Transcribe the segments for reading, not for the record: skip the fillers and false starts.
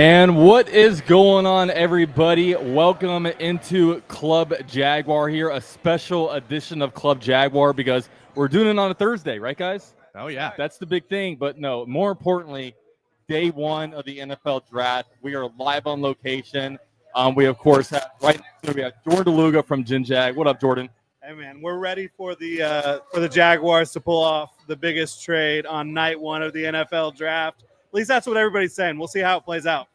And what is going on, everybody? Welcome into Club Jaguar here, a special edition of Club Jaguar because we're doing it on a Thursday, right, guys? Oh, yeah. That's the big thing. But no, more importantly, day one of the NFL draft. We are live on location. We, of course, have we have Jordan DeLuga from Ginjag. What up, Jordan? Hey, man, we're ready for the Jaguars to pull off the biggest trade on night one of the NFL draft. At least that's what everybody's saying. We'll see how it plays out.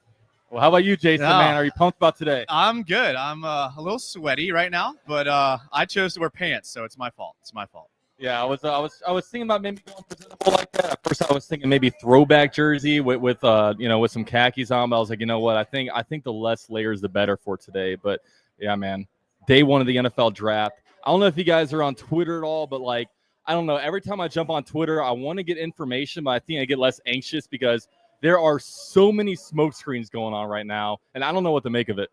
Well, how about you, Jason, man? Are you pumped about today? I'm good. I'm a little sweaty right now, but I chose to wear pants, so it's my fault. It's my fault. Yeah, I was thinking about maybe going presentable like that. At first, I was thinking maybe throwback jersey with some khakis on. But I was like, you know what? I think the less layers, the better for today. But yeah, man, day one of the NFL draft. I don't know if you guys are on Twitter at all, but like, I don't know. Every time I jump on Twitter, I want to get information, but I think I get less anxious because there are so many smoke screens going on right now, and I don't know what to make of it.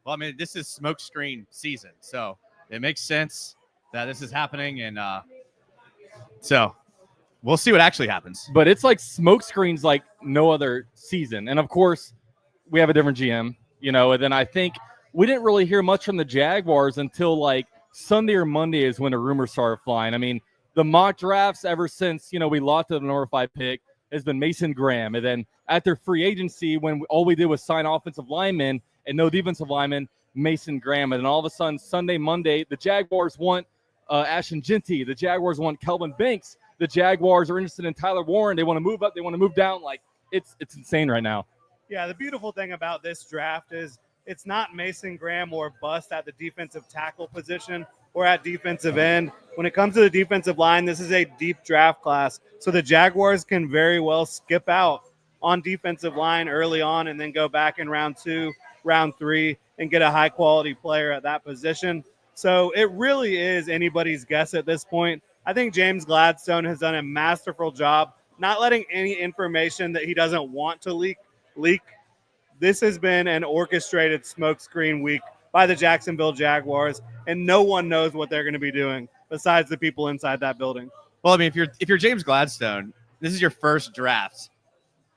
Well, I mean, this is smoke screen season, so it makes sense that this is happening, and so we'll see what actually happens. But it's like smoke screens like no other season, and of course, we have a different GM, and then I think we didn't really hear much from the Jaguars until like Sunday or Monday is when the rumors started flying. I mean, the mock drafts ever since, we lost to the number 5 pick has been Mason Graham. And then at their free agency, when all we did was sign offensive linemen and no defensive linemen, Mason Graham. And then all of a sudden, Sunday, Monday, the Jaguars want Ashton Jinty. The Jaguars want Kelvin Banks. The Jaguars are interested in Tyler Warren. They want to move up. They want to move down. Like, it's insane right now. Yeah, the beautiful thing about this draft is it's not Mason Graham or bust at the defensive tackle position or at defensive end. When it comes to the defensive line, this is a deep draft class. So the Jaguars can very well skip out on defensive line early on and then go back in round 2, round 3, and get a high-quality player at that position. So it really is anybody's guess at this point. I think James Gladstone has done a masterful job not letting any information that he doesn't want to leak. This has been an orchestrated smokescreen week by the Jacksonville Jaguars, and no one knows what they're going to be doing besides the people inside that building. Well, I mean, if you're James Gladstone, this is your first draft.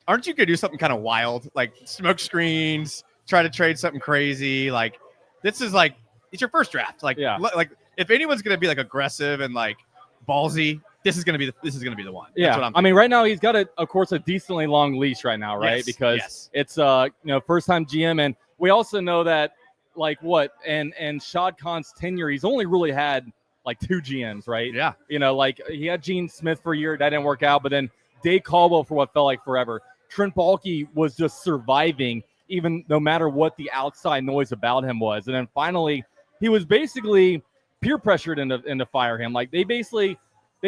Aren't you going to do something kind of wild, like smoke screens, try to trade something crazy? Like, this is like, it's your first draft. Like, yeah. Like if anyone's going to be like aggressive and like ballsy, this is going to be the one. Yeah. That's what I mean, right now he's got of course, a decently long leash right now, right? Yes, because it's first time GM, and we also know that and Shad Khan's tenure, he's only really had like 2 GMs, right? Yeah. Like he had Gene Smith for a year, that didn't work out, but then Dave Caldwell for what felt like forever. Trent Baalke was just surviving, even no matter what the outside noise about him was. And then finally, he was basically peer pressured into fire him. Like they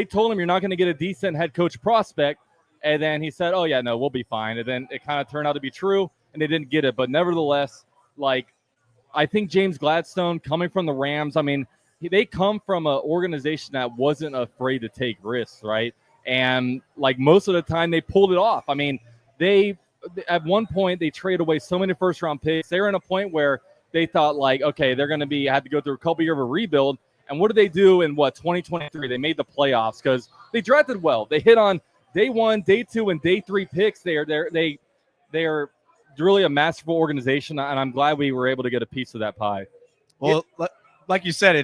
told him, you're not going to get a decent head coach prospect. And then he said, oh, yeah, no, we'll be fine. And then it kind of turned out to be true, and they didn't get it. But nevertheless, I think James Gladstone coming from the Rams, I mean, they come from an organization that wasn't afraid to take risks, right? And most of the time they pulled it off. I mean, at one point they traded away so many first-round picks. They were in a point where they thought okay, they're going to have to go through a couple years of a rebuild. And what did they do in 2023? They made the playoffs because they drafted well. They hit on day 1, day 2, and day 3 picks. They are really a masterful organization, and I'm glad we were able to get a piece of that pie. Well, like you said,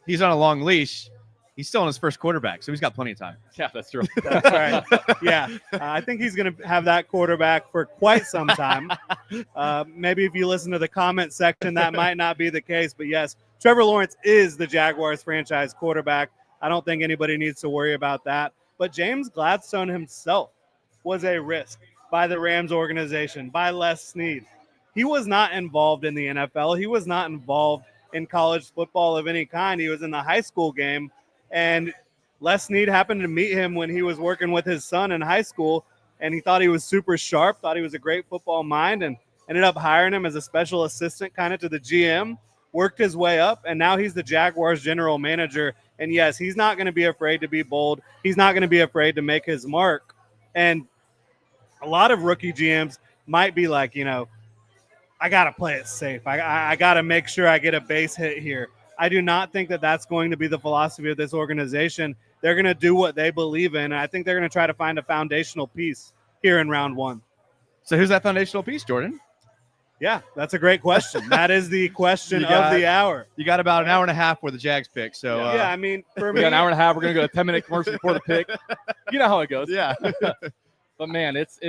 he's on a long leash. He's still on his first quarterback, so he's got plenty of time. Yeah, that's true. That's right. Yeah, I think he's going to have that quarterback for quite some time. Maybe if you listen to the comment section, that might not be the case. But yes, Trevor Lawrence is the Jaguars franchise quarterback. I don't think anybody needs to worry about that. But James Gladstone himself was a risk by the Rams organization, by Les Snead. He was not involved in the NFL. He was not involved in college football of any kind. He was in the high school game. And Les Snead happened to meet him when he was working with his son in high school, and he thought he was super sharp, thought he was a great football mind, and ended up hiring him as a special assistant kind of to the GM, worked his way up, and now he's the Jaguars general manager. And yes, he's not going to be afraid to be bold. He's not going to be afraid to make his mark. And a lot of rookie GMs might be like, I got to play it safe. I got to make sure I get a base hit here. I do not think that that's going to be the philosophy of this organization. They're going to do what they believe in, and I think they're going to try to find a foundational piece here in round 1. So who's that foundational piece, Jordan? Yeah, that's a great question. That is the question You got- of the hour. You got about an hour and a half for the Jags pick. So Yeah, I mean, for We me, got an hour and a half. We're gonna go a 10-minute commercial before the pick. You know how it goes. yeah. But man, it's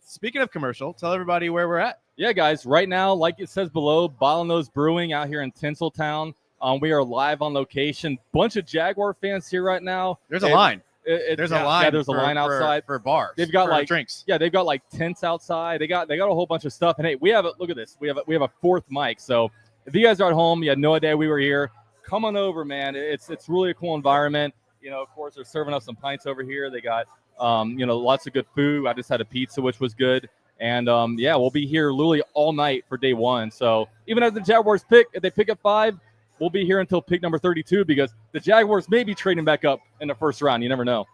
Speaking of commercial, tell everybody where we're at. yeah, guys. Right now, like it says below, Bottlenose Brewing out here in Tinseltown. We are live on location. Bunch of Jaguar fans here right now. There's a line. There's a line. Yeah, there's a line outside. for bars. They've got for like drinks. Yeah, they've got like tents outside. They got a whole bunch of stuff. And hey, we have look at this. We have a fourth mic. So if you guys are at home, you had no idea we were here. Come on over, man. It's really a cool environment. You know, of course, they're serving us some pints over here. They got lots of good food. I just had a pizza, which was good. And yeah, we'll be here literally all night for day one. So even as the Jaguars pick, if they pick at 5, we'll be here until pick number 32 because the Jaguars may be trading back up in the first round. You never know.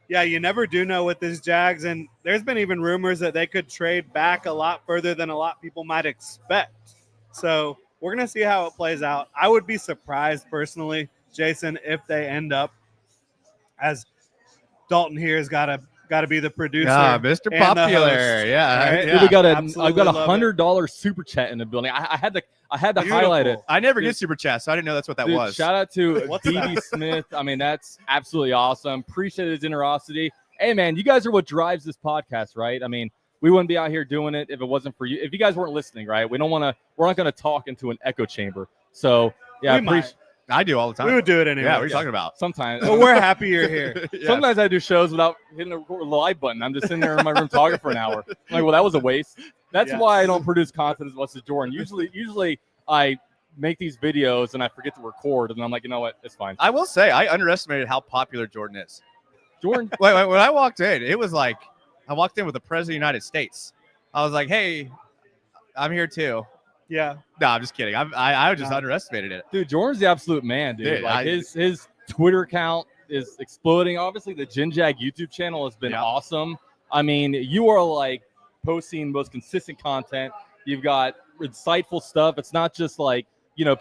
yeah, you never do know with these Jags, and there's been even rumors that they could trade back a lot further than a lot of people might expect. So we're going to see how it plays out. I would be surprised personally, Jason, if they end up, as Dalton here has got to be the producer. Yeah, Mr. and the Popular. host. Yeah, Right? yeah. Dude, we got absolutely I've got love $100 super chat in the building. I had to Beautiful. highlight it. I never Dude. get super chat, so I didn't know that's what that Dude, was. shout out to What's DB Smith. I mean, that's absolutely awesome. Appreciate his generosity. Hey, man, you guys are what drives this podcast, right? I mean, we wouldn't be out here doing it if it wasn't for you. If you guys weren't listening, right? We're not going to talk into an echo chamber. So, yeah, We might. I do all the time. We would do it anyway. Yeah, what are you talking about? sometimes. But we're happy you're here. Yeah. Sometimes I do shows without hitting the record live button. I'm just sitting there in my room talking for an hour. I'm like, well, that was a waste. That's Yeah. why I don't produce content as much as Jordan. Usually I make these videos and I forget to record, and I'm like, you know what? It's fine. I will say I underestimated how popular Jordan is. Jordan, When I walked in, it was like I walked in with the President of the United States. I was like, hey, I'm here too. Yeah. No, I'm just kidding. I just No. underestimated it. dude, Jordan's the absolute man, dude. Dude, like his Twitter account is exploding. Obviously, the GenJag YouTube channel has been Yeah. awesome. I mean, you are like posting most consistent content. You've got insightful stuff. It's not just like,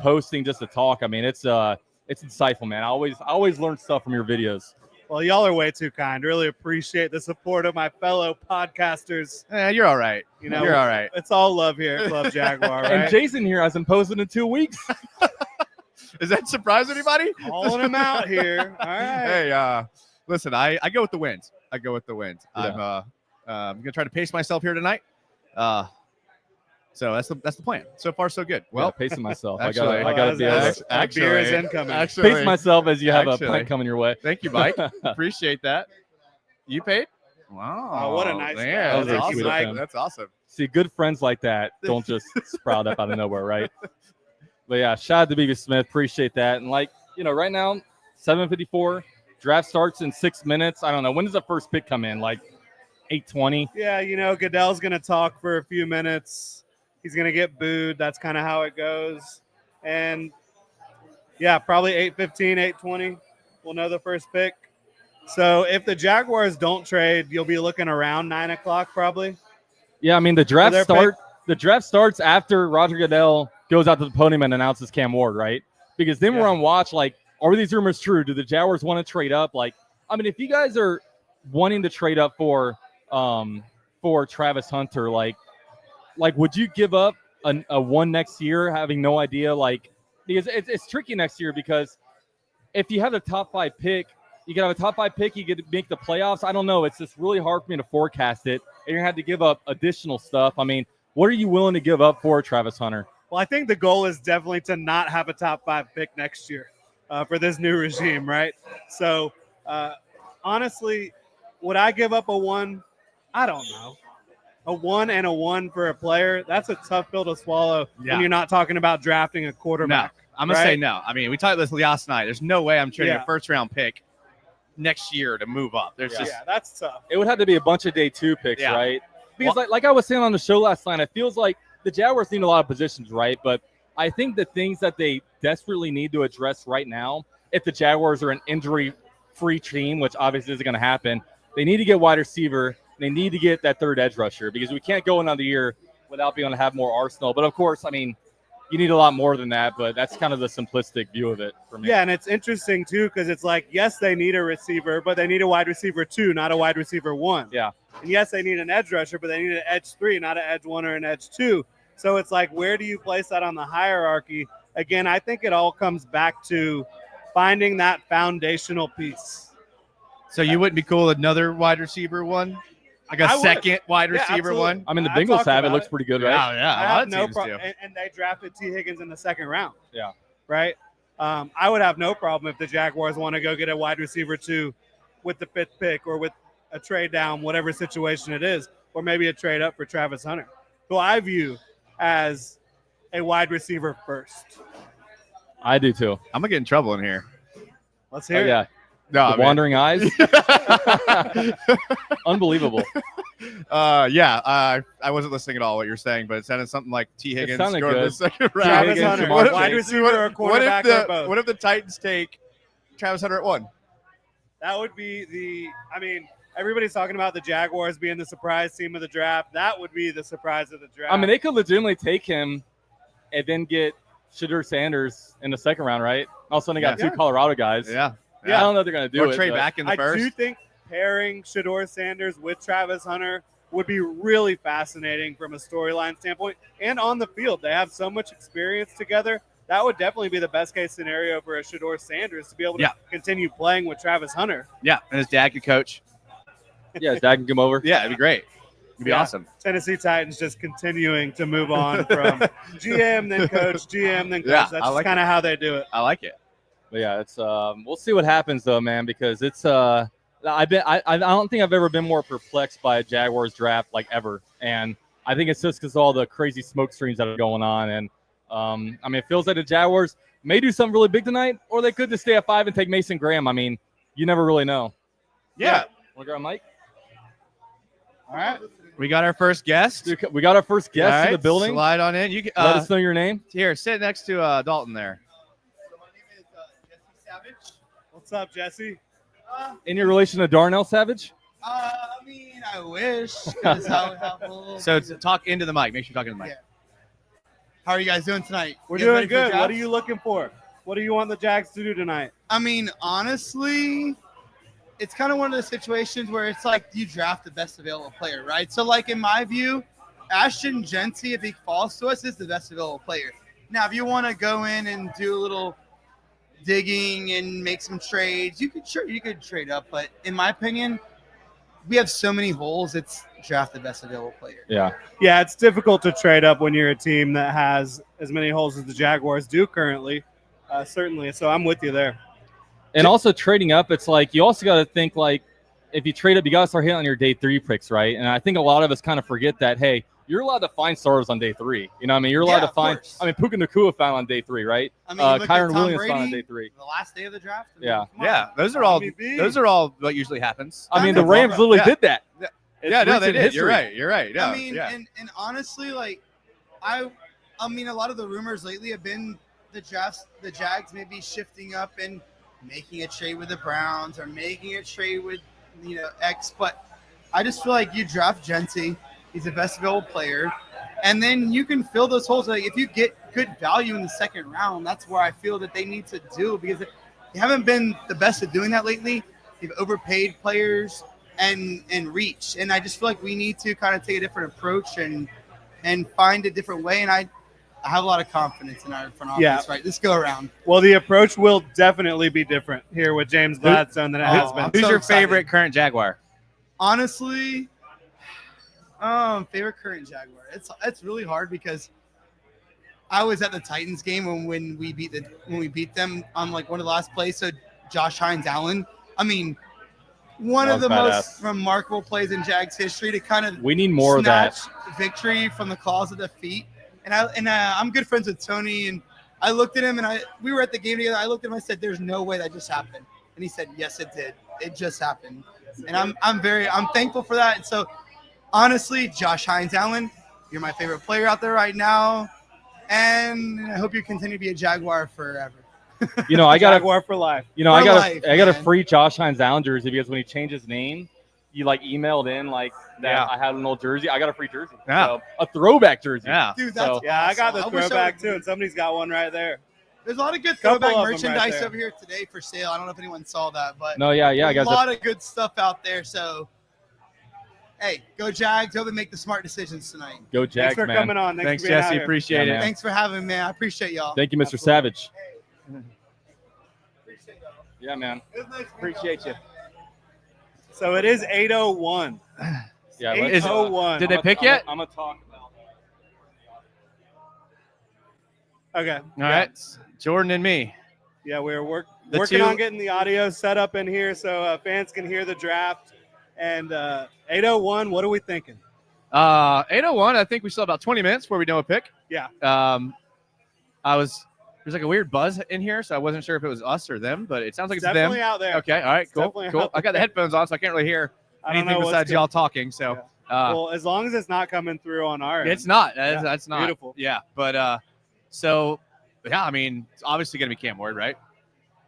posting just to talk. I mean, it's insightful, man. I always learn stuff from your videos. Well, y'all are way too kind. Really appreciate the support of my fellow podcasters. You're all right. You know, You're all right. It's all love here at Club Jaguar, right? And Jason here hasn't posted in 2 weeks. Does that surprise anybody? Calling him out here. All right. Hey, listen, I go with the wind. I go with the wind. Yeah. I'm gonna try to pace myself here tonight. So that's the plan. So far, so good. Well, Well, pacing myself. actually- I gotta be honest. That beer is incoming. Pace myself as you have a actually. pint coming your way. Thank you, Mike. Appreciate that. You paid? Wow. Oh, what a nice guy. man. That was That's very sweet awesome. of him. That's awesome. See, good friends like that don't just sprout up out of nowhere, right? But yeah, shout out to BB Smith. Appreciate that. And right now, 7:54. Draft starts in 6 minutes. I don't know. When does the first pick come in? Like 8:20? Yeah, Goodell's going to talk for a few minutes. He's going to get booed. That's kind of how it goes. And, yeah, probably 8:15, 8:20, we'll know the first pick. So if the Jaguars don't trade, you'll be looking around 9 o'clock probably. Yeah, I mean the draft their The draft starts after Roger Goodell goes out to the podium and announces Cam Ward, right? Because then we're Yeah. on watch. Like, are these rumors true? Do the Jaguars want to trade up? Like, I mean, if you guys are wanting to trade up for Travis Hunter, like would you give up a one next year, having no idea? Like, because it's tricky next year because if you have a top 5 pick, you can have a top 5 pick, you get to make the playoffs. I don't know. It's just really hard for me to forecast it. And you're going to have to give up additional stuff. I mean, what are you willing to give up for Travis Hunter? Well, I think the goal is definitely to not have a top 5 pick next year for this new regime, right? So, honestly, would I give up a 1? I don't know. A 1 and a 1 for a player, that's a tough pill to swallow Yeah. when you're not talking about drafting a No, quarterback. I'm going to say right? no. I mean, we talked this last night. There's no way I'm trading Yeah. a first-round pick next year to move up. There's just Yeah, that's tough. It would have to be a bunch of day 2 picks, Yeah. right? Because like I was saying on the show last night, it feels like the Jaguars need a lot of positions, right? But I think the things that they desperately need to address right now, if the Jaguars are an injury-free team, which obviously isn't going to happen, they need to get wide receiver. They need to get that third edge rusher because we can't go another year without being able to have more arsenal. But, of course, I mean, you need a lot more than that, but that's kind of the simplistic view of it for me. Yeah, and it's interesting too because it's like, yes, they need a receiver, but they need a wide receiver 2, not a wide receiver 1. Yeah. And yes, they need an edge rusher, but they need an edge 3, not an edge 1 or an edge 2. So it's like, where do you place that on the hierarchy? Again, I think it all comes back to finding that foundational piece. So you wouldn't be cool with another wide receiver one? Like a I would. second wide Yeah, receiver absolutely. one? I mean, the I Bengals talked have it. about Looks it. pretty good, right? Yeah, I a lot have of no teams problem, do. and they drafted T. Higgins in the 2nd round. Yeah. Right. I would have no problem if the Jaguars want to go get a wide receiver 2 with the 5th pick or with a trade down, whatever situation it is, or maybe a trade up for Travis Hunter, who I view as a wide receiver 1st. I do too. I'm going to get in trouble in here. Let's Oh, hear it. yeah. No, The wandering eyes. Unbelievable. I wasn't listening at all what you're saying, but it sounded something like T. Higgins sounded scored in the good. second round. Travis Higgins, Hunter, Jamar wide Chase. receiver or quarterback or both. What if the Titans take Travis Hunter at 1? That would be everybody's talking about the Jaguars being the surprise team of the draft. That would be the surprise of the draft. I mean, they could legitimately take him and then get Shadur Sanders in the 2nd round, right? All of a sudden, they got Yeah. 2 Colorado guys. Yeah. I don't know if they're going to do Or it. trade but back in the I first. do think pairing Shador Sanders with Travis Hunter would be really fascinating from a storyline standpoint and on the field. They have so much experience together. That would definitely be the best case scenario for a Shador Sanders to be able to continue playing with Travis Hunter. Yeah, and his dad could coach. Yeah, his dad can come over. Yeah, it'd be great. It'd be Yeah. awesome. Tennessee Titans just continuing to move on from GM, then coach, GM, then coach. Yeah, That's I like kind of how they do it. I like it. But yeah, it's we'll see what happens though, man, because it's I don't think I've ever been more perplexed by a Jaguars draft like ever, and I think it's just because all the crazy smoke screens that are going on, and I mean, it feels like the Jaguars may do something really big tonight, or they could just stay at 5 and take Mason Graham. I mean, you never really know. Yeah. Want to grab Mike? All right. We got our first guest. Dude, we got our first guest All in the right, building. Slide on in. You can, Let us know your name. here, sit next to Dalton there. So my name is Jesse Savage. What's up, Jesse? In your relation to Darnell Savage? I mean, I wish. 'Cause I would have a little So bit of- talk into the mic. Make sure you're talking to the mic. Yeah. How are you guys doing tonight? We're You guys doing ready for the good. What draft? are you looking for? What do you want the Jags to do tonight? I mean, honestly, it's kind of one of the situations where it's like you draft the best available player, right? So, like in my view, Ashton Genty, if he falls to us, is the best available player. Now, if you want to go in and do a little digging and make some trades, you could trade up. But in my opinion, we have so many holes. It's draft the best available player. Yeah. Yeah, it's difficult to trade up when you're a team that has as many holes as the Jaguars do currently. Certainly. So I'm with you there. And also trading up, it's like you also got to think like if you trade up, you got to start hitting on your day 3 picks, right? And I think a lot of us kind of forget that, hey, you're allowed to find stars on day 3. You know what I mean? You're allowed Yeah, to of find course. I mean, Puka Nakua found on day 3, right? I mean, you look at Kyron Tom Williams Brady, found on day 3. the last day of the draft. I mean, Yeah. come on. Yeah, those are all MVP. what usually happens. I mean, the That's Rams all literally right. did that. Yeah. It's Yeah, no, they recent did. history. You're right. You're right. Yeah, I mean, yeah. and honestly, like, I mean, a lot of the rumors lately have been the Jags maybe shifting up and making a trade with the Browns or making a trade with, X. But I just feel like you draft Genty, he's the best available player, and then you can fill those holes. Like, if you get good value in the 2nd round, that's where I feel that they need to do, because they haven't been the best at doing that lately. They've overpaid players and reach, and I just feel like we need to kind of take a different approach and find a different way. And I have a lot of confidence in our front office, Yeah. right? This go around. Well, the approach will definitely be different here with James Gladstone than it has Oh, been. I'm Who's so your excited. favorite current Jaguar? Honestly, favorite current Jaguar. It's really hard because I was at the Titans game when we beat them on like one of the last plays. So Josh Hines Allen. I mean, one That of the was most remarkable plays in Jags history to kind of We need more of that. snatch victory from the claws of defeat. And I'm good friends with Tony, and I looked at him, and we were at the game together. I looked at him, I said, "There's no way that just happened." And he said, "Yes, it did. It just happened." And I'm thankful for that. And so, honestly, Josh Hines Allen, you're my favorite player out there right now, and I hope you continue to be a Jaguar forever. I got Jaguar for life. I For got life, I got a man. free Josh Hines Allen jersey because when he changed his name, you like emailed in like that Yeah. I had an old jersey. I got a free jersey. Yeah. So, a throwback jersey. Yeah. Dude, that's So- Yeah, I got the awesome. wish I throwback would've- too, and somebody's got one right there. There's a lot of good Couple throwback of 'em right merchandise there. over here today for sale. I don't know if anyone saw that, but No, yeah, I a got lot of good stuff out there. So, hey, go Jags. Hope they make the smart decisions tonight. go Thanks Jags, for man. coming on. Thanks, for being out Jesse. here. Appreciate Yeah, it. man. Thanks for having me, man. I appreciate y'all. Thank you, Mr. Absolutely. Savage. Appreciate y'all. Yeah, man. It was nice meeting Appreciate y'all. you. So it is 8:01. Yeah, Is it- 8:01. Did they pick yet? I'm gonna talk about Okay. All right. Jordan and me. Yeah, we're The working two- on getting the audio set up in here so fans can hear the draft. And 8:01, what are we thinking? 8:01. I think we still have about 20 minutes before we know a pick. Yeah. There's like a weird buzz in here, so I wasn't sure if it was us or them, but it sounds like it's Definitely them. out there. Okay. All right. It's Cool. definitely Cool. out I got the there. headphones on, so I can't really hear I don't anything know what's besides going- y'all talking. So Well, as long as it's not coming through on our end. it's not. Yeah, That's not beautiful. Yeah. But so yeah, I mean, it's obviously going to be Cam Ward, right?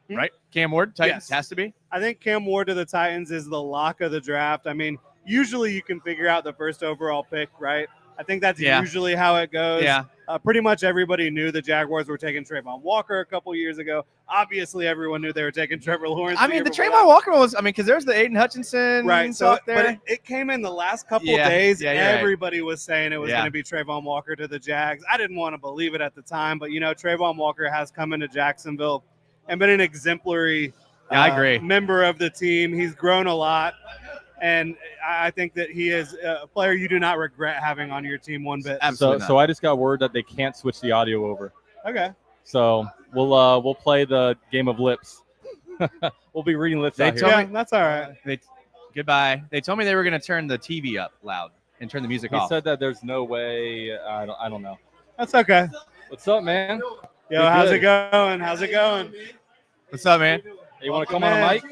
Hmm? Right. Cam Ward, Titans Yes. has to be. I think Cam Ward to the Titans is the lock of the draft. I mean, usually you can figure out the first overall pick, right? I think that's Yeah. usually how it goes. Yeah. Pretty much everybody knew the Jaguars were taking Trayvon Walker a couple years ago. Obviously, everyone knew they were taking Trevor Lawrence. I mean, year the before Trayvon that. Walker was. I mean, because there's the Aiden Hutchinson Right. So, talk but there. it came in the last couple Yeah, days. yeah, you're right. Everybody was saying it was Yeah. going to be Trayvon Walker to the Jags. I didn't want to believe it at the time, but Trayvon Walker has come into Jacksonville and been an exemplary Yeah, I agree. member of the team. He's grown a lot, and I think that he is a player you do not regret having on your team one bit. Absolutely. So I just got word that they can't switch the audio over. Okay. So we'll play the game of lips. We'll be reading lips They out here. told Yeah, me- that's all right. Goodbye. They told me they were going to turn the TV up loud and turn the music He off. said that there's no way. I don't know. That's okay. What's up, man? Yo, Good, how's good. it going? How's it going? What's up, man? Hey, you want to come on a mic?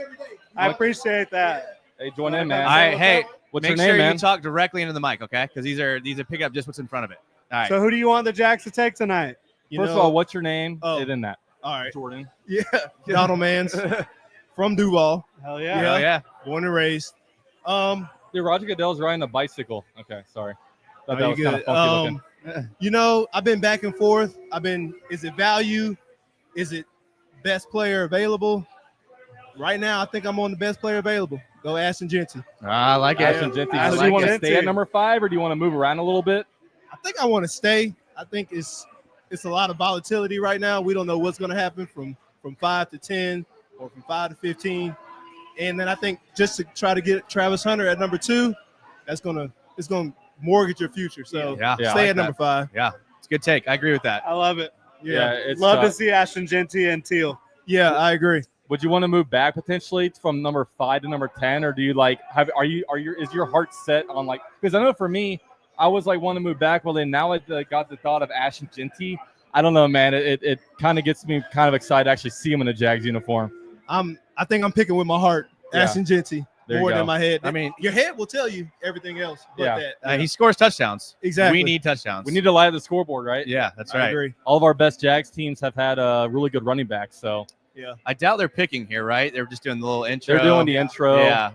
I appreciate that. Hey, join in, man. All right, hey, What's make your name, sure man? you talk directly into the mic, okay? Because these are pick up just what's in front of it. All right. So who do you want the Jags to take tonight? First of all, what's your name? Oh. Get in that. all right. Jordan. Yeah, Donald Mans from Duval, Hell yeah. Hell yeah. born and raised. Dude, Roger Goodell's riding a bicycle. Okay, sorry. Thought that Are was you kind of good? funky looking. I've been back and forth. Is it value? Is it best player available? Right now, I think I'm on the best player available. Go Ashton Genty. I like it. Ashton Genty. I So do like you want to it. stay at number 5 or do you want to move around a little bit? I think I want to stay. I think it's a lot of volatility right now. We don't know what's going to happen from 5 to 10 or from 5 to 15. And then I think just to try to get Travis Hunter at number 2, it's going to mortgage your future. So Yeah. Yeah, I stay like at number 5. Yeah. It's a good take. I agree with that. I love it. Yeah, it's Love to see Ashton Genty and Teal. Yeah, I agree. Would you want to move back potentially from number 5 to number 10, or do you is your heart set on because I know for me, I was wanting to move back, well then now I got the thought of Ashton Genty. I don't know, man. It kind of gets me kind of excited to actually see him in a Jags uniform. I think I'm picking with my heart. Yeah. Ashton Genty There you more go. than my head. I mean- your head will tell you everything else. But Yeah. that. He scores touchdowns. Exactly. We need touchdowns. We need to light up the scoreboard, right? Yeah, that's I right. agree. All of our best Jags teams have had really good running backs, so I doubt they're picking here, right? They're just doing the little intro. they're doing the intro. Yeah,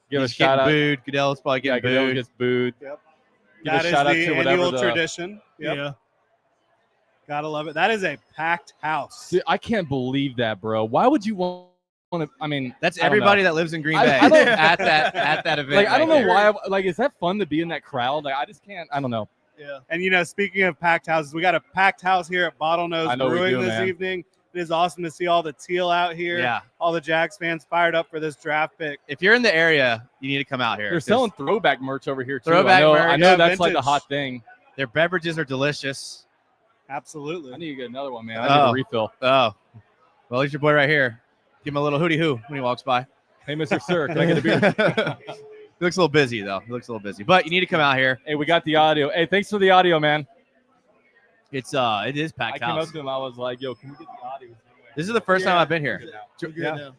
give a he's shout getting out. booed. Booed. Goodell's probably Yeah, getting Goodell booed. gets booed. Yep. Give That a is shout out the to whatever annual the tradition. Yep. Yeah. Gotta love it. That is a packed house. Dude, I can't believe that, bro. Why would you want to? I mean, That's I don't everybody know. that lives in Green I- Bay I don't- at that event. I don't right know there. why. Is that fun to be in that crowd? I just can't. I don't know. Yeah. And speaking of packed houses, we got a packed house here at I Bottlenose know we Brewing do, this man. evening. It is awesome to see all the teal out here. Yeah. All the Jags fans fired up for this draft pick. If you're in the area, you need to come out here. They're 'cause selling throwback merch over here too. Throwback I know, merch. I know Yeah, that's like a vintage. hot thing. their beverages are delicious. Absolutely. I need to get another one, man. I need Oh. a refill. Oh, well, there's your boy right here. Give him a little hooty hoo when he walks by. Hey, Mr. Sir, can I get a beer? He looks a little busy though. He looks a little busy, but you need to come out here. Hey, we got the audio. Hey, thanks for the audio, man. It is I packed came up house. to him. I was like, "Yo, can we get the audio?" This is the first time Yeah. I've been here. We're good Yeah.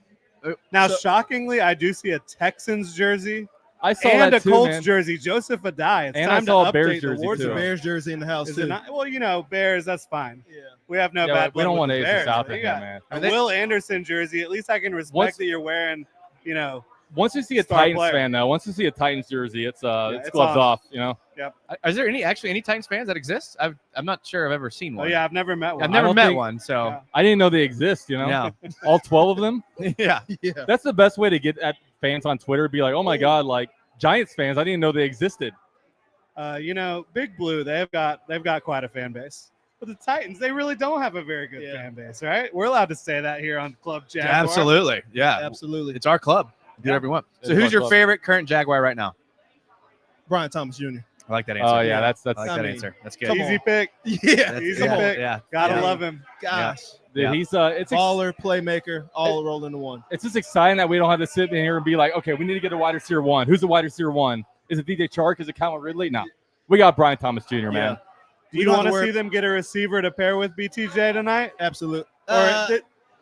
now. Now, So- shockingly, I do see a Texans jersey I saw and that a too, Colts man. jersey. Joseph Adai. It's And I time saw to a Bears update the jersey, wardrobe. too. Bears jersey in the house Is too. it not? Well, Bears. That's fine. Yeah. We have no Yeah, bad we blood don't with want the to age Bears. this out You here, got man. a Are they- Will Anderson jersey. At least I can respect What's- that you're wearing, Once you see a Star Titans player. fan, though, once you see a Titans jersey, it's it's gloves on. off. You know. Is there any Titans fans that exist? I'm not sure I've ever seen Oh one. yeah, I've never met one. I've I never don't met think- one. So Yeah. I didn't know they exist. You know. yeah, All 12 of them. yeah. Yeah. That's the best way to get at fans on Twitter. Be like, oh my god, like Giants fans, I didn't know they existed. Big Blue, they've got quite a fan base. But the Titans, they really don't have a very good fan base, right? We're allowed to say that here on Club Jaguar. Absolutely. Yeah. Absolutely. It's our club. Do Yeah. whatever you want. So It's our who's your club. favorite current Jaguar right now? Brian Thomas Jr. I like that answer. Oh yeah, that's I like I that mean, answer. That's good. come Easy on. pick. Yeah. That's, Easy yeah. pick. Yeah. Gotta Yeah. love him. Gosh. dude. Yeah. He's it's Baller, playmaker, all rolled into one. it's just exciting that we don't have to sit in here and be like, okay, we need to get a wide receiver one. Who's the wide receiver one? Is it DJ Chark? Is it Calvin Ridley? No, we got Brian Thomas Jr. Man. Do you want to see them get a receiver to pair with BTJ tonight? Absolutely. Or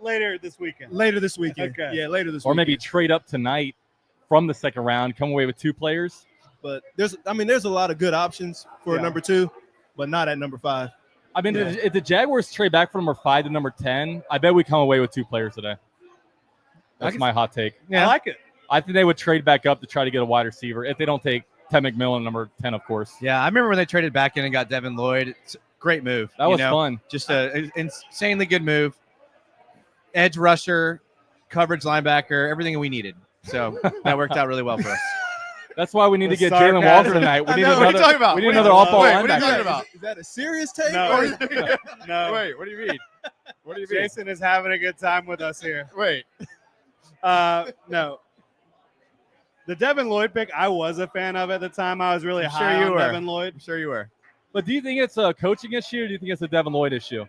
later this weekend? Later this weekend. Okay. Yeah, later this Or weekend. maybe trade up tonight from the second round, come away with 2 players. But there's a lot of good options for Yeah. number 2, but not at number 5. I mean, Yeah. if the Jaguars trade back from number 5 to number 10, I bet we come away with 2 players today. That's my hot take. I like it. I think they would trade back up to try to get a wide receiver if they don't take Ted McMillan, number 10, of course. Yeah, I remember when they traded back in and got Devin Lloyd. It's a great move. That was fun. Just an insanely good move. Edge rusher, coverage linebacker, everything we needed. So that worked out really well for us. That's why we need The to get Jalen sarcasm. Walker tonight. We I need know, what are you another. talking about? We need What are another you- all-ball wait, what are you linebacker. talking about? Is that a serious take? No. Or- No. Wait, what do you mean? What do you mean? Jason is having a good time with us here. Wait. No. The Devin Lloyd pick, I was a fan of at the time. I was really I'm sure high you on were. Devin Lloyd. I'm sure you were. But do you think it's a coaching issue, or do you think it's a Devin Lloyd issue?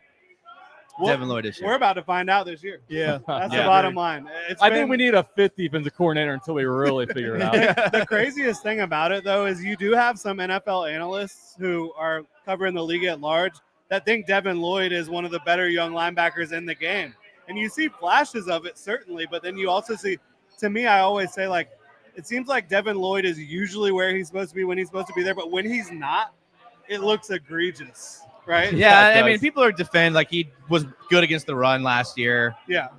Well, Devin Lloyd issue. We're about to find out this year. Yeah. That's Yeah. the bottom line. I think we need a 5th defensive coordinator until we really figure it out. The craziest thing about it, though, is you do have some NFL analysts who are covering the league at large that think Devin Lloyd is one of the better young linebackers in the game. And you see flashes of it, certainly, but then you also see, to me, I always say, like, it seems like Devin Lloyd is usually where he's supposed to be when he's supposed to be there, but when he's not, it looks egregious, right? Yeah, it I mean, does. people are defend like he was good against the run last year. Yeah,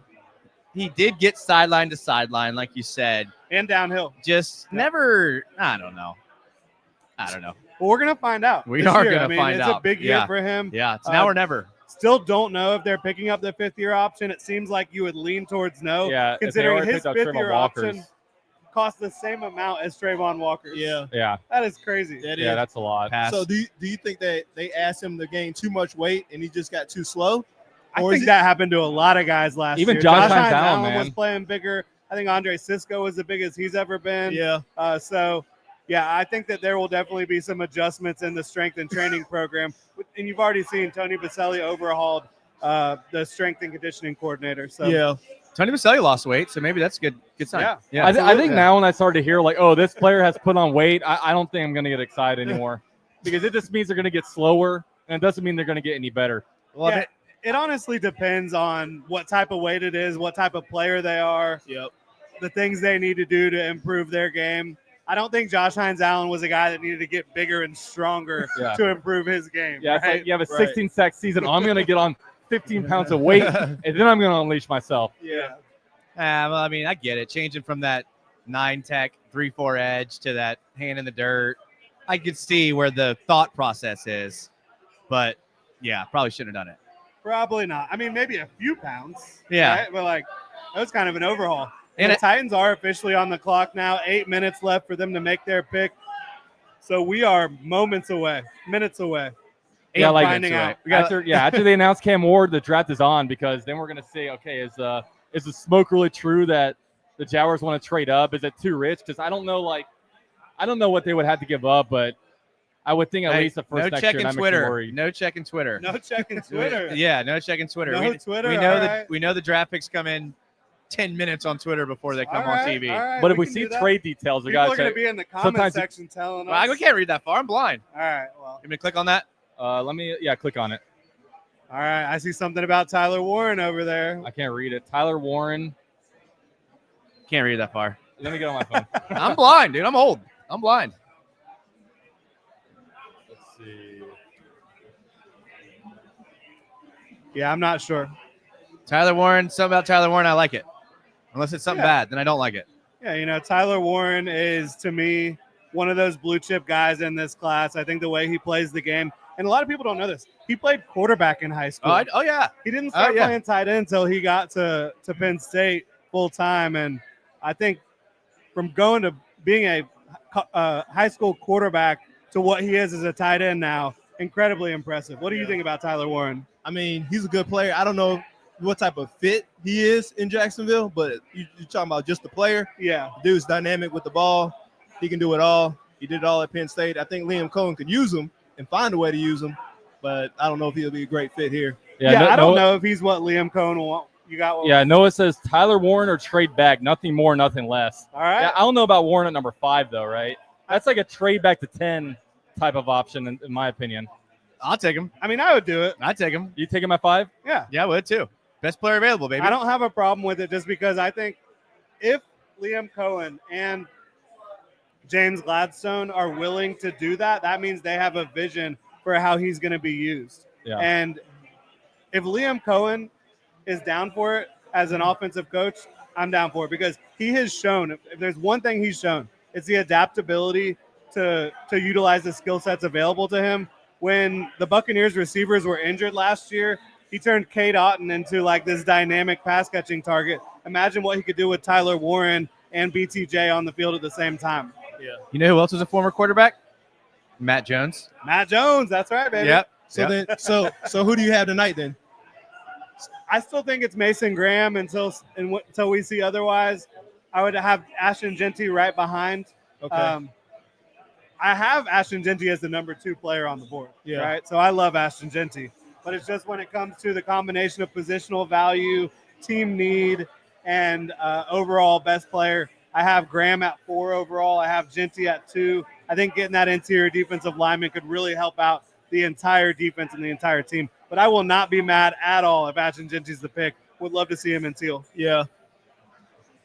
He did get sideline to sideline, like you said. and downhill. Just never. I don't know. Well, we're going to find out. We this are year. gonna I mean, find it's a out. big year Yeah. for him. Yeah, it's now Uh, or never. Still don't know if they're picking up the 5th-year option. It seems like you would lean towards no. Yeah, if they considering already his picked up 5th-year Trayvon Walker's. option costs the same amount as Trayvon Walker's. Yeah. Yeah, That is crazy. That yeah, is. that's a lot. Pass. So do you think that they asked him to gain too much weight and he just got too slow? I Or is think it- that happened to a lot of guys last Even year. Josh Hines Hines Allen, was man. playing bigger. I think Andre Cisco was the biggest he's ever been. Yeah. Yeah, I think that there will definitely be some adjustments in the strength and training program. And you've already seen Tony Baselli overhauled the strength and conditioning coordinator. So Yeah. Tony Baselli lost weight, so maybe that's a good sign. Yeah. yeah. I think now when I started to hear like, oh, this player has put on weight, I don't think I'm going to get excited anymore because it just means they're going to get slower, and it doesn't mean they're going to get any better. Well, I Yeah, mean, it honestly depends on what type of weight it is, what type of player they are, Yep. the things they need to do to improve their game. I don't think Josh Hines Allen was a guy that needed to get bigger and stronger Yeah. to improve his game. Yeah, it's right? like you have a Right. 16-sack season. I'm going to get on 15 pounds of weight, and then I'm going to unleash myself. Yeah. well, I mean, I get it. Changing from that 9-tech 3-4 edge to that hand in the dirt, I could see where the thought process is, but yeah, probably shouldn't have done it. Probably not. I mean, maybe a few pounds. Yeah. right? But like, that was kind of an overhaul. And the it- Titans are officially on the clock now. 8 minutes left for them to make their pick. So we are moments away, minutes away. Yeah, like finding out. after they announced Cam Ward, the draft is on because then we're going to say, okay, is the smoke really true that the Jaguars want to trade up? Is it too rich? Because I don't know what they would have to give up, but I would think at Hey, least the first no next year. checking and that makes me Twitter. worried. No checking Twitter. No checking Twitter. Yeah, no checking Twitter. No Twitter, We know all that right. we know the draft picks come in 10 minutes on Twitter before they come All on right, TV. all right, But if we can see do that. trade details, we People got are to going to check. be in the comment Sometimes section telling Well, us. I can't read that far. I'm blind. All right, well, You want me to click on that? Let me, click on it. all right. I see something about Tyler Warren over there. I can't read it. Tyler Warren. Can't read that far. Let me get on my phone. I'm blind, dude. I'm old. I'm blind. Let's see. Yeah, I'm not sure. Tyler Warren. Something about Tyler Warren. I like it. Unless it's something Yeah. bad, then I don't like it. Yeah, Tyler Warren is, to me, one of those blue chip guys in this class. I think the way he plays the game, and a lot of people don't know this, he played quarterback in high school. Yeah. He didn't start yeah. playing tight end until he got to Penn State full time. And I think from going to being a high school quarterback to what he is as a tight end now, incredibly impressive. What do you think about Tyler Warren? I mean, he's a good player. I don't know what type of fit he is in Jacksonville, but you're talking about just the player. Yeah. The dude's dynamic with the ball. He can do it all. He did it all at Penn State. I think Liam Cohen could use him and find a way to use him, but I don't know if he'll be a great fit here. I don't know if he's what Liam Cohen will want. You got one? Yeah, Noah says Tyler Warren or trade back, nothing more, nothing less. All right. Yeah, I don't know about Warren at number 5 though, right? That's like a trade back to 10 type of option in my opinion. I'll take him. I mean, I would do it. I'd take him. You take him at 5? Yeah. Yeah, I would too. Best player available, baby. I don't have a problem with it just because I think if Liam Cohen and James Gladstone are willing to do that, that means they have a vision for how he's going to be used. Yeah. And if Liam Cohen is down for it as an offensive coach, I'm down for it because he has shown, if there's one thing he's shown, it's the adaptability to utilize the skill sets available to him. When the Buccaneers receivers were injured last year, he turned Cade Otton into like this dynamic pass catching target. Imagine what he could do with Tyler Warren and BTJ on the field at the same time. Yeah. You know who else was a former quarterback? Matt Jones. Matt Jones, that's right, baby. Yep. So who do you have tonight then? I still think it's Mason Graham until we see otherwise. I would have Ashton Genty right behind. Okay. I have Ashton Genty as the number 2 player on the board. Yeah. Right. So I love Ashton Genty, but it's just when it comes to the combination of positional value, team need, and overall best player, I have Graham at 4 overall. I have Genty at 2. I think getting that interior defensive lineman could really help out the entire defense and the entire team. But I will not be mad at all if Ashton Genty's the pick. Would love to see him in teal. Yeah.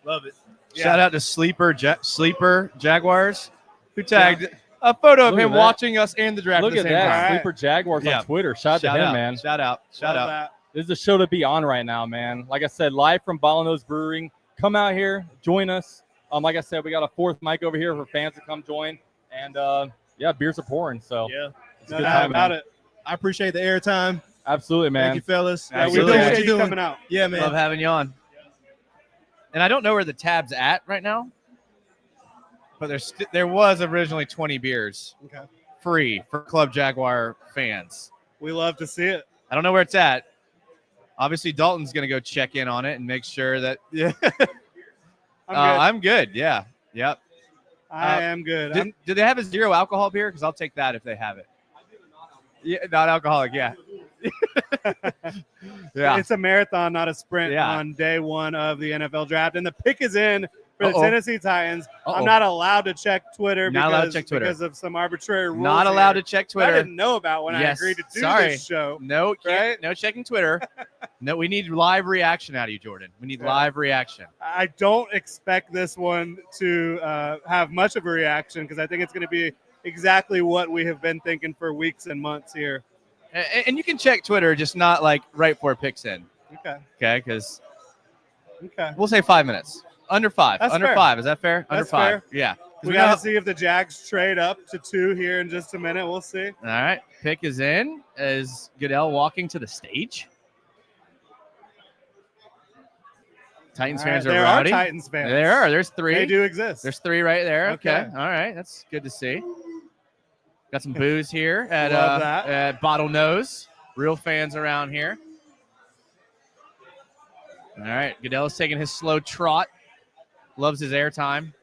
Love it. Shout out to Sleeper Jaguars, who tagged a photo of Look at him that. watching us and the draft Look at at the same that. time. Sleeper Jaguars Yeah. on Twitter. Shout out to him, man. Shout out. Love that. This is the show to be on right now, man. Like I said, live from Bottlenose Brewing. Come out here, join us. Like I said, we got a 4th mic over here for fans to come join. And, beers are pouring. So Yeah. it's a No good doubt time, about man. it. I appreciate the airtime. Absolutely, man. Thank you, fellas. Yeah, we Absolutely. We're doing what appreciate you're you doing. coming out. Yeah, man. Love having you on. And I don't know where the tab's at right now, but there was originally 20 beers Okay. free for Club Jaguar fans. We love to see it. I don't know where it's at. Obviously, Dalton's going to go check in on it and make sure that. Yeah, I'm good. I'm good. Yeah. Yep. I am good. Do they have a 0 alcohol beer? Because I'll take that if they have it. Yeah, not alcoholic. Yeah. Yeah. It's a marathon, not a sprint Yeah. on day 1 of the NFL draft. And the pick is in for the Uh-oh. Tennessee Titans. Uh-oh. I'm not allowed to check Twitter Not allowed to check Twitter. because of some arbitrary rules. Not allowed here to check that Twitter. I didn't know about when Yes. I agreed to do Sorry. this show. No, Right? no checking Twitter. No, we need live reaction out of you, Jordan. We need Yeah. live reaction. I don't expect this one to have much of a reaction because I think it's going to be exactly what we have been thinking for weeks and months here. And you can check Twitter, just not like right before it picks in. Okay. Okay, because Okay. we'll say 5 minutes. Under 5. That's Under fair. 5. Is that fair? Under That's 5. fair. Yeah. 'Cause We we got know- to see if the Jags trade up to 2 here in just a minute. We'll see. All right. Pick is in. Is Goodell walking to the stage? Titans fans All right, are there rowdy. are Titans fans. There are. There's 3. They do exist. There's 3 right there. Okay. Okay. All right. That's good to see. Got some booze here at Love that. at Bottlenose. Real fans around here. All right. Goodell's taking his slow trot. Loves his airtime.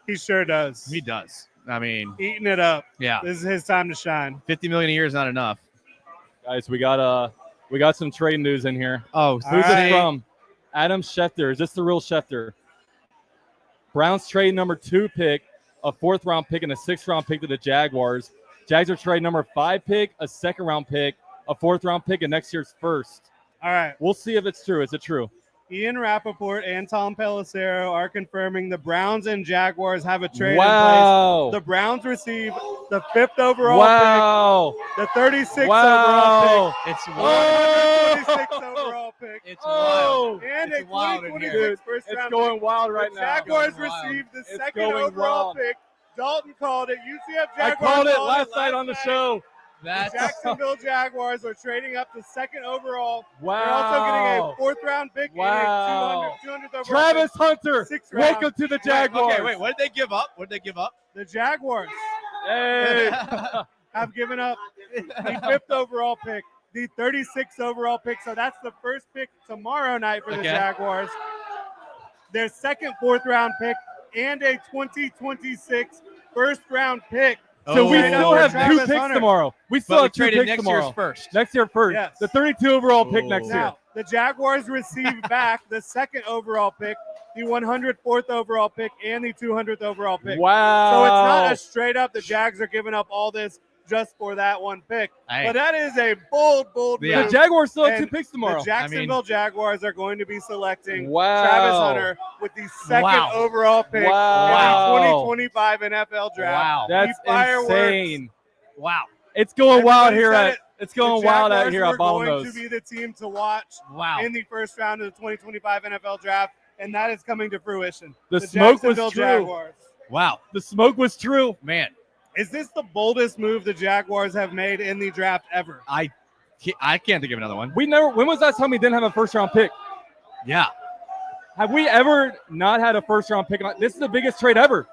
He sure does. He does. I mean, Eating it up. yeah. This is his time to shine. 50 million a year is not enough. Guys, we got some trade news in here. Oh, All Who's right. it from? Adam Schefter. Is this the real Schefter? Browns trade number 2 pick, a 4th round pick, and a 6th round pick to the Jaguars. Jags are trade number 5 pick, a 2nd round pick, a 4th round pick, and next year's 1st. All right. We'll see if it's true. Is it true? Ian Rappaport and Tom Pelissero are confirming the Browns and Jaguars have a trade in Wow. place. The Browns receive the 5th overall Wow. pick, the 36th Wow. It's overall pick, 26th overall pick, It's Oh, And a It's wild in here. 2026 first it's round going pick. wild right The now. Jaguars Going wild. received the It's second going overall wild. pick. Dalton called it. UCF I Jaguars called it last night on the show. That's Jacksonville Jaguars are trading up to second overall. Wow. They're also getting a fourth round pick Wow. and a 200th overall Travis pick. Hunter, Sixth round. welcome to the Jaguars. Okay, wait. What did they give up? The Jaguars Hey. have given up the fifth overall pick, the 36th overall pick. So that's the first pick tomorrow night for the Okay. Jaguars. Their second fourth round pick and a 2026 first round pick. So we Straight still up have for two Travis picks Hunter. tomorrow. We still But we have two traded picks next tomorrow. year's first. Next year first. Yes. The 32 overall pick Oh. next year. Now, the Jaguars receive back the second overall pick, the 104th overall pick, and the 200th overall pick. Wow. So it's not a straight up the Jags are giving up all this just for that one pick. Hey. But that is a bold Yeah. The move. Jaguars still have two And picks tomorrow. The Jacksonville Jaguars are going to be selecting Wow. Travis Hunter with the second Wow. overall pick Wow. in the 2025 NFL draft. Wow. That's The fireworks. insane. Wow. It's going wild Everybody here said at it. it's going The wild out Jaguars here were at Bottom going Nose. to be the team to watch Wow. in the first round of the 2025 NFL draft, and that is coming to fruition. The smoke was Jacksonville true. Jaguars. Wow. The smoke was true. Man, Is this the boldest move the Jaguars have made in the draft ever? I can't think of another one. When was the last time we didn't have a first round pick? Yeah. Have we ever not had a first round pick? This is the biggest trade ever.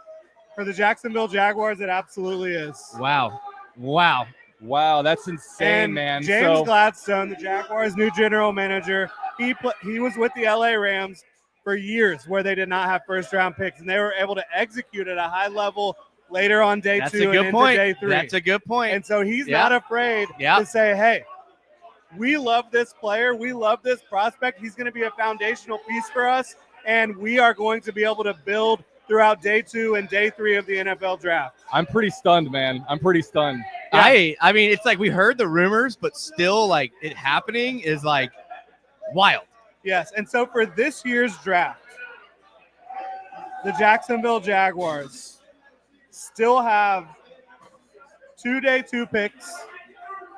For the Jacksonville Jaguars, it absolutely is. Wow. Wow. Wow, that's insane, And man. James So Gladstone, the Jaguars' new general manager, he was with the LA Rams for years where they did not have first round picks, and they were able to execute at a high level later on day That's two a good and into point. day three. That's a good point. And so he's Yeah. not afraid Yeah. to say, hey, we love this player. We love this prospect. He's going to be a foundational piece for us, and we are going to be able to build throughout day 2 and day 3 of the NFL draft. I'm pretty stunned, man. I'm pretty stunned. Yeah. I mean, it's like we heard the rumors, but still, like it happening is like wild. Yes, and so for this year's draft, the Jacksonville Jaguars still have 2 day 2 picks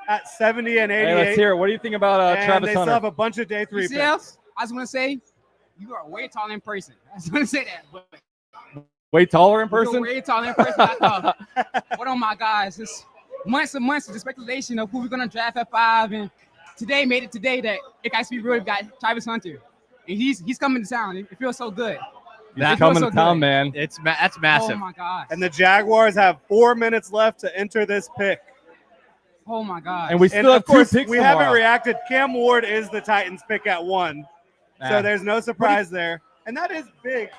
at 70 and 88. Hey, let's hear it. What do you think about and Travis they Hunter? still have a bunch of day 3 picks. UCF, I just want to say, you are way taller in person. I just want to say that. But Way taller in you're person? way taller in person. I thought. What on my guys? It's months and months of the speculation of who we're gonna draft at 5, and today made it today that it got to be real. We got Travis Hunter, and he's coming to town. It feels so good. That's It feels coming so to town, good. man. That's massive. Oh my gosh. And the Jaguars have 4 minutes left to enter this pick. Oh my gosh. And we And still have of course, two picks we tomorrow. haven't reacted. Cam Ward is the Titans pick at 1. Ah. So there's no surprise there. And that is big.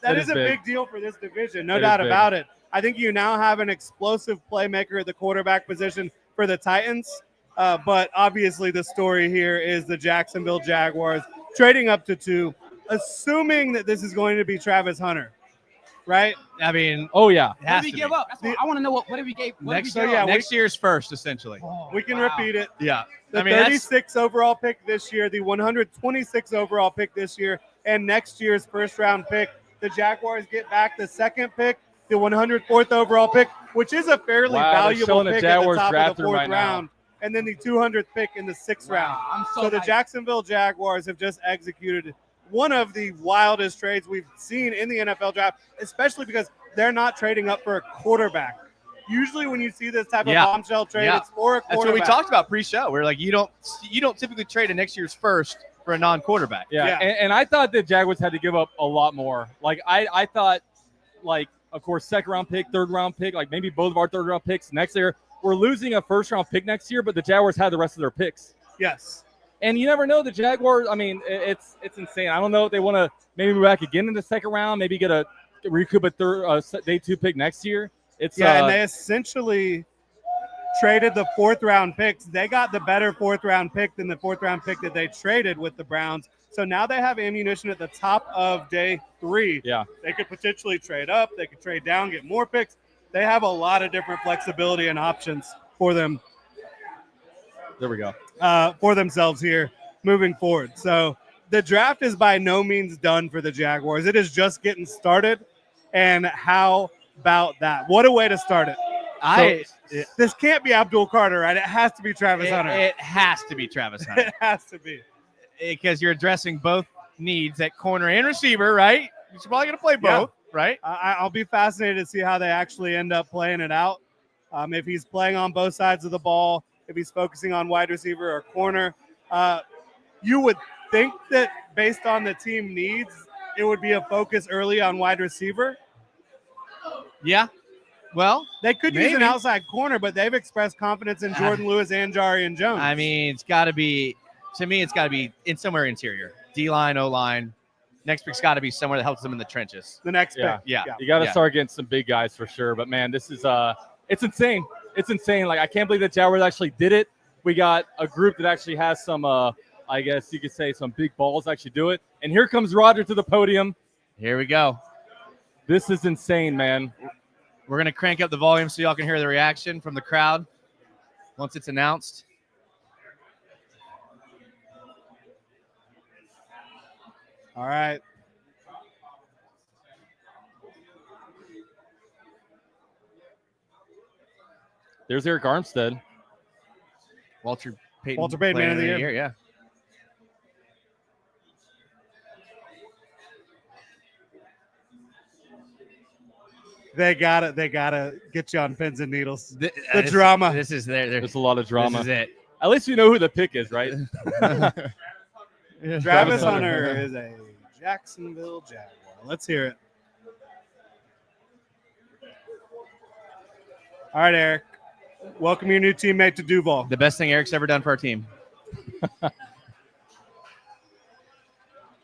That That is is a big. big deal for this division, no That is doubt big. about it. I think you now have an explosive playmaker at the quarterback position for the Titans. But obviously the story here is the Jacksonville Jaguars trading up to 2, assuming that this is going to be Travis Hunter, right? I mean, Oh, yeah. it what has did we to give be. up? That's what I want to know. What did we give? What Next, did we give yeah, up? next year's first, essentially. Oh, We can wow. repeat it. Yeah. The I mean, that's 36th overall pick this year, the 126th overall pick this year, and next year's first round pick. The Jaguars get back the second pick, the 104th overall pick, which is a fairly Wow, they're valuable showing the pick Jaguars at the top draft of the room 4th right now. round, and then the 200th pick in the 6th round. Wow, I'm So the hyped. Jacksonville Jaguars have just executed one of the wildest trades we've seen in the NFL draft, especially because they're not trading up for a quarterback. Usually when you see this type of Yeah. bombshell trade, Yeah. it's for a That's what we quarterback. talked about pre-show. We're like, you don't typically trade a next year's first for a non-quarterback. Yeah. Yeah. And I thought the Jaguars had to give up a lot more. Like, I thought, like, of course, second round pick, third round pick, like maybe both of our third round picks next year. We're losing a first round pick next year, but the Jaguars had the rest of their picks. Yes. And you never know. The Jaguars, I mean, it's insane. I don't know if they want to maybe move back again in the second round, maybe get a recoup a third day 2 pick next year. It's Yeah, and they essentially traded the 4th round picks. They got the better 4th round pick than the 4th round pick that they traded with the Browns. So now they have ammunition at the top of day 3. Yeah. They could potentially trade up. They could trade down, get more picks. They have a lot of different flexibility and options for them, there we go. for themselves here moving forward. So the draft is by no means done for the Jaguars. It is just getting started. And how about that? What a way to start it. This can't be Abdul Carter, right? It has to be Travis Hunter. It has to be Travis Hunter. It has to be. because you're addressing both needs at corner and receiver, right? You're probably going to play both, right? I'll be fascinated to see how they actually end up playing it out. If he's playing on both sides of the ball, if he's focusing on wide receiver or corner. You would think that based on the team needs, it would be a focus early on wide receiver. Yeah. Well, They could use an maybe. outside corner, but they've expressed confidence in Jordan Lewis and Jarian Jones. I mean, it's got to be, to me, it's got to be in somewhere interior. D-line, O-line. Next pick's got to be somewhere that helps them in the trenches. the next Yeah. pick. Yeah. You got to Yeah. start getting some big guys for sure. But man, this is it's insane. It's insane. Like I can't believe that Jaguars actually did it. We got a group that actually has some, I guess you could say, some big balls to actually do it. And here comes Roger to the podium. Here we go. This is insane, man. We're going to crank up the volume so y'all can hear the reaction from the crowd once it's announced. All right. There's Eric Armstead. Walter Payton. Walter Payton, Player Man of the Year. Yeah. They gotta get you on pins and needles. The drama. This is there. There's a lot of drama. This is it. At least we know who the pick is, right? Travis Hunter is a Jacksonville Jaguar. Let's hear it. All right, Eric. Welcome your new teammate to Duval. The best thing Eric's ever done for our team.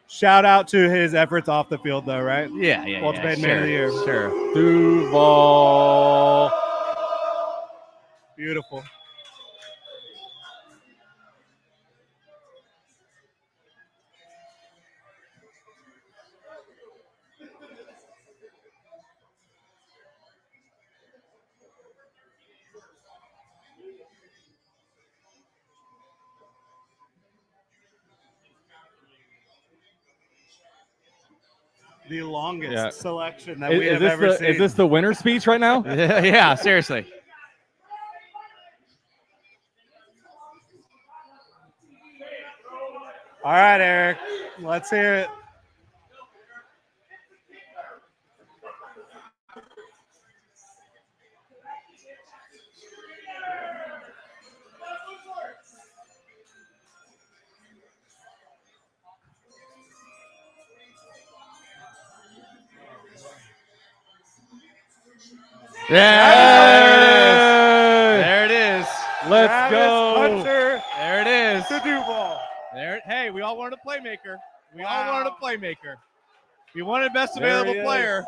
Shout out to his efforts off the field, though, right? Yeah. Walter Payton, Man of the Year. Sure. Duval. Beautiful. The longest selection that we have ever seen. Is this the winner speech right now? Yeah, seriously. All right, Eric. Let's hear it. There it is. Let's Travis go. Hunter There it is. to Duval. Hey, we all wanted a playmaker. We wanted We wanted best There available he is. player.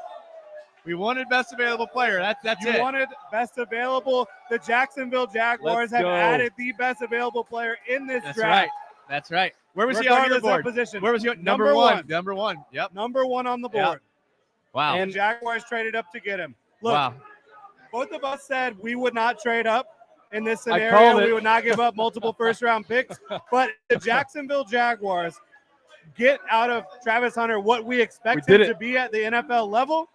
We wanted best available player. That's You it. wanted best available. The Jacksonville Jaguars Let's have go. added the best available player in this That's draft. right. That's right. Where was he on your Regardless of board? position. Where was he on? Number Number one. one. Number one. Yep. Number one on the Yeah. board. Wow. And Jaguars traded up to get him. Look, wow. both of us said we would not trade up in this I scenario. called it. We would not give up multiple first-round picks. But the Jacksonville Jaguars get out of Travis Hunter what we expect We him did to it. be at the NFL level.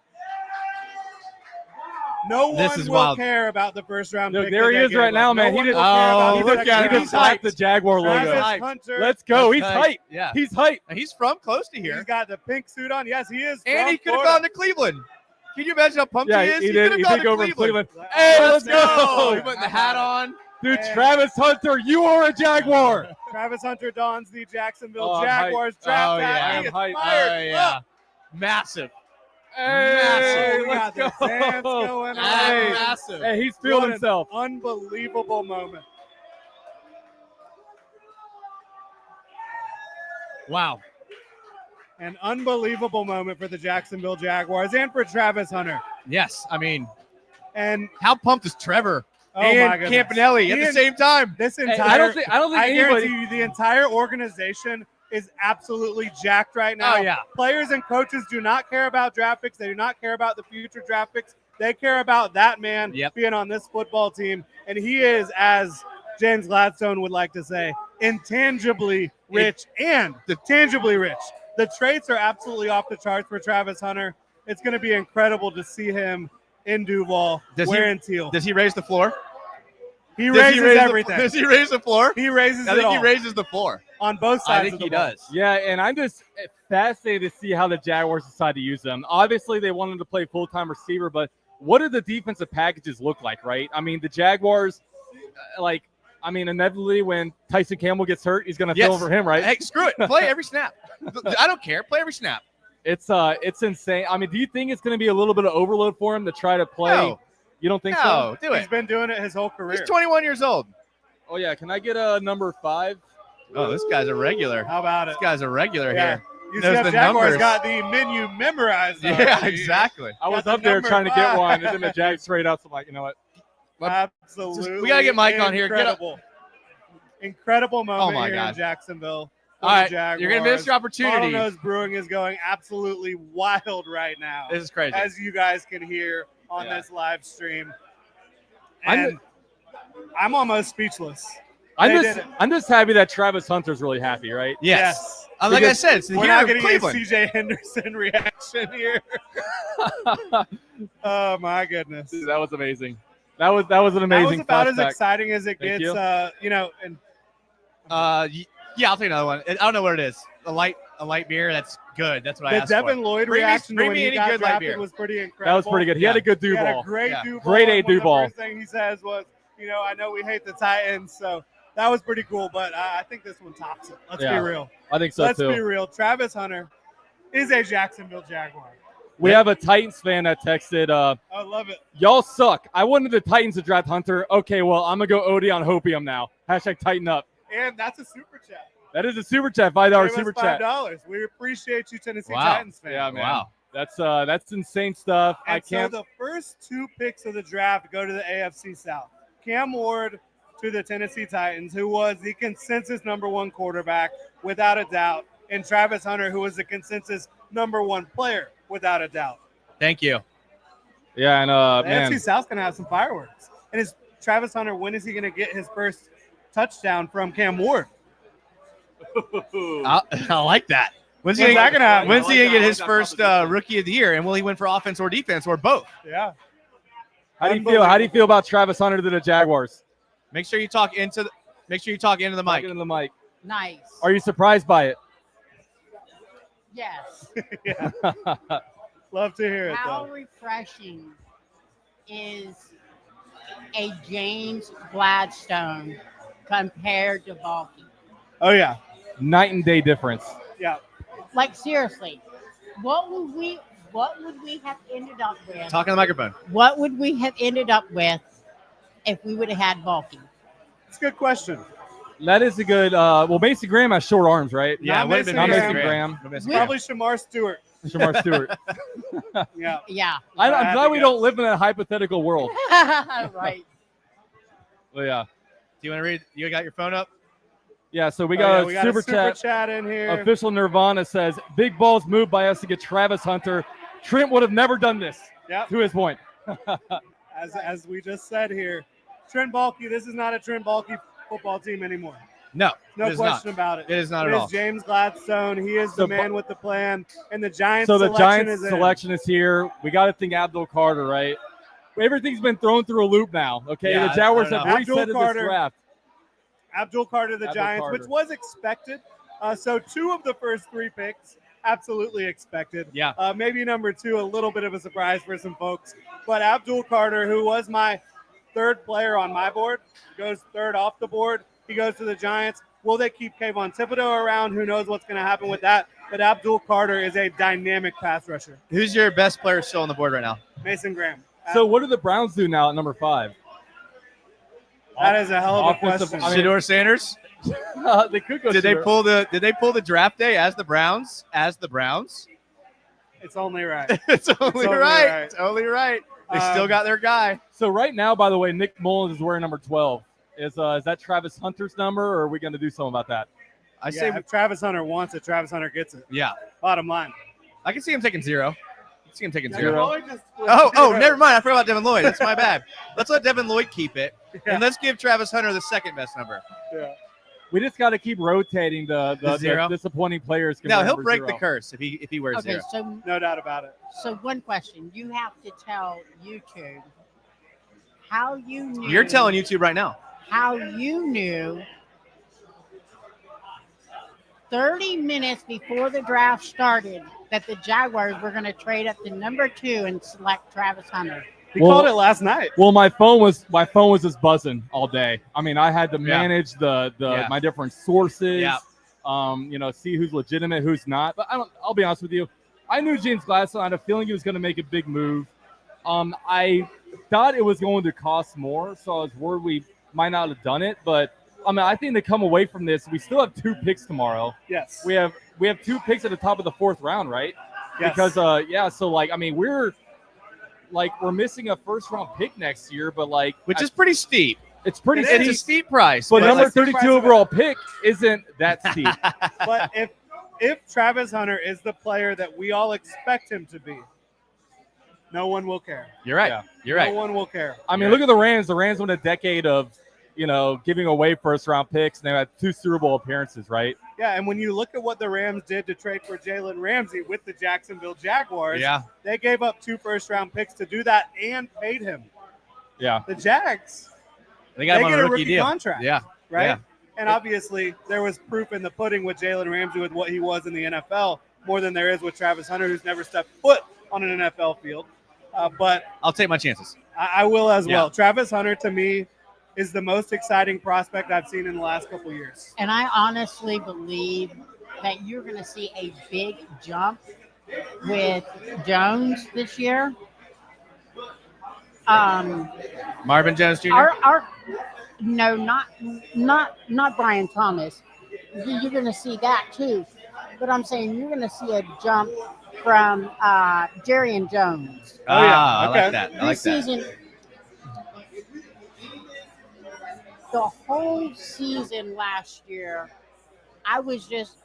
No This one is will wild. care about the first-round Look, pick. there that he they is gave right up. now, man. No He one just- will care about Oh, the look second at He him. round just He's pick. slapped the Jaguar Travis logo. hyped. Hunter. Let's go. He's That's hype. Yeah. He's hype. And he's from close to He's here. got the pink suit on. Yes, he is. And from he could have Florida. gone to Cleveland. Can you imagine how pumped Yeah, he is? he could did. have He gone did to go over to Cleveland. Cleveland. Hey, let's He go. put the hat on. Dude, Hey. Travis Hunter, you are a Jaguar. Travis Hunter dons the Jacksonville Oh, I'm Jaguars draft Oh, hat. yeah. He is I'm hyped. fired Oh, yeah. Massive. Hey, We got let's the dance go. going on. Hey, Massive. hey, he's feeling What an himself. Unbelievable moment. Wow. An unbelievable moment for the Jacksonville Jaguars and for Travis Hunter. Yes. I mean, And how pumped is Trevor oh my and goodness. Campanelli at He the and- same time? this Hey, entire I don't think I anybody. guarantee you the entire organization is absolutely jacked right now. Oh, yeah. Players and coaches do not care about draft picks. They do not care about the future draft picks. They care about that man Yep. being on this football team. And he is, as James Gladstone would like to say, intangibly rich and tangibly rich. The traits are absolutely off the charts for Travis Hunter. It's going to be incredible to see him in Duval Does he- wearing teal. Does he raise the floor? He Does raises he raise everything. Does he raise the floor? He raises I it think all. he raises the floor. on both I sides think of the he ball. does. Yeah, and I'm just fascinated to see how the Jaguars decide to use them. Obviously, they want him to play full-time receiver, but what do the defensive packages look like, right? I mean, the Jaguars, inevitably when Tyson Campbell gets hurt, he's going to fill in for him, right? Hey, screw it. Play every snap. I don't care. Play every snap. It's insane. I mean, do you think it's going to be a little bit of overload for him to try to play? No. You don't think so? No, do He's it. been doing it his whole career. He's 21 years old. Oh yeah, can I get a number 5? Oh, this guy's a regular. How about it? This guy's a regular Yeah. here. UCF Knows the Jaguars numbers. got the menu memorized. Yeah, already. exactly. I was Got up the there number trying to get 5. one, and then the Jag straight up. So I'm like, you know what? Absolutely. We gotta get Mike on here. Get up. Incredible moment my here God. in Jacksonville. for All the right, Jaguars. you're gonna miss your opportunity. Bottlenose Brewing is going absolutely wild right now, This is crazy. as you guys can hear on Yeah. this live stream. I'm And I'm almost speechless. I'm They just did it. I'm just happy that Travis Hunter's really happy, right? Yes. Like I Because said, it's We're here not in going to get Cleveland. CJ Henderson reaction here. Oh my goodness. Dude, that was amazing. That was an That was amazing about as flashback. exciting as it Thank gets. you. And Yeah, I'll take another one. I don't know what it is. A light beer. That's good. That's what I the asked Devin for. Lloyd Bring me- reaction bring when me he any got good light drafted beer. was pretty incredible. That was pretty good. He had a good He do had a ball. great Yeah. do ball. Great A and one of do ball. The first thing he says was, I know we hate the Titans, so that was pretty cool. But I think this one tops it. Let's be Yeah. real. I think so Let's too. be real. Travis Hunter is a Jacksonville Jaguar. We have a Titans fan that texted, I love it. y'all suck. I wanted the Titans to draft Hunter. Okay, well, I'm going to go OD on Hopium now. Hashtag tighten up. And that's a super chat. That is a super chat, $5 Give us super chat. $5. We appreciate you, Tennessee Wow. Titans fans. Yeah, man. Wow. That's insane stuff. I And can't. so the first 2 picks of the draft go to the AFC South. Cam Ward to the Tennessee Titans, who was the consensus #1 quarterback without a doubt, and Travis Hunter, who was the consensus #1 player without a doubt. Thank you. Yeah, and The man, AFC South's going to have some fireworks. And is Travis Hunter, when is he going to get his first touchdown from Cam Ward? I like that. When's he When's that gonna gonna happen? When's he I gonna like get that. his first rookie of the year? And will he win for offense or defense or both? Yeah. how do you feel? How do you feel about Travis Hunter to the Jaguars? Make sure you talk into the Talking mic. into the mic. Nice. Are you surprised by it? Yes. Yeah. Love to hear it, How though. refreshing is a James Gladstone compared to Balky? Oh, yeah. Night and day difference. Yeah. Like seriously, what would we have ended up with? Talk on the microphone. What would we have ended up with if we would have had Balky? It's a good question. That is a good. Well, Mason Graham has short arms, right? Yeah, Not it would have been Mason Mason Graham. Graham. Would've been We- Probably Shamar Stewart. Shamar Stewart. Yeah. Yeah. I'm I have glad to we guess. don't live in a hypothetical world. Right. Well, yeah. Do you want to read? You got your phone up? Yeah, so we Oh, got, yeah, a, we got super a super chat. chat in here. Official Nirvana says, big balls moved by us to get Travis Hunter. Trent would have never done this, Yep. to his point. As we just said here, Trent Baalke, this is not a Trent Baalke football team anymore. No, No it is question not. about it. It is not It at is all. James Gladstone. He is So the man with the plan. And the Giants So the selection Giants is in. selection is here. We got to think Abdul Carter, right? Everything's been thrown through a loop now, okay? Yeah, the Jaguars I don't have know. Abdul reset this Carter. draft. Abdul Carter, the Abdul Giants, Carter. which was expected. So 2 of the first 3 picks, absolutely expected. Yeah. Maybe number 2, a little bit of a surprise for some folks. But Abdul Carter, who was my 3rd player on my board, goes 3rd off the board. He goes to the Giants. Will they keep Kayvon Thibodeau around? Who knows what's going to happen with that? But Abdul Carter is a dynamic pass rusher. Who's your best player still on the board right now? Mason Graham. So what do the Browns do now at number 5? That is a hell of a Offensive- question. I mean- Shador Sanders. They could go. Did they Shador. pull the draft day as the Browns? As the Browns? It's only right. it's only only right. right. It's only right. They still Um, got their guy. So right now, by the way, Nick Mullins is wearing number 12. Is that Travis Hunter's number, or are we going to do something about that? I Yeah, say, if Travis Hunter wants it, Travis Hunter gets it. yeah. Bottom line. I can see him taking 0. I can see him taking 0. Zero. Lloyd just- Oh, never mind. I forgot about Devin Lloyd. That's my bad. Let's let Devin Lloyd keep it, Yeah. and let's give Travis Hunter the 2nd best number. Yeah. We just got to keep rotating the zero? disappointing players. can No, wear he'll number break 0. the curse if he wears Okay, 0. so No doubt about it. one question. You have to tell YouTube how you knew. You're telling YouTube right now. how you knew 30 minutes before the draft started that the Jaguars were going to trade up to number 2 and select Travis Hunter. He called it last night. Well, my phone was just buzzing all day. I mean, I had to Yeah. manage the Yeah. my different sources. Yeah. See who's legitimate, who's not. But I'll be honest with you. I knew James Gladstone. I had a feeling he was going to make a big move. I thought it was going to cost more, so I was worried we might not have done it. But I mean, I think to come away from this, we still have 2 picks tomorrow. Yes. We have 2 picks at the top of the 4th round, right? Yes. Because so we're missing a 1st-round pick next year, but which is pretty steep. it's pretty It's steep. a steep price. But But number like the 32 price of overall pick isn't that steep. But if Travis Hunter is the player that we all expect him to be, no one will care. You're right. Yeah. You're No right. one will care. I mean, look at the Rams. The Rams won a decade of, giving away 1st-round picks, and they had 2 Super Bowl appearances, right? Yeah, and when you look at what the Rams did to trade for Jalen Ramsey with the Jacksonville Jaguars, Yeah. they gave up 2 first-round picks to do that and paid him. Yeah. The Jags, They got him they on get a a rookie rookie deal. contract. Yeah. right? Yeah. And obviously, there was proof in the pudding with Jalen Ramsey with what he was in the NFL more than there is with Travis Hunter, who's never stepped foot on an NFL field. But I'll take my chances. I will as Yeah. well. Travis Hunter, to me, is the most exciting prospect I've seen in the last couple of years. And I honestly believe that you're going to see a big jump with Jones this year. Marvin Jones Jr. No, not Brian Thomas. You're going to see that too, but I'm saying you're going to see a jump from Jerry and Jones. Oh, yeah. I Okay. like that. I like This that. season, the whole season last year, I was just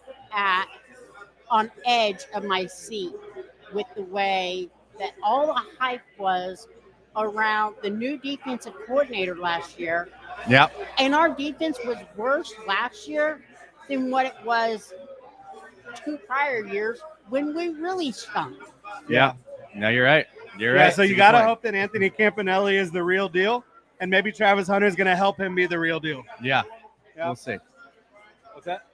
on edge of my seat with the way that all the hype was around the new defensive coordinator last year. Yeah. And our defense was worse last year than what it was 2 prior years when we really stunk. Yeah. No, you're right. You're Yeah, right. so It's a you good got to point. hope that Anthony Campanelli is the real deal, and maybe Travis Hunter is going to help him be the real deal. Yeah. Yeah. We'll see. What's that?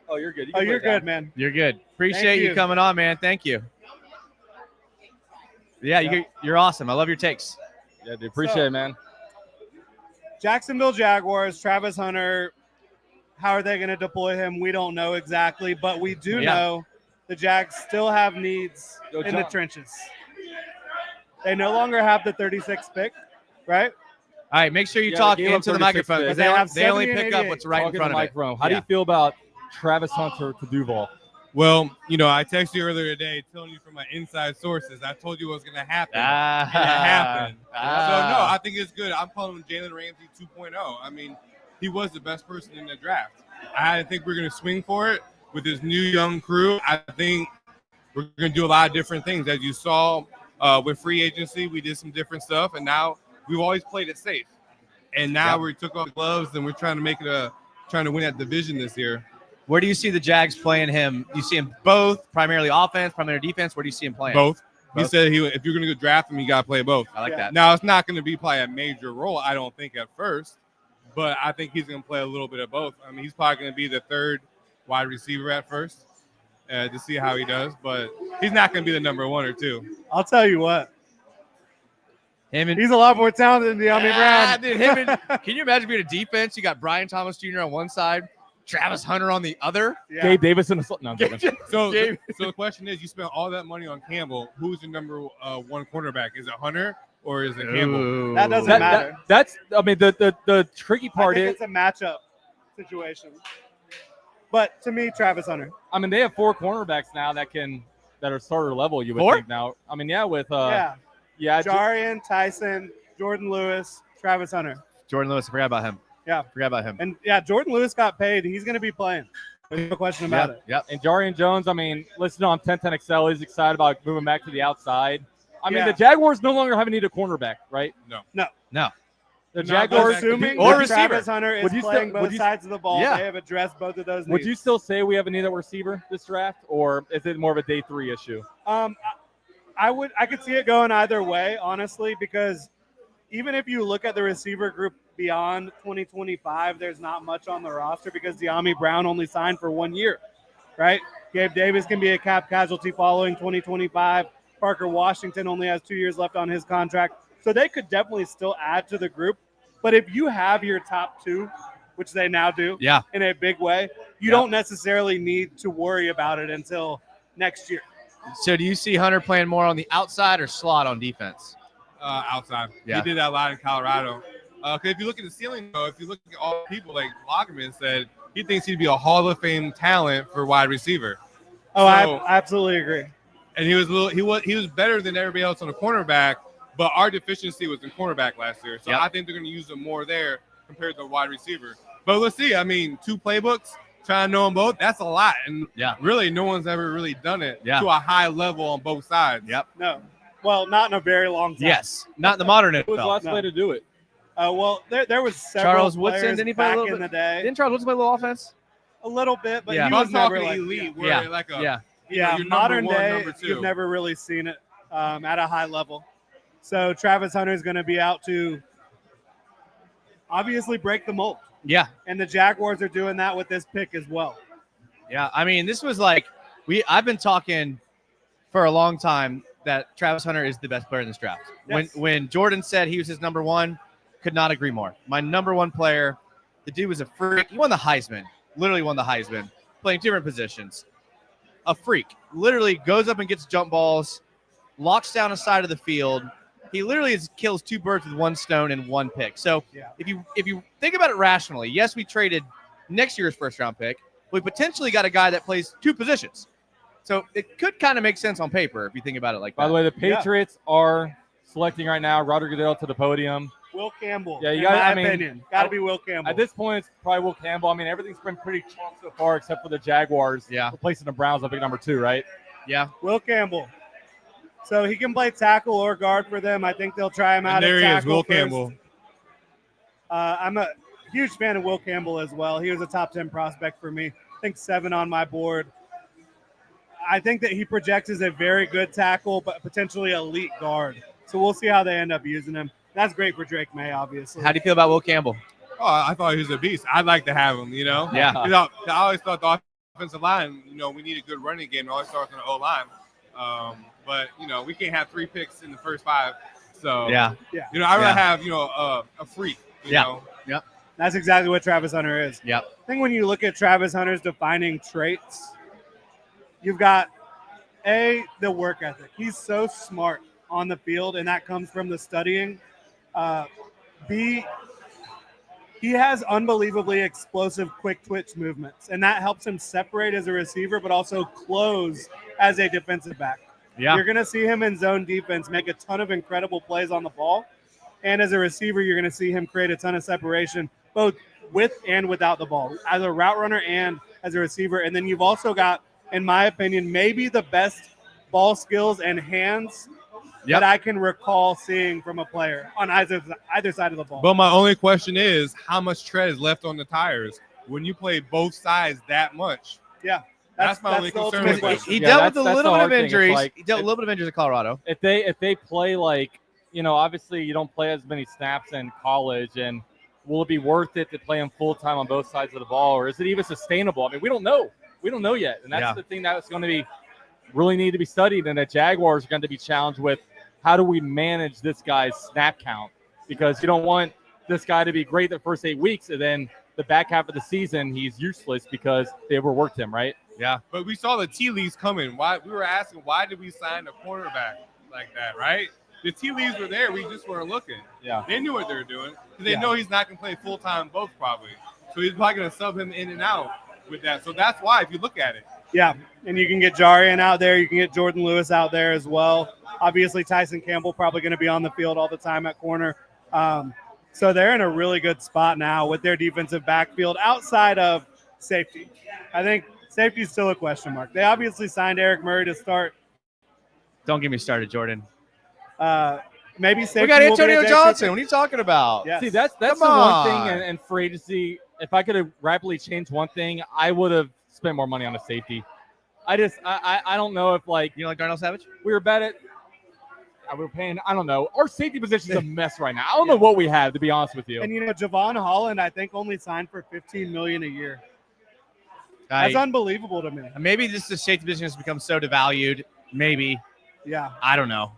Oh, you're good. Oh, you're good, man. You're good. Appreciate Thank you you. coming on, man. Thank you. Yeah, you're awesome. I love your takes. Yeah, dude. Appreciate it, man. Jacksonville Jaguars, Travis Hunter, how are they going to deploy him? We don't know exactly, but we do Yeah. know the Jags still have needs Yo, in the John. trenches. They no longer have the 36th pick, right? All right, make sure you Yeah, talk they gave up into the 36 microphone picks. because They have they only 70 and pick up 88. what's right in Talking to front of Mike it. Rome. How do you Yeah. feel about Travis Hunter to Duval? Well, I texted you earlier today telling you from my inside sources. I told you what was going to happen. Ah, And it happened. So, no, ah. I think it's good. I'm calling him Jalen Ramsey 2.0. I mean, he was the best person in the draft. I think we're going to swing for it with this new young crew. I think we're going to do a lot of different things. As you saw with free agency, we did some different stuff, and now we've always played it safe. And now Yep. we took off the gloves, and we're trying to make it trying to win that division this year. Where do you see the Jags playing him? You see him both, primarily offense, primarily defense. Where do you see him playing? Both. He Both. said if you're going to go draft him, you got to play both. I like Yeah. that. Now, it's not going to be probably a major role, I don't think, at first, but I think he's going to play a little bit of both. I mean, he's probably going to be the third wide receiver at first to see how he does, but he's not going to be the number 1 or 2. I'll tell you what. Him and He's a lot more talented than De'Ami Brown. dude, him and, can you imagine being a defense? You got Brian Thomas Jr. on one side, Travis Hunter on the other. Yeah. Gabe Davis in the no, I'm kidding. So, Gabe. so the question is, you spent all that money on Campbell. Who's the number 1 cornerback? Is it Hunter or is it Campbell? That doesn't That- matter. that's I mean the tricky I part think is it's a matchup situation. But to me, Travis Hunter. I mean they have 4 cornerbacks now that are starter level. You would 4? think now. I mean with Yeah. yeah Jarian, Tyson, Jordan Lewis, Travis Hunter. Jordan Lewis, I forgot about him. Yeah. Forgot about him. And yeah, Jordan Lewis got paid. He's going to be playing. There's no question about it. Yep. and Jarian Jones. I mean listen on 10-10XL. He's excited about moving back to the outside. I mean Yeah. the Jaguars no longer have a need a cornerback, right? No. The Not Jaguars. Assuming Or that receiver. Travis Hunter is Would you still- playing would both you- sides of the ball, Yeah. they have addressed both of those needs. Would you still say we have a need at receiver this draft, or is it more of a day 3 issue? I could see it going either way, honestly, because even if you look at the receiver group beyond 2025, there's not much on the roster because De'Ami Brown only signed for 1 year, right? Gabe Davis can be a cap casualty following 2025. Parker Washington only has 2 years left on his contract. So they could definitely still add to the group. But if you have your top two, which they now do Yeah. in a big way, you don't necessarily need to worry about it until next year. So do you see Hunter playing more on the outside or slot on defense? Outside. Yeah. He did that a lot in Colorado. Because if you look at the ceiling, though, if you look at all the people, like Loggerman said, he thinks he'd be a Hall of Fame talent for wide receiver. Oh, So- I absolutely agree. And he was better than everybody else on the cornerback, but our deficiency was in cornerback last year. So Yep. I think they're going to use him more there compared to wide receiver. But let's see. I mean, 2 playbooks, trying to know them both, that's a lot. And really, no one's ever really done it to a high level on both sides. Yep. No. Well, not in a very long time. Yes. Not in the modern Who was the NFL. last way to do it? Well, there was several Charles Woodson, players didn't he play a back little in bit? the day. Didn't Charles Woodson play a little offense? A little bit, but Yeah. he I'm was never talking like elite, yeah. where like a Yeah. you know, Yeah, your modern number one, day, number two. you've never really seen it at a high level. So Travis Hunter is going to be out to obviously break the mold. Yeah. And the Jaguars are doing that with this pick as well. Yeah. I mean, this was like I've been talking for a long time that Travis Hunter is the best player in this draft. Yes. When Jordan said he was his number one, could not agree more. My number one player, the dude was a freak. He won the Heisman, literally won the Heisman, playing different positions. A freak, literally goes up and gets jump balls, locks down a side of the field. He literally kills 2 birds with 1 stone and 1 pick. So Yeah. if you think about it rationally, yes, we traded next year's first round pick. We potentially got a guy that plays 2 positions. So it could kind of make sense on paper if you think about it like that. By the way, the Patriots are selecting right now Roger Goodell to the podium. Will Campbell. Yeah, you in gotta- my I mean, opinion, got to be Will Campbell. At this point, it's probably Will Campbell. I mean, everything's been pretty chalk so far except for the Jaguars replacing the Browns on pick number 2, right? Yeah. Will Campbell. So he can play tackle or guard for them. I think they'll try him out And there at he is, tackle Will first. Campbell. I'm a huge fan of Will Campbell as well. He was a top 10 prospect for me. I think 7 on my board. I think that he projects as a very good tackle, but potentially elite guard. So we'll see how they end up using him. That's great for Drake May, obviously. How do you feel about Will Campbell? Oh, I thought he was a beast. I'd like to have him, you know? Yeah. 'Cause I always thought the offensive line, you know, we need a good running game. It always starts on the O-line. But, you know, we can't have 3 picks in the first 5. So, Yeah. you know, I'd rather Yeah. have, you know, a freak, you know? Yep. That's exactly what Travis Hunter is. Yep. I think when you look at Travis Hunter's defining traits, you've got the work ethic. He's so smart on the field, and that comes from the studying. B, he has unbelievably explosive, quick twitch movements, and that helps him separate as a receiver, but also close as a defensive back. Yeah. You're going to see him in zone defense make a ton of incredible plays on the ball, and as a receiver, you're going to see him create a ton of separation, both with and without the ball, as a route runner and as a receiver. And then you've also got, in my opinion, maybe the best ball skills and hands that I can recall seeing from a player on either side of the ball. But my only question is, how much tread is left on the tires when you play both sides that much? Yeah. That's my only the concern ultimate with question. He Yeah, dealt that's with a the little bit hard of thing. It's injuries. like- He dealt with a little bit of injuries in Colorado. If they play like, you know, obviously you don't play as many snaps in college, and will it be worth it to play him full time on both sides of the ball, or is it even sustainable? I mean, we don't know. We don't know yet, and that's the thing that's going to be really need to be studied, and the Jaguars are going to be challenged with how do we manage this guy's snap count, because you don't want this guy to be great the first 8 weeks, and then the back half of the season he's useless because they overworked him, right? Yeah. But we saw the tea leaves coming. Why we were asking, why did we sign a cornerback like that, right? The tea leaves were there. We just weren't looking. Yeah. They knew what they were doing. They know he's not going to play full time both probably. So he's probably going to sub him in and out with that. So that's why, if you look at it. Yeah, and you can get Jarian out there. You can get Jordan Lewis out there as well. Obviously, Tyson Campbell probably going to be on the field all the time at corner. So they're in a really good spot now with their defensive backfield outside of safety. I think safety is still a question mark. They obviously signed Eric Murray to start. Don't get me started, Jordan. Maybe safety. We got will be Antonio a Johnson. What are you talking about? Yes. See, that's Come the one on. thing, and free agency, if I could have rapidly changed one thing, I would have spent more money on a safety. I don't know if, like, You know, like Darnell Savage? we were bad at we're paying. I don't know. Our safety position is a mess right now. I don't know what we have, to be honest with you. And Javon Holland, I think, only signed for $15 million a year. That's unbelievable to me. Maybe this the safety position has become so devalued. Maybe. Yeah. I don't know.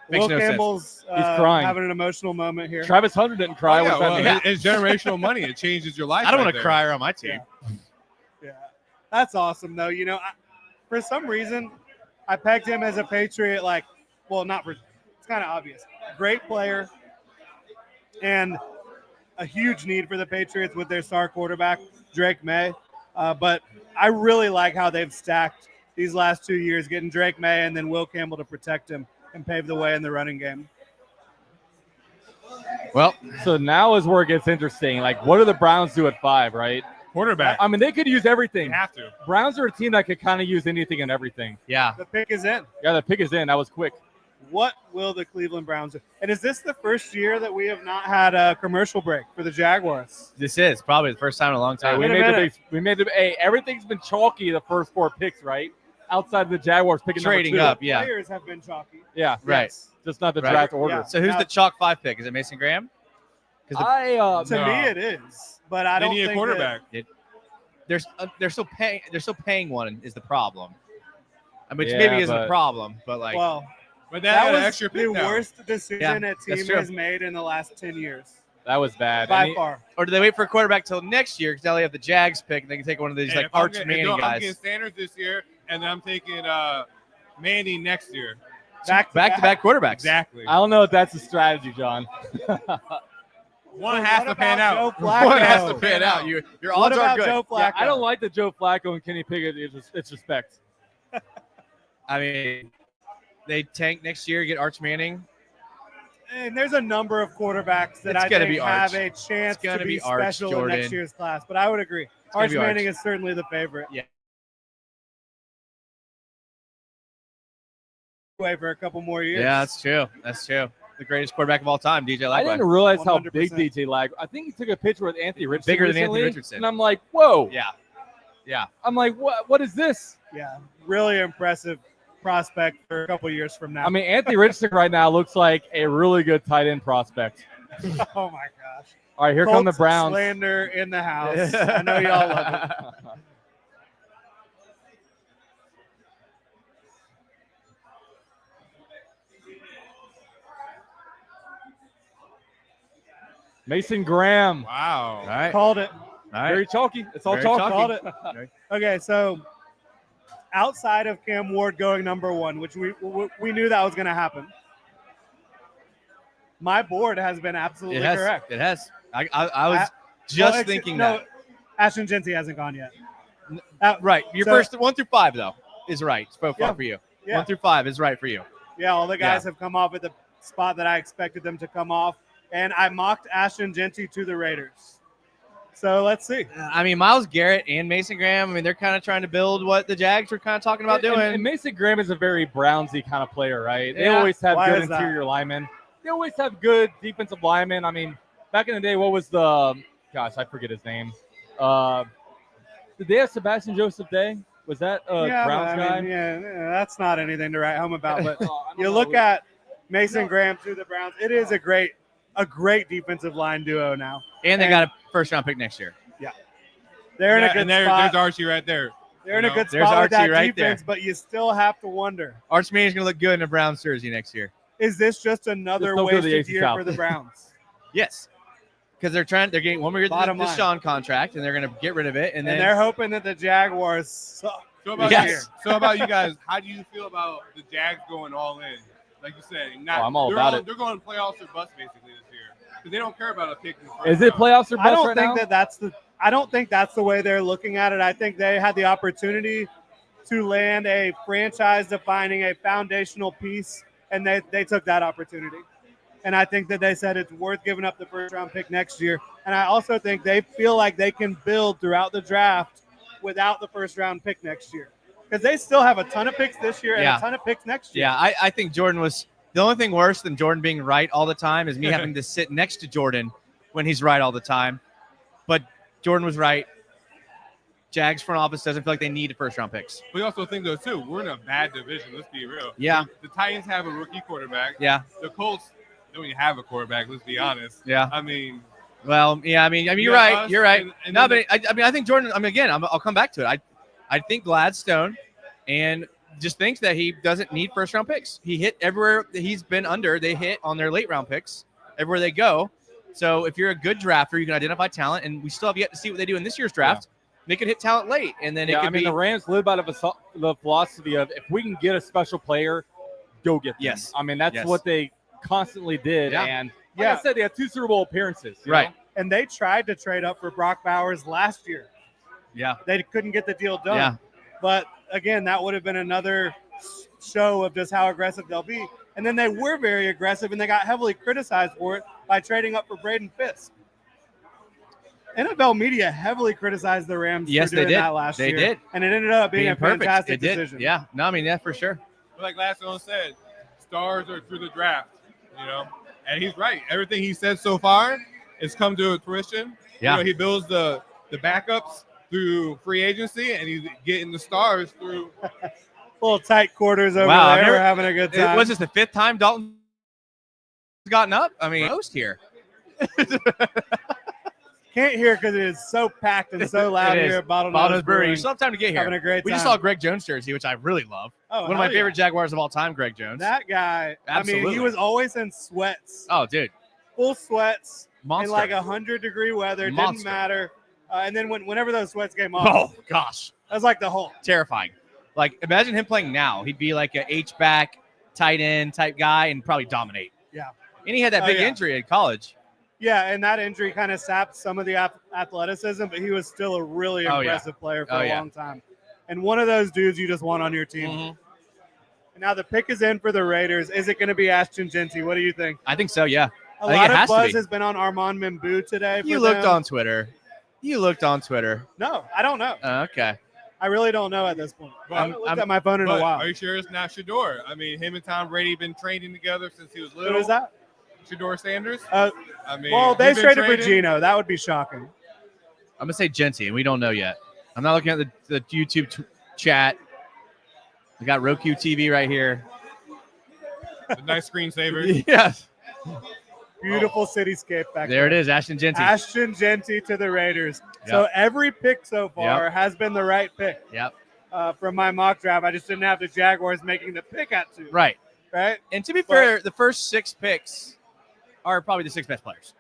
Makes Will no Campbell's He's crying. having an emotional moment here. Travis Hunter didn't cry. What does that mean? It's generational money. It changes your life. I don't right want to there. cry around my team. Yeah. That's awesome, though. For some reason, I pegged him as a Patriot. It's kind of obvious. Great player and a huge need for the Patriots with their star quarterback, Drake May. But I really like how they've stacked these last 2 years, getting Drake May and then Will Campbell to protect him and pave the way in the running game. Well, so now is where it gets interesting. Like, what do the Browns do at 5, right? Quarterback. I mean, they could use everything. They have to. Browns are a team that could kind of use anything and everything. Yeah. The pick is in. Yeah, the pick is in. That was quick. What will the Cleveland Browns do? And is this the first year that we have not had a commercial break for the Jaguars? This is probably the first time in a long time. We made the everything's been chalky the first 4 picks, right? Outside of the Jaguars picking Trading number 2. up, yeah. Players have been chalky. Yeah, Right. Yes. just not the Right. draft order. Yeah. So who's Now- the chalk 5 pick? Is it Mason Graham? To No. me, it is, but I They don't need think a quarterback. They're still paying one is the problem. Which Yeah, maybe isn't but- a problem, but That, well, But that got an was extra the pick now. worst decision a that's team true. has made in the last 10 years, That was bad. by And he- far. or do they wait for a quarterback till next year because now they have the Jags pick and they can take one of these Hey, like if I'm Arch getting- Manning I'm guys? getting Sanders this year, and then I'm taking Manning next year. Back to back quarterbacks. Exactly. I don't know if that's a strategy, John. One But has what to pan about out. Joe Flacco? One has to pan out. Your What odds are about good. Joe Flacco? Yeah, I don't like the Joe Flacco and Kenny Pickett. It's respect. I mean, they tank next year, get Arch Manning. And there's a number of quarterbacks that It's I gonna think be have Arch. a chance It's gonna to be be Arch, special in Jordan. next year's class. But I would agree. gonna Arch be Arch. Manning is certainly the favorite. Yeah. Way for a couple more years. Yeah, that's true. That's true. The greatest quarterback of all time, DJ I Lagway. didn't realize how big 100%. DJ Lag. I think he took a picture with Anthony Richardson. Bigger than recently, Anthony Richardson. And I'm like, whoa. Yeah. Yeah. I'm like, what is this? Yeah, really impressive prospect for a couple years from now. I mean, Anthony Richardson right now looks like a really good tight end prospect. oh my gosh. All right, here come the Colts Browns. slander in the house. I know y'all love it. Mason Graham. Wow. All right. Called it. All right. Very chalky. It's all Very chalky. chalky. Called it. Okay, so outside of Cam Ward going number 1, which we knew that was going to happen, my board has been absolutely It has. correct. It has. I was Well, just thinking no, that. Ashton Genty hasn't gone yet. Right. Your So- first 1 through 5 though is right so far Yeah. for you. Yeah. 1 through 5 is right for you. Yeah, all the guys have come off at the spot that I expected them to come off, and I mocked Ashton Genty to the Raiders. So let's see. I mean, Myles Garrett and Mason Graham. I mean, they're kind of trying to build what the Jags were kind of talking about doing. And Mason Graham is a very Brownsy kind of player, right? They Yeah. always have Why good is that? interior linemen. They always have good defensive linemen. I mean, back in the day, what was the gosh, I forget his name. Did they have Sebastian Joseph Day? Was that yeah, Browns but, guy? I mean, yeah, that's not anything to write home about. But I don't you know. look at Mason Graham to the Browns. It is a great defensive line duo now. And they got a first round pick next year. They're in a Yeah, good and spot. there's Archie right there. They're in a you know, good there's spot with that Archie right defense, but you still have to wonder: Arch Manning's going to look good in a Browns jersey next year. is this just another Just don't go to the wasted AFC year South. for the Browns? Yes. Because they're getting one more year Bottom the line. Deshaun contract, and they're going to get rid of it. And And then they're hoping that the Jaguars suck. So about Yes. so about you guys, how do you feel about the Jags going all in? Like you said, not, I'm all they're about it. They're going playoffs or bust basically this year because they don't care about a pick. in the first Is it round. playoffs or bust I don't right think now? that's the way they're looking at it. I think they had the opportunity to land a franchise-defining, a foundational piece, and they took that opportunity. And I think that they said it's worth giving up the first-round pick next year. And I also think they feel like they can build throughout the draft without the first-round pick next year. Because they still have a ton of picks this year and Yeah. a ton of picks next year. Yeah, I think Jordan was the only thing worse than Jordan being right all the time is me having to sit next to Jordan when he's right all the time. But Jordan was right. Jags front office doesn't feel like they need first-round picks. We also think, though, too, we're in a bad division. Let's be real. Yeah. The Titans have a rookie quarterback. Yeah. The Colts don't even have a quarterback. Let's be honest. Yeah. I mean, Well, yeah. I mean, you're you right. got us, You're right. and No, then but I think Jordan. I mean, again, I'll come back to it. I think Gladstone, and just thinks that he doesn't need first-round picks. He hit everywhere that he's been under. They hit on their late-round picks everywhere they go. So if you're a good drafter, you can identify talent, and we still have yet to see what they do in this year's draft. They could hit talent late, and then it Yeah, could I mean, be the Rams live by the philosophy of if we can get a special player, go get them. Yes. I mean, that's Yes. what they constantly did. Yeah. And like I said, they had 2 Super Bowl appearances. you right. know? And they tried to trade up for Brock Bowers last year. Yeah. They couldn't get the deal done. Yeah. But again, that would have been another show of just how aggressive they'll be. And then they were very aggressive, and they got heavily criticized for it by trading up for Braden Fisk. NFL media heavily criticized the Rams Yes, for they doing did. that last They year. did. And it ended up being a perfect. fantastic It did. decision. Yeah. No, I mean, yeah, for sure. like Gladstone said, stars are through the draft, you know, and he's right. Everything he said so far has come to fruition. Yeah. You know, he builds the backups through free agency, and he's getting the stars through. Little tight quarters over Wow, I've there. never- We're having a good time. Was this the 5th time Dalton's gotten up? I mean, host here. Can't hear because it is so packed and so loud It is. here at Bottlenose Bottlenose Brewery. Brewing. You still have time to get here. Having a great We time. just saw Greg Jones jersey, which I really love. Oh, One of my hell yeah. favorite Jaguars of all time, Greg Jones. That guy, I mean, Absolutely. he was always in sweats, Oh, dude. full sweats, Monster. in like 100-degree weather. Monster. Didn't matter. And then whenever those sweats came off, Oh, gosh. that was like the whole. Terrifying. Like, imagine him playing now. He'd be like a H-back, tight end type guy and probably dominate. Yeah. And he had that Oh, big yeah. injury in college. Yeah, and that injury kind of sapped some of the athleticism, but he was still a really Oh, yeah. impressive player for Oh, a yeah. long time. And one of those dudes you just want on your team. Mhm. And now the pick is in for the Raiders. Is it going to be Ashton Genty? What do you think? I think so, yeah. A I think lot it of has to buzz be. has been on Armand Membu today. You for looked them. on Twitter. No, I don't know. Okay. I really don't know at this point. I haven't looked at my phone in a But while. are you sure it's not Shador? I mean, him and Tom Brady been training together since he was little. Who is that? Shador Sanders. Uh, I mean, well, they he's been traded for trading. Gino. That would be shocking. I'm going to say Genty, and we don't know yet. I'm not looking at the YouTube chat. We got Roku TV right here. The nice screensaver. Yes. Beautiful cityscape back There it is, Ashton Genty. Ashton Genty to the Raiders. So every pick so far has been the right pick. Yep. From my mock draft, I just didn't have the Jaguars making the pick at 2. Right. Right. And to be fair, the first 6 picks are probably the 6 best players.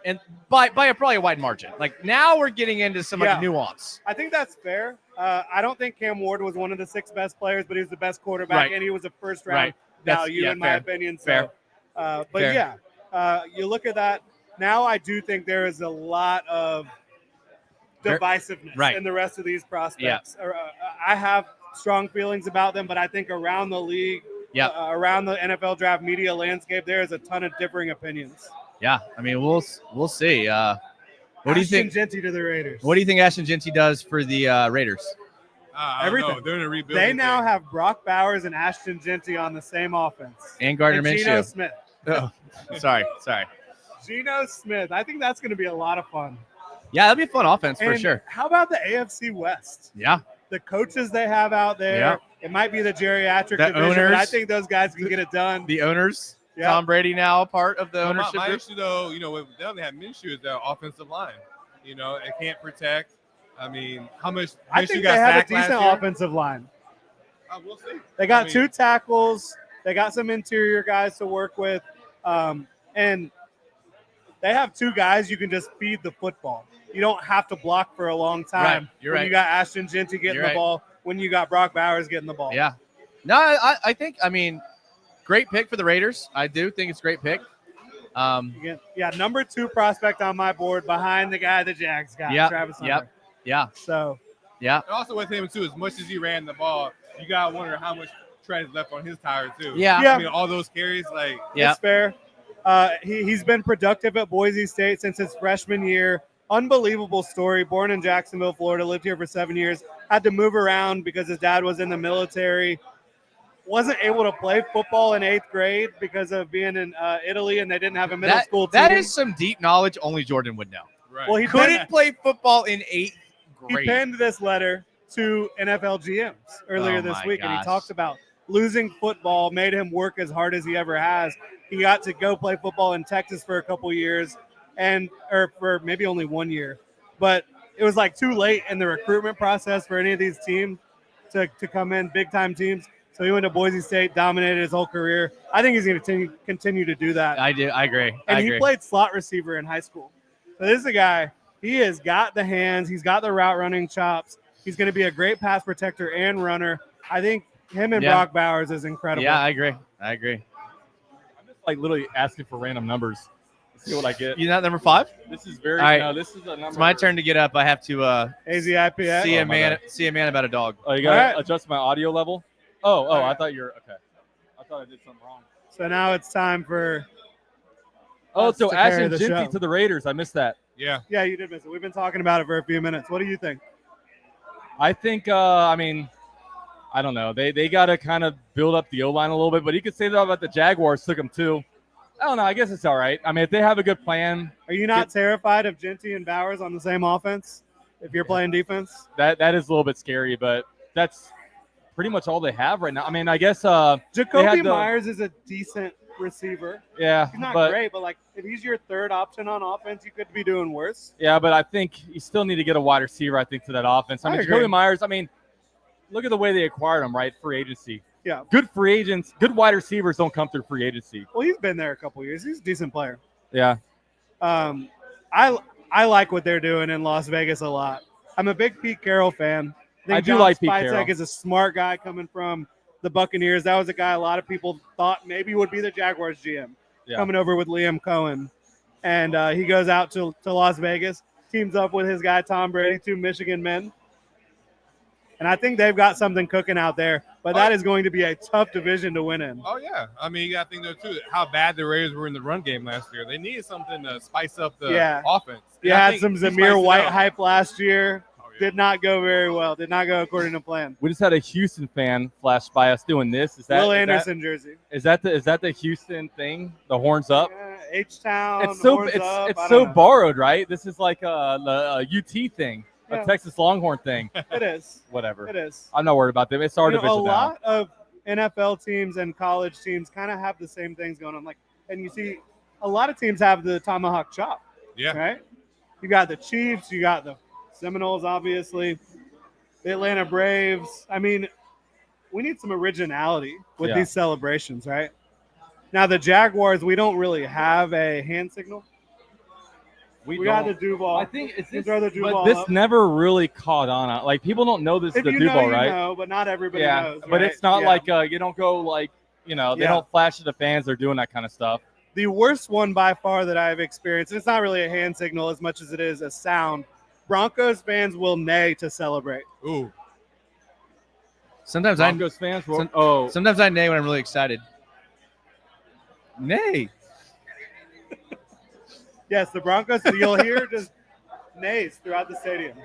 And by probably a wide margin. Like, now we're getting into some Yeah. like nuance. I think that's fair. I don't think Cam Ward was one of the 6 best players, but he was the best quarterback, Right. and he was a first round Right. That's- value, yeah, in my fair. opinion. So, Fair. but Fair. yeah, you look at that. Now I do think there is a lot of divisiveness Right. in the rest of these prospects. I have strong feelings about them, but I think around the league, around the NFL draft media landscape, there is a ton of differing opinions. Yeah. I mean, we'll see. What do you think? Ashton Genty to the Raiders. What do you think Ashton Genty does for the Raiders? I don't Everything. know. They're in a rebuilding. They now phase. have Brock Bowers and Ashton Genty on the same offense. And Gardner And Geno Minshew. Smith. Oh, sorry. Geno Smith. I think that's going to be a lot of fun. Yeah, that'll be a fun offense for And sure. How about the AFC West? Yeah. The coaches they have out there. Yeah. It might be the geriatric The division, but I owners. think those guys can get it done. The owners. Yeah. Tom Brady now a part of the Well, ownership my group. issue, though, you know, they only have Minshew is their offensive line. You know, it can't protect. I mean, how much? I Minshew think got they have a sacked last decent year? offensive line. We'll see. They got I mean, 2 tackles. They got some interior guys to work with. And they have 2 guys you can just feed the football. You don't have to block for a long time. Right. You're when right. you got Ashton Genty getting You're the right. ball, when you got Brock Bowers getting the ball. Yeah. No, I think, I mean, great pick for the Raiders. I do think it's a great pick. Yeah, number 2 prospect on my board behind the guy the Jags got, Travis Hunter. Yeah. So, yeah. And also with him, too, as much as he ran the ball, you got to wonder how much tread is left on his tire, too. Yeah. I mean, all those carries, like. Yeah. it's fair. He's been productive at Boise State since his freshman year. Unbelievable story. Born in Jacksonville, Florida, lived here for 7 years. Had to move around because his dad was in the military. Wasn't able to play football in 8th grade because of being in Italy, and they didn't have a middle school team. That is some deep knowledge only Jordan would know. Right. Well, he Couldn't did- play football in 8th he great. penned this letter to NFL GMs earlier Oh this my week, and he gosh. talked about losing football made him work as hard as he ever has. He got to go play football in Texas for a couple years, or for maybe only 1 year, but it was like too late in the recruitment process for any of these teams to come in, big time teams. So he went to Boise State, dominated his whole career. I think he's going to continue to do that. I agree. And I he agree. played slot receiver in high school. So this is a guy, he has got the hands, he's got the route running chops. He's going to be a great pass protector and runner. I think him and Yeah. Brock Bowers is incredible. Yeah, I agree. I agree. I'm just like literally asking for random numbers. Let's see what I get. You not number 5? This is very All right. no. This is a number. It's my turn to get up. I have to AZIPS. see Oh, a my man bad. see a man about a dog. Oh, you gotta All right. adjust my audio level. Oh, All right. I thought you're okay. I thought I did something wrong. So now it's time for Oh, us so to carry Ashton the Jinty show. to the Raiders. I missed that. Yeah. Yeah, you did miss it. We've been talking about it for a few minutes. What do you think? I think. I mean, I don't know. They got to kind of build up the O line a little bit, but you could say that about the Jaguars. Took them too. I don't know. I guess it's all right. I mean, if they have a good plan, Are you not terrified of Genty and Bowers on the same offense if you're playing defense? that is a little bit scary. But that's pretty much all they have right now. I mean, I guess. Jacoby had the- Myers is a decent receiver. Yeah, He's not but great, but like if he's your third option on offense, you could be doing worse. yeah, but I think you still need to get a wide receiver. I think to that offense. I I mean, agree. Jacoby Myers. I mean, look at the way they acquired him, right? Free agency. Yeah. Good free agents, good wide receivers don't come through free agency. Well, he's been there a couple years. He's a decent player. Yeah. I like what they're doing in Las Vegas a lot. I'm a big Pete Carroll fan. I do John like Pete Spicek Carroll. is a smart guy coming from the Buccaneers. That was a guy a lot of people thought maybe would be the Jaguars GM, Yeah. coming over with Liam Cohen. And he goes out to Las Vegas, teams up with his guy Tom Brady, 2 Michigan men. And I think they've got something cooking out there, but that is going to be a tough division to win in. Oh yeah. I mean, you got to think though too how bad the Raiders were in the run game last year. They needed something to spice up the Yeah. offense. You And I had think some he spiced it Zamir White up. hype last year. Oh, yeah. Did not go very well. Did not go according to plan. We just had a Houston fan flash by us doing this. Is that Will is that- Anderson jersey. Is that the Houston thing? The horns up. H-Town. It's so horns up, it's I so don't know. borrowed, right? This is like a UT thing, Yeah. a Texas Longhorn thing. It is. Whatever. It is. I'm not worried about them. It's our You know, division a now. lot of NFL teams and college teams kind of have the same things going on. Like, and you see, a lot of teams have the tomahawk chop. Yeah. Right. You got the Chiefs. You got the Seminoles, obviously. The Atlanta Braves. I mean, we need some originality with Yeah. these celebrations, right? Now the Jaguars, we don't really have a hand signal. We got the Duval. I think it's You this, throw the but Duval this up. never really caught on. Like people don't know this is If the you Duval, know, you right? know, but not everybody Yeah, knows. but right? it's not Yeah. like you don't go like they Yeah. don't flash to the fans. They're doing that kind of stuff. The worst one by far that I've experienced, and it's not really a hand signal as much as it is a sound. Broncos fans will neigh to celebrate. Ooh. Sometimes Broncos fans. Will, sometimes I neigh when I'm really excited. Nay. Yes, the Broncos, you'll hear just neighs throughout the stadium.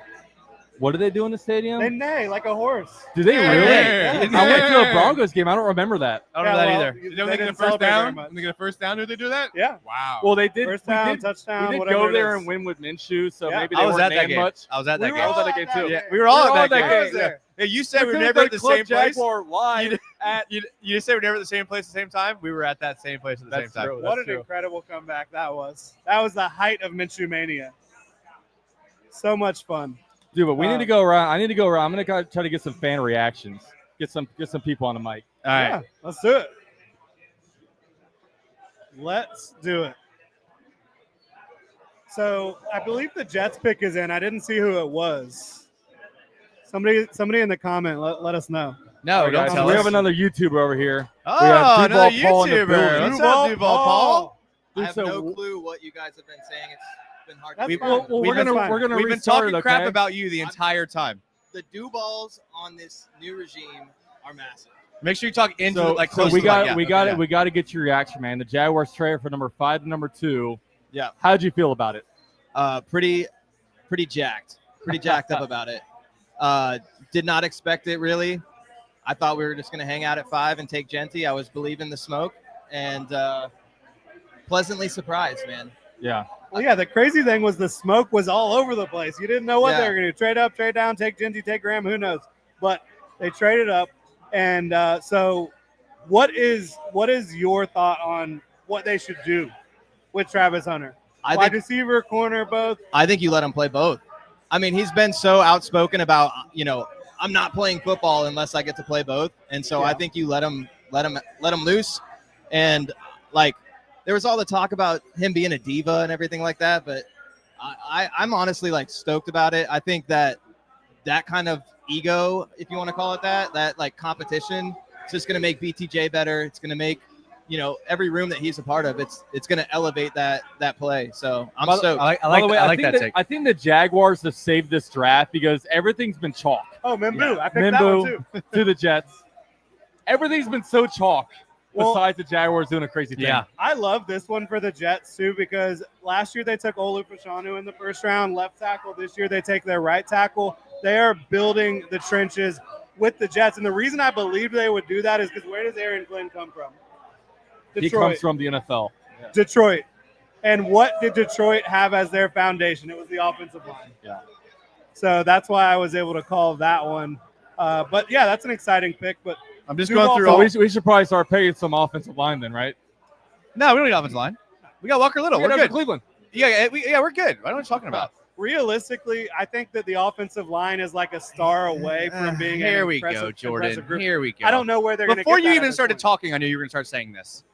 what do they do in the stadium? They neigh like a horse. Do they Yeah, really? yeah, I went to a yeah. Broncos game. I don't remember that. I don't know that well, either. You they don't think didn't the first celebrate very down? much. You think the first down? Do they do that? Yeah. Wow. Well, they did. First we down, did, touchdown, we did whatever go it there is. and win with Minshew, so Yeah. maybe I they was weren't at that named game. much. I was at that We were game. I was all at that at game that too. game. We were all We at were all that at game. that game. Yeah. Hey, you said we were Because never at they the Club same place. Jaguar live at. You say we're never at the same place at the same time. We were at that same place at the That's same time. true. What That's an true. incredible comeback that was. That was the height of Minshew mania. So much fun. Dude, but we need to go around. I need to go around. I'm gonna try to get some fan reactions. Get some people on the mic. All right. Yeah, let's do it. Let's do it. So I believe the Jets pick is in. I didn't see who it was. Somebody in the comment, let us know. No, All right, don't guys, tell we us. have another YouTuber over here. Oh, We have another Duval Paul in the YouTuber. building. What's up, Duval Paul? I have So- no clue what you guys have been saying. It's been hard. That's to fine. Well, We've we're been gonna fine. We've been restart talking it, crap okay? about you the entire time. The Duballs on this new regime are massive. Make sure you talk into So, it, like so close we to got like, yeah, we got yeah. it. We got to get your reaction, man. The Jaguars traded for number 5 to number 2. Yeah. How'd you feel about it? Pretty jacked. Pretty jacked up about it. Did not expect it really. I thought we were just going to hang out at 5 and take Genty. I was believing the smoke and pleasantly surprised, man. Yeah. Well, yeah, the crazy thing was the smoke was all over the place. You didn't know what they Yeah. were going to do. Trade up, trade down, take Genty, take Graham, who knows? But they traded up. And so what is your thought on what they should do with Travis Hunter? I Wide think receiver, corner, both? I think you let him play both. I mean, he's been so outspoken about, I'm not playing football unless I get to play both. And so Yeah. I think you let him loose. And like, there was all the talk about him being a diva and everything like that, but I'm honestly like stoked about it. I think that kind of ego, if you want to call it that like competition, it's just going to make BTJ better. It's going to make, every room that he's a part of, it's going to elevate that play. So I'm stoked. I By the way, like that think take. I think the Jaguars have saved this draft because everything's been chalk. Oh, Mimbu. I picked that one too. To the Jets. Everything's been so chalk. Well, besides the Jaguars doing a crazy thing. Yeah. I love this one for the Jets, too, because last year they took Olu Fashanu in the first round, left tackle. This year they take their right tackle. They are building the trenches with the Jets. And the reason I believe they would do that is because where does Aaron Glenn come from? He Detroit. comes from the NFL. Detroit. And what did Detroit have as their foundation? It was the offensive line. Yeah. So that's why I was able to call that one. But, yeah, that's an exciting pick. But I'm just Duval going through So all. we should probably start paying some offensive line then, right? No, we don't need offensive line. We got Walker Little. We're Get over good. Cleveland. Yeah, we're good. I don't know what you're talking about. realistically, I think that the offensive line is like a star away from being an Here we impressive, go, Jordan. impressive group. Here we go. I don't know where they're going to get Before you that at even this started point. talking, I knew you were going to start saying this.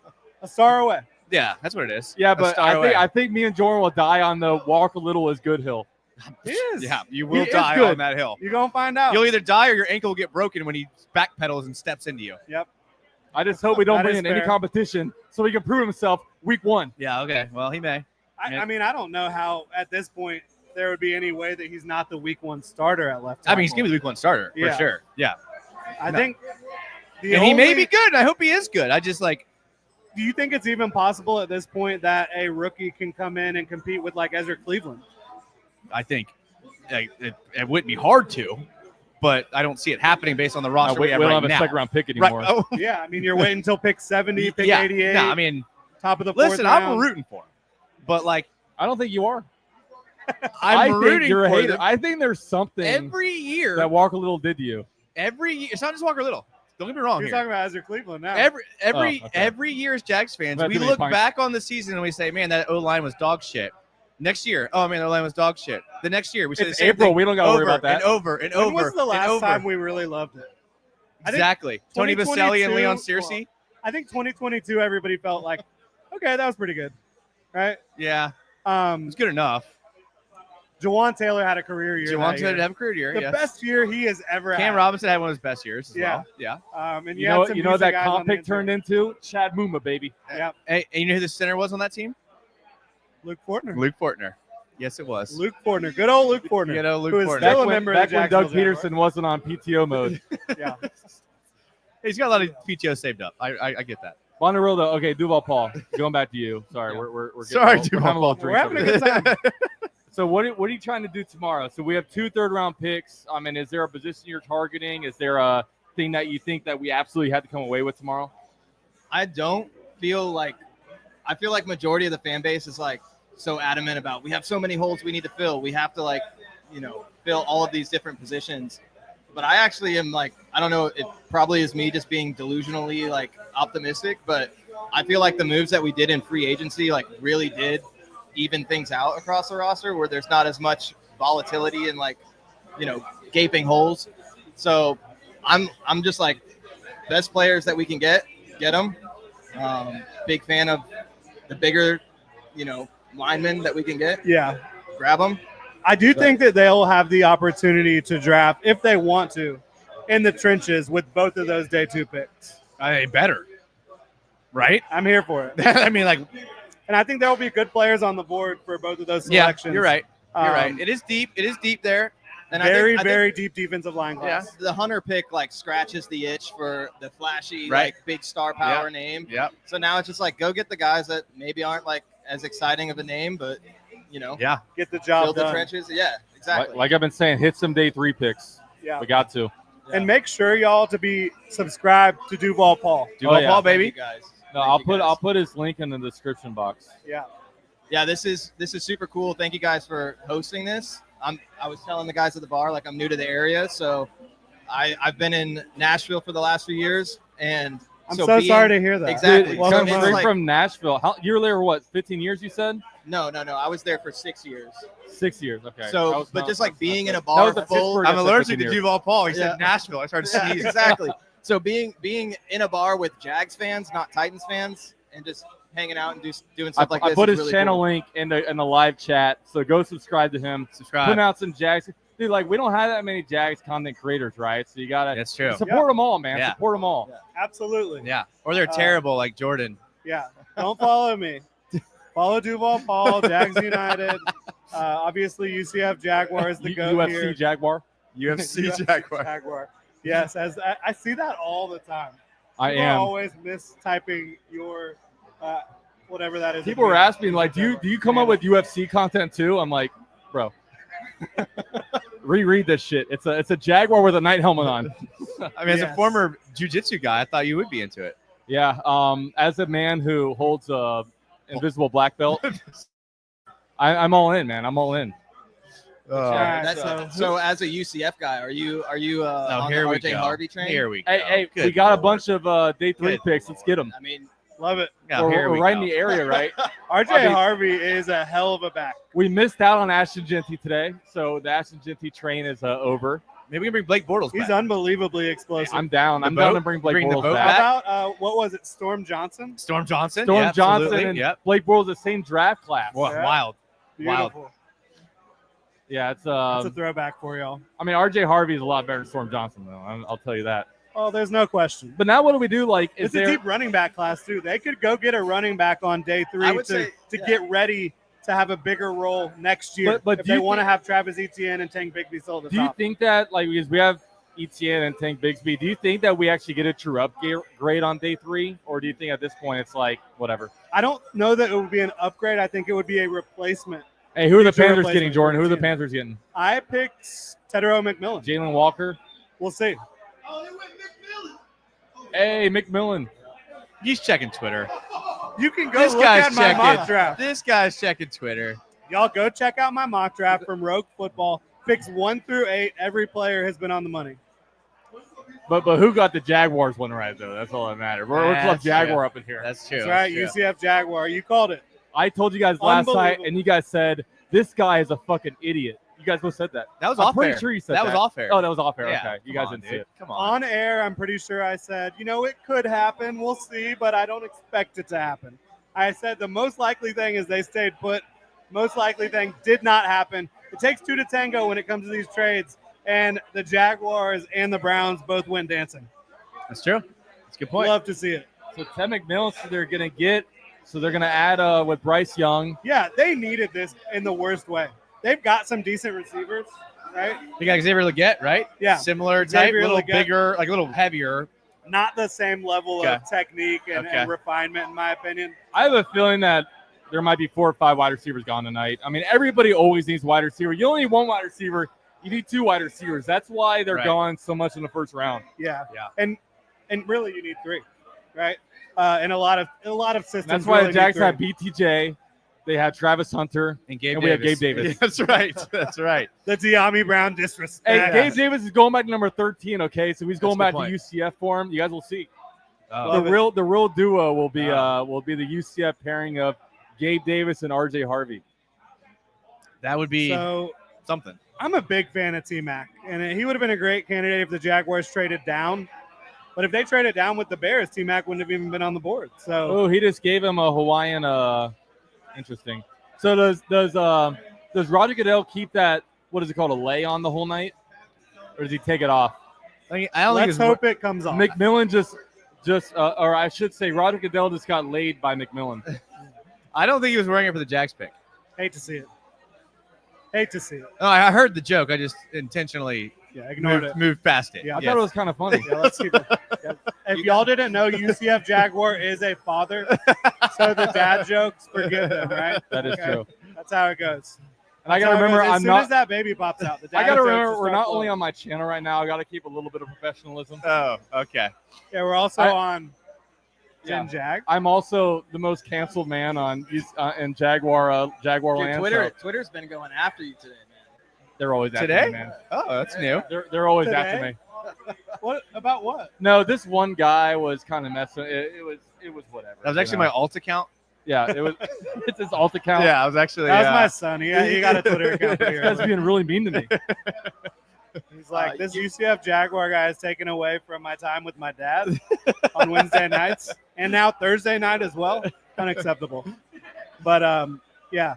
A star away. Yeah, that's what it is. Yeah, A but star away. I think me and Jordan will die on the Walker Little is good hill. He is. Yeah, you He will is die good. on that hill. You're going to find out. You'll either die or your ankle will get broken when he backpedals and steps into you. Yep. I just hope we don't That bring is in any fair. competition so he can prove himself week one. Yeah, okay. Well, he may. I mean, I don't know how at this point there would be any way that he's not the week one starter at left I tackle. mean, he's going to be the week one starter Yeah. for sure. Yeah. I No. think the And he may only- be good. And I hope he is good. I just like, Do you think it's even possible at this point that a rookie can come in and compete with like Ezra Cleveland? I think it wouldn't be hard to, but I don't see it happening based on the roster we we have don't right have a now. second round pick Right. anymore. Oh, Yeah, I mean, you're waiting until pick 70, pick yeah. 88, No, I mean, top of the fourth listen, round. I'm rooting for him, but like, I don't think you are. I'm I think rooting you're a for hater. them. I think there's something Every year, that Walker Little did to you. every year, it's not just Walker Little. Don't get me wrong You're here. talking about Ezra Cleveland now. Every Oh, okay. every year as Jags fans, That's we really look fine. back on the season and we say, man, that O line was dog shit. Next year, oh man, the O line was dog shit. The next year, we say It's the same April. thing. We don't got to worry Over about that. and over and when over. was the and last over. time we really loved it? I think Exactly. Tony Vaselli and 2022 Leon Searcy. I think 2022, everybody felt like, okay, that was pretty good, right? Yeah, Um, it's good enough. Jawan Taylor had a career year. Javon that Taylor year. did have a career year. The Yeah. best year he has ever Cam had. Robinson had one of his best years as Yeah. well. Yeah. And You had know, some you know music that guys on comp the pick turned inside. into Chad Muma, baby. Yep. Hey, and you know who the center was on that team? Luke Fortner. Luke Fortner. Yes, it was. Luke Fortner. Good old Luke Fortner. You know, Luke who is Fortner. still a member of Back the when Doug Jacksonville Peterson wasn't on PTO mode. Jaguars. Yeah. He's got a lot of PTO saved up. I get that. On the real though, okay, Duval Paul. Going back to you. Sorry, Yeah. we're getting Sorry, a little, Duval we're having a little We're drink. having a over good here. time. So what are you trying to do tomorrow? So we have 2 third-round picks. I mean, is there a position you're targeting? Is there a thing that you think that we absolutely had to come away with tomorrow? I don't feel like I feel like majority of the fan base is like so adamant about we have so many holes we need to fill. We have to like, fill all of these different positions. But I actually am like, I don't know, it probably is me just being delusionally like optimistic, but I feel like the moves that we did in free agency like really did even things out across the roster where there's not as much volatility and like, gaping holes. So I'm just like best players that we can get them. Big fan of the bigger, linemen that we can get. Yeah. Grab them. I do think that they'll have the opportunity to draft, if they want to, in the trenches with both of those day 2 picks. I better. Right? I'm here for it. I mean, like, And I think there will be good players on the board for both of those yeah, selections. you're right. You're Um, right. It is deep. It is deep there. And Very, I think very deep defensive line class. the Hunter pick like scratches the itch for the flashy, Right. like big star power name. Yep. So now it's just like go get the guys that maybe aren't like as exciting of a name, but Yeah. Get the job build the done. trenches. Yeah, exactly. Like I've been saying, hit some day 3 picks. Yeah. We got to. And make sure y'all to be subscribed to Duval Paul. Duval yeah. Paul, Thank you baby. guys. No, Thank I'll you put guys. I'll put his link in the description box. Yeah. Yeah, this is super cool. Thank you guys for hosting this. I was telling the guys at the bar like I'm new to the area, so I've been in Nashville for the last few years, and I'm so sorry to hear that. Exactly. Dude, So come it's straight like- from Nashville. You were there, what, 15 years, you said? No. I was there for 6 years. 6 years, okay. So, That was but not- just like being in a that bar was the full. Pittsburgh I'm that said allergic 15 to years. Duval Paul. He Yeah. said Nashville. I started Yeah, sneezing. exactly. So being in a bar with Jags fans, not Titans fans, and just hanging out and doing stuff like I this. put is his really channel cool. link in the live chat, so go subscribe to him. Subscribe. Putting out some Jags. Dude, like, we don't have that many Jags content creators, right? So you got to That's true. support them all, man. Yeah. Support them all. Absolutely. Yeah. Or they're terrible like Jordan. Yeah. Don't follow me. Follow Duval Paul, Jags United. Obviously, UCF Jaguars, the GOAT UFC here. Jaguar. UFC Jaguar. Jaguar. Yes, as I see that all the time. I People am. always mistyping your whatever that is. People were asking me, like, do you come up with UFC content too? I'm like, bro, reread this shit. It's a Jaguar with a night helmet on. I mean, as a Yes. former jiu-jitsu guy, I thought you would be into it. Yeah. As a man who holds a invisible black belt, I'm all in, man. I'm all in. right, So as a UCF guy, are you on the here we RJ go. Harvey train? Here we go. Hey, we Good got a Lord. bunch of day 3 Good. picks. Let's get them. I mean, Love it. Yeah, we're here we right go. in the area, right? RJ I mean- Harvey is a hell of a back. We missed out on Ashton Genty today, so the Ashton Genty train is over. Maybe we can bring Blake Bortles He's back. unbelievably explosive. I'm down. The I'm down boat? to bring Blake Bring the Bortles boat back. How about what was it? Storm Johnson. Storm Johnson. Storm Yeah, Johnson absolutely. and Yep. Blake Bortles, the same draft class. Wow, Yeah. Wild. Wild. Beautiful. Yeah, it's That's a throwback for y'all. I mean, RJ Harvey is a lot better than Storm Johnson, though. I'll tell you that. Oh, there's no question. But now, what do we do? Like, is It's there? a deep running back class too. They could go get a running back on day 3 I would to say, yeah. get ready to have a bigger role next year. But if do they you want to think- have Travis Etienne and Tank Bigsby still at the Do you top. think that, like, because we have Etienne and Tank Bigsby, do you think that we actually get a true upgrade on day 3, or do you think at this point it's like whatever? I don't know that it would be an upgrade. I think it would be a replacement. Hey, who are the Future Panthers replacement getting, Jordan? for Who are the Etienne. Panthers getting? I picked Tedero McMillan. Jalen Walker. We'll see. Hey, McMillan. He's checking Twitter. You can go This look guy's at my mock checking. draft. This guy's checking Twitter. Y'all go check out my mock draft from Rogue Football. Picks 1 through 8. Every player has been on the money. But who got the Jaguars one right, though? That's all that matters. We're Club That's Jaguar true. up in here. That's true. That's right. That's true. UCF Jaguar. You called it. I told you guys last night, Unbelievable. and you guys said, this guy is a fucking idiot. You guys both said that. That was I'm off pretty air. sure you said that that. was off air. Oh, that was off air. Yeah, Okay. You come guys on, didn't see dude. it. Come on. On air, I'm pretty sure I said, it could happen. We'll see, but I don't expect it to happen. I said the most likely thing is they stayed put. Most likely thing did not happen. It takes 2 to tango when it comes to these trades, and the Jaguars and the Browns both went dancing. That's true. That's a good point. Love to see it. So Ted McMillan, they're going to get, so they're going to add with Bryce Young. Yeah, they needed this in the worst way. They've got some decent receivers, right? You got Xavier Leggett, right? Yeah. Similar type, Xavier a little Leggett. bigger, like a little heavier. Not the same level Okay. of technique and Okay. refinement, in my opinion. I have a feeling that there might be 4 or 5 wide receivers gone tonight. I mean, everybody always needs wide receiver. You only need 1 wide receiver. You need 2 wide receivers. That's why they're Right. going so much in the first round. Yeah. Yeah. And really, you need 3, right? And a lot of systems. And that's why really the Jags need 3. had BTJ. They had Travis Hunter. And Gabe And we have Davis. Gabe Davis. Yeah, that's right. That's right. The De'Ami Brown Hey, disrespect. Gabe Davis is going back to number 13, okay? So he's going That's back a to good UCF for him. You guys will see. Love The it. real duo will be the UCF pairing of Gabe Davis and RJ Harvey. That would be So something. I'm a big fan of T-Mac, and he would have been a great candidate if the Jaguars traded down. But if they traded down with the Bears, T-Mac wouldn't have even been on the board. So Oh, he just gave him a Hawaiian. Interesting. So does Roger Goodell keep that? What is it called? A lay on the whole night, or does he take it off? I don't think let's it's hope it comes off. McMillan just or I should say Roger Goodell just got laid by McMillan. I don't think he was wearing it for the Jags pick. Hate to see it. Hate to see it. Oh, I heard the joke. I just intentionally Yeah, ignored it. moved past it. Yeah. I Yes. thought it was kind of funny. Yeah, let's keep it. Yeah. If y'all didn't know, UCF Jaguar is a father, so the dad jokes, forgive them, right? That is Okay. true. That's how it goes. And I That's gotta how it remember, goes. As I'm soon not. as that baby pops out, the dad I gotta jokes remember, will we're start not only flowing. on my channel right now. I gotta keep a little bit of professionalism. Oh, okay. Yeah, we're also I- on Gen Jag. I'm also the most canceled man on in Jaguar Dude, land. So Twitter's been going after you today, man. they're always after Today? me, man. Oh, that's new. They're always Today? after me. What about what? No, this one guy was kind of messing. It was whatever. That was you actually know? my alt account. Yeah, it was. It's his alt account. Yeah, I was actually. That was my son. He got a Twitter account. This guy's being really mean to me. He's like, this UCF Jaguar guy is taken away from my time with my dad on Wednesday nights and now Thursday night as well. Unacceptable. But yeah,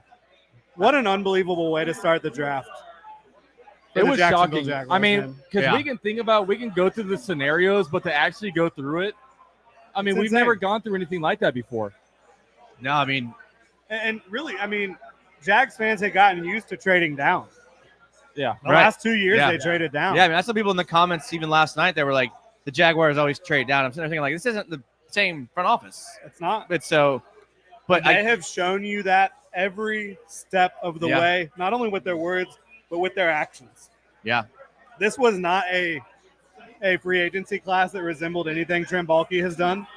what an unbelievable way to start the draft. for It the was Jacksonville shocking. Jaguars, I mean, man. because we can go through the scenarios, but to actually go through it, I mean, It's we've insane. never gone through anything like that before. No, I mean, And really, I mean, Jags fans had gotten used to trading down. Yeah. The Right. last 2 years, Yeah. they traded down. yeah, I mean, that's some people in the comments even last night that were like, the Jaguars always trade down. I'm sitting there thinking like, this isn't the same front office. It's not. But so, but they I have shown you that every step of the Yeah. way, not only with their words, but with their actions. Yeah. This was not a free agency class that resembled anything Trent Baalke has done.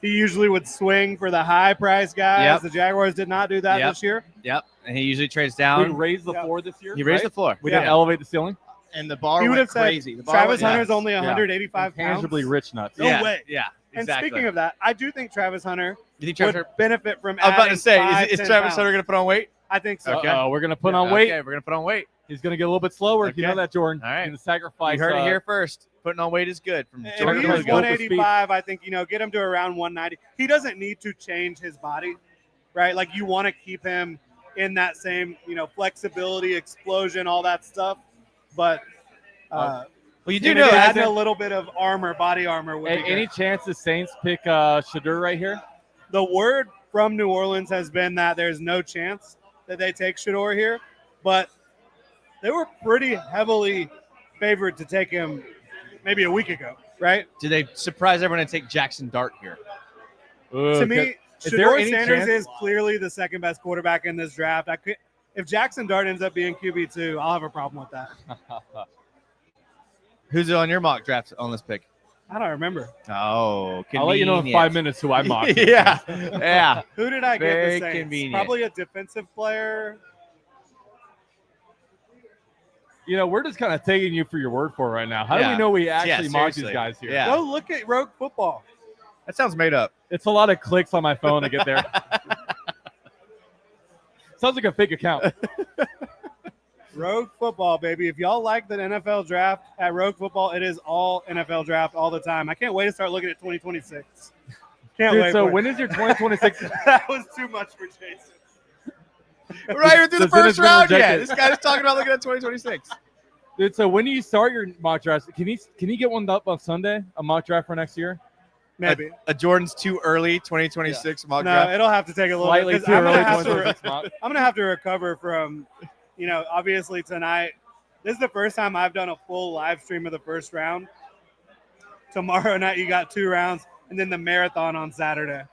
He usually would swing for the high price guys. Yep. The Jaguars did not do that Yep. this year. Yep, and he usually trades We down. raised the Yeah. floor this year. He raised right? the floor. We Yeah. didn't elevate the ceiling. And the bar He would went have said crazy. The bar Travis went Hunter's nuts. only 185 pounds. Tangibly rich nuts. No yeah, way. Yeah, And exactly. speaking of that, I do think Travis Hunter you think Travis would Hunter, benefit from I was about adding to say, 5, is 10 Travis pounds. Hunter going to put on weight? I think so. Okay. We're gonna put on weight. Okay, we're going to put on weight. He's gonna get a little bit slower. You Okay. know that, Jordan. All right. He's gonna sacrifice. You heard it here first. Putting on weight is good. From If Jordan he Jordan was Logan. Logan. 185, I think, get him to around 190. He doesn't need to change his body, right? Like, you want to keep him in that same, flexibility, explosion, all that stuff. But Well, you do do know adding that. a little bit of body armor. Would be Any good. chance the Saints pick Shadur right here? The word from New Orleans has been that there's no chance that they take Shador here, but they were pretty heavily favored to take him maybe a week ago, right? Did they surprise everyone and take Jackson Dart here? To me, Is there Shador any Sanders chance- is clearly the second best quarterback in this draft. If Jackson Dart ends up being QB2, I'll have a problem with that. Who's on your mock draft on this pick? I don't remember. Oh, I'll let you know in 5 minutes who I mocked. yeah, yeah. Who did I Very get the Saints? convenient. Probably a defensive player. We're just kind of taking you for your word for it right now. How do Yeah. we know we actually mocked these seriously. guys here? Yeah. Go look at Rogue Football. That sounds made up. It's a lot of clicks on my phone to get there. Sounds like a fake account. Rogue Football, baby. If y'all like the NFL draft at Rogue Football, it is all NFL draft all the time. I can't wait to start looking at 2026. Can't Dude, wait. so for it. when is your 2026? That was too much for Jason. We're not even through the The Zen has first been round yet. rejected. This guy's talking about looking at 2026. Dude, so when do you start your mock draft? Can you get one up on Sunday? A mock draft for next year? Maybe. A Jordan's too early 2026 mock No, draft. it'll have to take a little Slightly bit. 'cause too I'm early. gonna have to 2026 mock. I'm gonna have to recover from, obviously tonight. This is the first time I've done a full live stream of the first round. Tomorrow night you got 2 rounds, and then the marathon on Saturday.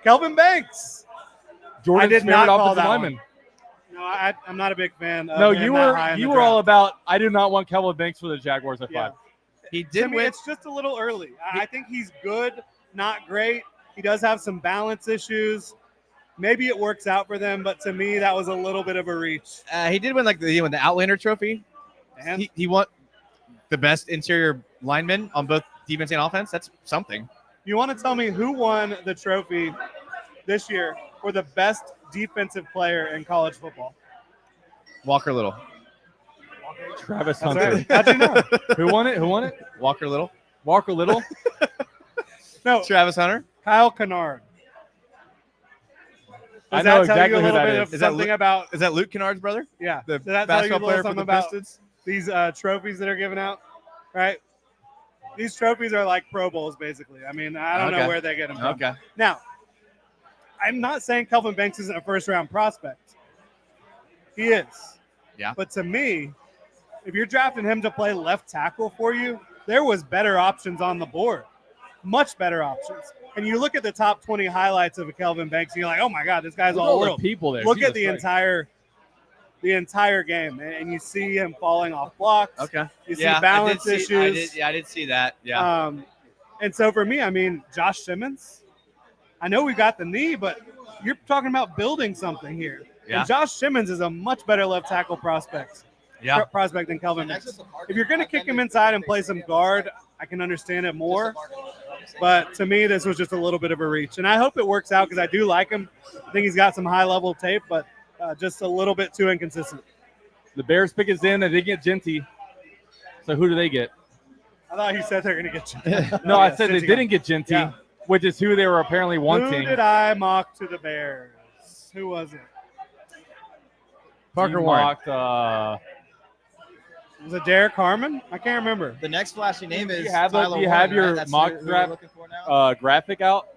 Kelvin Banks. Jordan's did not favorite call offensive that lineman. No, I'm not a big fan. Of No, him you that high in were the all draft. about. I do not want Kelvin Banks for the Jaguars at Yeah. 5. He To did me, win. it's just a little early. I think he's good, not great. He does have some balance issues. Maybe it works out for them, but to me, that was a little bit of a reach. He did win the Outlander Trophy. And He won the best interior lineman on both defense and offense. That's something. you want to tell me who won the trophy this year for the best defensive player in college football? Walker Little. Travis That's Hunter. right. How'd you know? Who won it? Who won it? Walker Little. Walker Little. No, Travis Hunter. Kyle Kennard. I Does know that tell exactly you a who little that bit is. of Is that something Luke- about? Is that Luke Kennard's brother? Yeah, The does that tell you a basketball little player for something the about Pistons? these trophies that are given out? Right. These trophies are like Pro Bowls, basically. I mean, I don't know Okay. where they get them from. Okay. Now, I'm not saying Kelvin Banks isn't a first-round prospect. He is. Yeah. But to me, if you're drafting him to play left tackle for you, there was better options on the board. Much better options. And you look at the top 20 highlights of a Kelvin Banks, and you're like, oh my God, this guy's Look at all all the world. people there. Look at Jesus the entire game, and you see him falling off blocks. Okay. You see Yeah, balance I issues. did see that. Yeah. And so for me, I mean, Josh Simmons, I know we got the knee, but you're talking about building something here. Yeah. And Josh Simmons is a much better left tackle prospect than Kelvin Mix. If you're going to kick him inside and play some guard, I can understand it more. But to me, this was just a little bit of a reach. And I hope it works out because I do like him. I think he's got some high-level tape, but just a little bit too inconsistent. The Bears pick is in, and they get Genty. So who do they get? I thought you said they're going to get Genty. No, I said they didn't get Genty, Yeah. which is who they were apparently wanting. Who did I mock to the Bears? Who was it? Parker You Warren. mocked, Was it Derek Harmon? I can't remember. The next flashy name is you have, Tyler you have Warren, your right? That's mock who we're draft looking for now? graphic out?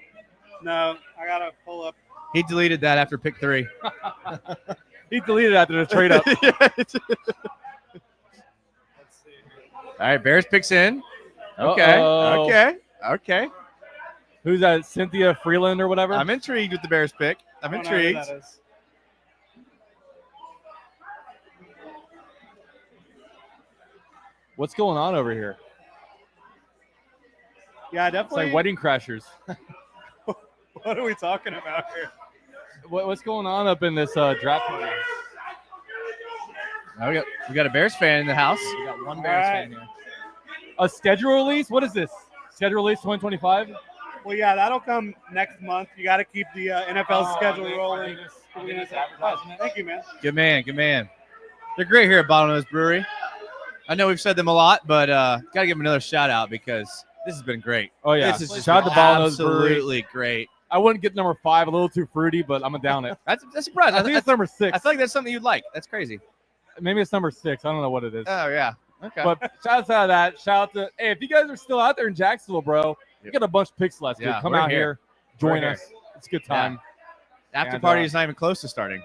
No, I got to pull up. He deleted that after pick 3. He deleted after the trade up. All right, Bears picks in. Okay. Uh-oh. Okay. Who's that? Cynthia Freeland or whatever? I'm intrigued with the Bears pick. I'm I don't know who intrigued. that is. What's going on over here? Yeah, It's definitely. like Wedding Crashers. What are we talking about here? What's going on up in this draft party? Oh, we got a Bears fan in the house. We got one All Bears right. fan here. A schedule release? What is this? Schedule release 2025? Well, yeah, that'll come next month. You got to keep the NFL schedule rolling. Thank you, man. Good man. They're great here at Bottlenose Brewery. I know we've said them a lot, but got to give them another shout out because this has been great. Oh, yeah. This is just Shout out to Bottlenose Brewery. absolutely great. I wouldn't get number 5, a little too fruity, but I'm going to down it. That's surprising. I think it's number 6. I feel like that's something you'd like. That's crazy. Maybe it's number 6. I don't know what it is. Oh yeah. Okay. But shout out to that. Shout out to, hey, if you guys are still out there in Jacksonville, bro, we got a bunch of picks left. Dude. Yeah, Come we're out here. here. Join We're us. It's a good time. After And, party is not even close to starting.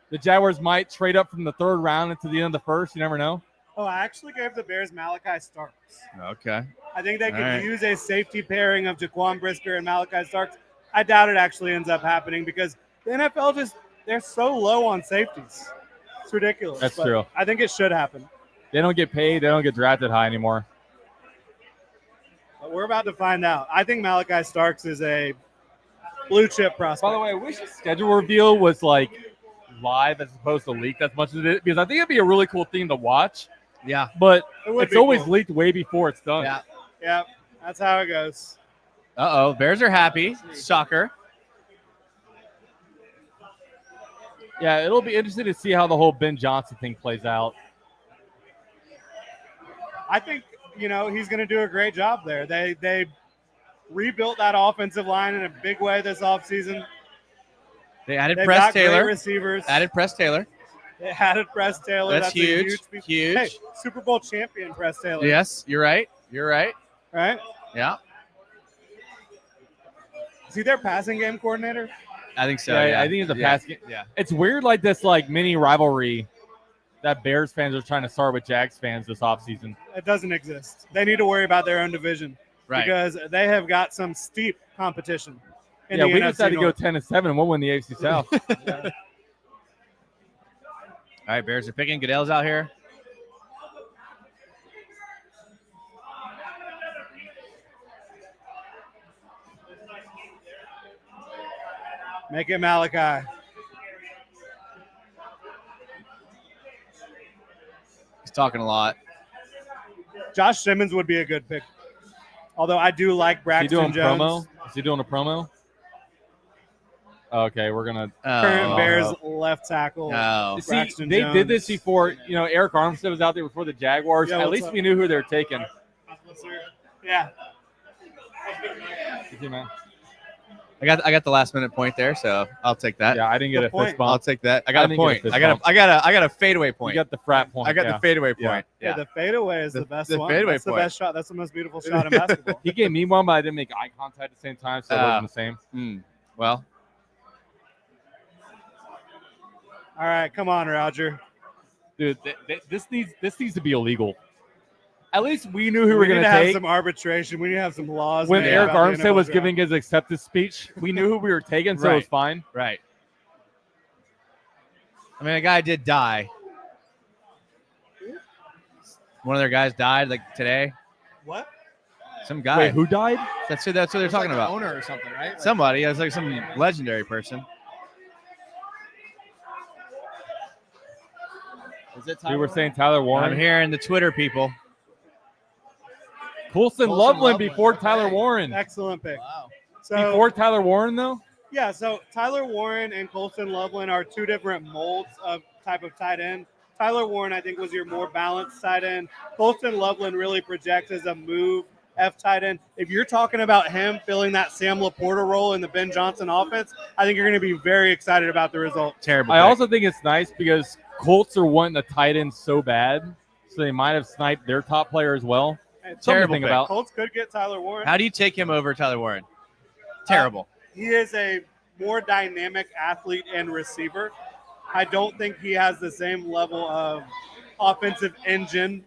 The Jaguars might trade up from the 3rd round into the end of the 1st. You never know. Oh, I actually gave the Bears Malachi Starks. Okay. I think they could All right. use a safety pairing of Jaquan Brisker and Malachi Starks. I doubt it actually ends up happening because the NFL they're so low on safeties. It's ridiculous. That's but true. I think it should happen. They don't get paid. They don't get drafted high anymore. But we're about to find out. I think Malachi Starks is a blue chip prospect. By the way, I wish the schedule reveal was like live as opposed to leaked as much as it is because I think it'd be a really cool thing to watch. Yeah. But It would it's be always cool. leaked way before it's done. Yeah. Yeah, that's how it goes. Uh-oh. Bears are happy. Shocker. Yeah, it'll be interesting to see how the whole Ben Johnson thing plays out. I think, he's going to do a great job there. They rebuilt that offensive line in a big way this offseason. They added They've Press got great Taylor. receivers. Added Press Taylor. They added Press Taylor. That's a huge. piece. Huge. Hey, Super Bowl champion Press Taylor. Yes, you're right. Right? Yeah. Is he their passing game coordinator? I think so. Yeah, Yeah. I think it's a Yeah. pass game. Yeah. It's weird, like this, like mini rivalry that Bears fans are trying to start with Jags fans this offseason. It doesn't exist. They need to worry about their own division Right. because they have got some steep competition. In Yeah, the we NFC decided to go North. 10-7 and we'll win the AFC South. All right, Bears are picking. Goodell's out here. Make it Malachi. He's talking a lot. Josh Simmons would be a good pick. Although I do like Is he Braxton doing Jones. promo? Is he doing a promo? Okay, we're gonna. Current Oh. Bears left tackle. No. See, Braxton they did this Jones. before. Eric Armstead was out there before the Jaguars. Yeah, At what's least up? we knew who they were taking. Yeah. You see, man? I got the last minute point there, so I'll take that. Yeah, I didn't get Good a point. fist I'll bump. take that. I got I a didn't get a point. fist I got bump. a fadeaway point. You got the frat point. I got yeah. the fadeaway Yeah. point. Yeah, Yeah. the fadeaway is the best the one. fadeaway That's the point. best shot. That's the most beautiful shot in basketball. He gave me one, but I didn't make eye contact at the same time, so it wasn't the same. Well, All right, come on, Roger. Dude, this needs to be illegal. At least we knew who we were need going to to have take. some arbitration. We need to have some laws. When made Eric about the Armstead was NFL giving his acceptance speech, we knew who we were taking, so it was Right. fine. right. I mean, a guy did die. One of their guys died like today. What? Some guy. Wait, who died? That's what they're It's talking like the about. owner or something, right? Like, Somebody. It was like some legendary person. is it We were Tyler? saying Tyler Warren. I'm hearing the Twitter people. Colson Loveland before Tyler Okay. Warren. Excellent pick. Wow. So Before Tyler Warren, though? yeah, so Tyler Warren and Colson Loveland are two different molds of type of tight end. Tyler Warren, I think, was your more balanced tight end. Colson Loveland really projects as a move F tight end. If you're talking about him filling that Sam Laporta role in the Ben Johnson offense, I think you're going to be very excited about the result. Terrible. I pick. also think it's nice because Colts are wanting the tight end so bad, so they might have sniped their top player as well. And Something to Terrible think pick. about. Colts could get Tyler Warren. How do you take him over Tyler Warren? Terrible. He is a more dynamic athlete and receiver. I don't think he has the same level of offensive engine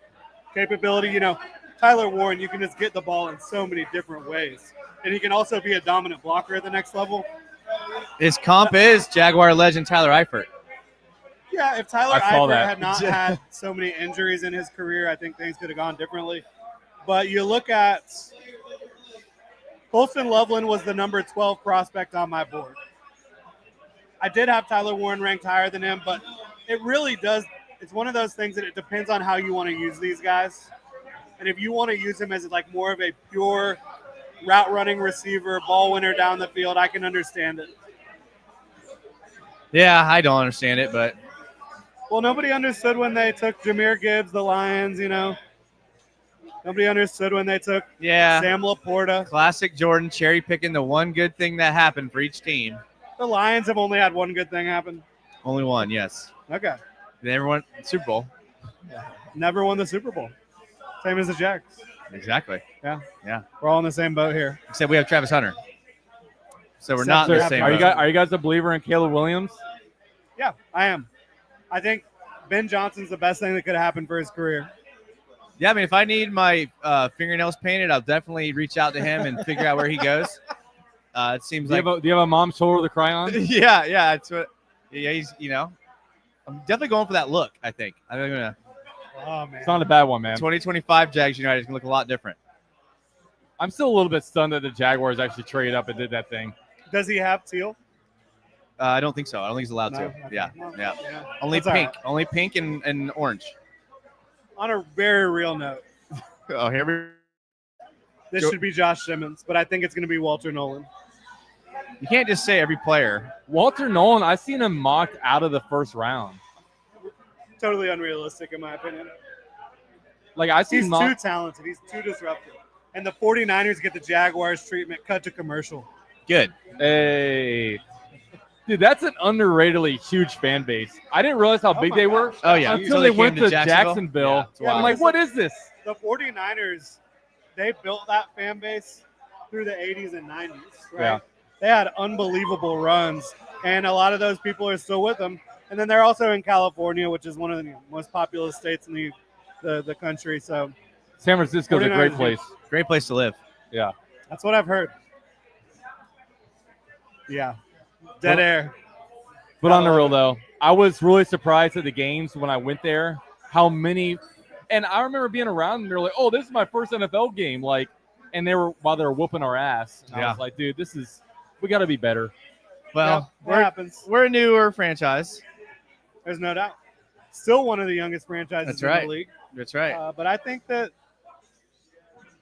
capability. You know, Tyler Warren, you can just get the ball in so many different ways. And he can also be a dominant blocker at the next level. His comp is Jaguar legend Tyler Eifert. Yeah, if Tyler I saw Eifert that. had not had so many injuries in his career, I think things could have gone differently. But you look at Colson Loveland was the number 12 prospect on my board. I did have Tyler Warren ranked higher than him, but it really does. It's one of those things that it depends on how you want to use these guys. And if you want to use him as like more of a pure route running receiver, ball winner down the field, I can understand it. Yeah, I don't understand it, but Well, nobody understood when they took Jahmyr Gibbs, the Lions, you know. Nobody understood when they took yeah. Sam Laporta. Classic Jordan cherry picking the one good thing that happened for each team. The Lions have only had one good thing happen. Only one, yes. Okay. They never won Super Bowl. Never won the Super Bowl. Same as the Jags. Exactly. We're all in the same boat here. Except we have Travis Hunter. So we're Except not in for- the same Are you boat. guys are you guys a believer in Caleb Williams? Yeah, I am. I think Ben Johnson's the best thing that could happen for his career. Yeah, I mean, if I need my fingernails painted, I'll definitely reach out to him and figure out where he goes. It seems Do you, like do you have a mom's shoulder to cry on? yeah, it's what. Yeah, he's I'm definitely going for that look. I think I'm gonna Oh, man. It's not a bad one, man. 2025 Jags United is gonna look a lot different. I'm still a little bit stunned that the Jaguars actually traded up and did that thing. Does he have teal? I don't think so. I don't think he's allowed No? to. Okay. Yeah, Well, yeah. yeah. Only That's all pink. right. Only pink and orange. On a very real note, Oh, here we. this Go- should be Josh Simmons, but I think it's going to be Walter Nolan. You can't just say every player. Walter Nolan, I seen him mocked out of the first round. Totally unrealistic, in my opinion. Like I He's seen too mocked. talented. He's too disruptive. And the 49ers get the Jaguars treatment, cut to commercial. Good. Hey, dude, that's an underratedly huge fan base. I didn't realize how Oh big my they were gosh. Oh yeah. until they went to Jacksonville. Yeah, it's Yeah, I'm wild. like, what is this? The 49ers, they built that fan base through the 80s and 90s, right? Yeah. They had unbelievable runs, and a lot of those people are still with them. And then they're also in California, which is one of the most populous states in the country. So San Francisco's a great 49ers, place. Great place to live. that's what I've heard. Yeah. Dead air. But on the real though, I was really surprised at the games when I went there. How many? And I remember being around and they're like, "Oh, this is my first NFL game." Like, and they were while they were whooping our ass. And I Yeah. was like, "Dude, we got to be better." Well, What happens? we're a newer franchise. There's no doubt. Still one of the youngest franchises That's in right. the league. That's right. But I think that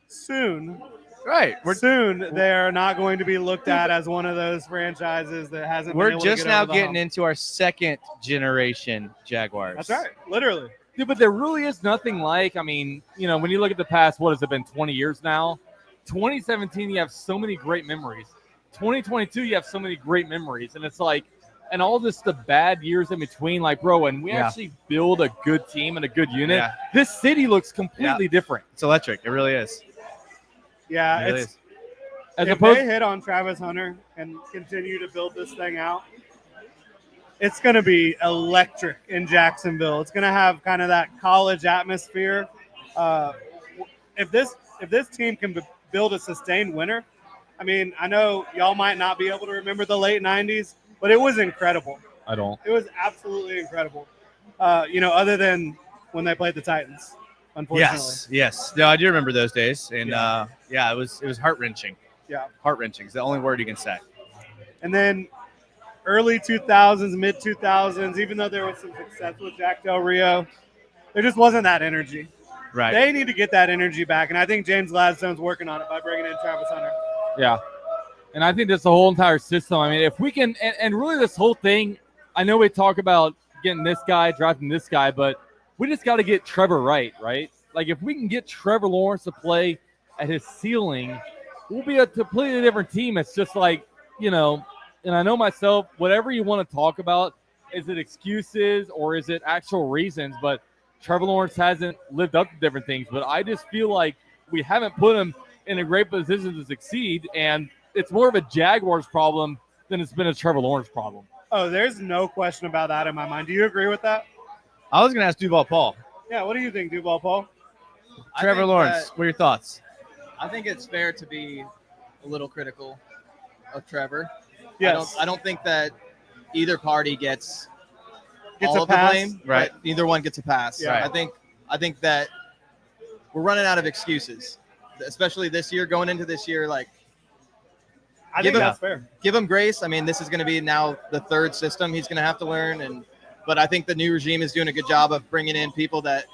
soon Right. they're not going to be looked at as one of those franchises that hasn't. We're been able to just get now over the getting hump. into our second generation Jaguars. That's right, literally. Dude, but there really is nothing like. I mean, when you look at the past, what has it been? 20 years now. 2017, you have so many great memories. 2022, you have so many great memories, and it's like, and all this the bad years in between. Like, bro, when we Yeah. actually build a good team and a good unit, Yeah. this city looks completely different. It's electric. It really is. Yeah, It really it's is. As if opposed, they hit on Travis Hunter and continue to build this thing out, it's going to be electric in Jacksonville. It's going to have kind of that college atmosphere. If this team can build a sustained winner, I mean, I know y'all might not be able to remember the late '90s, but it was incredible. I don't. It was absolutely incredible. Other than when they played the Titans. unfortunately. Yes. No, I do remember those days, and Yeah. it was heart wrenching. Yeah. Heart wrenching is the only word you can say. And then early 2000s, mid 2000s, even though there was some success with Jack Del Rio, there just wasn't that energy. Right. They need to get that energy back, and I think James Gladstone's working on it by bringing in Travis Hunter. Yeah. And I think that's the whole entire system. I mean, if we can, and really this whole thing, I know we talk about getting this guy, drafting this guy, but we just got to get Trevor right? Like if we can get Trevor Lawrence to play at his ceiling, we'll be a completely different team. It's just like, and I know myself, whatever you want to talk about, is it excuses or is it actual reasons? But Trevor Lawrence hasn't lived up to different things. But I just feel like we haven't put him in a great position to succeed, and it's more of a Jaguars problem than it's been a Trevor Lawrence problem. Oh, there's no question about that in my mind. Do you agree with that? I was going to ask Duval Paul. Yeah, what do you think, Duval Paul? Trevor Lawrence, what are your thoughts? I think it's fair to be a little critical of Trevor. Yes. I don't think that either party gets Gets all a of the pass. blame. Right. But neither one gets a pass. Yeah. I think that we're running out of excuses, especially this year. Going into this year, like I Give think him- that's fair. give him grace. I mean, this is going to be now the third system he's going to have to learn, but I think the new regime is doing a good job of bringing in people that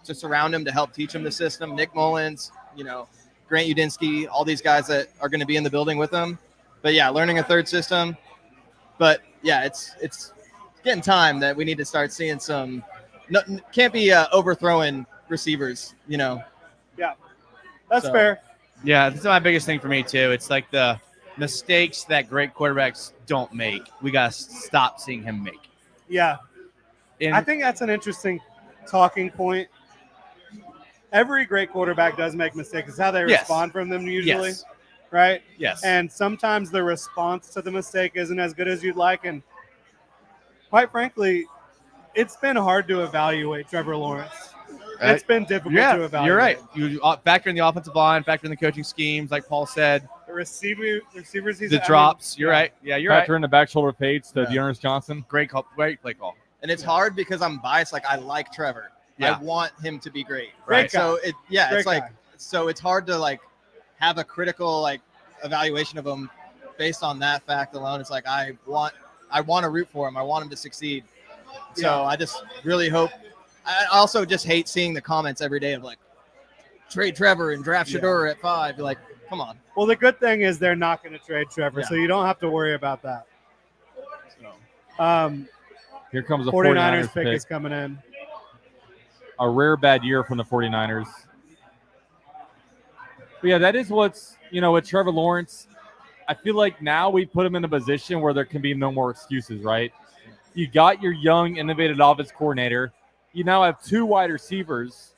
to surround him to help teach him the system. Nick Mullins, Grant Udinsky, all these guys that are going to be in the building with him. But yeah, learning a third system. But yeah, it's getting time that we need to start seeing some. No, can't be overthrowing receivers. Yeah, that's So- fair. Yeah, that's my biggest thing for me, too. It's like the mistakes that great quarterbacks don't make. We got to stop seeing him make. Yeah, And I think that's an interesting talking point. Every great quarterback does make mistakes. It's how they Yes. respond from them usually, yes. right? Yes. And sometimes the response to the mistake isn't as good as you'd like. And quite frankly, it's been hard to evaluate Trevor Lawrence. It's been difficult to evaluate. you're right. You factor in the offensive line, factor in the coaching schemes, like Paul said, The receivers, he's the drops. You're right. Yeah, you're Factor right. in the back shoulder fades to Yeah. Dearness Johnson. Great call. Great play call. And it's hard because I'm biased. Like I like Trevor. Yeah. I want him to be great. Great guy. So Great it's like guy. so it's hard to like have a critical like evaluation of him based on that fact alone. It's like I want to root for him. I want him to succeed. So Yeah. I just really hope. I also just hate seeing the comments every day of like trade Trevor and draft Yeah. Shador at 5. You're like, come on. Well, the good thing is they're not going to trade Trevor, Yeah. so you don't have to worry about that. So. Here comes the 49ers 49ers pick pick. is coming in. A rare bad year from the 49ers. But yeah, that is what's, with Trevor Lawrence, I feel like now we put him in a position where there can be no more excuses, right? You got your young, innovative offense coordinator. You now have 2 wide receivers.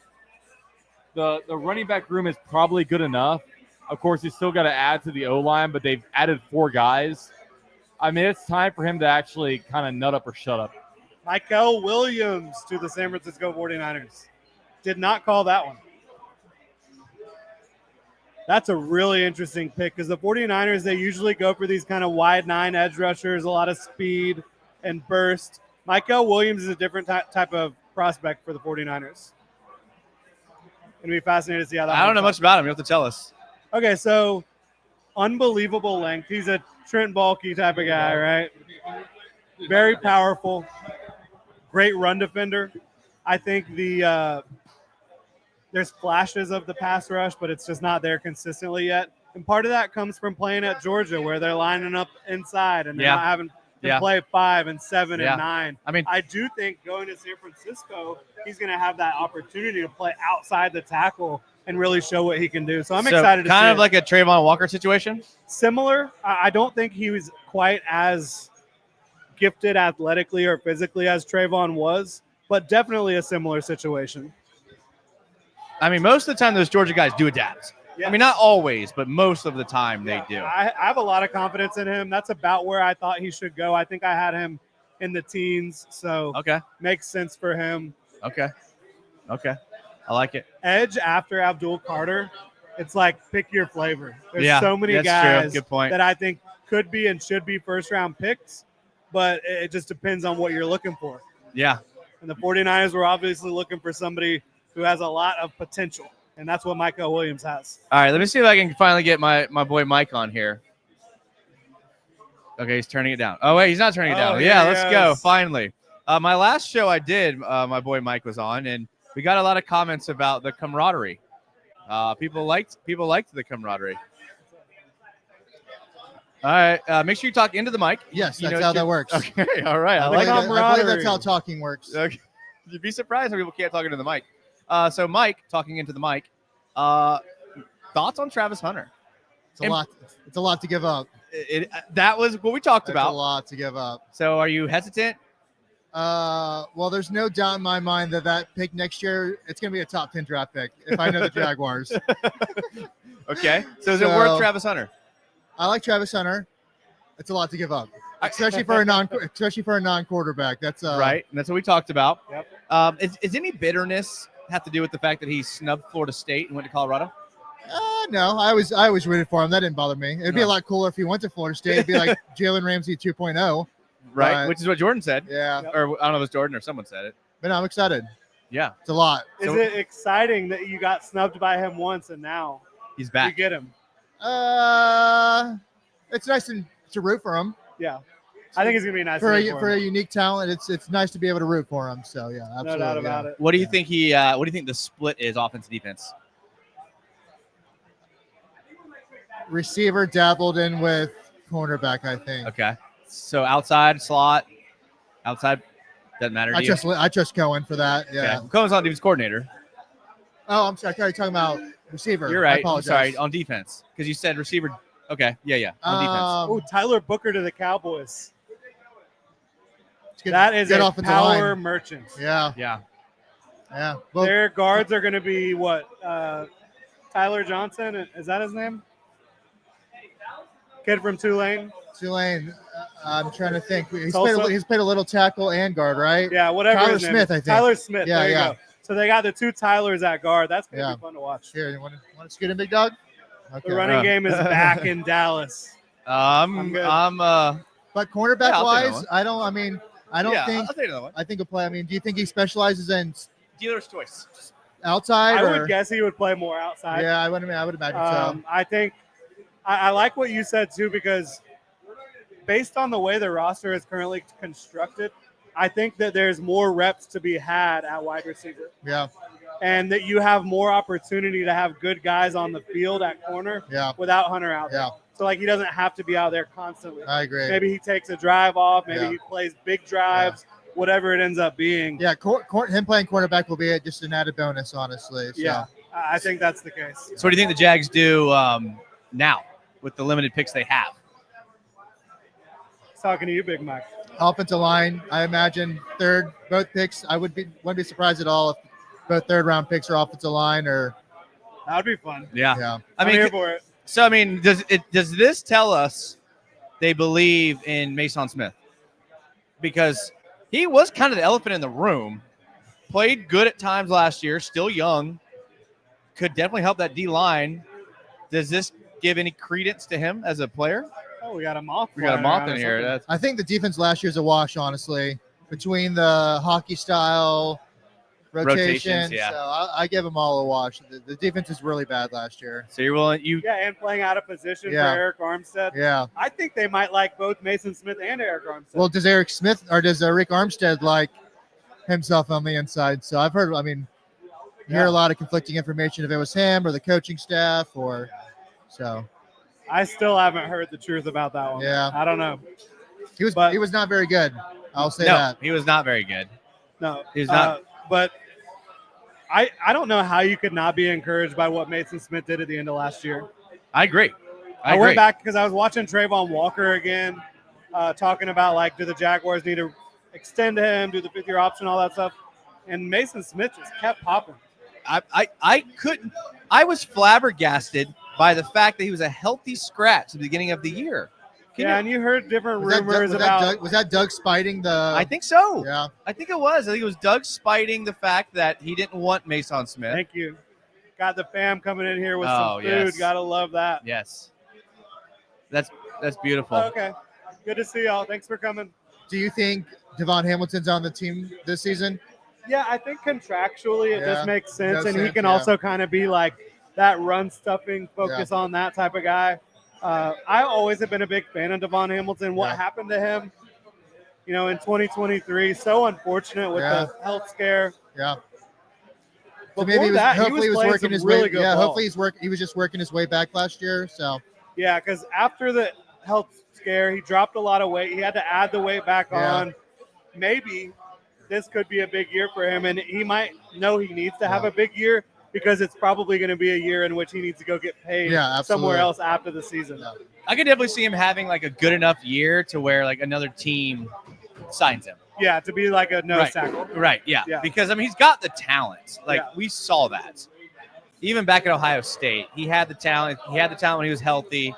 The running back room is probably good enough. Of course, you still got to add to the O-line, but they've added 4 guys. I mean, it's time for him to actually kind of nut up or shut up. Michael Williams to the San Francisco 49ers. Did not call that one. That's a really interesting pick because the 49ers, they usually go for these kind of wide 9 edge rushers, a lot of speed and burst. Michael Williams is a different type of prospect for the 49ers. Going to be fascinated to see how that I don't know works much about him. You have to tell us. out. Okay, so unbelievable length. He's a Trent Baalke type of guy, right? Very powerful. Great run defender. I think there's flashes of the pass rush, but it's just not there consistently yet. And part of that comes from playing at Georgia, where they're lining up inside and they're Yeah. not having to Yeah. play 5 and 7 Yeah. and 9. I mean, I do think going to San Francisco, he's going to have that opportunity to play outside the tackle and really show what he can do. So I'm excited to see kind of it. like a Trayvon Walker situation. Similar. I don't think he was quite as gifted athletically or physically as Trayvon was, but definitely a similar situation. I mean, most of the time those Georgia guys do adapt. Yes. I mean, not always, but most of the time they do. I have a lot of confidence in him. That's about where I thought he should go. I think I had him in the teens, so Okay. makes sense for him. Okay. I like it. Edge after Abdul Carter, it's like pick your flavor. There's Yeah, so many that's guys true. Good point. that I think could be and should be first-round picks, but it just depends on what you're looking for. Yeah. And the 49ers were obviously looking for somebody who has a lot of potential, and that's what Michael Williams has. All right, let me see if I can finally get my boy Mike on here. Okay, he's turning it down. Oh, wait, he's not turning it down. here Yeah, he let's go, is. finally. My last show I did, my boy Mike was on, and we got a lot of comments about the camaraderie. People liked the camaraderie. All right, make sure you talk into the mic. Yes, You that's know, how that works. Okay, all right. I I like believe, it. I believe that's how talking works. Okay. You'd be surprised when people can't talk into the mic. So Mike, talking into the mic, thoughts on Travis Hunter? It's a lot. It's a lot to give up. That was what we talked It's about. a lot to give up. So are you hesitant? Well, there's no doubt in my mind that pick next year, it's going to be a top 10 draft pick if I know the Jaguars. Okay. So is it worth Travis Hunter? I like Travis Hunter. It's a lot to give up, especially for a non-quarterback. That's Right. And that's what we talked about. Yep. Is any bitterness have to do with the fact that he snubbed Florida State and went to Colorado? No, I was rooted for him. That didn't bother me. It'd be a lot cooler if he went to Florida State. It'd be like Jalen Ramsey 2.0. Right. But- Which is what Jordan said. Yeah. Or I don't know if it was Jordan or someone said it. But no, I'm excited. Yeah. It's a lot. Is it exciting that you got snubbed by him once and now He's you back. get him? It's nice to root for him. Yeah. I think it's going to be nice For to a, root for for a him. unique talent, it's nice to be able to root for him. So yeah, absolutely. No doubt about yeah. it. What do you think what do you think the split is offense defense? Receiver dabbled in with cornerback, I think. Okay. So outside slot, outside doesn't matter to you. I trust Cohen for that. Yeah. Okay. Cohen's on defense coordinator. Oh, I'm sorry. I thought you were talking about receiver. You're I right. I'm apologize. sorry. On defense. Because you said receiver. Okay. Yeah. On defense. Oh, Tyler Booker to the Cowboys. Good- That is good a offensive power line. merchant. Yeah. Yeah. Yeah. Well, Their guards are going to be what? Tyler Johnson? Is that his name? Kid from Tulane? Tulane. I'm trying to think. He's Tulsa? played a little tackle and guard, right? Yeah, whatever. Tyler his name Smith, is. I think. Tyler Smith. Yeah, there you yeah. go. So they got the two Tylers at guard. That's going to Yeah. be fun to watch. Here, you want to scoot in, big dog? Okay. The running game is back in Dallas. I'm good. But cornerback Yeah, I'll take that wise, one. I don't think. I'll take another one. I think he'll play. I mean, do you think he specializes in Dealer's choice. outside? I or? would guess he would play more outside. Yeah, I would imagine so. I think I like what you said too, because based on the way the roster is currently constructed, I think that there's more reps to be had at wide receiver, Yeah, and that you have more opportunity to have good guys on the field at corner yeah, without Hunter out there. yeah. So like he doesn't have to be out there constantly. I agree. Maybe he takes a drive off. Maybe Yeah. he plays big drives. Whatever it ends up being. Yeah, him playing quarterback will be just an added bonus, honestly. So. Yeah, I think that's the case. So what do you think the Jags do now with the limited picks they have? Talking to you, Big Mike. Offensive line, I imagine both picks. Wouldn't be surprised at all if both third round picks are offensive line or. That would be fun. Yeah. Yeah. I I'm mean, here for it. so I mean, does this tell us they believe in Mason Smith? Because he was kind of the elephant in the room. Played good at times last year, still young. Could definitely help that D line. Does this give any credence to him as a player? Oh, we got a moth. We got a flying moth around in or here. something. That's I think the defense last year's a wash, honestly, between the hockey style rotations. yeah. So I give them all a wash. The defense is really bad last year. so you're willing. Yeah, and playing out of position Yeah. for Eric Armstead. Yeah. I think they might like both Mason Smith and Eric Armstead. Well, does Eric Smith or does Rick Armstead like himself on the inside? So I've heard. I mean, you hear a lot of conflicting information if it was him or the coaching staff or so. I still haven't heard the truth about that one. Yeah. I don't know. He was not very good. I'll say No, that. he was not very good. No, He's not- but I don't know how you could not be encouraged by what Mason Smith did at the end of last year. I agree. I agree. went back because I was watching Trayvon Walker again, talking about like, do the Jaguars need to extend him, do the 5th-year option, all that stuff, and Mason Smith just kept popping. I couldn't. I was flabbergasted by the fact that he was a healthy scratch at the beginning of the year. And you heard different Was that rumors Doug- about. was that Doug spiting the? I think so. Yeah. I think it was. I think it was Doug spiting the fact that he didn't want Mason Smith. Thank you. Got the fam coming in here with Oh, some food. yes. Gotta love that. Yes. That's beautiful. Okay. Good to see y'all. Thanks for coming. Do you think Devon Hamilton's on the team this season? Yeah, I think contractually it Yeah, just makes sense, no and he sense, can yeah. also kind of be like that run stuffing, focus on that type of guy. I always have been a big fan of Devon Hamilton. What Yeah. happened to him, in 2023, so unfortunate with Yeah. the health scare. Yeah. Before So maybe that, hopefully he was playing working some his really way. good Yeah, ball. hopefully he was just working his way back last year. So Yeah, because after the health scare, he dropped a lot of weight. He had to add the weight back Yeah. on. Maybe this could be a big year for him, and he might know he needs to have Yeah. a big year because it's probably going to be a year in which he needs to go get paid Yeah, somewhere absolutely. else after the season. Yeah. I could definitely see him having like a good enough year to where like another team signs him. Yeah, to be like a nose Right. tackle. Right. Yeah. Yeah. Because I mean, he's got the talent. Like Yeah. we saw that. Even back at Ohio State, he had the talent. He had the talent when he was healthy.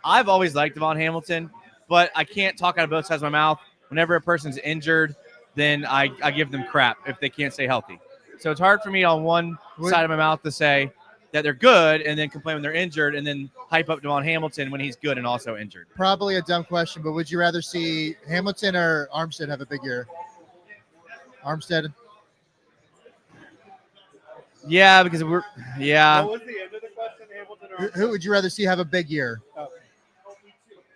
I've always liked Devon Hamilton, but I can't talk out of both sides of my mouth. Whenever a person's injured, then I give them crap if they can't stay healthy. So it's hard for me on one side of my mouth to say that they're good and then complain when they're injured and then hype up Devon Hamilton when he's good and also injured. probably a dumb question, but would you rather see Hamilton or Armstead have a big year? Armstead. Yeah, because we're What was the end of the question, Hamilton or Who would you rather see have a big year?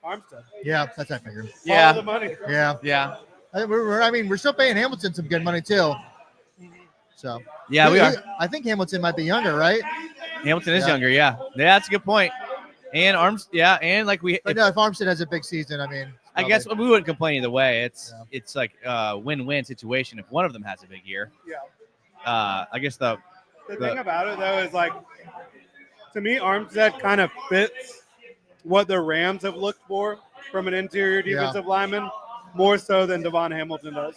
Armstead? Yeah, that's I figured. Yeah. Follow the money. Yeah. Yeah. We're still paying Hamilton some good money too. So Yeah, we are. I think Hamilton might be younger, right? Hamilton is Yeah. younger. Yeah. That's a good point. And arms. Yeah. And like we. But no, if Armstead has a big season, I mean, I guess we wouldn't complain either way. It's like a win-win situation if one of them has a big year. Yeah. I guess the thing about it, though, is like, to me, Armstead kind of fits what the Rams have looked for from an interior defensive lineman more so than Devon Hamilton does.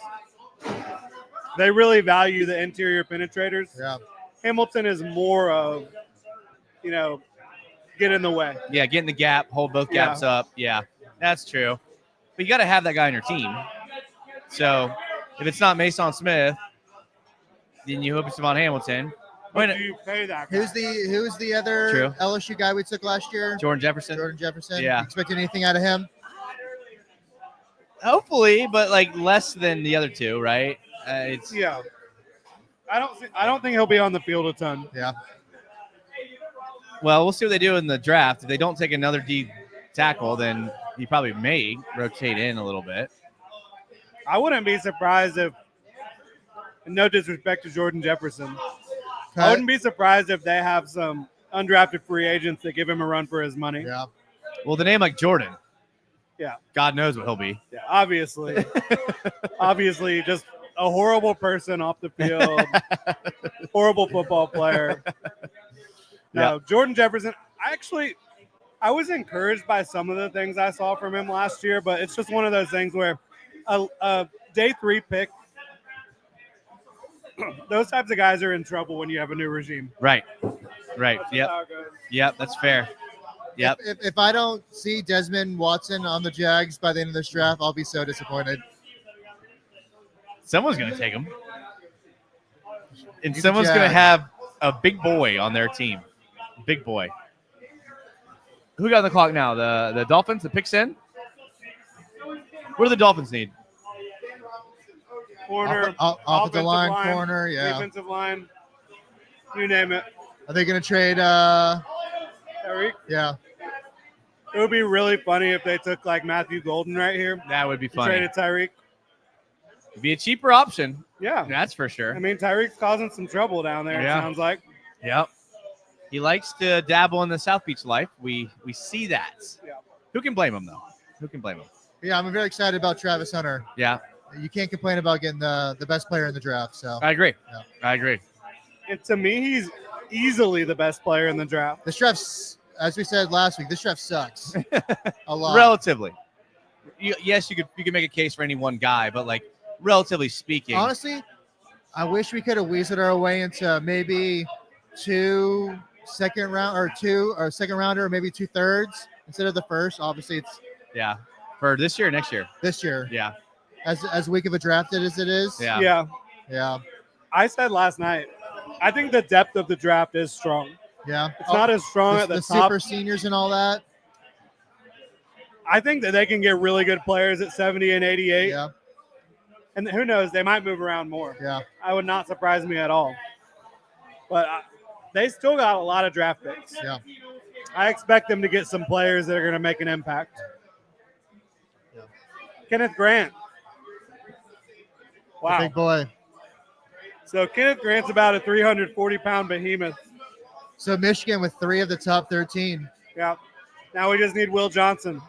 They really value the interior penetrators. Yeah. Hamilton is more of, get in the way. Yeah, get in the gap, hold both gaps up. Yeah, that's true. But you got to have that guy on your team. So if it's not Mason Smith, then you hope it's Devon Hamilton. But do you pay that guy? Who's the other True. LSU guy we took last year? Jordan Jefferson. Jordan Jefferson. Yeah. You expecting anything out of him? Hopefully, but like less than the other two, right? It's Yeah. I don't think he'll be on the field a ton. Yeah. well, we'll see what they do in the draft. If they don't take another D tackle, then he probably may rotate in a little bit. I wouldn't be surprised if, no disrespect to Jordan Jefferson, I wouldn't be surprised if they have some undrafted free agents that give him a run for his money. Yeah. Well, the name like Jordan, Yeah. God knows what he'll be. Yeah, obviously. Obviously, just a horrible person off the field, horrible football player. No, Jordan Jefferson, I was encouraged by some of the things I saw from him last year, but it's just one of those things where a day 3 pick, those types of guys are in trouble when you have a new regime. Right. Right. That's Yep. how it goes. Yep. That's fair. Yep. If I don't see Desmond Watson on the Jags by the end of this draft, I'll be so disappointed. Someone's going to take him. And He's a someone's going to Jag. have a big boy on their team. Big boy. Who got on the clock now? The Dolphins? The picks in? What do the Dolphins need? Corner, Offensive line, corner, yeah. defensive line, you name it. Are they going to trade? Tyreek. Yeah. It would be really funny if they took like Matthew Golden right here. That would be and funny. Traded Tyreek. It'd be a cheaper option. Yeah. That's for sure. I mean, Tyreek's causing some trouble down there, Yeah. it sounds like. Yep. He likes to dabble in the South Beach life. We see that. Yeah. Who can blame him, though? Who can blame him? Yeah, I'm very excited about Travis Hunter. Yeah, You can't complain about getting the best player in the draft. So I agree. Yeah. I agree. And to me, he's easily the best player in the draft. this draft's, as we said last week, this draft sucks a lot. Relatively. Yes, you could make a case for any one guy, but like relatively speaking, Honestly, I wish we could have weaseled our way into maybe two second rounder, or maybe 2/3 instead of the first. Obviously, it's yeah, for this year or next year. this year. Yeah, As weak of a draft as it is. yeah, Yeah. Yeah. I said last night, I think the depth of the draft is strong. Yeah. It's not as strong at the top. super seniors and all that. I think that they can get really good players at 70 and 88. Yeah. And who knows? They might move around more. Yeah. I would not surprise me at all. But they still got a lot of draft picks. Yeah. I expect them to get some players that are going to make an impact. Yeah. Kenneth Grant. The Wow. big boy. So Kenneth Grant's about a 340-pound behemoth. So Michigan with 3 of the top 13. Yeah. Now we just need Will Johnson.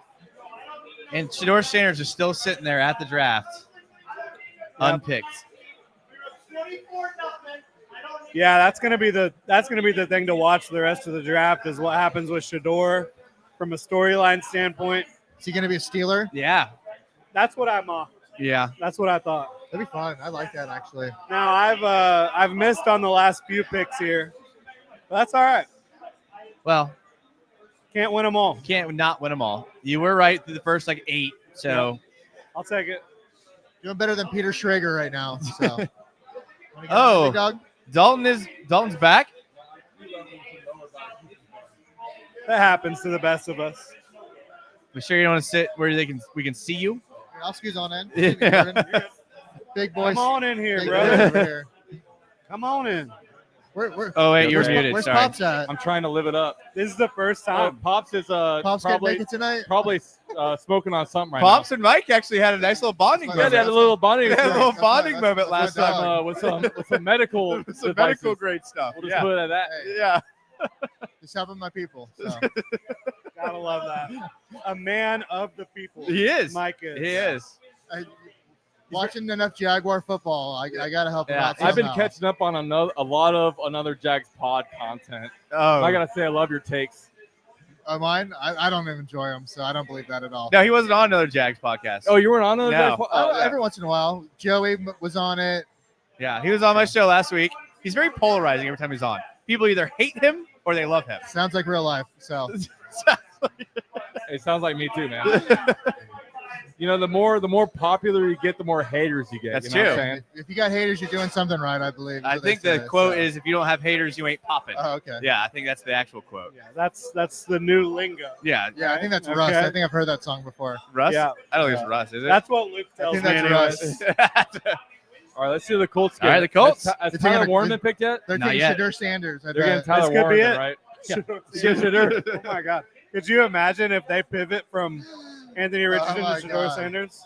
And Shador Sanders is still sitting there at the draft, unpicked. Yeah, that's gonna be the thing to watch the rest of the draft is what happens with Shador from a storyline standpoint. Is he going to be a Steeler? Yeah. That's what I'm off. Yeah. That's what I thought. That'd be fun. I like that, actually. Now I've missed on the last few picks here. But that's all right. Well, Can't win them all. can't not win them all. You were right through the first 8. So, I'll take it. Doing better than Peter Schrager right now. So. Wanna get Oh. big dog? Dalton's back. That happens to the best of us. We sure you don't want to sit where we can see you? I'll squeeze on in. Yeah. Big boys. Come on in here, Big brother. boys over here. Come on in. Where, Oh wait, you're where's, muted. Where's Sorry. Pops at? I'm trying to live it up. This is the first time. Pops is Pops can't probably make it tonight? smoking on something right Pops and Mike actually had a nice little bonding Yeah, now. Yeah, moment. they had a little bonding They had a little That's bonding my- moment that's last my time. dog. with some medical Some devices. medical grade stuff. We'll just Yeah. put it at that. Hey, Yeah. just helping my people. So. Gotta love that. A man of the people. He is. Mike is. He is. Watching enough Jaguar football, I got to help him Yeah, out. I've been somehow. catching up on a lot of another Jags pod content. Oh. I gotta say, I love your takes. Mine? I don't even enjoy them, so I don't believe that at all. No, he wasn't on another Jags podcast. Oh, you weren't on another No. Jags pod? Every once in a while, Joey was on it. Yeah, he was on my show last week. He's very polarizing every time he's on. People either hate him or they love him. Sounds like real life. So It sounds like me too, man. You know, the more popular you get, the more haters you get. That's you know what I'm true. saying? if you got haters, you're doing something right, I believe. I think the quote is, "If you don't have haters, you ain't popping." Oh, okay. Yeah, I think that's the actual quote. Yeah, that's the new lingo. Yeah, Yeah, I think that's Okay. Russ. I think I've heard that song before. Russ. Yeah. I don't think it's Russ, is it? That's what Luke I tells think me. that's anyways. Russ. All right, let's see the Colts. All right, get. the Colts. Has They're Tyler taking a- Warren been picked yet? They're Not taking yet. Shador Sanders. I They're getting bet. Tyler could be Warren, it. right? Yeah. Oh my God. Could you imagine if they pivot from Anthony Richardson my to Shador God. Sanders?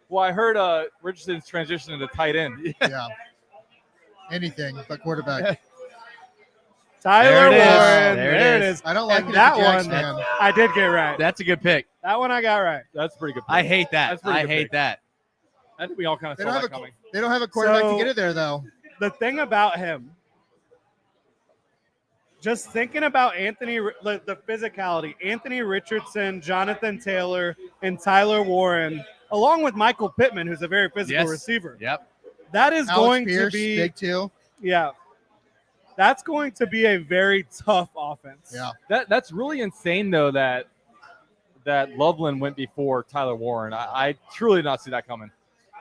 Well, I heard Richardson's transition to tight end. Yeah. Anything but quarterback. Tyler There it is. Warren. There it There it is. is. I don't like And it that as a Jags one- fan. I did get right. That's a good pick. That one I got right. That's a pretty good. I pick. hate that. That's pretty I good hate pick. that. I think we all kind of They saw don't that have coming. They don't have a quarterback So- to get it there, though. The thing about him, just thinking about the physicality, Anthony Richardson, Jonathan Taylor, and Tyler Warren, along with Michael Pittman, who's a very physical Yes. receiver. Yep. That is Alex going Pierce, to be, big two. yeah, that's going to be a very tough offense. Yeah. That's really insane though that Loveland went before Tyler Warren. I truly did not see that coming.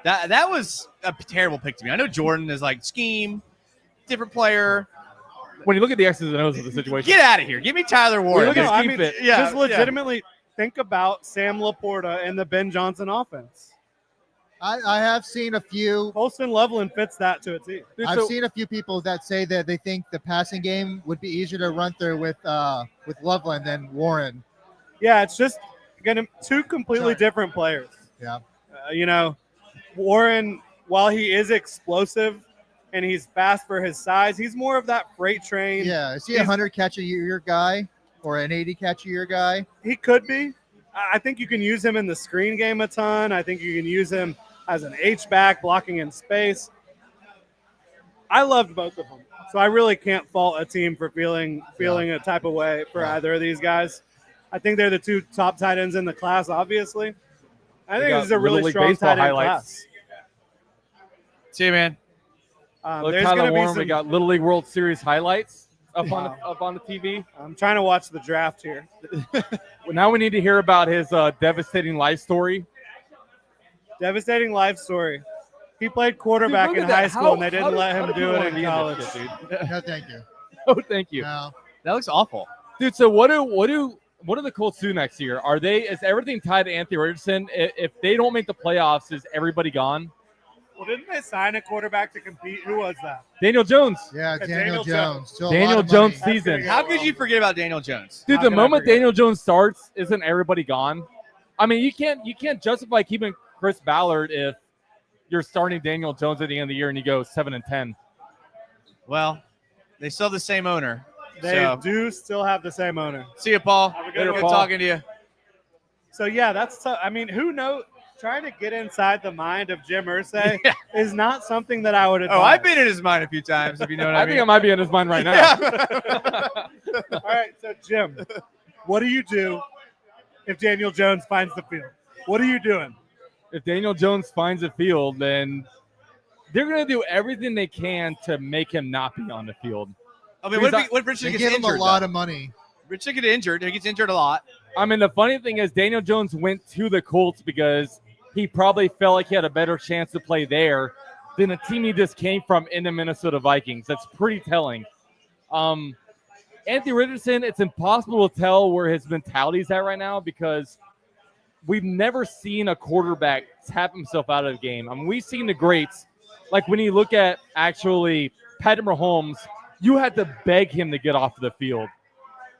That was a terrible pick to me. I know Jordan is like scheme, different player. When you look at the X's and O's of the situation, Get out of here. Give me Tyler Warren. look at No, I scheme mean, fit. Yeah, just legitimately think about Sam Laporta and the Ben Johnson offense. I have seen a few. Colston Loveland fits that to a T. Dude, I've so- seen a few people that say that they think the passing game would be easier to run through with Loveland than Warren. Yeah, it's just gonna two completely Sorry. different players. Yeah. You know, Warren, while he is explosive and he's fast for his size, he's more of that freight train. Yeah. Is he a He's- 100 catch a year guy or an 80 catch a year guy? He could be. I think you can use him in the screen game a ton. I think you can use him as an H-back, blocking in space. I loved both of them. So I really can't fault a team for feeling a type of way for either of these guys. I think they're the two top tight ends in the class, obviously. I We think got this is a Little really League strong baseball tight end highlights. See you, man. class. Look, There's Tyler going to be Warren. We some. got Little League World Series highlights up Wow. on the TV. I'm trying to watch the draft here. Well, now we need to hear about his devastating life story. Devastating life story. He played quarterback Dude, in look at high that. school, How- and they how didn't let how him do people it wanna in be this college. shit, dude? No, thank you. Oh, thank you, No. That looks awful. dude. So what do the Colts do next year? Is everything tied to Anthony Richardson? If they don't make the playoffs, is everybody gone? Well, didn't they sign a quarterback to compete? Who was that? Daniel Jones. Yeah, Okay, Daniel Daniel Jones. Still a lot Daniel of Jones money. season. That's How gonna could you forget about Daniel Jones? Dude, How the could I moment forget? Daniel Jones starts, isn't everybody gone? I mean, you can't justify keeping Chris Ballard if you're starting Daniel Jones at the end of the year and you go 7-10. Well, they still have the same owner. They So, do still have the same owner. see you, Paul. Have a good Good one. talking to you. So yeah, that's tough. I mean, who knows? Trying to get inside the mind of Jim Irsay is not something that I would advise. Oh, I've been in his mind a few times, if you know what I I mean. think I might be in his mind right now. Yeah. All right, so Jim, what do you do if Daniel Jones finds the field? What are you doing? If Daniel Jones finds a field, then they're going to do everything they can to make him not be on the field. I mean, what if Richardson They gets give him injured? a lot though? of money. Richardson gets injured. He gets injured a lot. I mean, the funny thing is Daniel Jones went to the Colts because he probably felt like he had a better chance to play there than the team he just came from in the Minnesota Vikings. That's pretty telling. Anthony Richardson, it's impossible to tell where his mentality's at right now because we've never seen a quarterback tap himself out of the game. I mean, we've seen the greats. Like when you look at actually Patrick Mahomes, you had to beg him to get off the field.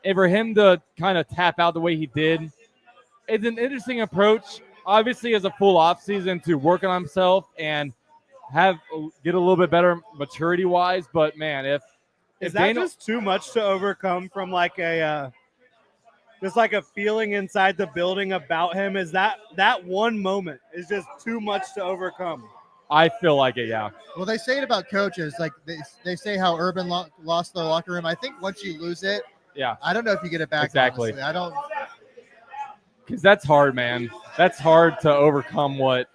And for him to kind of tap out the way he did, it's an interesting approach. Obviously, as a full offseason to work on himself and get a little bit better maturity-wise. But, man, if Is that Daniel, just too much to overcome from like a just like a feeling inside the building about him? Is that one moment is just too much to overcome? I feel like it, yeah. Well, they say it about coaches. Like they say how Urban lost the locker room. I think once you lose it, Yeah, I don't know if you get it back. Exactly. Honestly. I don't. because that's hard, man. That's hard to overcome what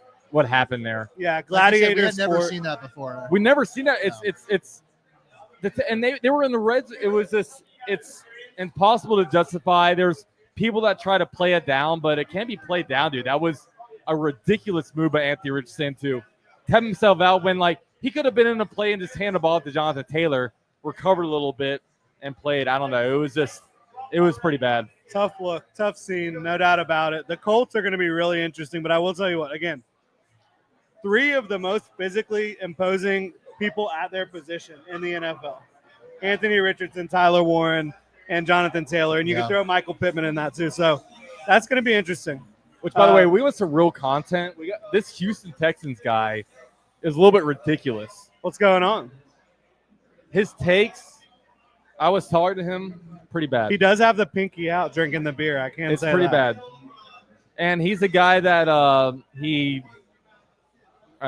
happened there. Yeah, Like I said, gladiator we had never sport. seen that before. We never seen that. It's and they were in the Reds. It was this. It's impossible to justify. There's people that try to play it down, but it can't be played down, dude. That was a ridiculous move by Anthony Richardson to tap himself out when like he could have been in a play and just hand the ball to Jonathan Taylor, recovered a little bit, and played. I don't know. It was pretty bad. Tough look, tough scene, no doubt about it. The Colts are going to be really interesting, but I will tell you what, again, 3 of the most physically imposing people at their position in the NFL. Anthony Richardson, Tyler Warren, and Jonathan Taylor. And you Yeah. can throw Michael Pittman in that too. So that's going to be interesting. Which, by the way, we want some real content. We got this Houston Texans guy is a little bit ridiculous. What's going on? His takes, I was talking to him, pretty bad. He does have the pinky out drinking the beer. I can't It's say pretty that. bad. And he's a guy that I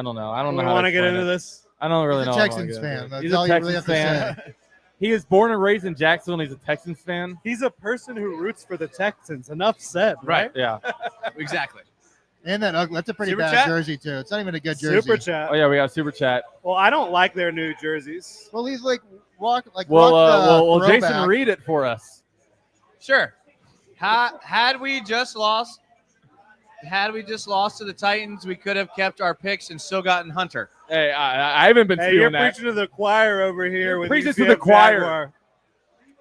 don't know. I don't know We how want to to get explain into it. this. I don't really He's know. a how I wanna Texans get into fan. it. That's He's all a you really Texans have to fan. say. He is born and raised in Jacksonville. And he's a Texans fan. He's a person who roots for the Texans. Enough said, right? Yeah. Exactly. And that's a pretty Super bad chat? jersey too. It's not even a good jersey. Super chat. Oh yeah, we got a super chat. Well, I don't like their new jerseys. Well, he's like rock the Well, Jason, throwback. read it for us. Sure. Had we just lost to the Titans, we could have kept our picks and still gotten Hunter. Hey, I haven't been Hey, you're feeling that. preaching to the choir over here. With preaching to UCF the choir. Jaguar.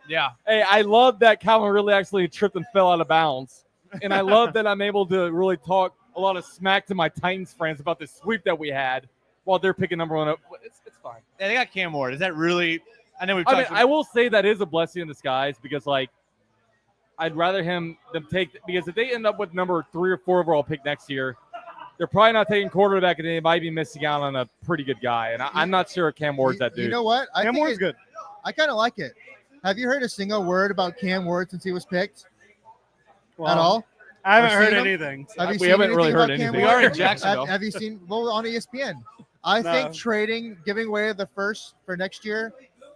Yeah. Hey, I love that Calvin really actually tripped and fell out of bounds. And I love that I'm able to really talk a lot of smack to my Titans friends about the sweep that we had while they're picking number 1 up. It's fine. Yeah, they got Cam Ward. Is that really? I know we've I mean, talked. I will say that is a blessing in disguise because, like, I'd rather them take – because if they end up with number 3 or 4 overall pick next year, they're probably not taking quarterback and they might be missing out on a pretty good guy. And I'm not sure Cam Ward's that dude. You know what? Cam Ward's good. I kind of like it. Have you heard a single word about Cam Ward since he was picked Well, at all? I haven't Or heard seen him? anything. Have you We seen haven't really anything heard about Cam anything. We are Ward? in Jacksonville. Have you seen on ESPN? I No. think giving away the first for next year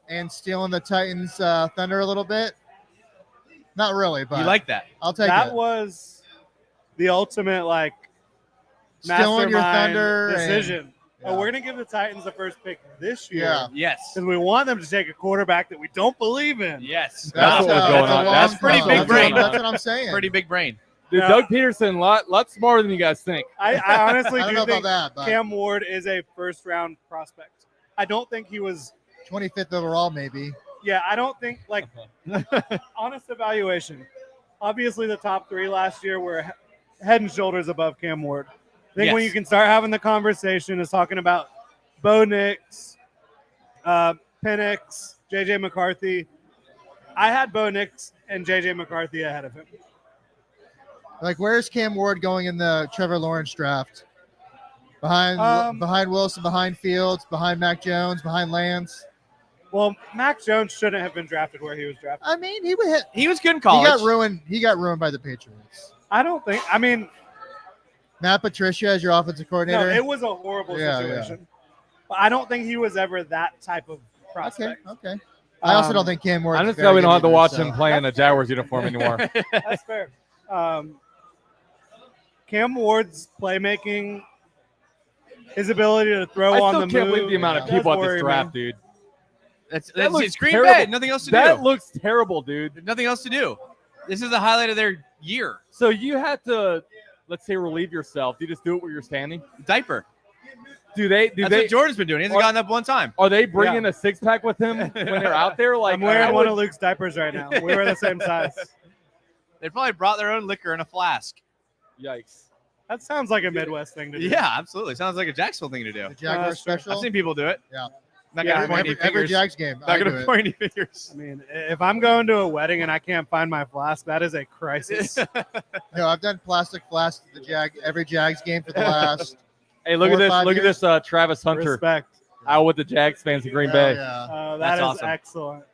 and stealing the Titans thunder a little bit. Not really, but you like that? I'll take That it. was the ultimate, like, Stealing your mastermind thunder and- decision. Yeah. Oh, we're going to give the Titans the first pick this year. Yeah. Yes. Because we want them to take a quarterback that we don't believe in. Yes. That's what was going on. That's pretty throw. big That's brain. what- That's what I'm saying. Pretty big brain. Dude, No. Doug Peterson, lot smarter than you guys think. I honestly I don't do know think about that, but Cam Ward is a first-round prospect. I don't think he was 25th overall, maybe. Yeah, I don't think, like, honest evaluation. Obviously, the top 3 last year were head and shoulders above Cam Ward. I think when you can start having the conversation is talking about Bo Nix, Penix, JJ McCarthy. I had Bo Nix and JJ McCarthy ahead of him. Like, where's Cam Ward going in the Trevor Lawrence draft? Behind Wilson, behind Fields, behind Mac Jones, behind Lance. Well, Mac Jones shouldn't have been drafted where he was drafted. I mean, he was good in college. He got ruined by the Patriots. I don't think. I mean, Matt Patricia as your offensive coordinator. no, it was a horrible situation. But I don't think he was ever that type of prospect. Okay. I also don't think Cam Ward. I'm just glad we don't have to watch him play in a Jaguars uniform anymore. That's fair. Cam Ward's playmaking, his ability to throw on the move. I still can't believe the amount of people at this draft, dude. It's Green terrible. Bay. Nothing else to do. That looks terrible, dude. There's nothing else to do. This is the highlight of their year. So you had to, let's say, relieve yourself. Do you just do it where you're standing? Diaper. That's what Jordan's been doing. He hasn't gotten up one time. Are they bringing a six-pack with him when they're out there? Like, I'm wearing one of Luke's diapers right now. We were the same size. They probably brought their own liquor in a flask. Yikes. That sounds like a Midwest thing to do. Yeah, absolutely. Sounds like a Jacksonville thing to do. The Jaguar special. I've seen people do it. Yeah. Not gonna point any every fingers. Jags game. Not gonna point any fingers. I mean, if I'm going to a wedding and I can't find my flask, that is a crisis. No, I've done plastic flasks at every Jags game for the last. Hey, look at this! Look at this, Travis Hunter. Respect. Out with the Jags fans in Green Bay. Yeah. That is awesome. excellent.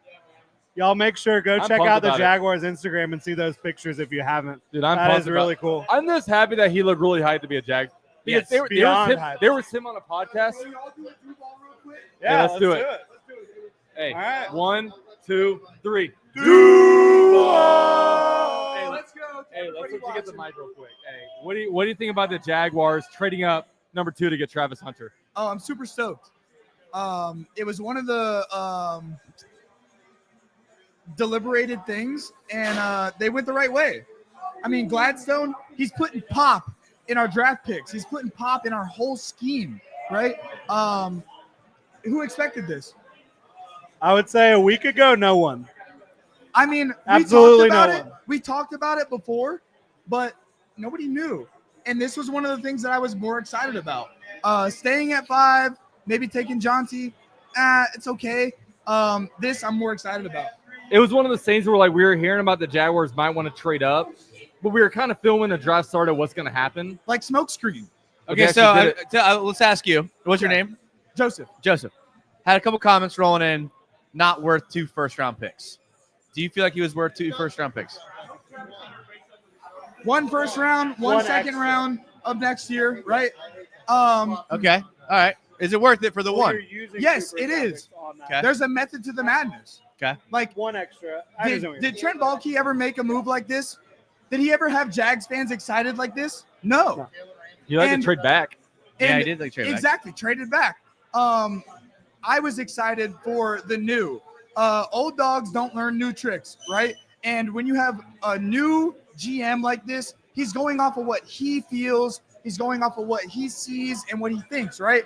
Y'all make sure go I'm check pumped out the about it. Jaguars Instagram and see those pictures if you haven't. Dude, I'm That pumped is really about- cool. I'm just happy that he looked really hyped to be a Jag. Because Yes, beyond hyped. there was him on a podcast. Yeah, let's do it. Hey, All right. 1, 2, 3. Duval! Hey, let's go. Hey, let's let you get the mic real quick. Hey, what do you think about the Jaguars trading up number 2 to get Travis Hunter? Oh, I'm super stoked. It was one of the deliberated things, and they went the right way. I mean, Gladstone, he's putting pop in our draft picks. He's putting pop in our whole scheme, right? Who expected this? I would say a week ago, no one. I mean, Absolutely we talked about no it. one. We talked about it before, but nobody knew. And this was one of the things that I was more excited about. Staying at 5, maybe taking Jonty. It's okay. This I'm more excited about. It was one of those things where like we were hearing about the Jaguars might want to trade up, but we were kind of feeling when the draft started what's going to happen. Like smokescreen. Okay, so let's ask you. What's your name? Joseph. Joseph. Had a couple comments rolling in. Not worth 2 first-round picks. Do you feel like he was worth 2 first-round picks? 1 first round, one second round of next year, right? Okay. All right. Is it worth it for the Well, one? you're using Yes, super it is. graphics on that. Okay. There's a method to the madness. Okay. Like, One extra. I understand what you're did Trent Baalke ever make a move like this? Did he ever have Jags fans excited like this? No. You like And- to trade back. Yeah, And I did like trade back. exactly, traded back. I was excited for the new. Old dogs don't learn new tricks, right? And when you have a new GM like this, he's going off of what he feels, he's going off of what he sees and what he thinks, right?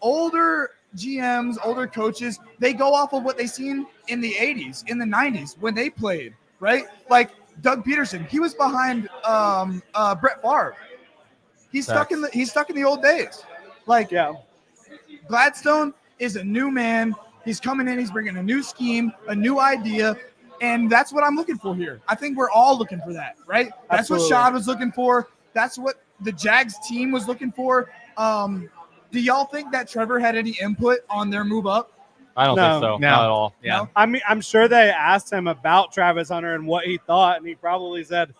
Older GMs, older coaches, they go off of what they seen in the 80s, in the 90s when they played, right? Like Doug Peterson, he was behind Brett Favre. He's stuck in the old days. Like, Yeah. Gladstone is a new man. He's coming in. He's bringing a new scheme, a new idea, and that's what I'm looking for here. I think we're all looking for that, right? That's Absolutely. what Shad was looking for. That's what the Jags team was looking for. Do y'all think that Trevor had any input on their move up? I don't No. think so. No. Not at all. Yeah. No? I mean, I'm sure they asked him about Travis Hunter and what he thought, and he probably said,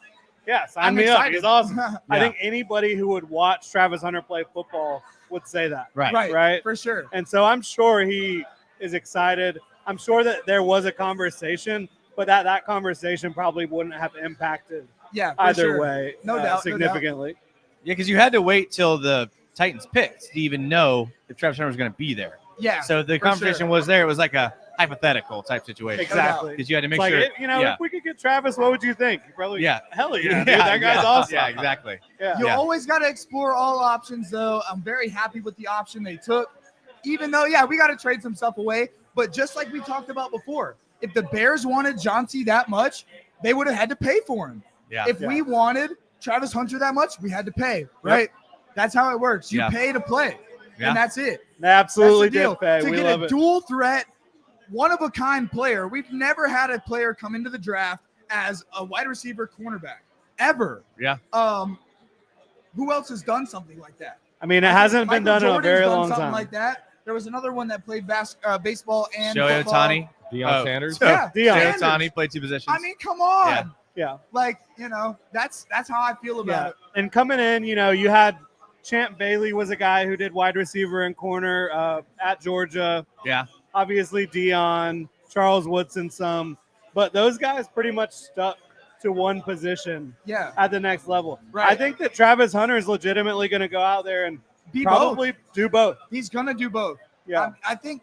"Yeah, sign I'm me up. excited. He's awesome." I Yeah. think anybody who would watch Travis Hunter play football would say that. Right. Right. For sure. And so I'm sure he is excited. I'm sure that there was a conversation, but that conversation probably wouldn't have impacted Yeah, for either sure. way No doubt, no doubt. significantly. Yeah, because you had to wait till the Titans picked to even know if Travis Hunter was going to be there. Yeah. So the for conversation sure. was there. It was like a hypothetical type situation. Exactly. Because you had to It's make like, sure. if we could get Travis, what would you think? You probably, Yeah. hell yeah, dude, that guy's awesome. Yeah, exactly. Yeah. You Yeah. always got to explore all options, though. I'm very happy with the option they took, even though, yeah, we got to trade some stuff away. But just like we talked about before, if the Bears wanted Jonty that much, they would have had to pay for him. Yeah. If we wanted Travis Hunter that much, we had to pay, right? That's how it works. You Yeah. pay to play, Yeah. and that's it. They absolutely That's the deal. did pay. To We get love a it. dual threat, one of a kind player. We've never had a player come into the draft as a wide receiver cornerback ever. Yeah. Who else has done something like that? I mean, it I think hasn't been Michael done in a Jordan's very done long something time. like that. There was another one that played baseball and Shohei football. Ohtani. Deion Sanders. Yeah, Deion. Shohei Sanders. Ohtani played 2 positions. I mean, come on. Yeah. Yeah. Like, that's how I feel about it. And coming in, you had Champ Bailey was a guy who did wide receiver and corner at Georgia. Yeah. Obviously, Deion, Charles Woodson, some, but those guys pretty much stuck to one position Yeah. at the next level. Right. I think that Travis Hunter is legitimately going to go out there and Be probably both. do both. He's gonna do both. Yeah. I think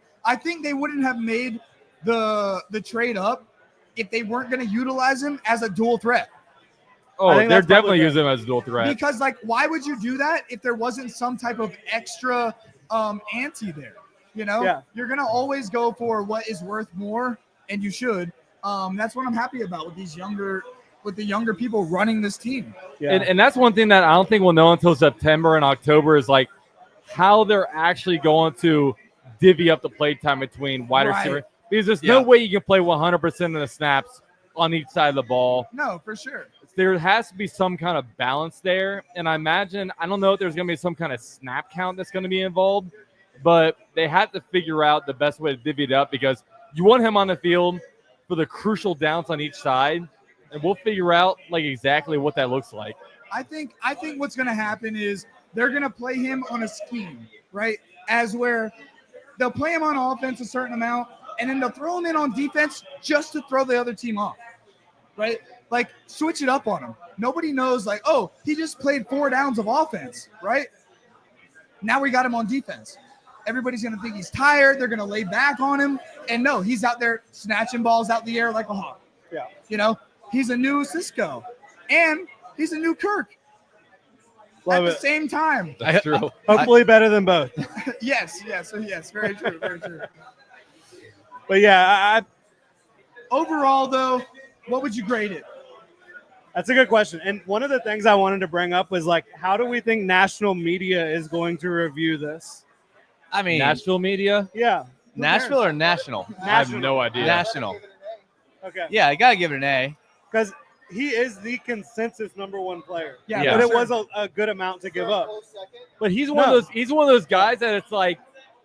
they wouldn't have made the trade up if they weren't going to utilize him as a dual threat. Oh, I think they're that's probably definitely good. using him as a dual threat. Because why would you do that if there wasn't some type of extra ante there? Yeah. You're gonna always go for what is worth more, and you should. That's what I'm happy about with the younger people running this team. Yeah. And that's one thing that I don't think we'll know until September and October is like how they're actually going to divvy up the play time between wide Right. receiver. Because there's no way you can play 100% of the snaps on each side of the ball. No, for sure. There has to be some kind of balance there. And I don't know if there's going to be some kind of snap count that's going to be involved, but they have to figure out the best way to divvy it up because you want him on the field for the crucial downs on each side, and we'll figure out exactly what that looks like. I think what's going to happen is they're going to play him on a scheme, right? As where they'll play him on offense a certain amount, and then they'll throw him in on defense just to throw the other team off, right? Like, switch it up on him. Nobody knows, oh, he just played 4 downs of offense, right? Now we got him on defense. Everybody's going to think he's tired. They're going to lay back on him. And no, he's out there snatching balls out the air like a hawk. Yeah. He's a new Cisco, and he's a new Kirk Love at the it. same time. That's true. Hopefully better than both. Yes, very true, very true. But yeah, Overall, though, what would you grade it? that's a good question. And one of the things I wanted to bring up was how do we think national media is going to review this? I mean, Nashville media? Yeah. Nashville or national? I have no idea. National. Okay. Yeah, you gotta give it an A. Because he is the consensus #1 player. Yeah, Yeah. But it sure. was a good amount to give up. But he's one of those guys that it's like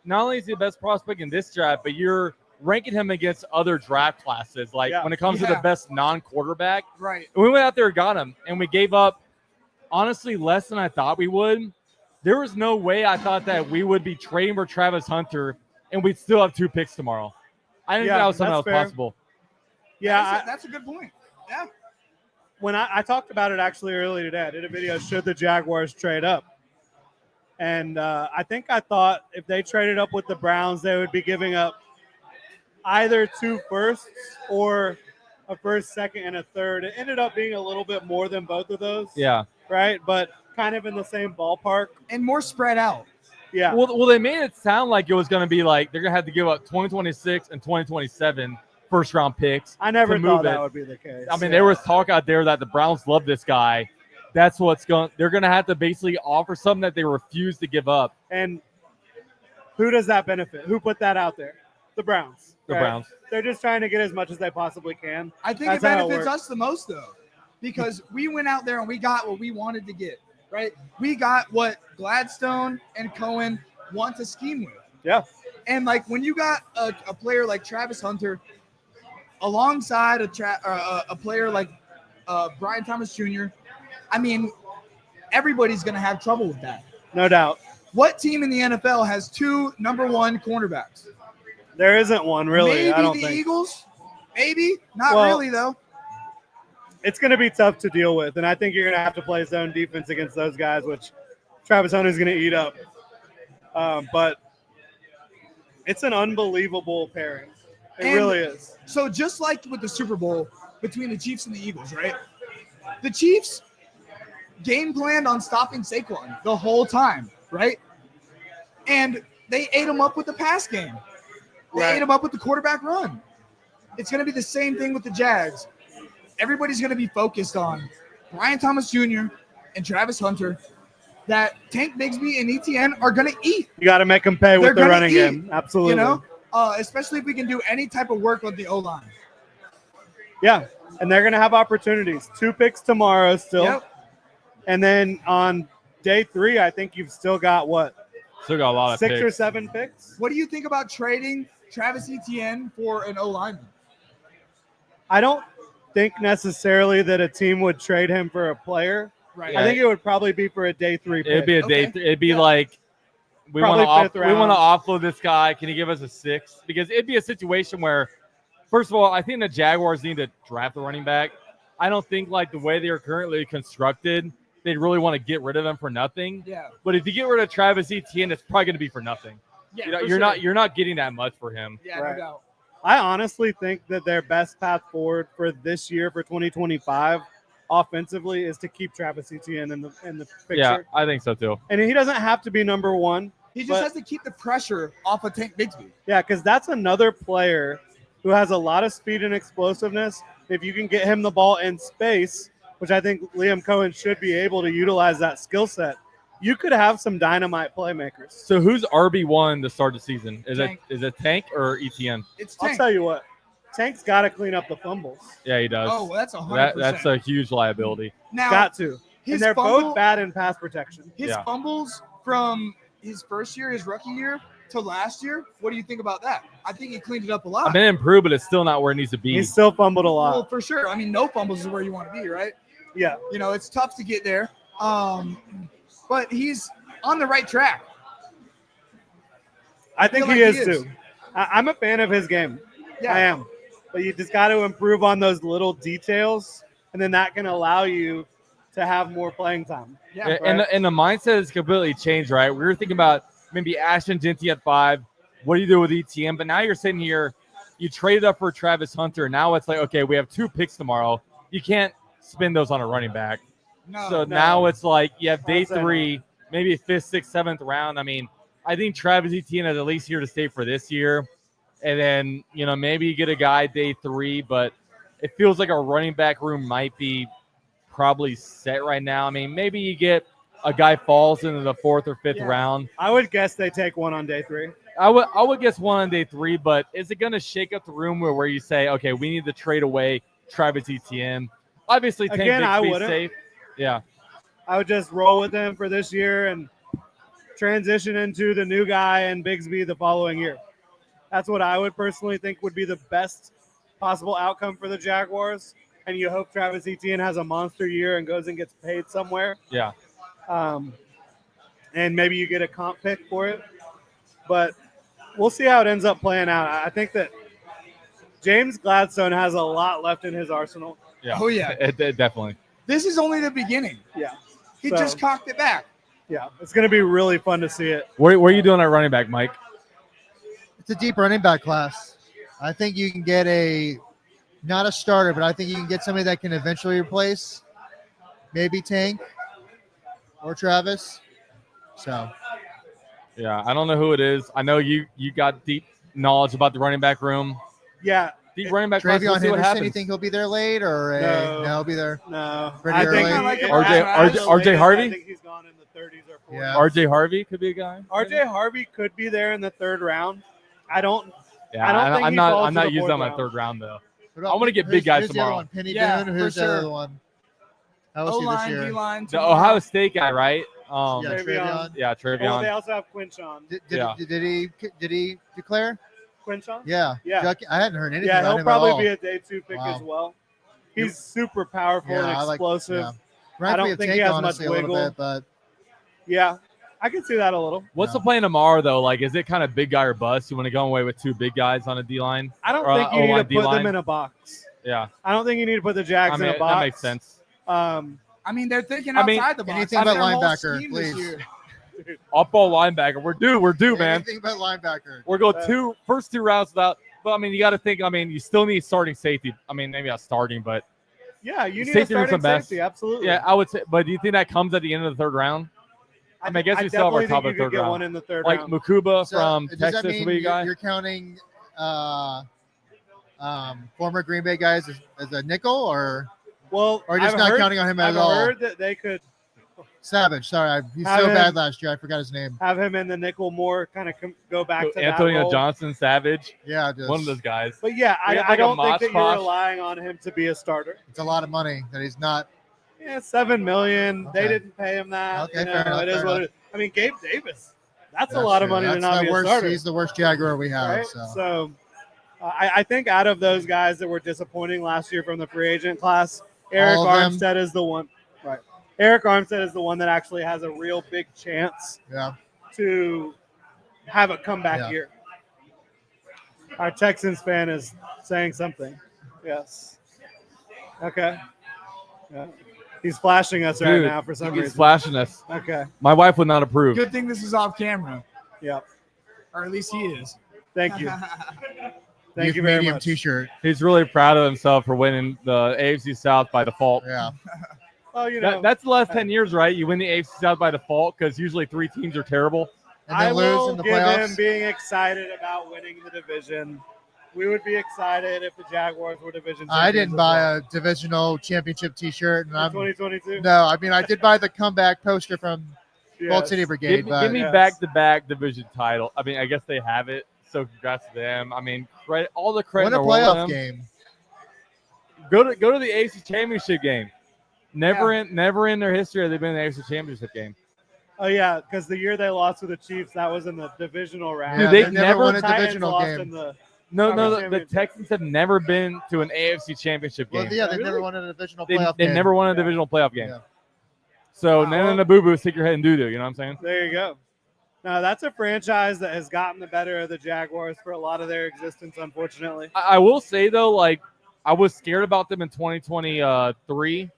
not only is he the best prospect in this draft, but you're ranking him against other draft classes. When it comes to the Yeah. best non-quarterback, Right. and we went out there and got him, and we gave up honestly less than I thought we would. There was no way I thought that we would be trading for Travis Hunter and we'd still have 2 picks tomorrow. I didn't think that was something that was that's fair. possible. Yeah. That's a good point. Yeah. When I talked about it actually earlier today, I did a video, should the Jaguars trade up? And I think I thought if they traded up with the Browns, they would be giving up either 2 firsts or a first, second, and a third. It ended up being a little bit more than both of those. Yeah. Right? But kind of in the same ballpark. And more spread out. Yeah. Well, they made it sound like it was going to be they're going to have to give up 2026 and 2027 first-round picks. I never to thought move that it. would be the case. I mean, there was talk out there that the Browns love this guy. That's what's going. They're going to have to basically offer something that they refuse to give up. And who does that benefit? Who put that out there? The Browns. The right? Browns. They're just trying to get as much as they possibly can. I think That's it how it benefits works. us the most, though, because we went out there and we got what we wanted to get, right? We got what Gladstone and Cohen want to scheme with. Yeah. And when you got a player like Travis Hunter alongside a player like Brian Thomas Jr., I mean, everybody's going to have trouble with that. No doubt. What team in the NFL has 2 #1 cornerbacks? There isn't one, really. Maybe I don't the think. Eagles. Maybe. Not Well, really, though. It's going to be tough to deal with. And I think you're going to have to play zone defense against those guys, which Travis Hunter's going to eat up. But it's an unbelievable pairing. It And really is. So just like with the Super Bowl between the Chiefs and the Eagles, right? The Chiefs game planned on stopping Saquon the whole time, right? And they ate him up with the pass game. They Right. ate him up with the quarterback run. It's going to be the same thing with the Jags. Everybody's going to be focused on Brian Thomas Jr. and Travis Hunter that Tank Bigsby and ETN are going to eat. You got to make them pay with They're the gonna running eat, game. Absolutely. You know, especially if we can do any type of work with the O line. Yeah, and they're going to have opportunities. 2 picks tomorrow still. Yep. And then on day 3, I think you've still got what? Still got a lot of 6 picks. or 7 picks? What do you think about trading Travis Etienne for an O lineman? I don't think necessarily that a team would trade him for a player. Right. I think it would probably be for a day 3 pick. It'd be a day. Okay. It'd be Yeah. like we Probably want fifth to round. offload this guy. Can you give us a 6? Because it'd be a situation where, first of all, I think the Jaguars need to draft a running back. I don't think like the way they are currently constructed, they'd really want to get rid of him for nothing. Yeah. But if you get rid of Travis Etienne, it's probably going to be for nothing. Yeah. You know, for you're sure. not getting that much for him. Yeah, Right. no doubt. I honestly think that their best path forward for this year, for 2025, offensively, is to keep Travis Etienne in the picture. Yeah, I think so too. And he doesn't have to be number 1. He just But- has to keep the pressure off of Tank Bigsby. Yeah, because that's another player who has a lot of speed and explosiveness. If you can get him the ball in space, which I think Liam Cohen should be able to utilize that skill set, you could have some dynamite playmakers. So who's RB1 to start the season? Tank. Is it Tank or ETN? It's I'll Tank. tell you what, Tank's got to clean up the fumbles. Yeah, he does. Oh, well, that's 100%. That's a huge liability. Now, Got to. his And they're fumble, both bad in pass protection. His Yeah. fumbles from his first year, his rookie year, to last year, what do you think about that? I think he cleaned it up a lot. I mean, improved, but it's still not where it needs to be. He's still fumbled a Well, lot. for sure. I mean, no fumbles is where you want to be, right? Yeah. You know, it's tough to get there. But he's on the right track. I think feel he like is he is. too. I'm a fan of his game. Yeah. I am. But you just got to improve on those little details, and then that can allow you to have more playing time. Yeah. And, right. and the mindset has completely changed, right? We were thinking about maybe Ashton Genty at 5. What do you do with ETM? But now you're sitting here, you traded up for Travis Hunter. Now it's like, okay, we have 2 picks tomorrow. You can't spend those on a running back. No. So now it's like you have day I'd say no. 3, maybe 5th, 6th, 7th round. I mean, I think Travis Etienne is at least here to stay for this year. And then, you know, maybe you get a guy day 3, but it feels like our running back room might be probably set right now. I mean, maybe you get a guy falls into the 4th or 5th Yeah. round. I would guess they take one on day 3. I would guess one on day 3, but is it going to shake up the room where you say, okay, we need to trade away Travis Etienne? Obviously, Tank Again, I Bigsby's wouldn't. safe. Yeah. I would just roll with him for this year and transition into the new guy and Bigsby the following year. That's what I would personally think would be the best possible outcome for the Jaguars. And you hope Travis Etienne has a monster year and goes and gets paid somewhere. Yeah. And maybe you get a comp pick for it. But we'll see how it ends up playing out. I think that James Gladstone has a lot left in his arsenal. Yeah. Oh, yeah. It definitely. This is only the beginning. Yeah. He So- just cocked it back. Yeah. It's going to be really fun to see it. Where are you doing at running back, Mike? It's a deep running back class. I think you can get not a starter, but I think you can get somebody that can eventually replace maybe Tank or Travis. So Yeah, I don't know who it is. I know you got deep knowledge about the running back room. Yeah. Deep running back class. Travion We'll see what Henderson, happens. you think he'll be there late or No. he'll be there? No. Pretty I think early. Like RJ Harvey? I think he's gone in the 30s or 40s. Yeah. RJ Harvey could be a guy. RJ Harvey could be there in the 3rd round. I don't Yeah, I don't think I'm he not. falls I'm to not the using them 4th at round. 3rd round though. What about- I wanna get big guys who's the other tomorrow. one? Penny Yeah, Boone. for Who's the other sure. one? How was he this O-line, year? D-line. The Ohio State guy, right? Yeah, Travion. Travion. Yeah, Oh, they Travion. also have Quinshon. Yeah. Did he declare? Quinshon? Yeah. Yeah. I hadn't heard anything Yeah, about he'll him probably at all. be a day 2 pick Wow. as well. He's super powerful and I like- explosive. yeah. I Reminds don't me of think Tank, he has honestly, much a little wiggle. bit, but Yeah, I can see that a little. What's No. the plan tomorrow though? Like, is it kind of big guy or bust? You want to go away with 2 big guys on a D line? I don't Or, think you need to O-line, put D-line? them in a box. Yeah, I don't think you need to put the Jags I mean in a box. that makes sense. I mean, they're thinking I mean, outside the box. anything That's but their whole linebacker, scheme this please. year. Up ball linebacker. We're due, man. anything but linebacker. We're going first 2 rounds without. But I mean, you got to think. I mean, you still need starting safety. I mean, maybe not starting, but Yeah, you need a Safety room's starting the best. safety. Absolutely. yeah, I would say. But do you think that comes at the end of the 3rd round? I mean, I guess we still have our definitely top think of you the could 3rd get round. one in the 3rd Like round. Mukuba So, from does that Texas mean will be a guy. you're counting former Green Bay guys as a nickel, or Well, just I've not heard- counting on him at I've all? heard that they could. Savage. Sorry, he's Have so him- bad last year. I forgot his name. Have him in the nickel more, kind of go back to that Antonio role. Johnson, Savage, Yeah, just, one of those guys. But yeah, We I have like a don't think Mosh that you're Posh. relying on him to be a starter. It's a lot of money that he's not. Yeah, $7 million. They Okay. didn't pay him that. Okay, you know, fair enough, it is fair what enough. it is. I mean, Gabe Davis. That's a lot of true. money to That's not the be a worst. starter. He's the worst Jaguar we have. Right? So. So I think out of those guys that were disappointing last year from the free agent class, Eric All of them? Armstead is the one. Right. Eric Armstead is the one that actually has a real big chance Yeah. to have a comeback Yeah. year. Our Texans fan is saying something. Yes. Okay. Yeah. He's flashing us right Dude, now for some he's reason. flashing us. Okay. My wife would not approve. Good thing this is off camera, Yep. or at least he is. Thank you. Thank Youth you very medium much. T-shirt. He's really proud of himself for winning the AFC South by default. Yeah. Well, you know, That's the last 10 years, right? You win the AFC South by default because usually 3 teams are terrible. And I then lose will in the give playoffs. him being excited about winning the division. We would be excited if the Jaguars were division champions. I didn't as buy well. a divisional championship T-shirt, and In I'm 2022. no. I mean, I did buy the comeback poster from Gold Yes. City Brigade, Give me Yes. back-to-back division title. I mean, I guess they have it, so congrats to them. I mean, credit, all the credit win a in the world to playoff them. game. Go to the AFC Championship game. Never in their history have they been in the AFC Championship game. Oh yeah, because the year they lost to the Chiefs, that was in the divisional round. Yeah, Dude, they they never never won a Titans divisional lost game. in the No, Conference the championship. Texans have never been to an AFC Championship game. Well, yeah, they've Really? never won a divisional They playoff game. never won a Yeah. divisional playoff game. Yeah. So, Wow. none of the boo-boo, stick your head in doo-doo. You know what I'm saying? There you go. Now that's a franchise that has gotten the better of the Jaguars for a lot of their existence, unfortunately. I will say, though, like, I was scared about them in 2023.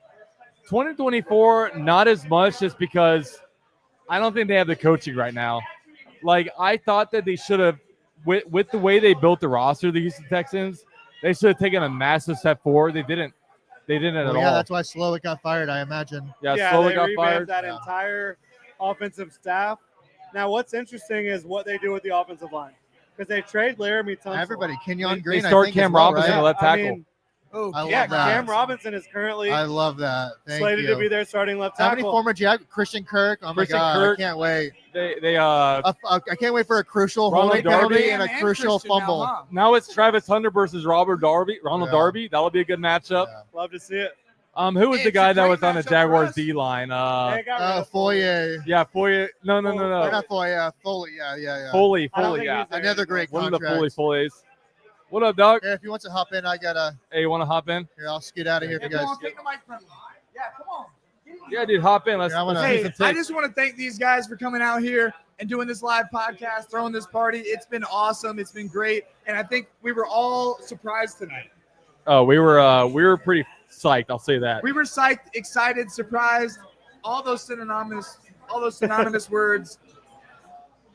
2024, not as much, just because I don't think they have the coaching right now. Like, I thought that they should have, with the way they built the roster, the Houston Texans, they should have taken a massive step forward. They didn't. They didn't at Well, all. yeah, that's why Slowick got fired, I imagine. Yeah, Slowly they got revamped fired. that Yeah. entire offensive staff. Now, what's interesting is what they do with the offensive line because they trade Laramie Tunsil. Everybody, Kenyon They Green. start I think, Cam as well, Robinson right? at left I tackle. mean, Oh, I yeah, love that. Cam Robinson is currently I love that. Thank slated you. to be their starting left How many tackle. former Christian Kirk? Oh Christian my God, Kirk. I can't wait. They I can't wait for a crucial Ronald holding penalty Darby and a Cam crucial Christian now, fumble. huh? now it's Travis Hunter versus Ronald Darby. Yeah. That'll be a good matchup. Yeah. Love to see it. Who was Hey, the it's a guy that great was on the matchup for Jaguars us. D line? They got rid of Foyer. Yeah, Foyer. No. Or not Foyer. Foley. Yeah. Foley. I don't Foley. think Yeah, he's there Another anymore. great one of the contract. Foley's. What up, dog? Yeah, if you want to hop in, I gotta. Hey, you want to hop in? Here, I'll scoot out of here if you Come guys. on, take the mic from me. Yeah, come on. Yeah, dude, hop in. Let's, Yeah, I wanna- let's do Hey, some I takes. just want to thank these guys for coming out here and doing this live podcast, throwing this party. It's been awesome. It's been great, and I think we were all surprised tonight. Oh, we were pretty psyched. I'll say that. We were psyched, excited, surprised. All those synonymous words.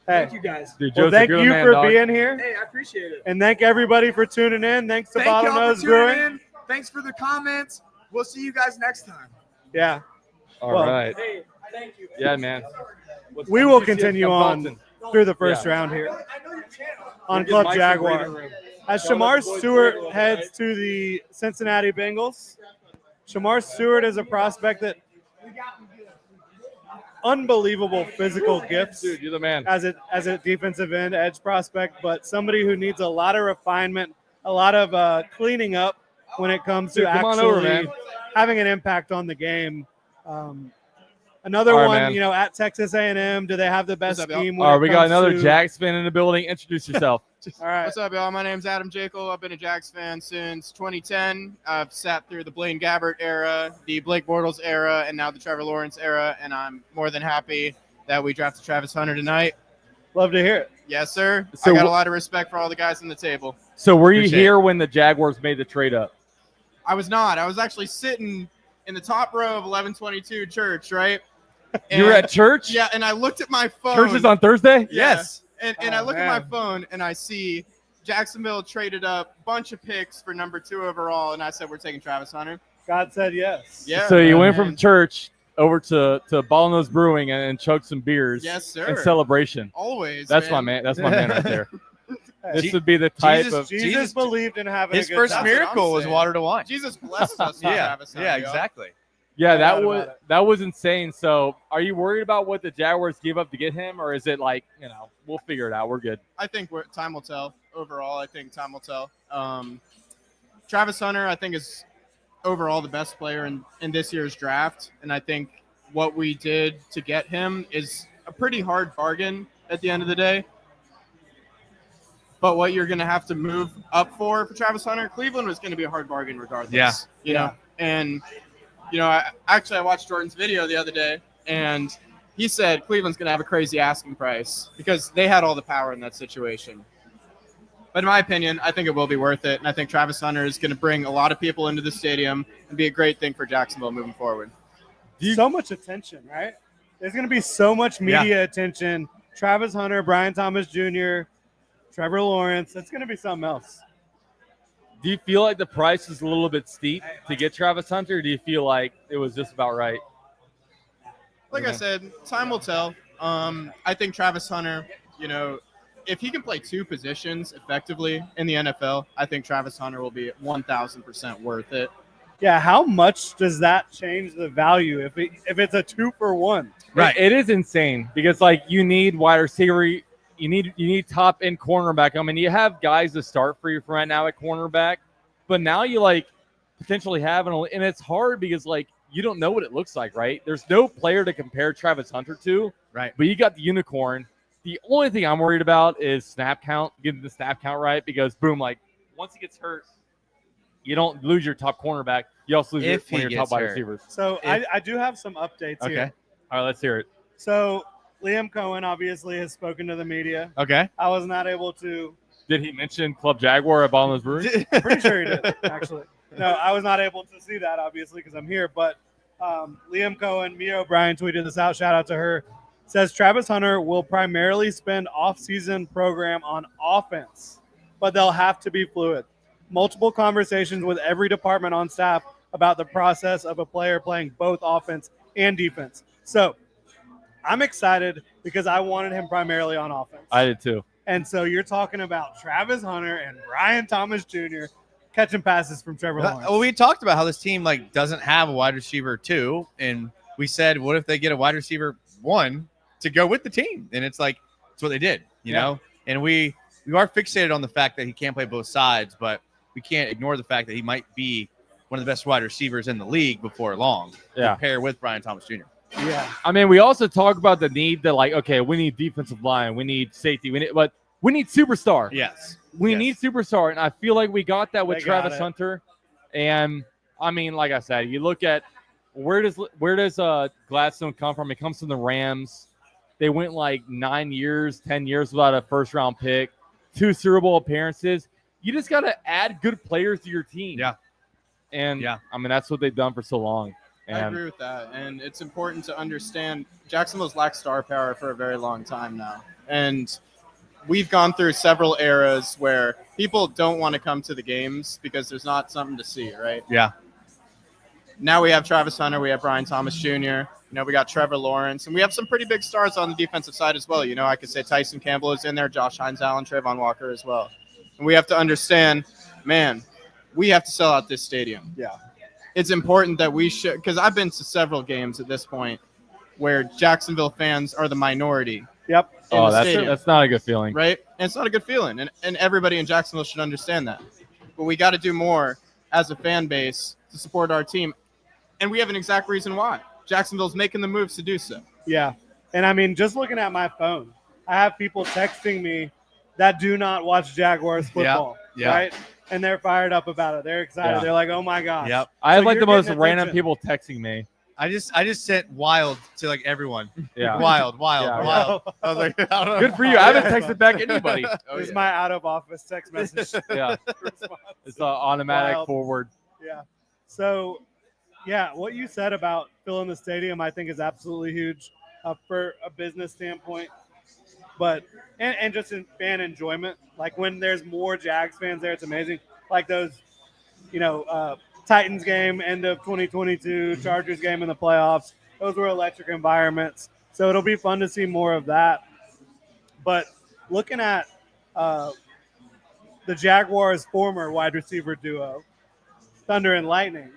Hey, Thank you guys. Dude, well, Joe's a thank good you man, for dog. being here, Hey, I appreciate it. and thank everybody for tuning in. Thanks to Thank y'all Bottlenose for tuning Brewing. in. Thanks for the comments. We'll see you guys next time. Yeah, All Well, right. Hey, thank you. Yeah, man. we will continue on Dalton. through the first Yeah. round here I know your channel. on We'll Club get Mike's Jaguar. waiting room. As Don't Shamar let the boys Stewart wiggle, heads right? to the Cincinnati Bengals, Shamar Stewart is a prospect that unbelievable physical gifts Dude, you're the man. as a defensive end edge prospect, but somebody who needs a lot of refinement, a lot of cleaning up when it comes to Dude, come on actually over, man. having an impact on the game. Another All right, one, man. at Texas A&M, do they have the best What's up, y'all? scheme? All when right, it we got comes another to- Jags fan in the building. Introduce yourself. All right. What's up, y'all? My name's Adam Jekyll. I've been a Jags fan since 2010. I've sat through the Blaine Gabbert era, the Blake Bortles era, and now the Trevor Lawrence era, and I'm more than happy that we drafted Travis Hunter tonight. Love to hear it. Yes, sir. So I got wh- a lot of respect for all the guys on the table. So were you Appreciate here when the Jaguars made the trade up? I was not. I was actually sitting in the top row of 1122 church, right? You were And- at church? Yeah, and I looked at my phone. Church is on Thursday? Yes. And I Oh, look at my man. phone and I see Jacksonville traded up a bunch of picks for number 2 overall, and I said we're taking Travis Hunter. God said yes. Yeah. So you went man. from church over to Bottlenose Brewing and chugged some beers Yes, sir. in celebration. Always. That's my man. That's my man right there. Hey, This would be the type Jesus- of Jesus believed in having His a good first time. That's what miracle I'm was saying. water to wine. Jesus blesses us with Yeah, Travis Hunter. yeah, yo. exactly. Yeah, No doubt about it. that was insane. So, are you worried about what the Jaguars gave up to get him, or is it like, we'll figure it out, we're good? I think time will tell. Overall, I think time will tell. Travis Hunter, I think, is overall the best player in this year's draft, and I think what we did to get him is a pretty hard bargain at the end of the day. But what you're going to have to move up for Travis Hunter, Cleveland was going to be a hard bargain regardless. Yeah. You know, and I watched Jordan's video the other day, and he said Cleveland's going to have a crazy asking price because they had all the power in that situation. But in my opinion, I think it will be worth it, and I think Travis Hunter is going to bring a lot of people into the stadium and be a great thing for Jacksonville moving forward. So much attention, right? There's going to be so much media attention. Travis Hunter, Brian Thomas Jr., Trevor Lawrence. It's going to be something else. Do you feel like the price is a little bit steep to get Travis Hunter, or do you feel like it was just about right? Like I said, time will tell. I think Travis Hunter, if he can play two positions effectively in the NFL, I think Travis Hunter will be 1,000% worth it. Yeah, how much does that change the value if it's a 2-for-1? Right. It is insane because you need wide receiver, you need top end cornerback. I mean, you have guys to start for you for right now at cornerback, but now you potentially have and it's hard because you don't know what it looks like, right? There's no player to compare Travis Hunter to, right? But you got the unicorn. The only thing I'm worried about is snap count, getting the snap count right, because boom, once he gets hurt, you don't lose your top cornerback. You also lose one of your top wide receivers. So I do have some updates here. All right, let's hear it. So Liam Cohen obviously has spoken to the media. Okay. I was not able to. Did he mention Club Jaguar at Bottomless Brewing? Pretty sure he did, actually. No, I was not able to see that, obviously, because I'm here. But Liam Cohen, Mia O'Brien tweeted this out. Shout out to her. Says Travis Hunter will primarily spend off-season program on offense, but they'll have to be fluid. Multiple conversations with every department on staff about the process of a player playing both offense and defense. So I'm excited because I wanted him primarily on offense. I did too. And so you're talking about Travis Hunter and Brian Thomas Jr. catching passes from Trevor Lawrence. Well, we talked about how this team doesn't have a wide receiver 2, and we said, what if they get a wide receiver 1 to go with the team? And it's what they did, you know. And we are fixated on the fact that he can't play both sides, but we can't ignore the fact that he might be one of the best wide receivers in the league before long. Yeah, to pair with Brian Thomas Jr. Yeah, I mean, we also talk about the need that okay, we need defensive line, we need safety, we need superstar. Yes, we need superstar, and I feel like we got that with Travis Hunter. And I mean, like I said, you look at where does Gladstone come from? It comes from the Rams. They went 9 years, 10 years without a first-round pick, 2 Super Bowl appearances. You just got to add good players to your team. Yeah. And, I mean, that's what they've done for so long. And I agree with that. And it's important to understand Jacksonville's lacked star power for a very long time now. And we've gone through several eras where people don't want to come to the games because there's not something to see, right? Yeah. Now we have Travis Hunter, we have Brian Thomas Jr., we got Trevor Lawrence, and we have some pretty big stars on the defensive side as well. I could say Tyson Campbell is in there, Josh Hines Allen, Trayvon Walker as well. And we have to understand, man, we have to sell out this stadium. Yeah. It's important that we should, because I've been to several games at this point where Jacksonville fans are the minority. Yep. Oh, that's not a good feeling. Right? And it's not a good feeling. And everybody in Jacksonville should understand that. But we got to do more as a fan base to support our team. And we have an exact reason why. Jacksonville's making the moves to do so. Yeah. And I mean, just looking at my phone, I have people texting me that do not watch Jaguars football, right? And they're fired up about it. They're excited. Yeah. They're like, oh my gosh. Yep. I have So the you're most getting random attention. people texting me. I just sent wild to everyone. Yeah. Wild. Yeah. I was like, I don't know. Good for you. I haven't texted back anybody. This is my out of office text message. Yeah. response. It's an automatic Wild. forward. Yeah. So, what you said about filling the stadium, I think, is absolutely huge for a business standpoint. But and just in fan enjoyment, when there's more Jags fans there, it's amazing. Those, Titans game end of 2022, Chargers game in the playoffs. Those were electric environments. So it'll be fun to see more of that. But looking at the Jaguars' former wide receiver duo, Thunder and Lightning,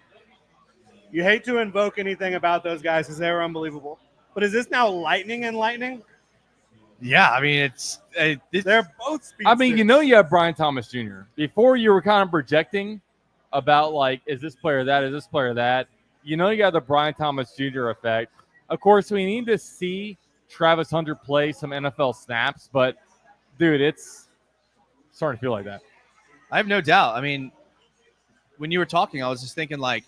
You hate to invoke anything about those guys because they were unbelievable. But is this now lightning and lightning? Yeah, I mean They're both speedsters. I mean, you have Brian Thomas Jr. Before you were kind of projecting about like, is this player that? Is this player that? You got the Brian Thomas Jr. effect. Of course, we need to see Travis Hunter play some NFL snaps, but dude, it's starting to feel like that. I have no doubt. I mean, when you were talking, I was just thinking like,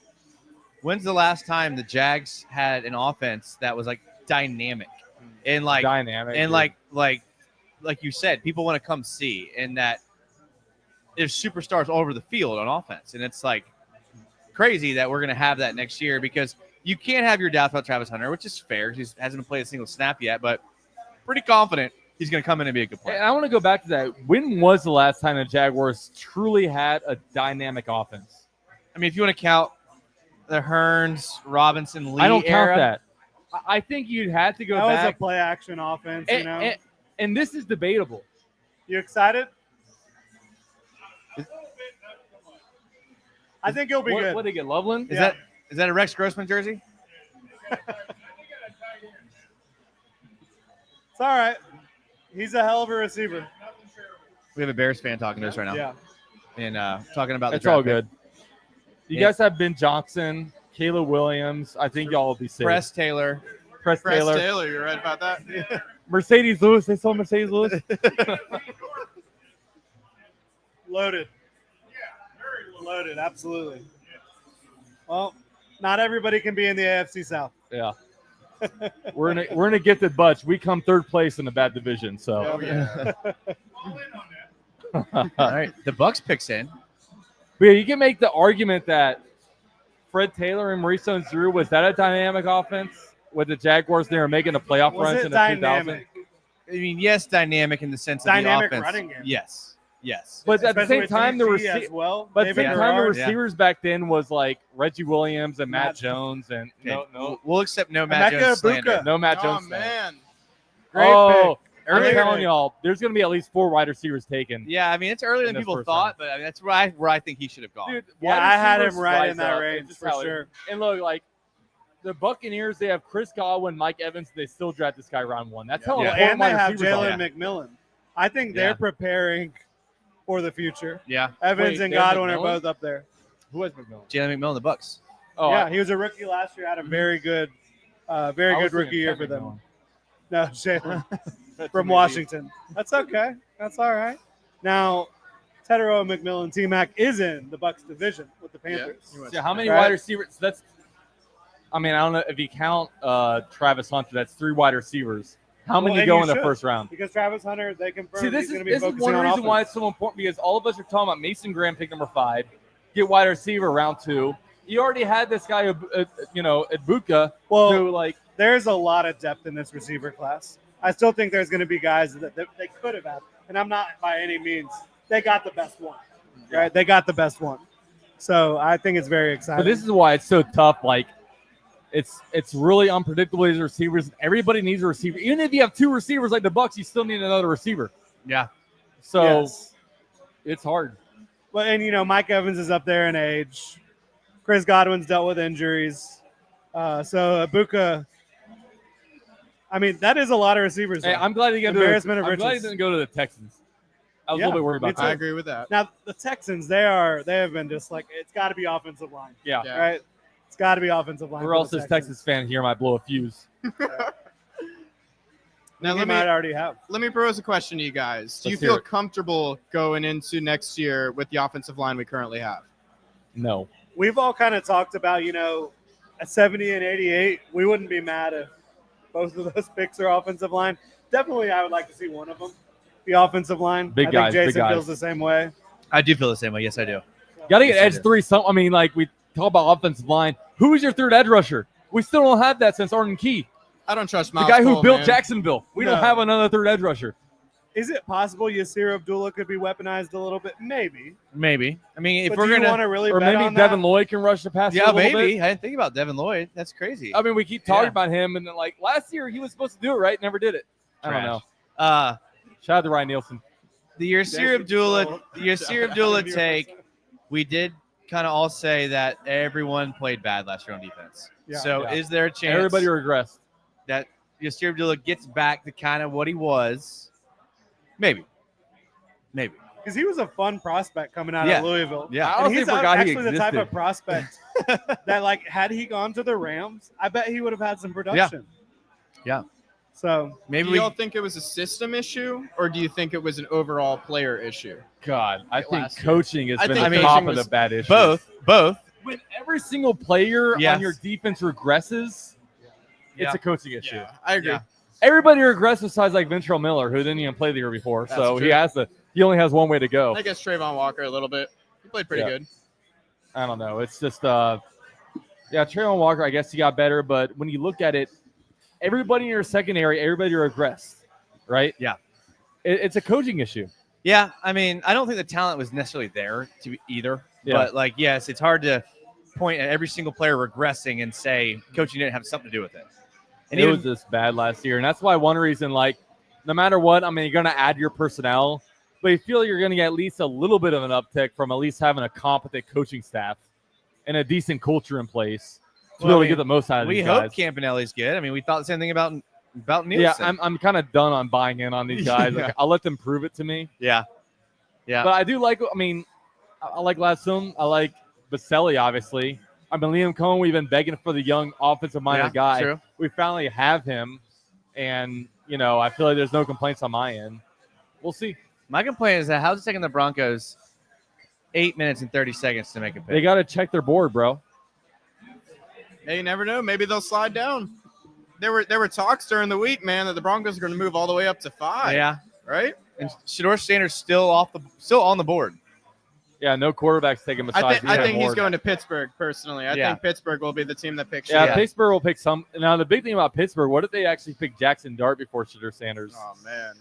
when's the last time the Jags had an offense that was like dynamic and like Dynamic, and dude. like you said, people want to come see, and that there's superstars all over the field on offense, and it's like crazy that we're gonna have that next year because you can't have your doubts about Travis Hunter, which is fair. He hasn't played a single snap yet, but pretty confident he's gonna come in and be a good player. And I want to go back to that. When was the last time the Jaguars truly had a dynamic offense? I mean, if you want to count the Hearns, Robinson, Lee I don't era, count that. I think you'd have to go that back. was a play action offense, And this is debatable. You excited? I think he'll be good. What did he get, Loveland? Is that a Rex Grossman jersey? It's all right. He's a hell of a receiver. We have a Bears fan talking to us right now. Yeah. And talking about It's the draft all pick. good. You Yeah. guys have Ben Johnson, Caleb Williams. I think y'all will be safe. Press Taylor. Press Taylor. You're right about that. Mercedes Lewis. They saw Mercedes Lewis. Loaded. Loaded, absolutely. Well, not everybody can be in the AFC South. Yeah. We're in a gifted bunch. We come third place in the bad division. So Oh, yeah. All right. The Bucks picks in. But yeah, you can make the argument that Fred Taylor and Maurice Jones-Drew, was that a dynamic offense with the Jaguars? They were making the playoff Was runs it in the dynamic? I 2000s. mean, yes, dynamic in the sense Dynamic of the offense. running game. Yes. Yes. But at the Especially same with time, the DT as well. But at the David same time, the Garrard. receivers back then was like Reggie Williams and Matt Matt- Jones and Okay. We'll accept no Matt Emeka Jones slander. Ibuka. no Matt Oh Jones. fan. man. Great Oh, I'm Earlier telling pick. y'all, there's going to be at least 4 wide receivers taken. Yeah, I mean, it's earlier In than this people first thought, round. but I mean, that's where I think he should have gone. Dude, Yeah, wide I had him receivers right rise in that up. range It's just for how it sure. is. And look, like the Buccaneers, they have Chris Godwin, Mike Evans. They still draft this guy round 1. That's how Well, important and they wide have receivers are. Jalen McMillan. I think they're Yeah. preparing for the future. Yeah. Evans Wait, and they have Godwin are McMillan? both up there. Who has McMillan? Jalen McMillan, the Bucks. Oh, Yeah, he was a rookie last year. Had a very good rookie year for them. No, Jalen from Washington. That's okay. That's all right. Now, Tedero McMillan, T-Mac is in the Bucks division with the Panthers. So how many Right. wide receivers? That's. I mean, I don't know if you count Travis Hunter. That's 3 wide receivers. How many and go you in the should, first round? Because Travis Hunter, they confirmed See, this he's is going to be this is focusing one on reason why offense. it's so important because all of us are talking about Mason Graham pick number 5, get wide receiver round 2. You already had this guy, Ibuka, Well, who like there's a lot of depth in this receiver class. I still think there's going to be guys that they could have had, and I'm not by any means. They got the best one, right? They got the best one. So I think it's very exciting. But this is why it's so tough. Like, it's really unpredictable as receivers. Everybody needs a receiver. Even if you have 2 receivers like the Bucks, you still need another receiver. Yeah. So Yes. it's hard. But and Mike Evans is up there in age. Chris Godwin's dealt with injuries. So Ibuka. I mean, that is a lot of receivers. Hey, though. I'm glad he got Embarrassment of I'm glad he riches. didn't go to the Texans. I was Yeah, a little bit worried me about too. I that. agree with that. Now the Texans, they have been just like it's got to be offensive line, Yeah. Yeah. right? It's got to be offensive line. Or for else the this Texas fan here might blow a fuse. Now He let might me already have. pose a question to you guys. Do you Let's hear feel it. comfortable going into next year with the offensive line we currently have? No. We've all kind of talked about, at 70 and 88, we wouldn't be mad if both of those picks are offensive line. Definitely, I would like to see one of them be offensive line. Big I guys, think big Jason guys. feels the same way. I do feel the same way. Yes, I do. Got to get Yes, I edge do. 3. I mean, like we talk about offensive line. Who's your third edge rusher? We still don't have that since Arden Key, I don't trust the Miles guy who Cole, built man. Jacksonville. We don't No. have another third edge rusher. Is it possible Yasir Abdullah could be weaponized a little bit? Maybe. Maybe. I mean, if But we're do you gonna, want to really Or bet maybe on Devin that? Lloyd can rush the pass. yeah, a little maybe. bit. I didn't think about Devin Lloyd. That's crazy. I mean, we keep talking Yeah. about him, and then like last year he was supposed to do it, right? Never did it. I don't know. Shout out to Ryan Nielsen. The Yasir Abdullah take, we did kind of all say that everyone played bad last year on defense. Yeah. So Yeah. is there a chance Everybody regressed. that Yasir Abdullah gets back to kind of what he was? Maybe. Because he was a fun prospect coming out Yeah. of Louisville. Yeah. I And honestly he's forgot he actually the type of existed. prospect that, like, had he gone to the Rams, I bet he would have had some production. Yeah. So Maybe Do we y'all think it was a system issue, or do you think it was an overall player issue? God, I think last year. coaching has I been think the top coaching of the was bad issue. both. When every single player Yes. on your defense regresses, Yeah. it's a coaching issue. Yeah, I agree. Yeah. Everybody regressed besides like Ventrell Miller, who didn't even play the year before. That's So true. he only has one way to go. I guess Trayvon Walker a little bit. He played pretty Yeah. good. I don't know. It's just Traylon Walker, I guess he got better, but when you look at it, everybody in your secondary, everybody regressed, right? Yeah. It's a coaching issue. Yeah, I mean, I don't think the talent was necessarily there to either. Yeah. But like, yes, it's hard to point at every single player regressing and say coaching didn't have something to do with it. And it even was just bad last year. And that's why one reason, like, no matter what, I mean, you're going to add your personnel, but you feel you're going to get at least a little bit of an uptick from at least having a competent coaching staff and a decent culture in place to Well, I really mean, get the most out of we these hope guys. Campanelli's good. I mean, we thought the same thing about Nielsen. Yeah, I'm kind of done on buying in on these guys. Yeah. Like, I'll let them prove it to me. yeah. But I do like, I mean, I like Gladstone. I like Baselli, obviously. I mean, Liam Cohen, we've been begging for the young offensive-minded guy. True. We finally have him. And, I feel like there's no complaints on my end. We'll see. My complaint is that how's it taking the Broncos 8 minutes and 30 seconds to make a pick? They got to check their board, bro. Hey, you never know. Maybe they'll slide down. There were talks during the week, man, that the Broncos are going to move all the way up to 5. Yeah. Right? And Shador Sanders still on the board. Yeah, no quarterbacks taking besides. I think he's going to Pittsburgh, personally. I Yeah. think Pittsburgh will be the team that picks Yeah, him. Pittsburgh will pick some. Now, the big thing about Pittsburgh, what if they actually pick Jackson Dart before Shador Sanders? Oh, man.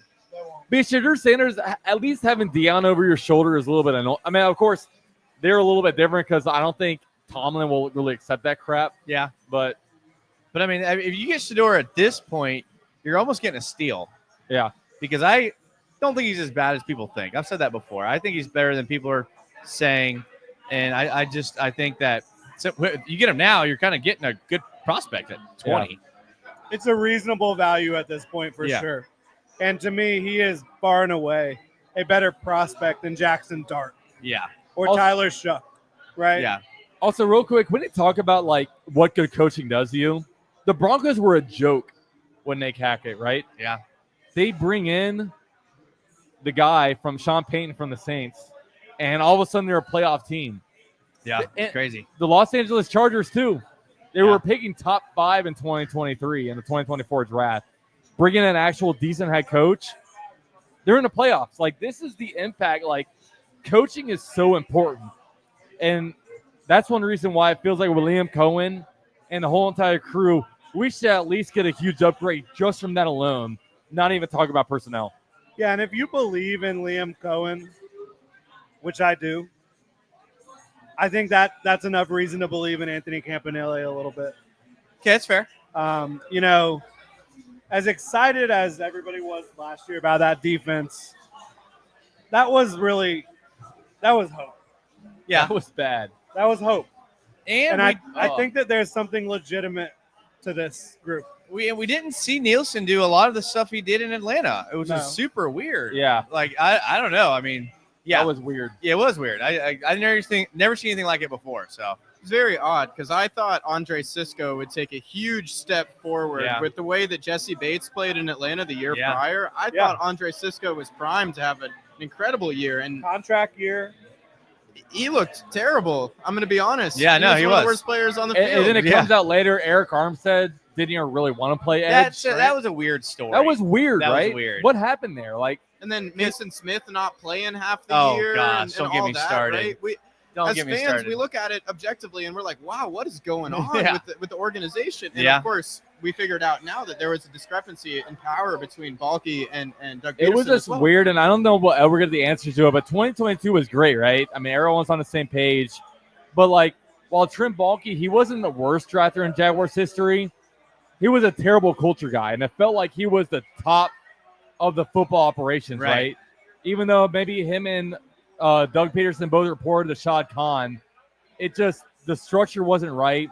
Because Shador Sanders, at least having Deion over your shoulder is a little bit annoying. I mean, of course, they're a little bit different because I don't think Tomlin will really accept that crap. Yeah. But I mean, if you get Shador at this point, you're almost getting a steal. Yeah. Because I don't think he's as bad as people think. I've said that before. I think he's better than people are saying. And I think that if you get him now, you're kind of getting a good prospect at 20. it's a reasonable value at this point for Yeah. sure. And to me, he is far and away a better prospect than Jackson Dart Yeah. or Also- Tyler Shuck, right? Yeah. also, real quick, when you talk about like what good coaching does to you, the Broncos were a joke when Nick Hackett, right? Yeah. They bring in the guy from Sean Payton from the Saints, and all of a sudden they're a playoff team. Yeah. And- It's crazy. The Los Angeles Chargers, too. They Yeah. were picking top 5 in 2023 in the 2024 draft. Bringing in an actual decent head coach. They're in the playoffs. Like, this is the impact. Like, coaching is so important. And that's one reason why it feels like with Liam Cohen and the whole entire crew, we should at least get a huge upgrade just from that alone, not even talk about personnel. Yeah, and if you believe in Liam Cohen, which I do, I think that's enough reason to believe in Anthony Campanelli a little bit. Okay, that's fair. As excited as everybody was last year about that defense, that was hope. Yeah. That was bad. That was hope. And And I think that there's something legitimate to this group. we didn't see Nielsen do a lot of the stuff he did in Atlanta. It was No. just super weird. Yeah, Like, I don't know. I mean, yeah, that was weird. yeah, it was weird. I never seen anything like it before. So It's very odd because I thought Andre Sisco would take a huge step forward Yeah. with the way that Jesse Bates played in Atlanta the year Yeah. prior. I Yeah. thought Andre Sisco was primed to have an incredible year, and Contract year. he looked terrible. I'm going to be honest. Yeah, no, he one of was. the worst players on the And, field. and then it Yeah. comes out later, Eric Armstead didn't even really want to play edge. that was a weird story. That was weird, That was right? weird. What happened there? Like, And then Mason Smith not playing half the Oh, year. gosh, and don't get all me that, started. Right? Don't As get me fans, started. we look at it objectively and we're like, wow, what is going on Yeah. with the organization? And Yeah. of course, we figured out now that there was a discrepancy in power between Balky and Doug it was Peterson as just well. weird, and I don't know what we're getting the answer to it, but 2022 was great, right? I mean, everyone's on the same page. But, like, while Trent Baalke, he wasn't the worst drafter in Jaguars history, he was a terrible culture guy, and it felt like he was the top of the football operations, Right. right? Even though maybe him and Doug Peterson both reported to Shad Khan, it just the structure wasn't right.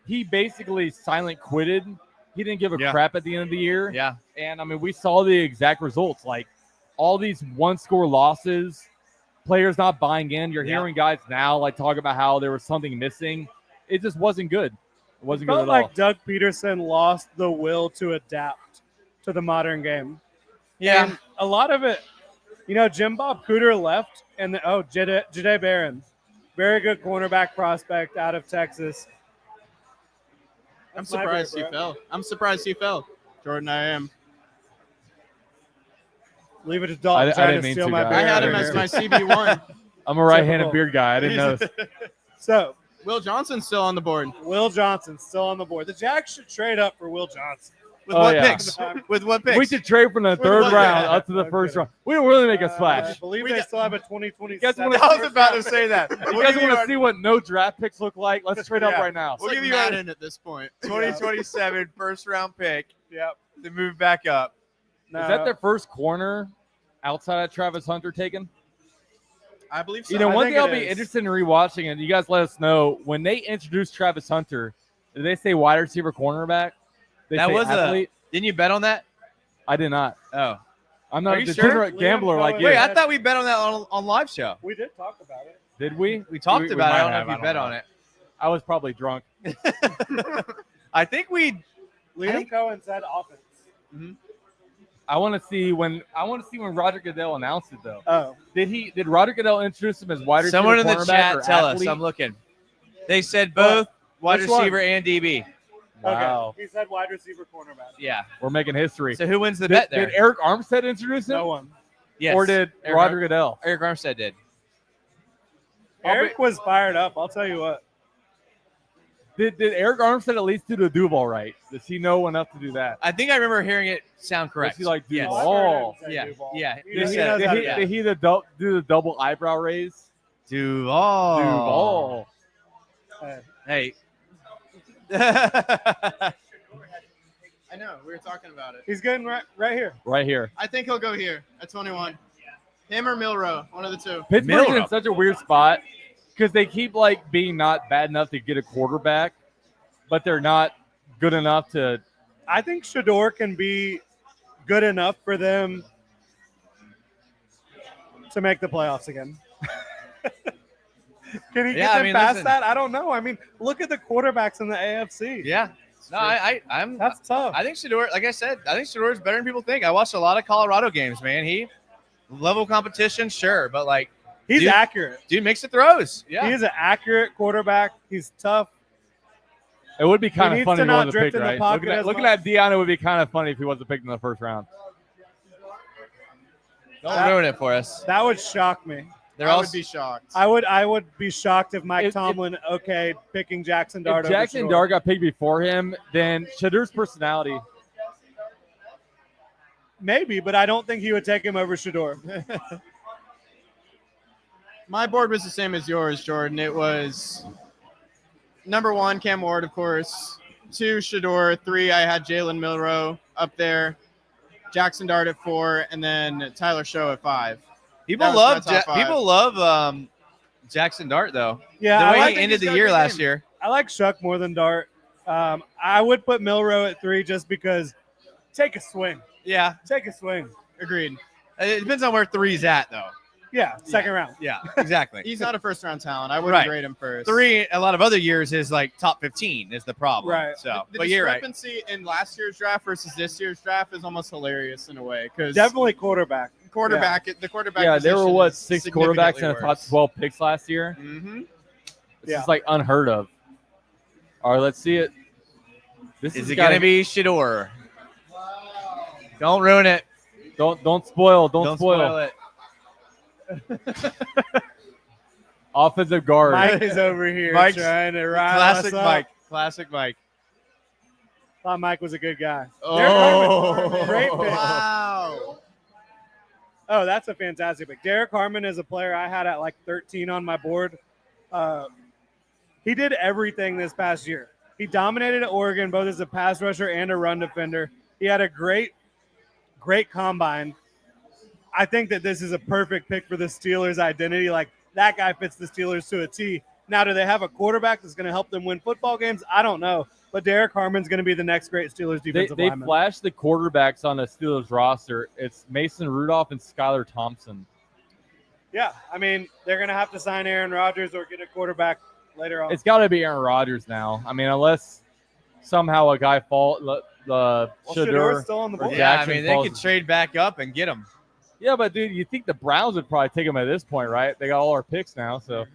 He basically silent quitted. He didn't give a crap at the end of the year. Yeah. And I mean, we saw the exact results. Like all these one-score losses, players not buying in. You're hearing guys now like talk about how there was something missing. It just wasn't good. It wasn't good felt at like all. Doug Peterson lost the will to adapt to the modern game. Yeah. And a lot of it, Jim Bob Cooter left, and Jade Barron, very good cornerback prospect out of Texas. I'm That's my surprised beer, he bro. fell. I'm surprised he fell. Jordan, I am. Leave it to Dalton I trying didn't to mean steal to, my guys. beer. I had out him of as here. my CB1. I'm a right-handed Typical. beard guy. I didn't know. So, Will Johnson's still on the board. Will Johnson still on the board. The Jags should trade up for Will Johnson. With Oh, what yeah. picks? With what picks? We should trade from the third what- round yeah. up to the I'm first kidding. round. We don't really make a I splash. believe We they got- still have a 2027. You guys wanna- I was about to say that. You guys want to see what no draft picks look like? Let's trade up Yeah. right now. It's We'll like give you our Madden at this point. 2027 first round pick Yep. to move back up. No. Is that their first corner outside of Travis Hunter taken? I believe so. You know, I one think thing I'll it be is. interested in rewatching, and you guys let us know, when they introduced Travis Hunter, did they say wide receiver cornerback? They That say was athlete? Didn't you bet on that? I did not. Oh. I'm not Are a you sure? degenerate Liam gambler like Cohen- you. Wait, I thought we bet on that on live show. We did talk about it. Did we? We talked We about it. might I don't know have, if you bet on it. I was probably drunk. I think we Liam Cohen said offense. I want to see when Roger Goodell announced it though. Oh, Did Roger Goodell introduce him as wide receiver? someone in the cornerback, chat or tell athlete? us. I'm looking. They said both wide Which one? receiver and DB. Wow, okay. He said wide receiver cornerback. Yeah. we're making history. So who wins the Did, bet there? did Eric Armstead introduce him, No one. Yes. or did Eric Roger Goodell? Eric Armstead did. Eric was fired up. I'll tell you what. Did Eric Armstead at least do the Duval right? Does he know enough to do that? I think I remember hearing it sound correct. Was he like Yes. Duval? Yeah, yeah. He He knows said- how to Did do he, did he do the double eyebrow raise? Duval. Duval. Hey. I know. We were talking about it. He's getting right here. Right here. I think he'll go here at 21. Him or Milrow, one of the two. Pittsburgh's in Milrow. such a weird spot because they keep like being not bad enough to get a quarterback, but they're not good enough to. I think Shador can be good enough for them to make the playoffs again. Can he get them past listen. that? I don't know. I mean, look at the quarterbacks in the AFC. Yeah. No, I'm. That's tough. I think Shador, like I said, I think Shador is better than people think. I watched a lot of Colorado games, man. He level competition, sure, but like He's dude- accurate. dude makes the throws. Yeah. He is an accurate quarterback. He's tough. It would be kind needs of funny to if he not wasn't drift picked, in the right? pocket Looking, at, as looking much. at Deion, it would be kind of funny if he wasn't picked in the first round. Don't ruin it for us. That would shock me. They're I all would be shocked. I would be shocked if Mike If- Tomlin okayed picking Jackson Dart If over Jackson Shador. Dart got picked before him, then Shador's personality. Maybe, but I don't think he would take him over Shador. My board was the same as yours, Jordan. It was number 1, Cam Ward, of course. 2, Shador. 3, I had Jalen Milrow up there. Jackson Dart at 4, and then Tyler Show at 5. People That was love my top 5. people love Jackson Dart though. Yeah, The I way like, he ended the he's got a year good last game. year. I like Shuck more than Dart. I would put Milrow at 3 just because take a swing. Yeah, Take a swing. Agreed. it depends on where 3's at though. Yeah, second round. Yeah, exactly. He's not a first-round talent. I wouldn't Right. grade him first. 3 a lot of other years is like top 15 is the problem. Right. So, The but you're right. discrepancy in last year's draft versus this year's draft is almost hilarious in a way because Definitely quarterback. the quarterback. Yeah, there were position what is 6 quarterbacks in the top significantly 12 picks last year. Mm-hmm. This Yeah. is like unheard of. All right, let's see it. This Is has it gotta going to be Shador? Don't ruin it. Don't spoil. Don't spoil it. Offensive guard. Mike is over here Mike's trying to rile Classic us up. Mike. Classic Mike. Thought Mike was a good guy. Oh, Great pick. Wow. Oh, that's a fantastic pick. Derek Harmon is a player I had at like 13 on my board. He did everything this past year. He dominated at Oregon, both as a pass rusher and a run defender. He had a great combine. I think that this is a perfect pick for the Steelers' identity. Like, that guy fits the Steelers to a T. Now, do they have a quarterback that's going to help them win football games? I don't know. But Derek Harmon's going to be the next great Steelers defensive They lineman. flashed the quarterbacks on the Steelers roster. It's Mason Rudolph and Skylar Thompson. Yeah, I mean, they're going to have to sign Aaron Rodgers or get a quarterback later on. It's got to be Aaron Rodgers now. I mean, unless somehow a guy Shador's still on the board. Yeah, I Jackson mean, they falls- could trade back up and get him. Yeah, but dude, you think the Browns would probably take him at this point, right? They got all our picks now, so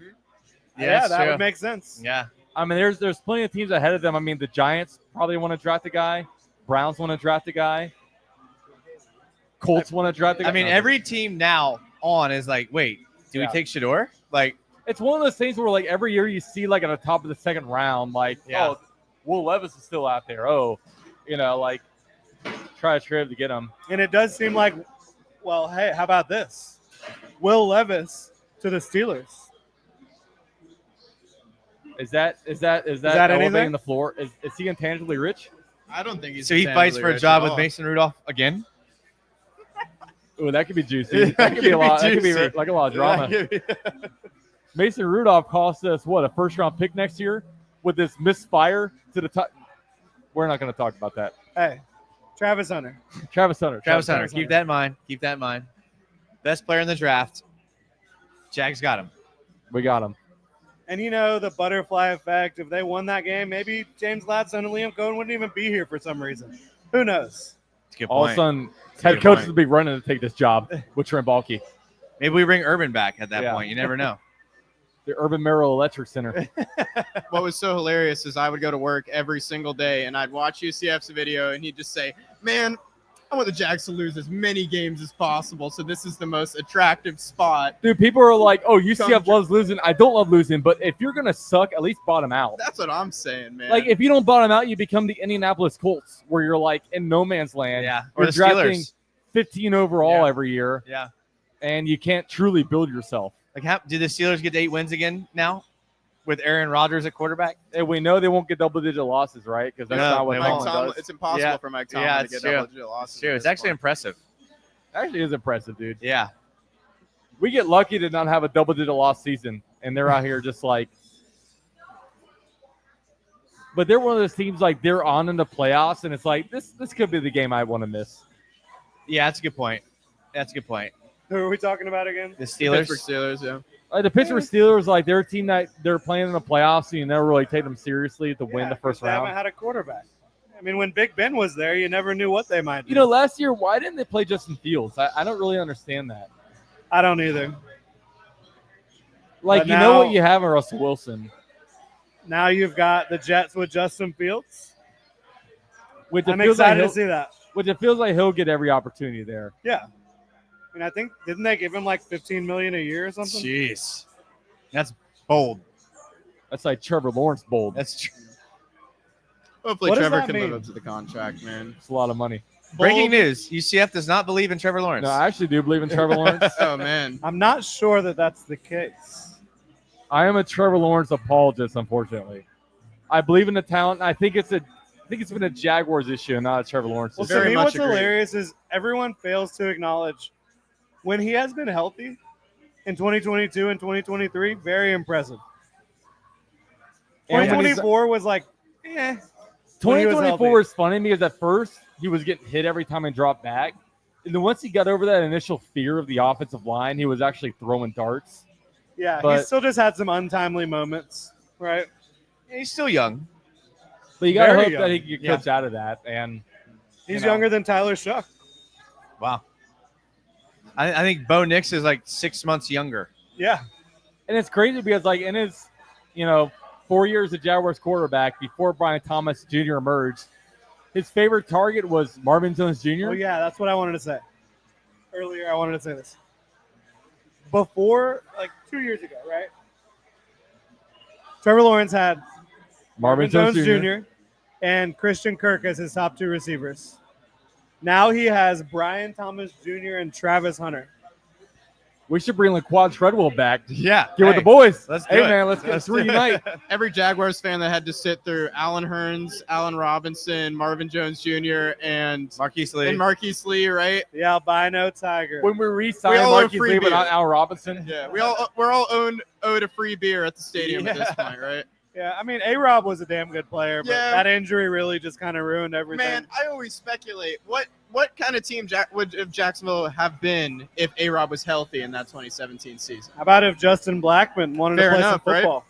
Yeah, that's that true. would make sense. Yeah. I mean, there's plenty of teams ahead of them. I mean, the Giants probably want to draft a guy. Browns want to draft a guy. Colts want to draft a guy. I mean, every team now on is like, wait, do we Yeah. take Shador? Like, it's one of those things where like every year you see like at the top of the second round, like, Yeah. oh, Will Levis is still out there. Oh, like try to trade to get him. And it does seem like, well, hey, how about this? Will Levis to the Steelers. Is that that anything? elevating the floor? Is he intangibly rich? I don't think he's. so he fights for a job with Mason Rudolph again? Oh, that could be juicy. That could be a lot. That could be juicy. like a lot of drama. Mason Rudolph cost us what, a first-round pick next year with this misfire to the top. We're not going to talk about that. Hey, Travis Hunter. Travis Hunter. Travis Hunter. Keep that in mind. Keep that in mind. Best player in the draft. Jags got him. We got him. And you know the butterfly effect. If they won that game, maybe James Gladstone and Liam Cohen wouldn't even be here for some reason. Who knows? That's a good All of point. a sudden, That's a head good coaches point. will be running to take this job with Trent Baalke. Maybe we bring Urban back at that Yeah. point. You never know. The Urban Merrill Electric Center. What was so hilarious is I would go to work every single day and I'd watch UCF's video and he'd just say, "Man, I want the Jags to lose as many games as possible, so this is the most attractive spot." Dude, people are like, oh, UCF Come- loves losing. I don't love losing, but if you're going to suck, at least bottom out. That's what I'm saying, man. Like, if you don't bottom out, you become the Indianapolis Colts, where you're like in no man's land. Yeah. Or You're the drafting Steelers. 15 overall Yeah. every year, Yeah. and you can't truly build yourself. Like, did the Steelers get 8 wins again now with Aaron Rodgers at quarterback? And we know they won't get double-digit losses, right? Because that's No, not what they Mike won't. Tomlin Tomlin, does. it's impossible Yeah. for Mike Tomlin Yeah, to it's get true. double-digit losses. True. at It's this actually point. impressive. Actually is impressive, dude. Yeah. We get lucky to not have a double-digit loss season, and they're out here just like. But they're one of those teams like they're on in the playoffs, and it's like this could be the game I want to miss. Yeah, that's a good point. That's a good point. Who are we talking about again? The The Steelers. Pittsburgh Steelers, yeah. Like the Pittsburgh Steelers, like they're a team that they're playing in the playoffs, so you never really take them seriously to win Yeah, the 'cause first they haven't round. had a quarterback. I mean, when Big Ben was there, you never knew what they might do. You know, last year, why didn't they play Justin Fields? I don't really understand that. I don't either. Like, But you know what now- you have in Russell Wilson, Now you've got the Jets with Justin Fields. which it I'm feels like excited to he'll- see that. which it feels like he'll get every opportunity there. Yeah. I mean, I think didn't they give him like $15 million a year or something? Jeez. That's bold. That's like Trevor Lawrence bold. That's true. Hopefully What does Trevor that can live mean? up to the contract, man. It's a lot of money. Breaking news. UCF does not believe in Trevor Lawrence. No, I actually do believe in Trevor Lawrence. Oh, man. I'm not sure that that's the case. I am a Trevor Lawrence apologist, unfortunately. I believe in the talent. I think it's been a Jaguars issue, not a Trevor Lawrence Well, issue. to Very me, much what's agree. hilarious is everyone fails to acknowledge when he has been healthy in 2022 and 2023. Very impressive. And when he's- 2024 was like, when he was 2024 healthy. was funny because at first he was getting hit every time he dropped back. And then once he got over that initial fear of the offensive line, he was actually throwing darts. Yeah, he But- still just had some untimely moments, right? Yeah, he's still young. But you got to Very hope young. that he can Yeah. coach out of that. And He's You know. younger than Tyler Shuck. Wow. I think Bo Nix is like 6 months younger. Yeah, and it's crazy because like in his, 4 years as Jaguars quarterback before Brian Thomas Jr. emerged, his favorite target was Marvin Jones Jr. oh yeah, that's what I wanted to say. Earlier, I wanted to say this. Before, like 2 years ago, right? Trevor Lawrence had Marvin Jones Jr. and Christian Kirk as his top two receivers. Now he has Brian Thomas Jr. and Travis Hunter. We should bring Laquan Treadwell back. Yeah. Get with the boys. Let's do hey, it. man, let's reunite. Every Jaguars fan that had to sit through Alan Hearns, Allen Robinson, Marvin Jones Jr., and Marquise Lee. Marquise Lee, right? The albino tiger. When we re-signed all owe Marquise free Lee, but beer. not Al Robinson. Yeah, we're all owed a free beer at the stadium at this point, right? Yeah, I mean, A-Rob was a damn good player, but Yeah. that injury really just kind of ruined everything. Man, I always speculate what kind of team would if Jacksonville have been if A-Rob was healthy in that 2017 season? How about if Justin Blackman wanted Fair to play enough, some right? football?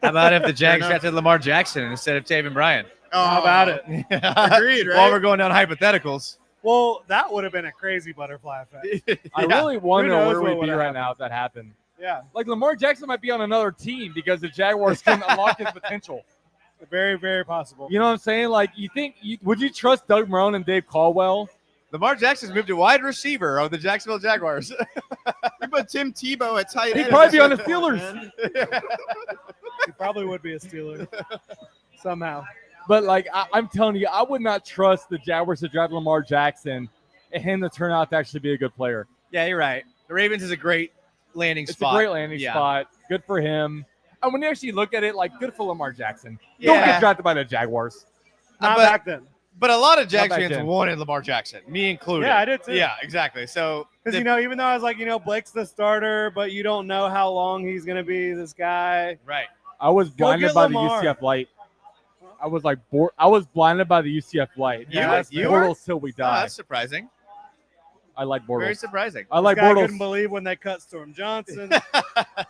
How about if the Jags enough. drafted Lamar Jackson instead of Taven Bryan? How about it? Agreed, right? While we're going down hypotheticals. Well, that would have been a crazy butterfly effect. I really wonder knows where what we'd be would've right happened. now if that happened. Yeah, Like Lamar Jackson might be on another team because the Jaguars can unlock his potential. very, very possible. You know what I'm saying? Like, would you trust Doug Marrone and Dave Caldwell? Lamar Jackson's moved to wide receiver of the Jacksonville Jaguars. You put Tim Tebow at tight end. He'd probably be on the at this point, Steelers. man. He probably would be a Steeler somehow. But like, I'm telling you, I would not trust the Jaguars to draft Lamar Jackson and him to turn out to actually be a good player. Yeah, you're right. The Ravens is a great landing It's spot. a great landing Yeah. spot. Good for him. And when you actually look at it, like, good for Lamar Jackson. Don't Yeah. get drafted by the Jaguars. Not but- back then. But a lot of Jags back fans then. wanted Lamar Jackson, me included. Yeah, I did too. Yeah, exactly. So Because, even though I was like, Blake's the starter, but you don't know how long he's going to be this guy. right. I was blinded get by Lamar. the UCF light. I was like, I was blinded by the UCF light. You- That's you were? Bortles till we Oh, die. that's surprising. I like Very Bortles. surprising. I like This guy couldn't Bortles. believe when they cut Storm Johnson.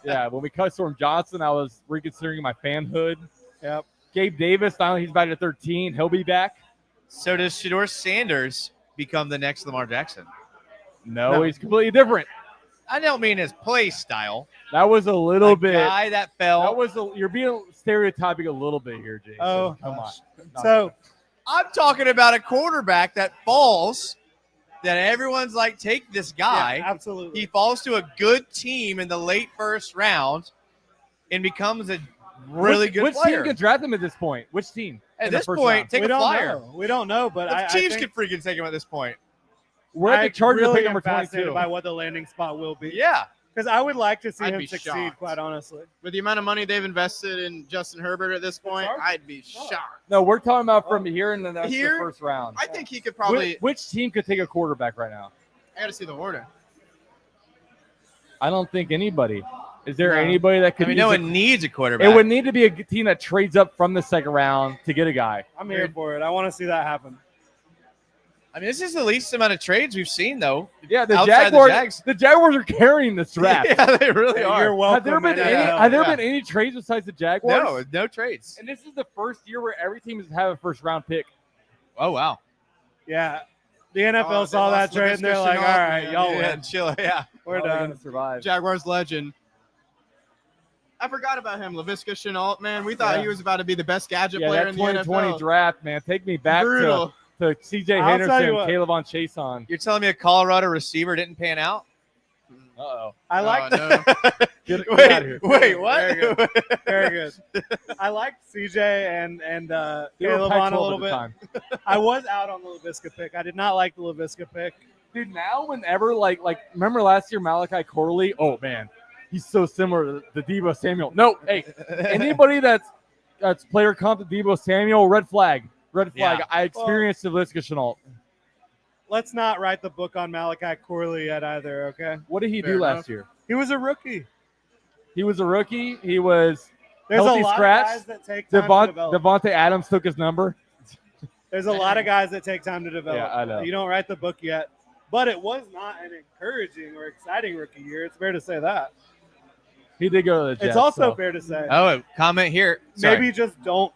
Yeah, when we cut Storm Johnson, I was reconsidering my fanhood. Yep. Gabe Davis, finally he's back at 13. He'll be back. So does Shador Sanders become the next Lamar Jackson? No, he's completely different. I don't mean his play style. That was a little A bit. guy that fell. That was you're being stereotyping a little bit here, Jason. Oh, come on. So, I'm talking about a quarterback that falls. That everyone's like, take this guy. yeah, absolutely. He falls to a good team in the late first round and becomes a really good Which player. team can draft him at this point? Which team? At in the this first point, round? take we a don't flyer. know. We don't know, but The I Chiefs think could freaking take him at this point. we're at I the Chargers really pick am number fascinated 22. by what the landing spot will be. Yeah. Because I would like to see I'd him be succeed, shocked. quite honestly. With the amount of money they've invested in Justin Herbert at this point, hard. I'd be shocked. No, we're talking about from here and then that's Here? the first round. I think he could probably. Which team could take a quarterback right now? I got to see the order. I don't think anybody. Is there No. anybody that I could? mean, use no it? one needs a quarterback. It would need to be a team that trades up from the second round to get a guy. I'm here for it. I want to see that happen. I mean, this is the least amount of trades we've seen, though. Yeah, the Outside the Jaguars. Jags. The Jaguars are carrying this draft. Yeah, they really You're are. welcome. Have there been any? NFL. Have there Yeah. been any trades besides the Jaguars? No, no trades. And this is the first year where every team has had a first round pick. Oh, wow. Yeah. The NFL Oh, they saw that lost trade and they're Laviska like, all Shenault, right, man. y'all Yeah, win. chill. Yeah. We're How are they done. gonna survive. Jaguars legend. I forgot about him, Laviska Shenault. Man, we thought Yeah. he was about to be the best gadget Yeah, player that in the 2020 NFL. draft, man. Take me back Brutal. to CJ I'll tell you Henderson, what. Caleb on Chason. You're telling me a Colorado receiver didn't pan out? Uh-oh. I like Oh, no. Get out of here. Wait, what? Very good. Very good. I liked CJ and They were Caleb Pac-12 on a at little the bit. time. I was out on the LaVisca pick. I did not like the LaVisca pick. Dude, now whenever like remember last year Malachi Corley? Oh man, he's so similar to Debo Samuel. No, hey, anybody that's player comp to Debo Samuel, red flag. Red flag. Yeah. I experienced the Laviska Shenault. Let's not write the book on Malachi Corley yet either, okay? What did he Fair do enough. last year? He was a rookie. He was a rookie. He was There's healthy a lot scratch. of guys that take time to develop. Devontae Adams took his number. There's a lot of guys that take time to develop. Yeah, I know. You don't write the book yet. But it was not an encouraging or exciting rookie year. It's fair to say that. He did go to the Jets. It's also so. fair to say. Oh, comment here. Sorry. Maybe just don't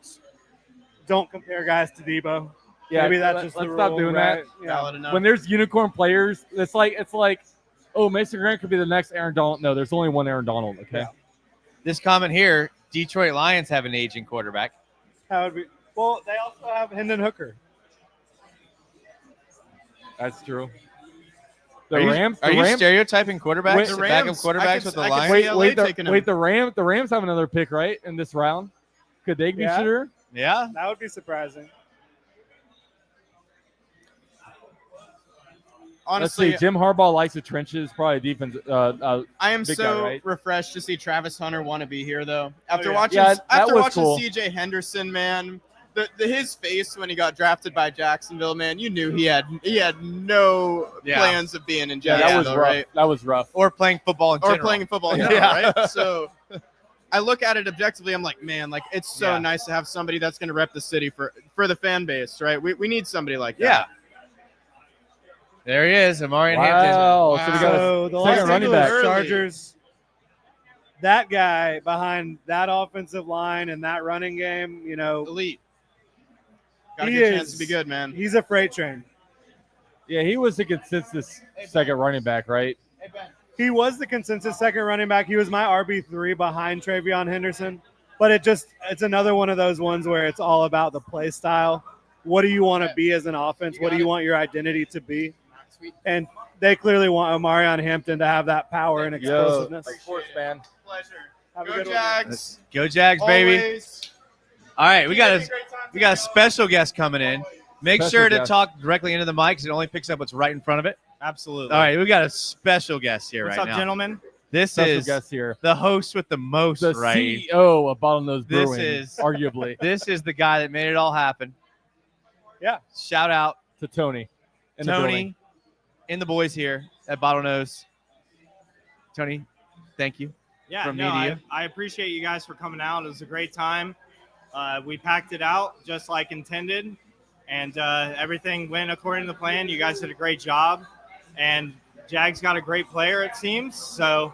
compare guys to Debo. Yeah, Maybe that's just let's the stop rule, doing right? that. Yeah. Valid enough. When there's unicorn players, it's like, oh, Mason Grant could be the next Aaron Donald. No, there's only one Aaron Donald. Okay. Yeah. This comment here, Detroit Lions have an aging quarterback. That would be. Well, they also have Hendon Hooker. That's true. Are The you- Rams. Are the you Rams. stereotyping quarterbacks? Wait, The the backup Rams, quarterbacks I could- with the I could Lions? see LA taking him. The Rams have another pick, right, in this round. Could they be Yeah. sure? Yeah. That would be surprising. honestly, Jim Harbaugh likes the trenches. Probably defense. I am big so guy, right? refreshed to see Travis Hunter want to be here, though. After yeah. watching, Yeah, that after was watching cool. C.J. Henderson, man, his face when he got drafted by Jacksonville, man, you knew he had no plans of being in Yeah, Jacksonville, that was rough. right? That was rough. Or playing football in Or general. playing football, in Yeah. general, right? So I look at it objectively. I'm like, man, like it's so Yeah. nice to have somebody that's going to rep the city for the fan base, right? We need somebody like that. Yeah. There he is, Amari Hampton. Wow. So we got So a the second Los running Angeles back. Chargers, that guy behind that offensive line and that running game, Elite. Got a he good chance is- to be good, man. he's a freight train. Yeah, he was the consensus second running back, right? He was the consensus second running back. He was my RB3 behind Travion Henderson. But it's another one of those ones where it's all about the play style. What do you want to be as an offense? What do you want your identity to be? And they clearly want Omarion Hampton to have that power and explosiveness. Of course, man. Pleasure. Have a Go good one. Jags. Go Jags, baby. Always. All right, we got a special guest coming in. Make Special sure to guest. talk directly into the mic because it only picks up what's right in front of it. Absolutely. All right, we got a special guest here What's right up, now. gentlemen? This Special is guest here. the host with the most, The right? CEO of Bottlenose This Brewing, is- arguably, This is the guy that made it all happen. Yeah. Shout out to Tony. in the building. Tony and the boys here at Bottlenose. Tony, thank you. Yeah, from no, media. I appreciate you guys for coming out. It was a great time. We packed it out just like intended, and everything went according to plan. You guys did a great job, and Jags got a great player, it seems. So,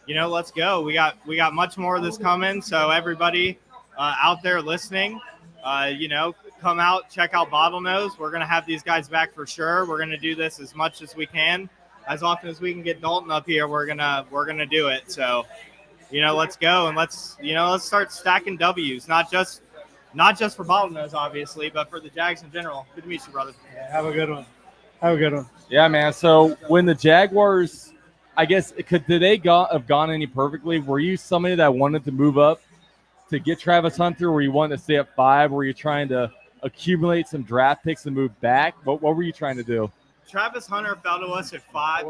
let's go. We got much more of this coming. So everybody out there listening, come out, check out Bottlenose. We're gonna have these guys back for sure. We're gonna do this as much as we can. As often as we can get Dalton up here, we're gonna do it. So, let's go and let's start stacking W's. Not just for Bottlenose, obviously, but for the Jags in general. Good to meet you, brother. Yeah, have a good one. Have a good one. Yeah, man. So when the Jaguars, I guess, did they have gone any perfectly? Were you somebody that wanted to move up to get Travis Hunter? Were you wanting to stay at 5? Were you trying to accumulate some draft picks and move back? What were you trying to do? Travis Hunter fell to us at 5.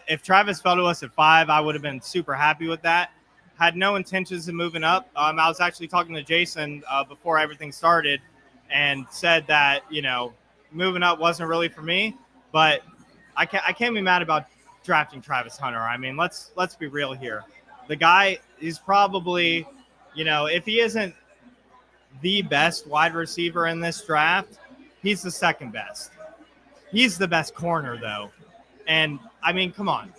If Travis fell to us at 5, I would have been super happy with that. Had no intentions of moving up. I was actually talking to Jason before everything started and said that, moving up wasn't really for me, but I can't be mad about drafting Travis Hunter. I mean, let's be real here. The guy is probably, if he isn't the best wide receiver in this draft, he's the second best. He's the best corner, though. And, I mean, come on.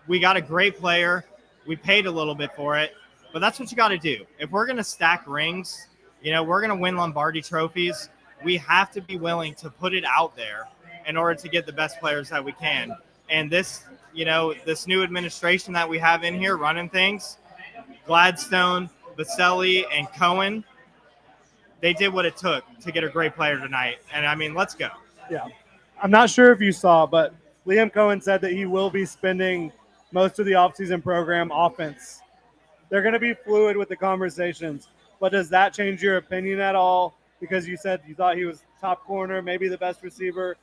We got a great player. We paid a little bit for it. But that's what you got to do. If we're going to stack rings, we're going to win Lombardi trophies, we have to be willing to put it out there in order to get the best players that we can. And this, this new administration that we have in here running things, Gladstone, Vaselli, and Cohen, they did what it took to get a great player tonight. And, I mean, let's go. Yeah. I'm not sure if you saw, but Liam Cohen said that he will be spending most of the offseason program offense. They're going to be fluid with the conversations. But does that change your opinion at all? Because you said you thought he was top corner, maybe the best receiver.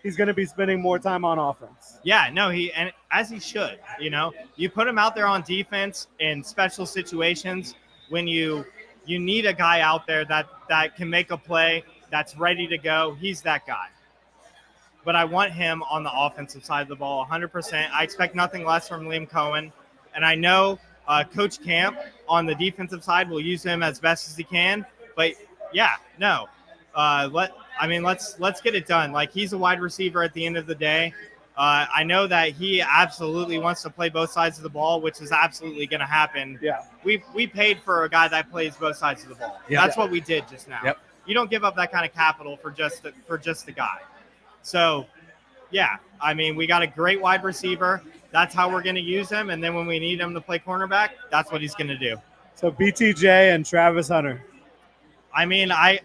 He's going to be spending more time on offense. Yeah, no, and as he should. You put him out there on defense in special situations when you need a guy out there that can make a play, that's ready to go. He's that guy. But I want him on the offensive side of the ball 100%. I expect nothing less from Liam Cohen. And I know Coach Camp on the defensive side will use him as best as he can. But, yeah, no. Let's get it done. Like, he's a wide receiver at the end of the day. I know that he absolutely wants to play both sides of the ball, which is absolutely going to happen. Yeah. We paid for a guy that plays both sides of the ball. Yep. That's what we did just now. Yep. You don't give up that kind of capital for just the guy. So, yeah, I mean, we got a great wide receiver. That's how we're going to use him. And then when we need him to play cornerback, that's what he's going to do. So BTJ and Travis Hunter. I mean, I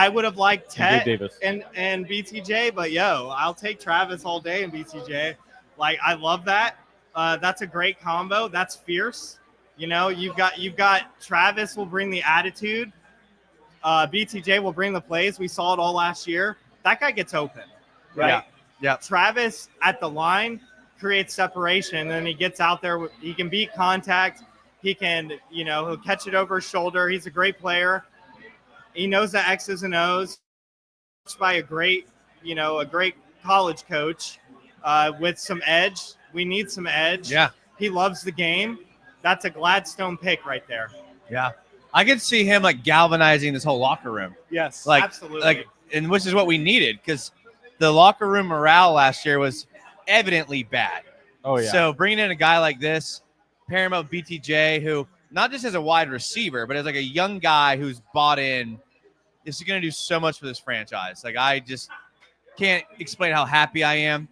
would have liked Ted Davis. and BTJ, but I'll take Travis all day and BTJ. Like, I love that. That's a great combo. That's fierce. You've got Travis will bring the attitude. BTJ will bring the plays. We saw it all last year. That guy gets open, right? Yeah. Yep. Travis at the line creates separation, and then he gets out there. He can beat contact. He can, he'll catch it over his shoulder. He's a great player. He knows the X's and O's. Coached by a great college coach with some edge. We need some edge. Yeah. He loves the game. That's a Gladstone pick right there. Yeah. I could see him like galvanizing this whole locker room. Yes, Like, absolutely. And which is what we needed because the locker room morale last year was evidently bad. Oh yeah. So bringing in a guy like this, pairing him up with BTJ, who not just as a wide receiver, but as like a young guy who's bought in, is going to do so much for this franchise. Like I just can't explain how happy I am.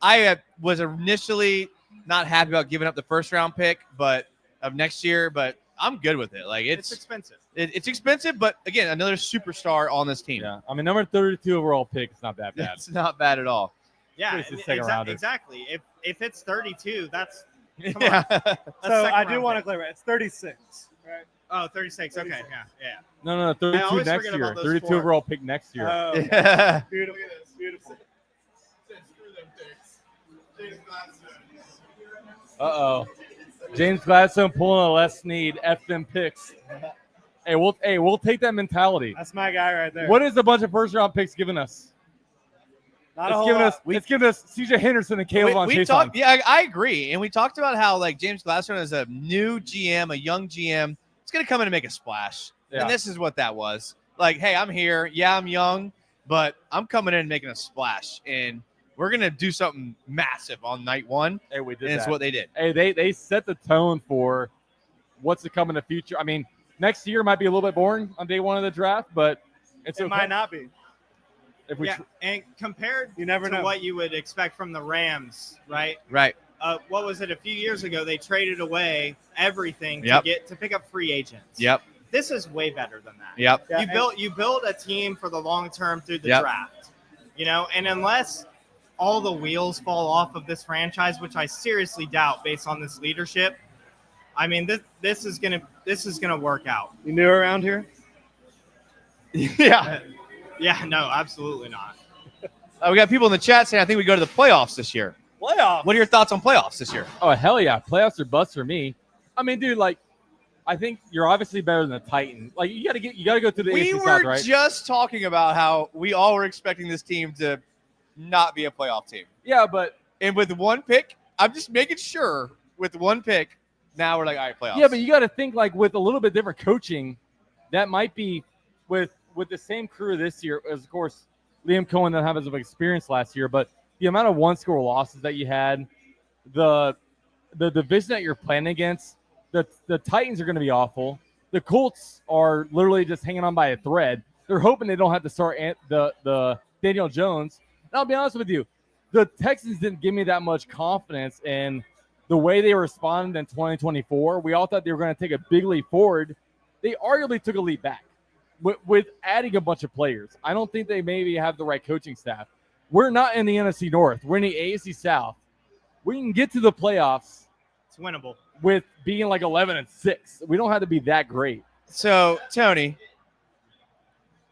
I was initially not happy about giving up the first round pick, of next year, but I'm good with it. Like It's expensive. It's expensive, but again, another superstar on this team. Yeah. I mean, number 32 overall pick. It's not that bad. It's not bad at all. Yeah, It's the second rounder. exactly. If it's 32, that's come Yeah. on. That's So I second do round want to pick. clarify. It's 36, right? Oh, 36. Okay, 36. yeah. No, 32 always next forget year. about those 32 four. overall pick next year. Oh, Yeah. beautiful, beautiful. Uh-oh. James Gladstone pulling a Les Need. F them picks. Hey, we'll take that mentality. That's my guy right there. What is a bunch of first round picks giving us? Not a It's whole giving lot. us. It's giving us C.J. Henderson and Caleb on we Chase. talked. Yeah, I agree, and we talked about how like James Gladstone is a new GM, a young GM. It's going to come in and make a splash, Yeah. and this is what that was. Like, hey, I'm here. Yeah, I'm young, but I'm coming in and making a splash, and we're going to do something massive on night one. Hey, we did And it's that. what they did. Hey, they set the tone for what's to come in the future. I mean, next year might be a little bit boring on day one of the draft, but it's It okay. might not be. If we Yeah, and compared You never to know. what you would expect from the Rams, right? Right. What was it? A few years ago, they traded away everything Yep. to pick up free agents. Yep. This is way better than that. Yep. Yeah, You build a team for the long term through the Yep. draft, and unless all the wheels fall off of this franchise, which I seriously doubt based on this leadership, I mean this is gonna work out. You new around here? Yeah. Yeah, no, absolutely not. We got people in the chat saying I think we go to the playoffs this year. Playoff. What are your thoughts on playoffs this year? Oh hell yeah, playoffs are bust for me. I mean, dude, like, I think you're obviously better than the Titans. Like, you gotta go through the We AFC were South, right? just talking about how we all were expecting this team to not be a playoff team. Yeah, but And with one pick, I'm just making sure with one pick, now we're like, all right, playoffs. yeah, but you got to think like with a little bit different coaching, that might be with the same crew this year. As of course, Liam Cohen didn't have as much experience last year, but the amount of one score losses that you had, the division that you're playing against, the Titans are going to be awful. The Colts are literally just hanging on by a thread. They're hoping they don't have to start the Daniel Jones. And I'll be honest with you, the Texans didn't give me that much confidence in the way they responded in 2024. We all thought they were going to take a big leap forward. They arguably took a leap back with adding a bunch of players. I don't think they maybe have the right coaching staff. We're not in the NFC North. We're in the AFC South. We can get to the playoffs It's winnable. with being like 11-6. We don't have to be that great. So, Tony,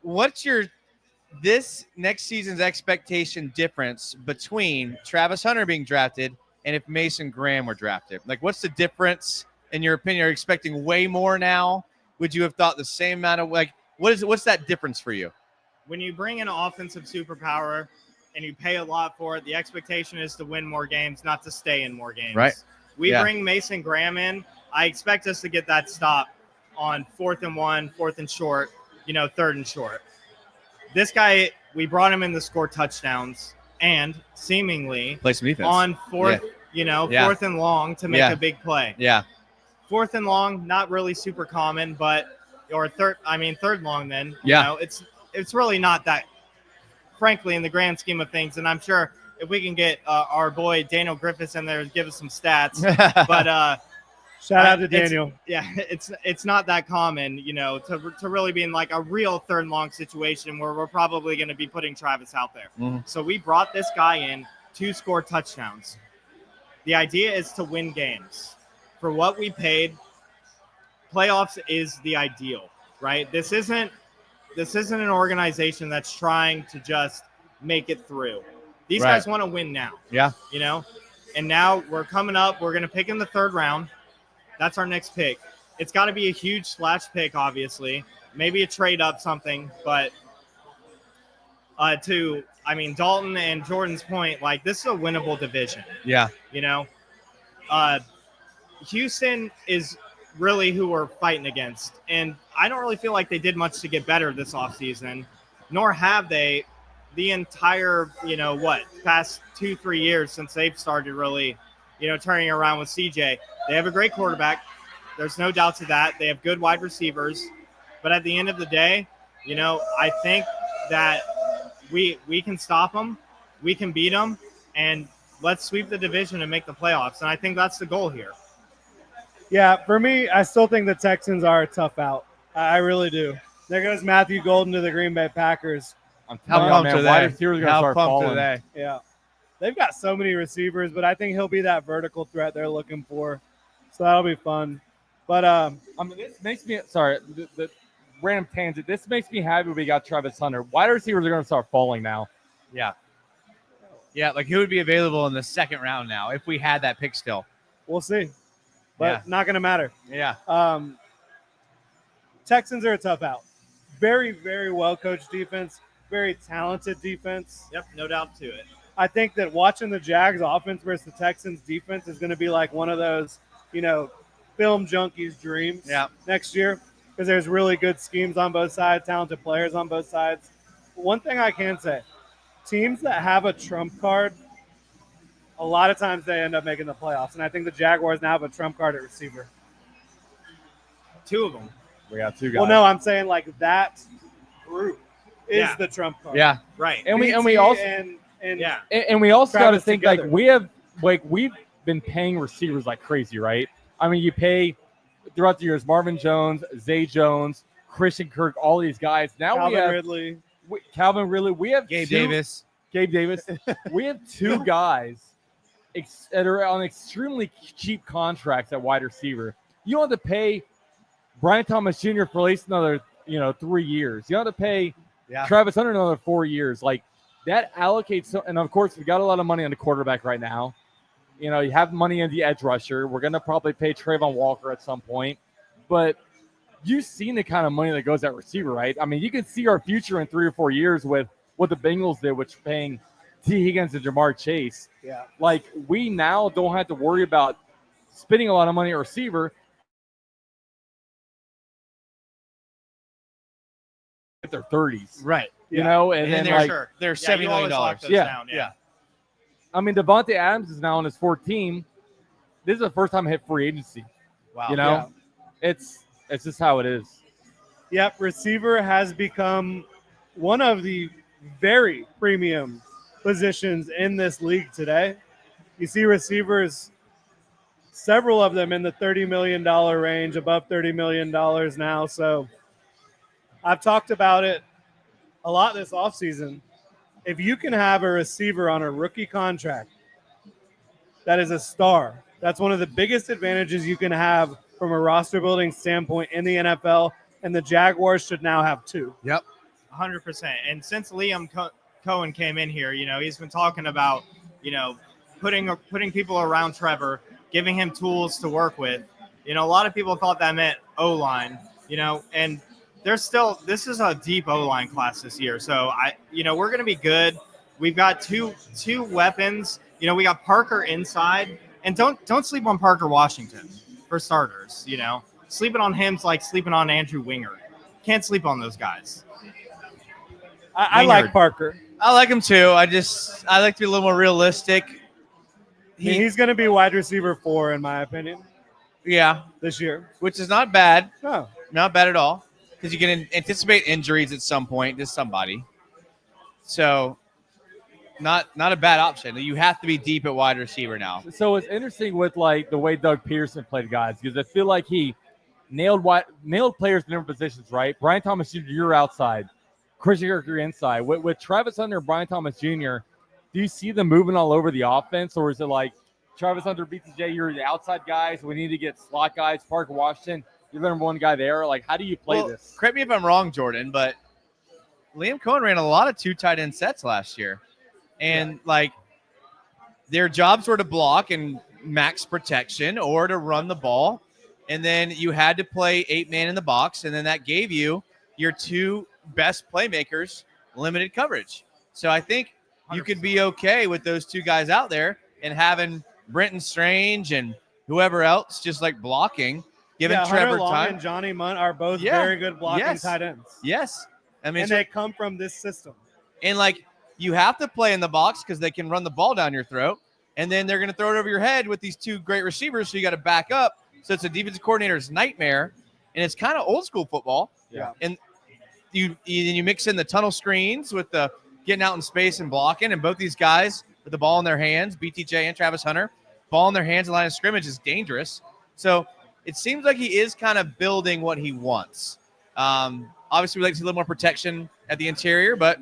what's your this next season's expectation difference between Travis Hunter being drafted and if Mason Graham were drafted? Like, what's the difference in your opinion? Are you expecting way more now? Would you have thought the same amount of what's that difference for you? When you bring in an offensive superpower and you pay a lot for it, the expectation is to win more games, not to stay in more games. Right. We Yeah. bring Mason Graham in. I expect us to get that stop on 4th and 1, 4th and short, 3rd and short. This guy, we brought him in to score touchdowns and seemingly Play some defense. on 4th, Yeah. 4th and long to make Yeah. a big play. Yeah. 4th and long, not really super common, but third long then. Yeah. It's really not that, frankly, in the grand scheme of things. And I'm sure if we can get our boy Daniel Griffiths in there to give us some stats, but Shout out to Daniel. it's not that common, to really be in like a real 3rd and long situation where we're probably going to be putting Travis out there. Mhm. So we brought this guy in to score touchdowns. The idea is to win games. For what we paid, playoffs is the ideal, right? This isn't an organization that's trying to just make it through. These Right. guys want to win now. Yeah. You know, and now we're coming up. We're going to pick in the 3rd round. That's our next pick. It's got to be a huge splash pick, obviously. Maybe a trade up something, but Dalton and Jordan's point, like this is a winnable division. Yeah. You know, Houston is really who we're fighting against, and I don't really feel like they did much to get better this offseason, nor have they the entire past 2-3 years since they've started really turning around with CJ. They have a great quarterback. There's no doubt to that. They have good wide receivers. But at the end of the day, I think that we can stop them. We can beat them. And let's sweep the division and make the playoffs. And I think that's the goal here. Yeah, for me, I still think the Texans are a tough out. I really do. There goes Matthew Golden to the Green Bay Packers. I'm How telling you, pumped man, are wide they? receivers are going to How start pumped falling. are they? Yeah. They've got so many receivers, but I think he'll be that vertical threat they're looking for. So that'll be fun. But I mean, this makes me sorry. The random tangent. This makes me happy we got Travis Hunter. Wide receivers are going to start falling now. Yeah. Yeah, like who would be available in the 2nd round now if we had that pick still? we'll see. But Yeah. not going to matter. Yeah. Texans are a tough out. Very, very well-coached defense. Very talented defense. Yep, no doubt to it. I think that watching the Jags offense versus the Texans defense is going to be like one of those, film junkies' dreams next year because there's really good schemes on both sides, talented players on both sides. One thing I can say, teams that have a trump card, a lot of times they end up making the playoffs. And I think the Jaguars now have a trump card at receiver. 2 of them. We got 2 guys. Well, no, I'm saying like that group is Yeah. the trump card. Yeah. Right. and we BT also and Yeah. and we also got to Travis think together. we've been paying receivers like crazy, right? I mean, you pay throughout the years Marvin Jones, Zay Jones, Christian Kirk, all these guys. Now Calvin we have Ridley. Calvin Ridley. We have Gabe 2 Davis. Gabe Davis. We have 2 guys that are on extremely cheap contracts at wide receiver. You don't have to pay Brian Thomas Jr. for at least another 3 years. You don't have to pay Travis Hunter another 4 years. Like that allocates, and of course we got a lot of money on the quarterback right now. You have money in the edge rusher. We're gonna probably pay Trayvon Walker at some point, but you've seen the kind of money that goes at receiver, right? I mean, you can see our future in 3 or 4 years with what the Bengals did, which paying T. Higgins and Jamar Chase. Yeah. Like we now don't have to worry about spending a lot of money at receiver. At their 30s, Right. you know, and then they're like, Sure. they're Yeah, $70 you million. always lock those Yeah. down, Yeah. I mean, Devontae Adams is now on his 4th team. This is the first time I hit free agency. Wow. You know, it's just how it is. Yep, receiver has become one of the very premium positions in this league today. You see receivers, several of them in the $30 million range, above $30 million now. So I've talked about it a lot this offseason. If you can have a receiver on a rookie contract that is a star, that's one of the biggest advantages you can have from a roster building standpoint in the NFL, and the Jaguars should now have 2. Yep. 100%. And since Liam Cohen came in here, he's been talking about, putting people around Trevor, giving him tools to work with. A lot of people thought that meant O-line, and this is a deep O-line class this year. So we're going to be good. We've got two weapons. We got Parker inside, and don't sleep on Parker Washington for starters. Sleeping on him's like sleeping on Andrew Winger. Can't sleep on those guys. I like Parker. I like him too. I like to be a little more realistic. He's going to be wide receiver 4, in my opinion, Yeah, this year. which is not bad. No. Not bad at all. Because you can anticipate injuries at some point to somebody. So not a bad option. You have to be deep at wide receiver now. So it's interesting with like the way Doug Peterson played guys because I feel like he nailed players in different positions, right? Brian Thomas Jr., you're outside. Christian Kirk, you're inside. With Travis Hunter and Brian Thomas Jr., do you see them moving all over the offense, or is it like Travis Hunter, BTJ, you're the outside guys, we need to get slot guys, Parker Washington, you're the number 1 guy there? Like, how do you play this? Correct me if I'm wrong, Jordan, but Liam Cohen ran a lot of 2 tight end sets last year. And like their jobs were to block and max protection or to run the ball. And then you had to play 8-man in the box. And then that gave you your two best playmakers limited coverage. So I think you could be okay with those two guys out there and having Brenton Strange and whoever else just like blocking, giving Hunter Trevor Long time. and Johnny Munt are both Yeah. very good blocking Yes. tight ends. Yes. I mean, And they come from this system. and like you have to play in the box because they can run the ball down your throat. And then they're going to throw it over your head with these two great receivers. So you got to back up. So it's a defensive coordinator's nightmare. And it's kind of old school football. Yeah. And you mix in the tunnel screens with the getting out in space and blocking. And both these guys with the ball in their hands, BTJ and Travis Hunter, ball in their hands in line of scrimmage is dangerous. So it seems like he is kind of building what he wants. Obviously, we like to see a little more protection at the interior, but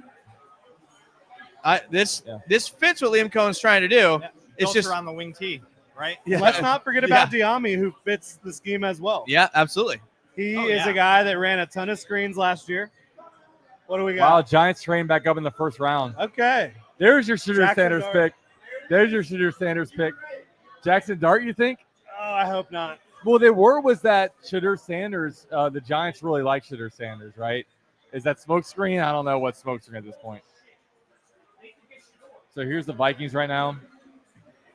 this fits what Liam Cohen's trying to do. Yeah. It's Built just around the wing T, right? Yeah. Let's not forget about Diami, who fits the scheme as well. Yeah, absolutely. He is a guy that ran a ton of screens last year. What do we got? Wow, Giants train back up in the first round. Okay. There's your Shooter Jackson Sanders Dart. pick. There's your Shooter Sanders pick. Jackson Dart, you think? Oh, I hope not. Well, the word was that Shooter Sanders, the Giants really like Shooter Sanders, right? Is that smoke screen? I don't know what smoke screen at this point. So here's the Vikings right now.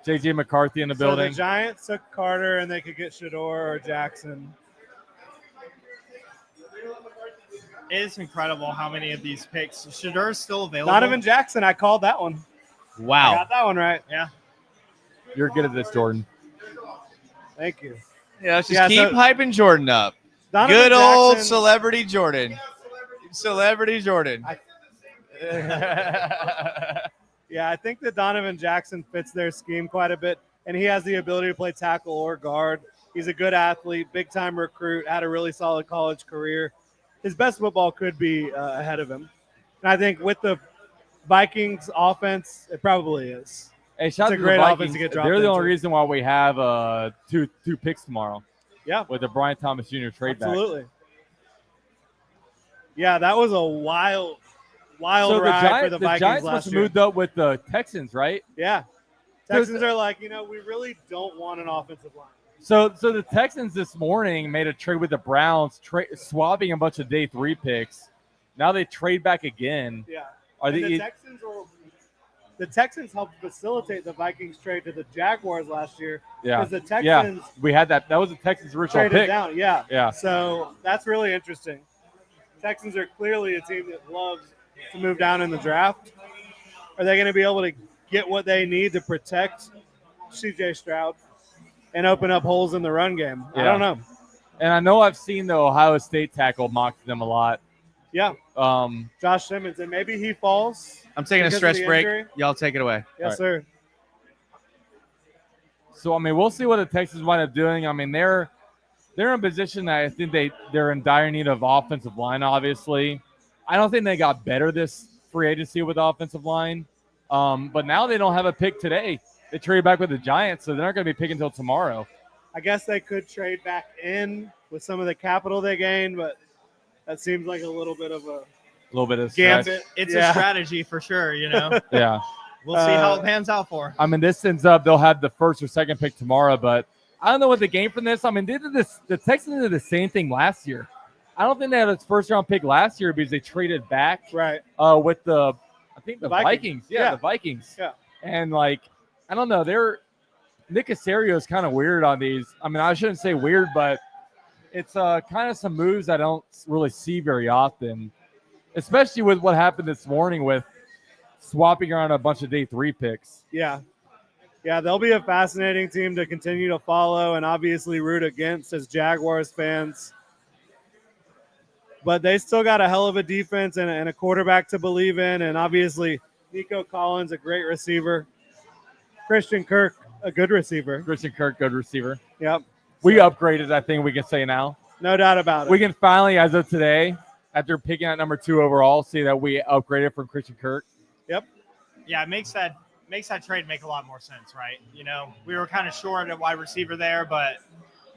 J.J. McCarthy in the So building. the Giants took Carter, and they could get Shador or Jackson. It is incredible how many of these picks. Shadur's still available. Donovan Jackson, I called that one. Wow. I got that one right. Yeah. You're good at this, Jordan. Thank you. Yeah, let's just keep hyping Jordan up. Donovan Good old Jackson- celebrity Jordan. Celebrity Jordan. Yeah, I think that Donovan Jackson fits their scheme quite a bit, and he has the ability to play tackle or guard. He's a good athlete, big-time recruit, had a really solid college career. His best football could be ahead of him. And I think with the Vikings offense, it probably is. Hey, shout out It's a to great the offense Vikings. to get dropped They're the only into. reason why we have two picks tomorrow. Yeah. With the Brian Thomas Jr. trade back. Absolutely. Yeah, that was a wild So ride for the Vikings Giants last must have year. moved up with the Texans, right? Yeah. Texans are like, we really don't want an offensive line. So the Texans this morning made a trade with the Browns, swapping a bunch of day 3 picks. Now they trade back again. Yeah. Are And they? the Texans helped facilitate the Vikings trade to the Jaguars last year. Yeah. Because the Texans we had that. That was the Texans' original traded pick. down. Yeah. Yeah. So that's really interesting. Texans are clearly a team that loves to move down in the draft. Are they going to be able to get what they need to protect C.J. Stroud and open up holes in the run game? I don't know. And I know I've seen the Ohio State tackle mock them a lot. Yeah. Um, Josh Simmons, and maybe he falls. I'm taking a because of stretch the break. injury. Y'all take it away. Yes, All right. sir. So I mean, we'll see what the Texans wind up doing. I mean, they're in a position that I think they're in dire need of offensive line. Obviously, I don't think they got better this free agency with the offensive line. But now they don't have a pick today. They traded back with the Giants, so they're not going to be picking until tomorrow. I guess they could trade back in with some of the capital they gained, but that seems like a little bit of a little bit of gambit. It's Yeah. a strategy for sure, Yeah. We'll see how it pans out for. I mean, this ends up they'll have the first or second pick tomorrow, but I don't know what they gain from this. I mean, they did this. The Texans did the same thing last year. I don't think they had its first round pick last year because they traded back right with the Vikings. Yeah, Yeah. the Vikings. Yeah. And like, I don't know, Nick Casario is kind of weird on these. I mean, I shouldn't say weird, but it's kind of some moves I don't really see very often, especially with what happened this morning with swapping around a bunch of day 3 picks. Yeah. Yeah, they'll be a fascinating team to continue to follow and obviously root against as Jaguars fans. But they still got a hell of a defense and a quarterback to believe in. And obviously, Nico Collins, a great receiver. Christian Kirk, a good receiver. Christian Kirk, good receiver. Yep. We upgraded, I think we can say now. No doubt about it. We can finally, as of today, after picking at number 2 overall, see that we upgraded from Christian Kirk. Yep. Yeah, it makes that trade make a lot more sense, right? We were kind of short at wide receiver there, but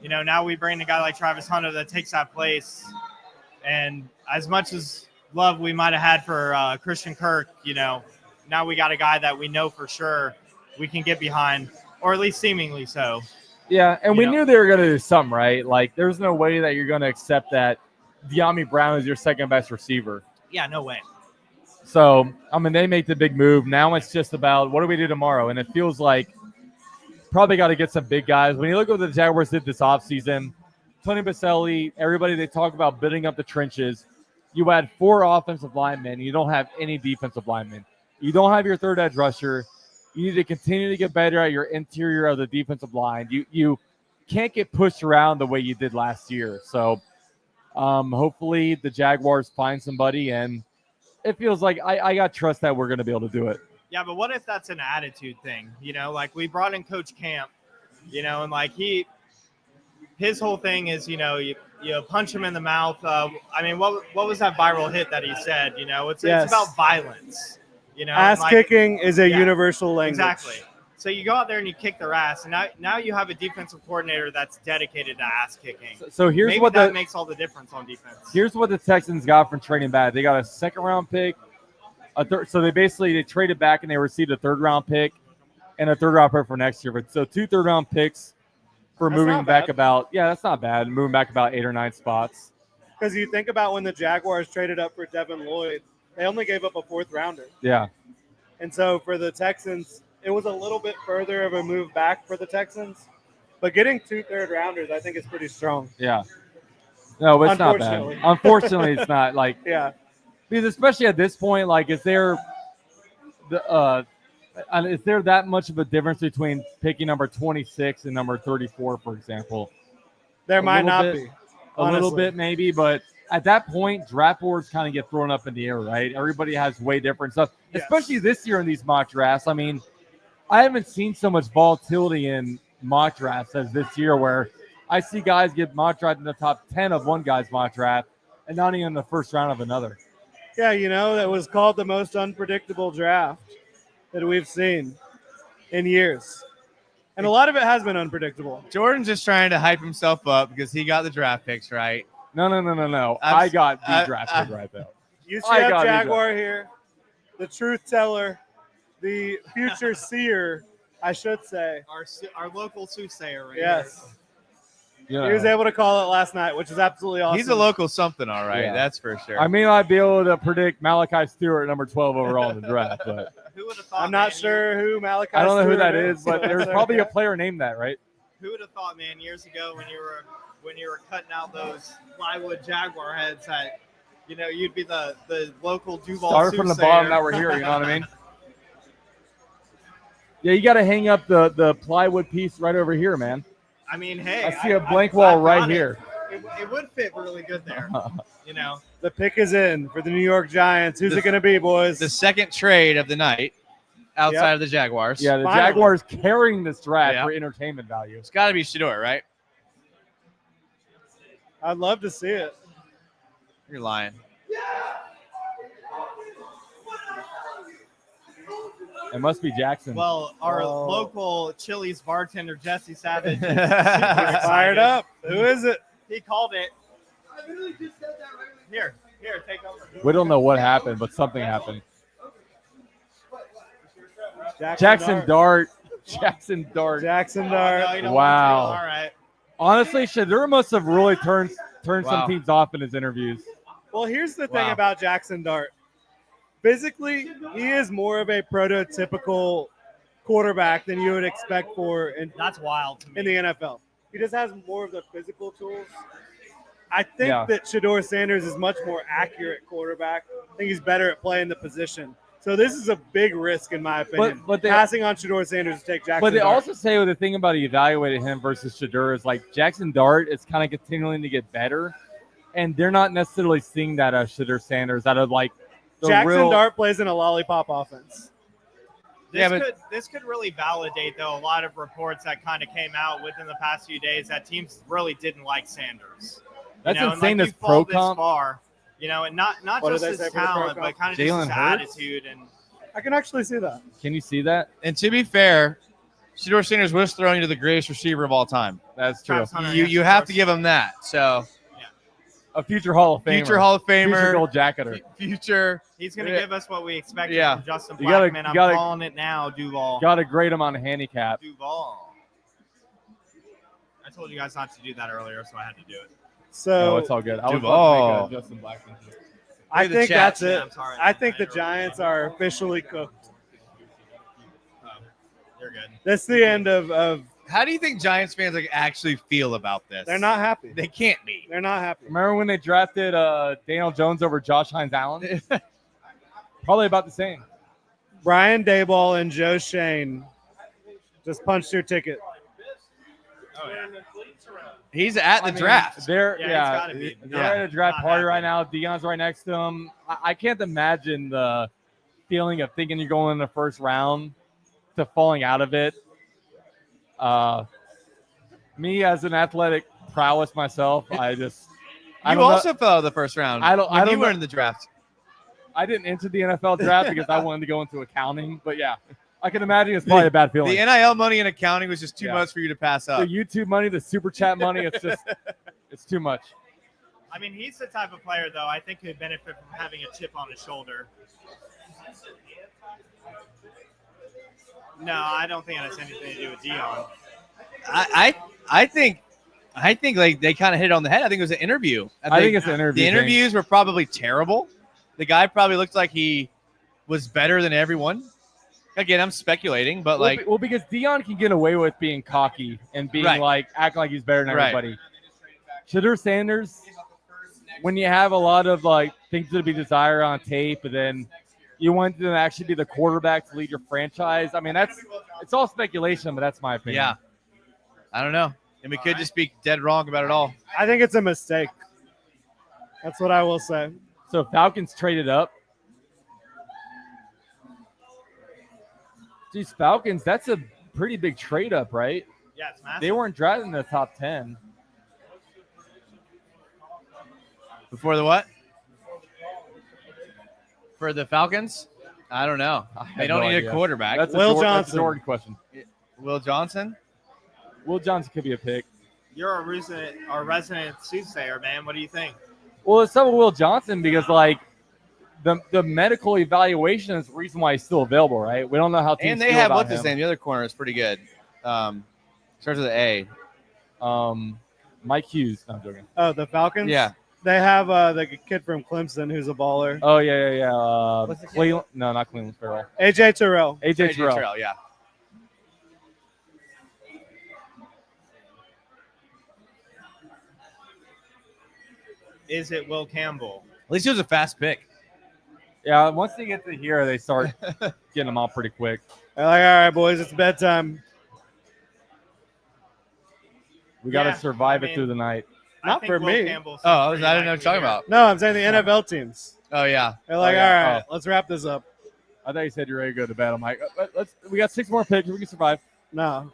now we bring a guy like Travis Hunter that takes that place. And as much as love we might have had for Christian Kirk, now we got a guy that we know for sure we can get behind, or at least seemingly so. Yeah, and You we know. knew they were going to do something, right? Like, there's no way that you're going to accept that De'Ami Brown is your second best receiver. Yeah, no way. So, I mean, they make the big move. Now it's just about what do we do tomorrow? And it feels like probably got to get some big guys. When you look at what the Jaguars did this offseason, Tony Baselli, everybody, they talk about building up the trenches. You add 4 offensive linemen. You don't have any defensive linemen. You don't have your third edge rusher. You need to continue to get better at your interior of the defensive line. You can't get pushed around the way you did last year. So hopefully the Jaguars find somebody, and it feels like I got trust that we're going to be able to do it. Yeah, but what if that's an attitude thing? You know, like we brought in Coach Camp, you know, and like his whole thing is, you know, you punch him in the mouth. I mean, what was that viral hit that he said? You know, it's about violence. You know, ass kicking is a universal language. Exactly. So you go out there and you kick their ass, and now you have a defensive coordinator that's dedicated to ass kicking. So here's Maybe what that makes all the difference on defense. Here's what the Texans got from trading back. They got a second-round pick, so they traded back and they received a third-round pick and a third-round pick for next year. But so 2 third-round picks for moving back that's not bad. Moving back about 8 or 9 spots. Because you think about when the Jaguars traded up for Devin Lloyd, they only gave up a 4th rounder. Yeah. And so for the Texans, it was a little bit further of a move back for the Texans. But getting 2 third-rounders, I think, is pretty strong. Yeah. No, it's not bad. Unfortunately, it's not. Like, yeah. Because especially at this point, like, is there that much of a difference between picking number 26 and number 34, for example? There might not be. A little bit, maybe, but at that point, draft boards kind of get thrown up in the air, right? Everybody has way different stuff, especially this year in these mock drafts. I mean, I haven't seen so much volatility in mock drafts as this year, where I see guys get mock drafted in the top 10 of one guy's mock draft and not even in the first round of another. Yeah, you know, that was called the most unpredictable draft that we've seen in years. And a lot of it has been unpredictable. Jordan's just trying to hype himself up because he got the draft picks right. No. I got the draft pick right, though. UCF Jaguar here, the truth teller, the future seer, I should say. Our local soothsayer right Yes. Yeah. He was able to call it last night, which is absolutely awesome. He's a local something, all right. Yeah. That's for sure. I may not be able to predict Malachi Stewart number 12 overall in the draft, but Who would have thought? I'm not sure who Malachi I don't know who Stewart that is, but there's probably a player named that, right? Who would have thought, man, years ago when you were cutting out those plywood Jaguar heads that, you know, you'd be the local Duval Start from the soothsayer. bottom, now we're here, you know what I mean? Yeah, you got to hang up the plywood piece right over here, man. I mean, hey. I see a blank wall right here. It would fit really good there, you know. The pick is in for the New York Giants. Who's it going to be, boys? The second trade of the night outside of the Jaguars. Yeah, the Jaguars carrying this draft for entertainment value. It's got to be Shador, right? I'd love to see it. You're lying. It must be Jackson. Well, our local Chili's bartender, Jesse Savage, is fired up. Who is it? He called it. I literally just said that right Here, take over. We don't know what happened, but something happened. Jackson Dart. Jackson Dart. Wow. All right. Honestly, Shador must have really turned Wow. some teams off in his interviews. Well, here's the thing about Jackson Dart. Physically, he is more of a prototypical quarterback than you would expect that's wild to me. in the NFL. He just has more of the physical tools. I think Yeah. that Shador Sanders is much more accurate quarterback. I think he's better at playing the position. So this is a big risk, in my opinion. But they- passing on Shador Sanders to take Jackson But they Dart. also say the thing about evaluating him versus Shador is like Jackson Dart is kind of continuing to get better, and they're not necessarily seeing that as Shador Sanders out of like the Jackson Dart plays in a lollipop offense. This could really validate, though, a lot of reports that kind of came out within the past few days that teams really didn't like Sanders. That's and insane. like This you fall pro comp. this far, you know, and not What just did they his say for the pro talent, comp? but kind of Jalen just his Hurts? attitude. And I can actually see that. Can you see that? And to be fair, Shador Sanders was throwing to the greatest receiver of all time. That's true. Travis Hunter, You yes, you of have course. to give him that. So A future Hall of Famer. Future Hall of Future Famer. gold jacketer. Future. He's going to Yeah. give us what we expected Yeah. from Justin You gotta- Blackman. you I'm gotta- calling it now, Duval. Got a great amount of handicap. Duval. I told you guys not to do that earlier, so I had to do it. So No, it's all good. I was Duval. about to make a Justin Blackman joke. I Look at the think chat. that's Yeah, it. I'm sorry. I think the Giants are officially cooked. You're good. That's the end of How do you think Giants fans like actually feel about this? they're not happy. They can't be. They're not happy. Remember when they drafted Daniel Jones over Josh Hines Allen? Probably about the same. Brian Daboll and Joe Shane just punched your ticket. He's at the draft. They're Yeah, it's yeah, gotta be. they're at a draft Not party happy. right now. Dion's right next to him. I can't imagine the feeling of thinking you're going in the first round to falling out of it. Me as an athletic prowess myself, I You don't also fell out of the first round. I don't- When I don't you were know- in the draft. I didn't enter the NFL draft because I wanted to go into accounting. But yeah, I can imagine it's probably a bad feeling. The NIL money in accounting was just too Yeah. much for you to pass The up. YouTube money, the super chat money, it's too much. I mean, he's the type of player, though, I think could benefit from having a chip on his shoulder. No, I don't think it has anything to do with Dion. I think like they kind of hit it on the head. I think it was an interview. I think it's an interview The thing. interviews were probably terrible. The guy probably looked like he was better than everyone. Again, I'm speculating, but like well, because Dion can get away with being cocky and being Right. like acting like he's better than Right. everybody. Shedeur Sanders, when you have a lot of like things to be desired on tape, and then you want them to actually be the quarterback to lead your franchise. I mean, it's all speculation, but that's my opinion. yeah, I don't know. And we could just be dead wrong about it all. I think it's a mistake. That's what I will say. So Falcons traded up. These Falcons, that's a pretty big trade up, right? Yeah, it's massive. They weren't drafted in the top 10. Before the what? For the Falcons? I don't know. They don't need a quarterback. That's Will That's a Johnson. Jordan question. Will Johnson? Will Johnson could be a pick. You're a resident soothsayer, man. What do you think? Well, it's some of Will Johnson because like the medical evaluation is the reason why he's still available, right? We don't know how teams And they feel have about what's his him. name? The other corner is pretty good. Starts with an A. Mike Hughes. No, I'm joking. Oh, the Falcons? Yeah. They have the kid from Clemson who's a baller. Oh yeah. What's the kid? Cleveland? No, not Cleveland Farrell. AJ Terrell. AJ AJ Terrell. Terrell, yeah. Is it Will Campbell? At least he was a fast pick. Yeah, once they get to here, they start getting them out pretty quick. They're like, all right, boys, it's bedtime. We got to Yeah, survive I it mean- through the night. Not for Will me. Campbell seems Oh, I pretty didn't know what you're likely talking here. about. No, I'm saying the NFL teams. Oh, yeah. They're like, yeah. all right, let's wrap this up. I thought you said you're ready to go to bed. I'm like, let's. We got 6 more picks. We can survive. No.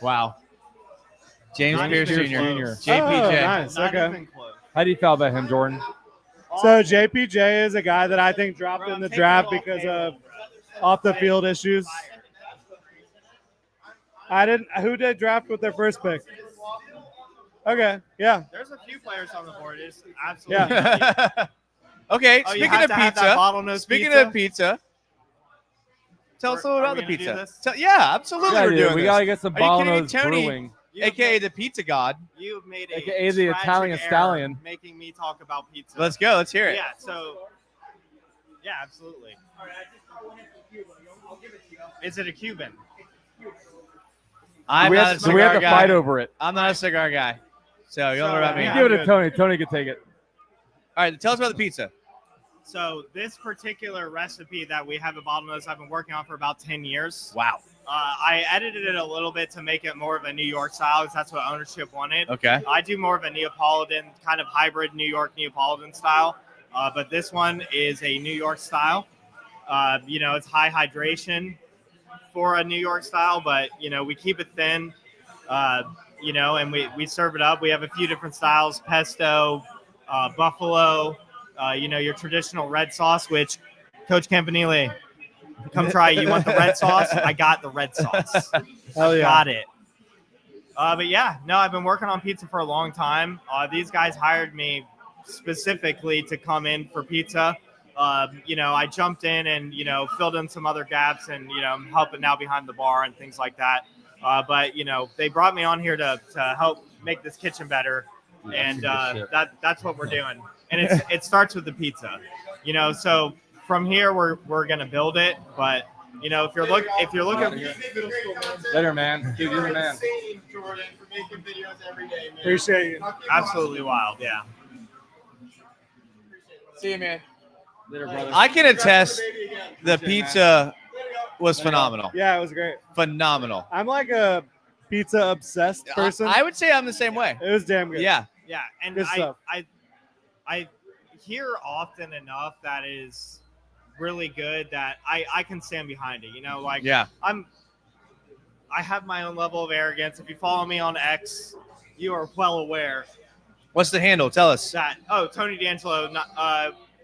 Wow. James Not Pierce even Jr. close. JPJ. Oh, nice. Not Okay. even close. How do you feel about him, Jordan? So JPJ is a guy that I think dropped Bro, in the take draft it off because table, of bro. off the field issues. I didn't. Who did draft with their first pick? Okay, yeah. There's a few players on the board. It's absolutely. Okay, Oh, you speaking have of to have that pizza, bottlenose speaking pizza? of pizza, tell us a Are little about we the gonna do pizza. this? Yeah, absolutely, Yeah, we're dude, doing we this. got to get some Are you kidding me, Bottlenose Tony? brewing. AKA the Pizza God. You've made a AKA the tragic Italian error stallion. making me talk about pizza. Let's go. Let's hear it. Yeah. So. Yeah, absolutely. Is it a Cuban? I'm we not have, a so we have cigar to guy. fight over it. I'm not a cigar guy, so you don't know about me. You Yeah, give it I'm to good. Tony. Tony can take it. All right, tell us about the pizza. So this particular recipe that we have at Bottlenose, I've been working on for about 10 years. Wow. I edited it a little bit to make it more of a New York style because that's what ownership wanted. Okay. I do more of a Neapolitan, kind of hybrid New York Neapolitan style, but this one is a New York style. It's high hydration for a New York style, but, we keep it thin, and we serve it up. We have a few different styles, pesto, buffalo, your traditional red sauce, which Coach Campanile, come try. You want the red sauce? I got the red sauce. Hell yeah. Got it. But yeah, no, I've been working on pizza for a long time. These guys hired me specifically to come in for pizza. I jumped in and, filled in some other gaps and, I'm helping now behind the bar and things like that. But they brought me on here to help make this kitchen better. And that's what we're doing. And it starts with the pizza, so from here, we're going to build it. But, if you're looking, Later, man. Dude, you're the man. Jordan, for making videos every day, man. Appreciate you. absolutely wild. Yeah. See you, man. Later, brother. I can attest the pizza was phenomenal. Yeah, it was great. Phenomenal. I'm like a pizza obsessed person. I would say I'm the same way. It was damn good. Yeah. Yeah. And Good stuff. I hear often enough that is really good that I can stand behind it. Yeah. I have my own level of arrogance. If you follow me on X, you are well aware What's the handle? Tell us. that Tony D'Angelo,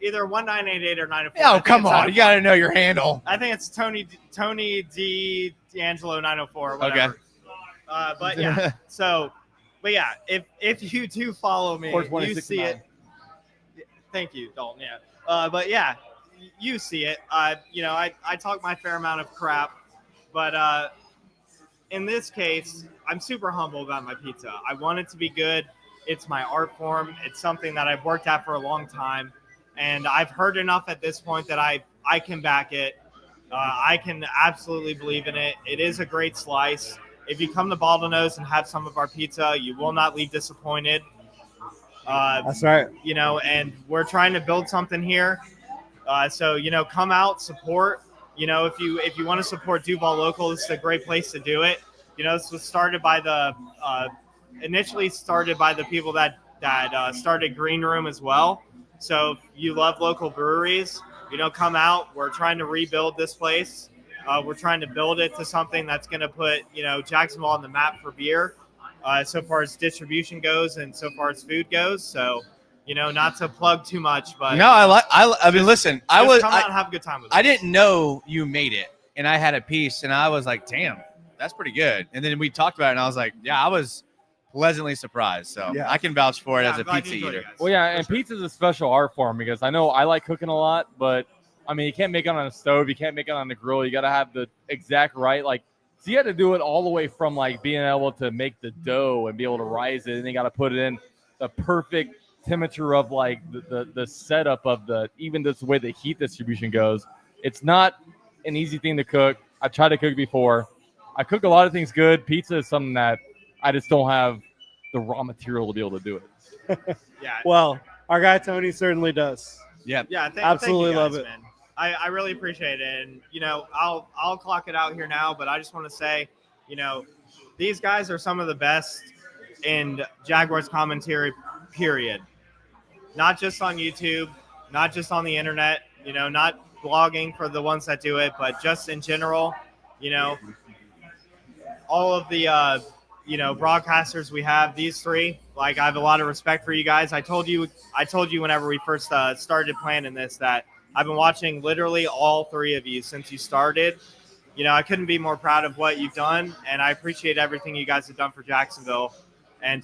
either 1988 or 904. Oh, come on. You got to know your handle. I think it's Tony D D'Angelo 904. Whatever. Okay. But yeah. But yeah, if you do follow me, you see it. Thank you, Dalton. Yeah. But yeah, you see it. I talk my fair amount of crap, but in this case, I'm super humble about my pizza. I want it to be good. It's my art form. It's something that I've worked at for a long time, and I've heard enough at this point that I can back it. I can absolutely believe in it. It is a great slice. If you come to Bottlenose and have some of our pizza, you will not leave disappointed. That's right. And we're trying to build something here. So come out, support. If you want to support Duval local, this is a great place to do it. This was started by initially started by the people that started Green Room as well. So if you love local breweries, come out. We're trying to rebuild this place. We're trying to build it to something that's going to put, Jacksonville on the map for beer, so far as distribution goes and so far as food goes. So, not to plug too much, but No, I mean, listen, come out and have a good time with it. I didn't know you made it, and I had a piece, and I was like, damn, that's pretty good. And then we talked about it, and I was like, yeah, I was pleasantly surprised. So Yeah. I can vouch for it Yeah, as I'm a glad pizza you enjoyed eater. it, guys. Well, yeah, and pizza's a special art form because I know I like cooking a lot, but I mean, you can't make it on a stove. You can't make it on the grill. You got to have the exact right, so you had to do it all the way from being able to make the dough and be able to rise it, and you got to put it in the perfect temperature of the setup of even just the way the heat distribution goes. It's not an easy thing to cook. I tried to cook before. I cook a lot of things good. Pizza is something that I just don't have the raw material to be able to do it. Yeah. Well, our guy Tony certainly does. Yeah. Yeah, Absolutely thank you guys, love it. man. I really appreciate it, and I'll clock it out here now, but I just want to say, these guys are some of the best in Jaguars commentary, period. Not just on YouTube, not just on the internet, not blogging for the ones that do it, but just in general, all of the broadcasters we have, these three, I have a lot of respect for you guys. I told you whenever we first started planning this that I've been watching literally all three of you since you started. I couldn't be more proud of what you've done, and I appreciate everything you guys have done for Jacksonville. And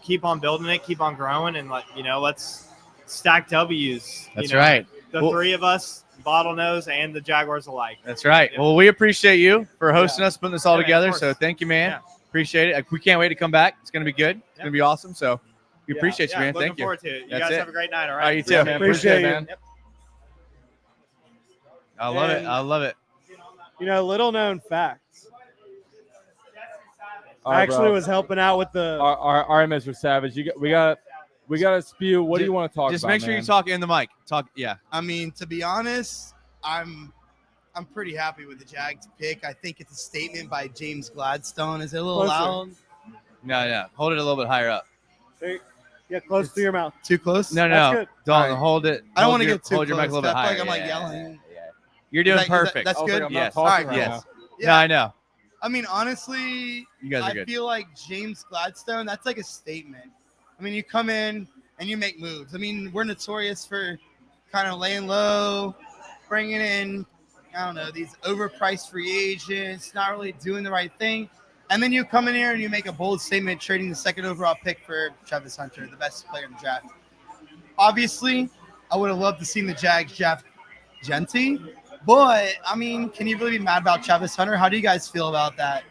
keep on building it, keep on growing, and let's stack W's. That's right. The three of us, Bottlenose and the Jaguars alike. That's right. Yeah. Well, we appreciate you for hosting us, putting this all Yeah, man, of together. course. So thank you, man. Yeah. Appreciate it. We can't wait to come back. It's going to be good. It's going to be awesome. So we appreciate you, man. Looking Thank you. forward to it. You That's guys it. have a great night. All All right. right, you too. Yeah, man. Appreciate it, you. man. Yep. I love it. And- I love it. Little known facts. All I right, actually bro. was helping out with the. All right, Mr. Savage. We got to spew. What do you want to talk Just about? make sure man? you talk in the mic. Talk. Yeah. I mean, to be honest, I'm pretty happy with the Jags pick. I think it's a statement by James Gladstone. Is it a little Closer. loud? No. Hold it a little bit higher up. Yeah, close to your mouth. Too close? No. That's good. Don't All right. hold it. I don't Hold want to your- get too hold your close. mic a little bit I higher. feel like I'm Yeah, yelling. yeah. You're doing Is that- perfect. that's I was good? like, I'm Yes. not talking All right, right yes. now. Yeah. No, I know. I mean, honestly, You guys are I good. feel like James Gladstone, that's like a statement. I mean, you come in and you make moves. I mean, we're notorious for kind of laying low, bringing in I don't know, these overpriced free agents, not really doing the right thing. And then you come in here and you make a bold statement trading the second overall pick for Travis Hunter, the best player in the draft. Obviously, I would have loved to see the Jags draft Genty, but I mean, can you really be mad about Travis Hunter? How do you guys feel about that?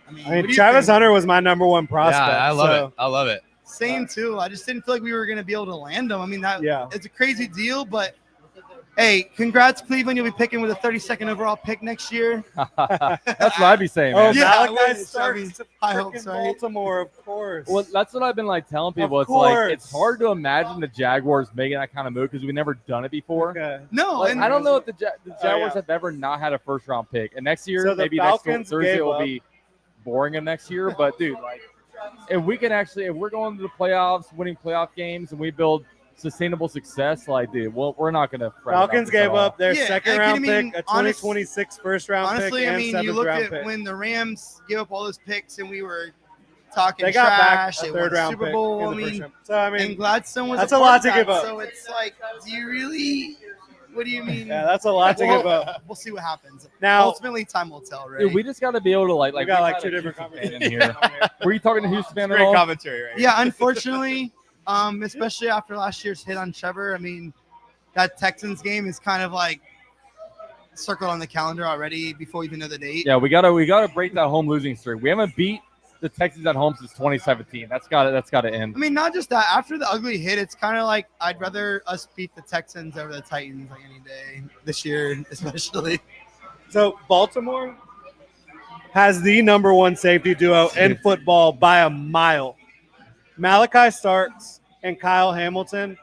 I mean, what do you Travis think? Hunter was my number one prospect. Yeah, I love so- it. I love it. Same too. I just didn't feel like we were going to be able to land him. I mean, Yeah. it's a crazy deal, but hey, congrats, Cleveland. You'll be picking with a 32nd overall pick next year. That's what I'd be saying, Oh, man. Yeah, Malachi I mean, starts to I hope freaking so, right? Baltimore, of course. Well, that's what I've been like telling people. Of It's like course. it's hard to imagine the Jaguars making that kind of move because we've never done it before. Okay. No, Like, and I don't know if the Jaguars yeah. have ever not had a first round pick, and next year So the maybe Falcons next Thursday gave will up. be boring of next year. But dude, like if we can actually, if we're going to the playoffs, winning playoff games, and we build sustainable success, like dude, well, we're not going to. Falcons gave up their Yeah, second and round I mean, pick, a 2026 first round honestly, pick, I and mean, you seventh look round at pick. when the Rams gave up all those picks and we were talking They got back trash. a They third won round Super pick Bowl. in I the first mean, round. So I and mean, Gladstone was that's a a part lot of to that. give up. So it's like, do you really? What do you mean? yeah, that's a lot to give up. We'll see what happens. Now, Ultimately, time will tell, right? Dude, we just got to be able to like we got we like had two a different Houston fan conversations in here. Were you talking to Houston fan at Great all? commentary, right? Yeah, unfortunately, especially after last year's hit on Trevor. I mean, that Texans game is kind of like circled on the calendar already before we even know the date. Yeah, we gotta break that home losing streak. We haven't beat the Texans at home since 2017. That's gotta end. I mean, not just that. After the ugly hit, it's kind of like I'd rather us beat the Texans over the Titans like any day this year, especially. So Baltimore has the number one safety duo in football by a mile. Malachi Starks and Kyle Hamilton.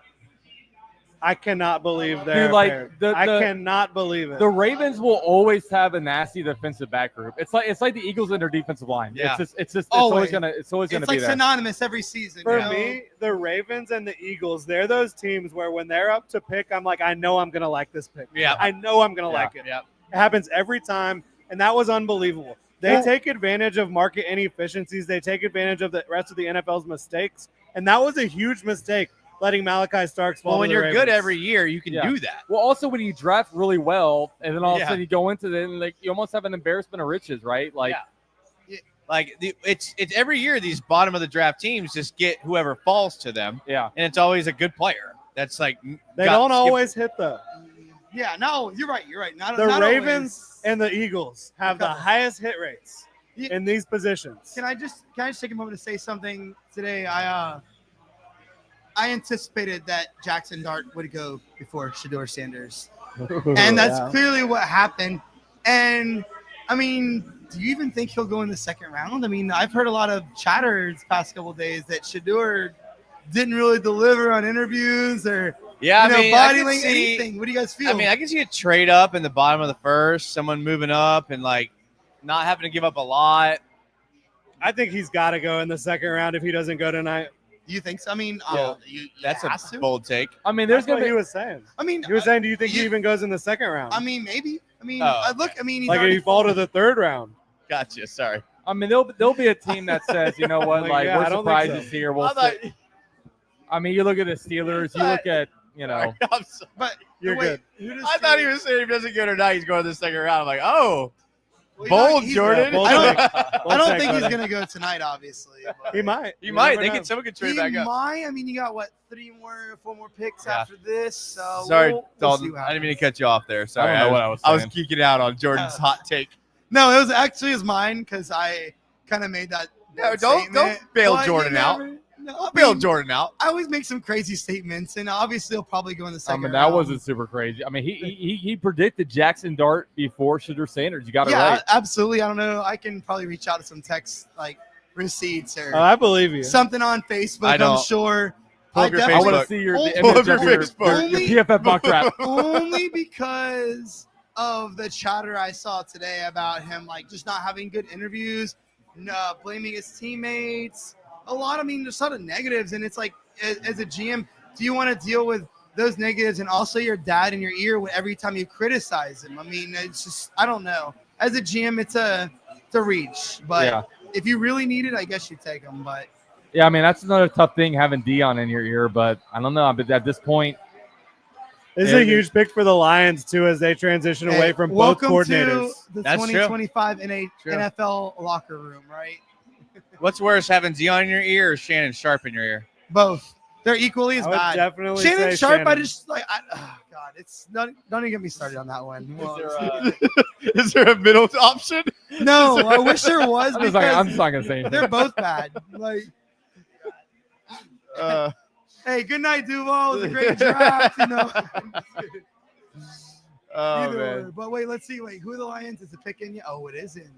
I cannot believe they're Dude, like, paired. the- I cannot believe it. The Ravens will always have a nasty defensive back group. It's like the Eagles and their defensive line. Yeah. It's Always. always gonna It's be like there. synonymous every season. For you know? me, the Ravens and the Eagles, they're those teams where when they're up to pick, I'm like, I know I'm going to like this pick. Yeah. I know I'm going to like it. Yeah. It happens every time, and that was unbelievable. They Well- take advantage of market inefficiencies. They take advantage of the rest of the NFL's mistakes, and that was a huge mistake, letting Malachi Starks fall Well, to when the you're Ravens. good every year, you can Yeah. do that. Well, also when you draft really well, and then all of a Yeah. sudden you go into it, and like you almost have an embarrassment of riches, right? Like, Yeah. Like it's every year these bottom of the draft teams just get whoever falls to them, yeah. and it's always a good player. That's like They don't always hit though. Yeah, no, you're right. You're right. The not Ravens always. and the Eagles have the Okay. highest hit rates Yeah. in these positions. Can I just take a moment to say something today? I anticipated that Jackson Dart would go before Shador Sanders, and that's Yeah. clearly what happened. And I mean, do you even think he'll go in the second round? I mean, I've heard a lot of chatter these past couple of days that Shador didn't really deliver on interviews or Yeah, you know, I mean, body I can language, see. anything. What do you guys feel? I mean, I can see a trade up in the bottom of the first, someone moving up and like not having to give up a lot. I think he's got to go in the second round if he doesn't go tonight. do you think so? I mean, Yeah. you That's has a to. bold take. I mean, there's That's what gonna he be. was saying. I mean, He was saying, do you think he you- even goes in the second round? I mean, maybe. I mean, Oh, look. I mean, he's like if already he fall to the third round. Gotcha. Sorry. I mean, there'll be a team that says, you know what, Like, like yeah, I we're don't think surprises so. here. We'll. I thought- sit. I mean, you look at the Steelers. You look at I'm sorry. But You're wait, good. who does I thought he Steelers- was saying if he doesn't get or not, he's going to the second round. I'm like, oh, Well, bold, he's- Jordan. bold I don't, take. I Bold don't take, think he's buddy. gonna go tonight. Obviously, but He might. He You might. never They know. can. Someone can trade he back up. might. I mean, you got what, 4 more picks Yeah. after this. So Sorry, we'll see Dalton. what I didn't mean to happens. cut you off there. Sorry. I don't know what I was I was saying. geeking out on Jordan's hot take. No, it was actually mine because I kind of made that. No, that don't statement, bail but you Jordan out. never- No, I'll I bail mean, Jordan out. I always make some crazy statements, and obviously he'll probably go in the I second mean, round. that wasn't super crazy. I mean, he predicted Jackson Dart before Shador Sanders. You got it Yeah, right. absolutely. I don't know. I can probably reach out to some text like receipts or Oh, I believe you. something on Facebook. I I'm don't. sure. Pull I up your I definitely- want to see Only- the Pull image up your of your Facebook. PFF mock draft. only because of the chatter I saw today about him, like just not having good interviews, blaming his teammates. I mean, there's a lot of negatives, and it's like, as a GM, do you want to deal with those negatives and also your dad in your ear every time you criticize him? I mean, it's just, I don't know. As a GM, it's a reach, but Yeah. if you really need it, I guess you take him. But Yeah, I mean that's another tough thing having Dion in your ear, but I don't know. But at this point, This is a huge pick for the Lions too, as they transition away from both welcome coordinators. to the That's true. 2025 in a True. NFL locker room, right? What's worse, having Dion in your ear or Shannon Sharp in your ear? Both. They're equally as I would bad. definitely Shannon say Sharp, I Shannon. just like, oh God, it's not. Don't even get me started on that one. Is there a middle option? No, I wish there was. I'm Because just not gonna say anything. they're both bad. Like, hey, good night, Duval. It was a great draft. Either way. But wait, let's see. Wait, who are the Lions? Is the pick in? Oh, it is in.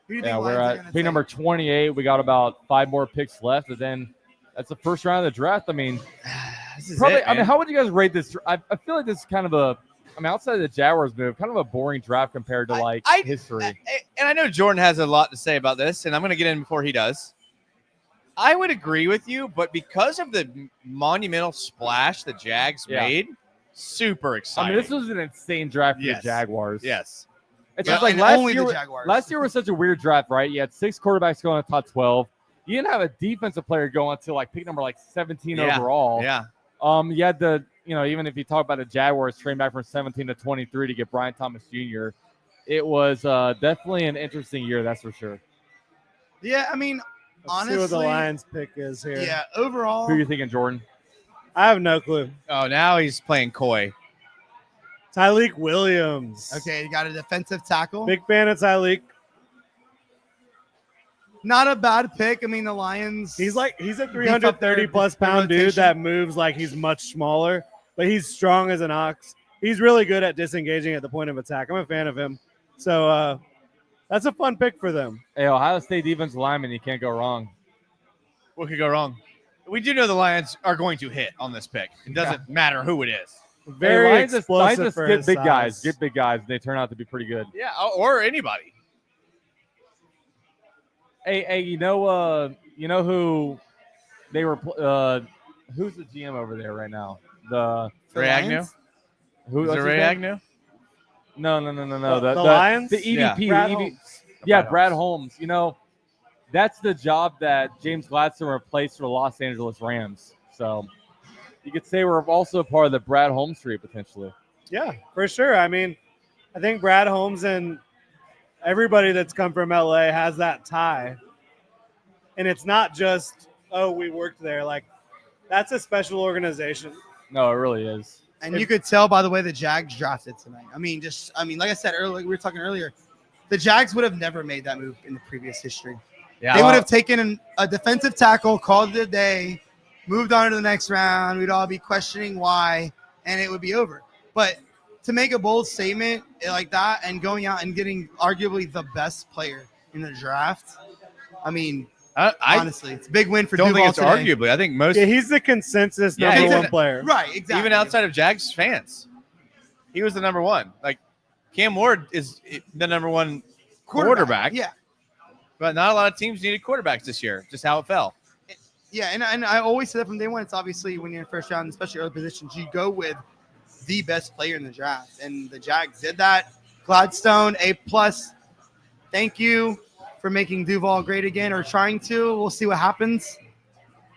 Who do you Yeah, think we're Lions are at gonna pick number take? 28. We got about 5 more picks left, and then that's the first round of the draft. I mean, This is probably. it, I mean, man. how would you guys rate this? I feel like this is kind of a. I mean, outside of the Jaguars move, kind of a boring draft compared to like history. And I know Jordan has a lot to say about this, and I'm going to get in before he does. I would agree with you, but because of the monumental splash the Jags Yeah. made, super I exciting. mean, this was an insane draft for Yes. the Jaguars. Yes. It's Yeah, just like and last only year. the Jaguars. Last year was such a weird draft, right? You had 6 quarterbacks going in the top 12. You didn't have a defensive player going to like pick number like 17 Yeah. overall. Yeah. You had the, even if you talk about the Jaguars trading back from 17 to 23 to get Brian Thomas Jr., it was definitely an interesting year, that's for sure. Yeah, I mean, Let's honestly, see what the Lions pick is here. yeah, overall, Who are you thinking, Jordan? I have no clue. Oh, now he's playing coy. Tyleek Williams. okay, you got a defensive tackle. Big fan of Tyleek. Not a bad pick. I mean, the Lions. He's a Beef up 330 their- plus their pound dude rotation. that moves like he's much smaller, but he's strong as an ox. He's really good at disengaging at the point of attack. I'm a fan of him. So that's a fun pick for them. Hey, Ohio State defensive lineman, you can't go wrong. What could go wrong? We do know the Lions are going to hit on this pick. It doesn't matter who it is. Very Hey, Lions explosive just for get his big guys. size. Get big guys. And they turn out to be pretty good. Yeah, or anybody. Hey, you know who they were? Who's the GM over there right now? Ray Agnew? Who? Is what's it his Ray name? Agnew? No. The Lions? The EVP. Yeah. Brad the EV Holmes. Yeah, Brad Holmes. That's the job that James Gladstone replaced for the Los Angeles Rams. So you could say we're also part of the Brad Holmes tree potentially. Yeah, for sure. I mean, I think Brad Holmes and everybody that's come from LA has that tie. And it's not just, oh, we worked there. Like, that's a special organization. No, it really is. And you could tell by the way the Jags drafted tonight. I mean, like I said earlier, we were talking earlier, the Jags would have never made that move in the previous history. Yeah. They would have taken a defensive tackle, called it a day, moved on to the next round. We'd all be questioning why, and it would be over. But to make a bold statement like that and going out and getting arguably the best player in the draft, I mean, I honestly, it's a big win for don't Duval think it's today. arguably. I think most, Yeah, he's the consensus Yeah, number he's one an- player. Right, exactly. even outside of Jags fans, he was the number one. Like Cam Ward is the number one quarterback. Yeah. But not a lot of teams needed quarterbacks this year. Just how it fell. Yeah, and I always said that from day one. It's obviously when you're in first round, especially early positions, you go with the best player in the draft, and the Jags did that. Gladstone, A+. Thank you for making Duval great again, or trying to. We'll see what happens.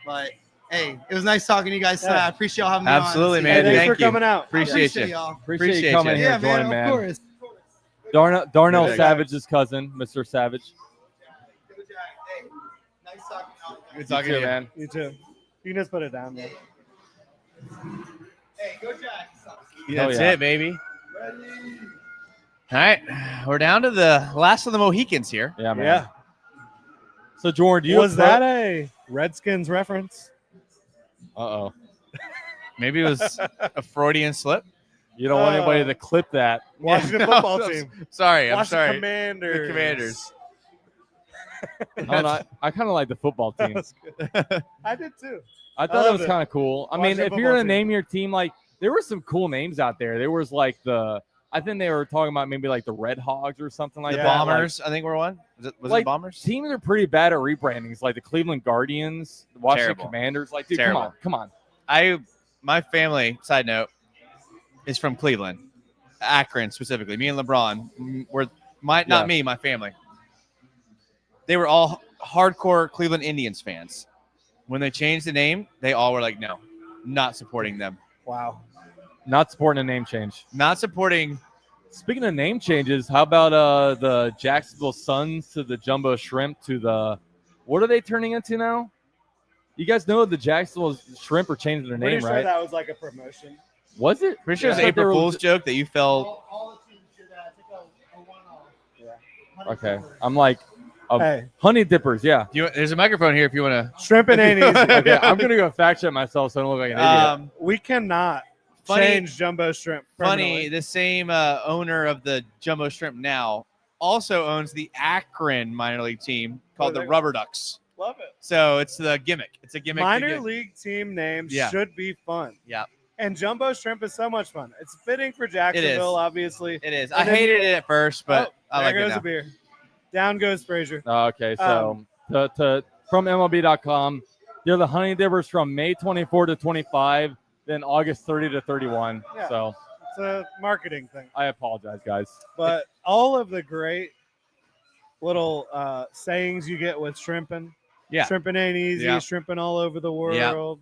But hey, it was nice talking to you guys. Yeah. I appreciate y'all having me Absolutely, on. Hey, man. thanks Thank for you. coming out. Appreciate you. y'all. Appreciate you coming here Yeah, and joining, man, man. of course. Darnell Yeah. Savage's cousin, Mr. Savage. Hey, nice talking to y'all. Good You talking too, to you. man. You too. You can just put it down there. Hey, go Jags. That's yeah. it, baby. All right, we're down to the last of the Mohicans here. Yeah, man. Yeah. So, Jordan, do you Was that a Redskins reference? Uh-oh. Maybe it was a Freudian slip. You don't want anybody to clip that. Washington Yeah. football I'm team. Sorry, I'm Washington sorry. Commanders. The Commanders. I kind of like the football team. That's good. I did too. I thought it love was it. kind of cool. I mean, Washington if you're football going to team. name your team, like, there were some cool names out there. There was like I think they were talking about maybe like the Red Hogs or something like The that. Like, Bombers, I think, were one. Was it like, Bombers? teams are pretty bad at rebrandings, like the Cleveland Guardians, the Washington Terrible. Commanders. Like, dude, Terrible. come on. My family, side note, is from Cleveland, Akron specifically. Me and LeBron were not Yeah. me, my family. They were all hardcore Cleveland Indians fans. When they changed the name, they all were like, "No, not supporting them." Wow. Not supporting a name change. Not supporting. Speaking of name changes, how about the Jacksonville Suns to the Jumbo Shrimp to the what are they turning into now? You guys know the Jacksonville Shrimp are changing their Pretty name, sure right? that was like a promotion. Was it? Pretty sure Yeah. it's I an thought they April were- Fool's joke that you felt. All the teams should take a one-off. Okay, I'm like Hey, honey dippers. Yeah. There's a microphone here if you want shrimping ain't easy. Okay, I'm gonna go fact check myself so I don't look like an idiot. to. We cannot Funny- change Jumbo Shrimp. Funny, permanently. the same owner of the Jumbo Shrimp now also owns the Akron minor league team called the there- Rubber Ducks. Love it. So it's the gimmick. It's a gimmick. to Minor get- league team names Yeah. should be fun. Yeah, And Jumbo Shrimp is so much fun. It's fitting for Jacksonville, obviously. it is. And I then- hated it at first, but I there like it goes now. a beer. Down goes Frazier. Okay, so from MLB.com, they're the honey dippers from May 24 to 25, then August 30 to 31. Yeah. So It's a marketing thing. I apologize, guys. But all of the great little sayings you get with shrimping. Yeah. Shrimping ain't easy. Yeah. Shrimping all over the world.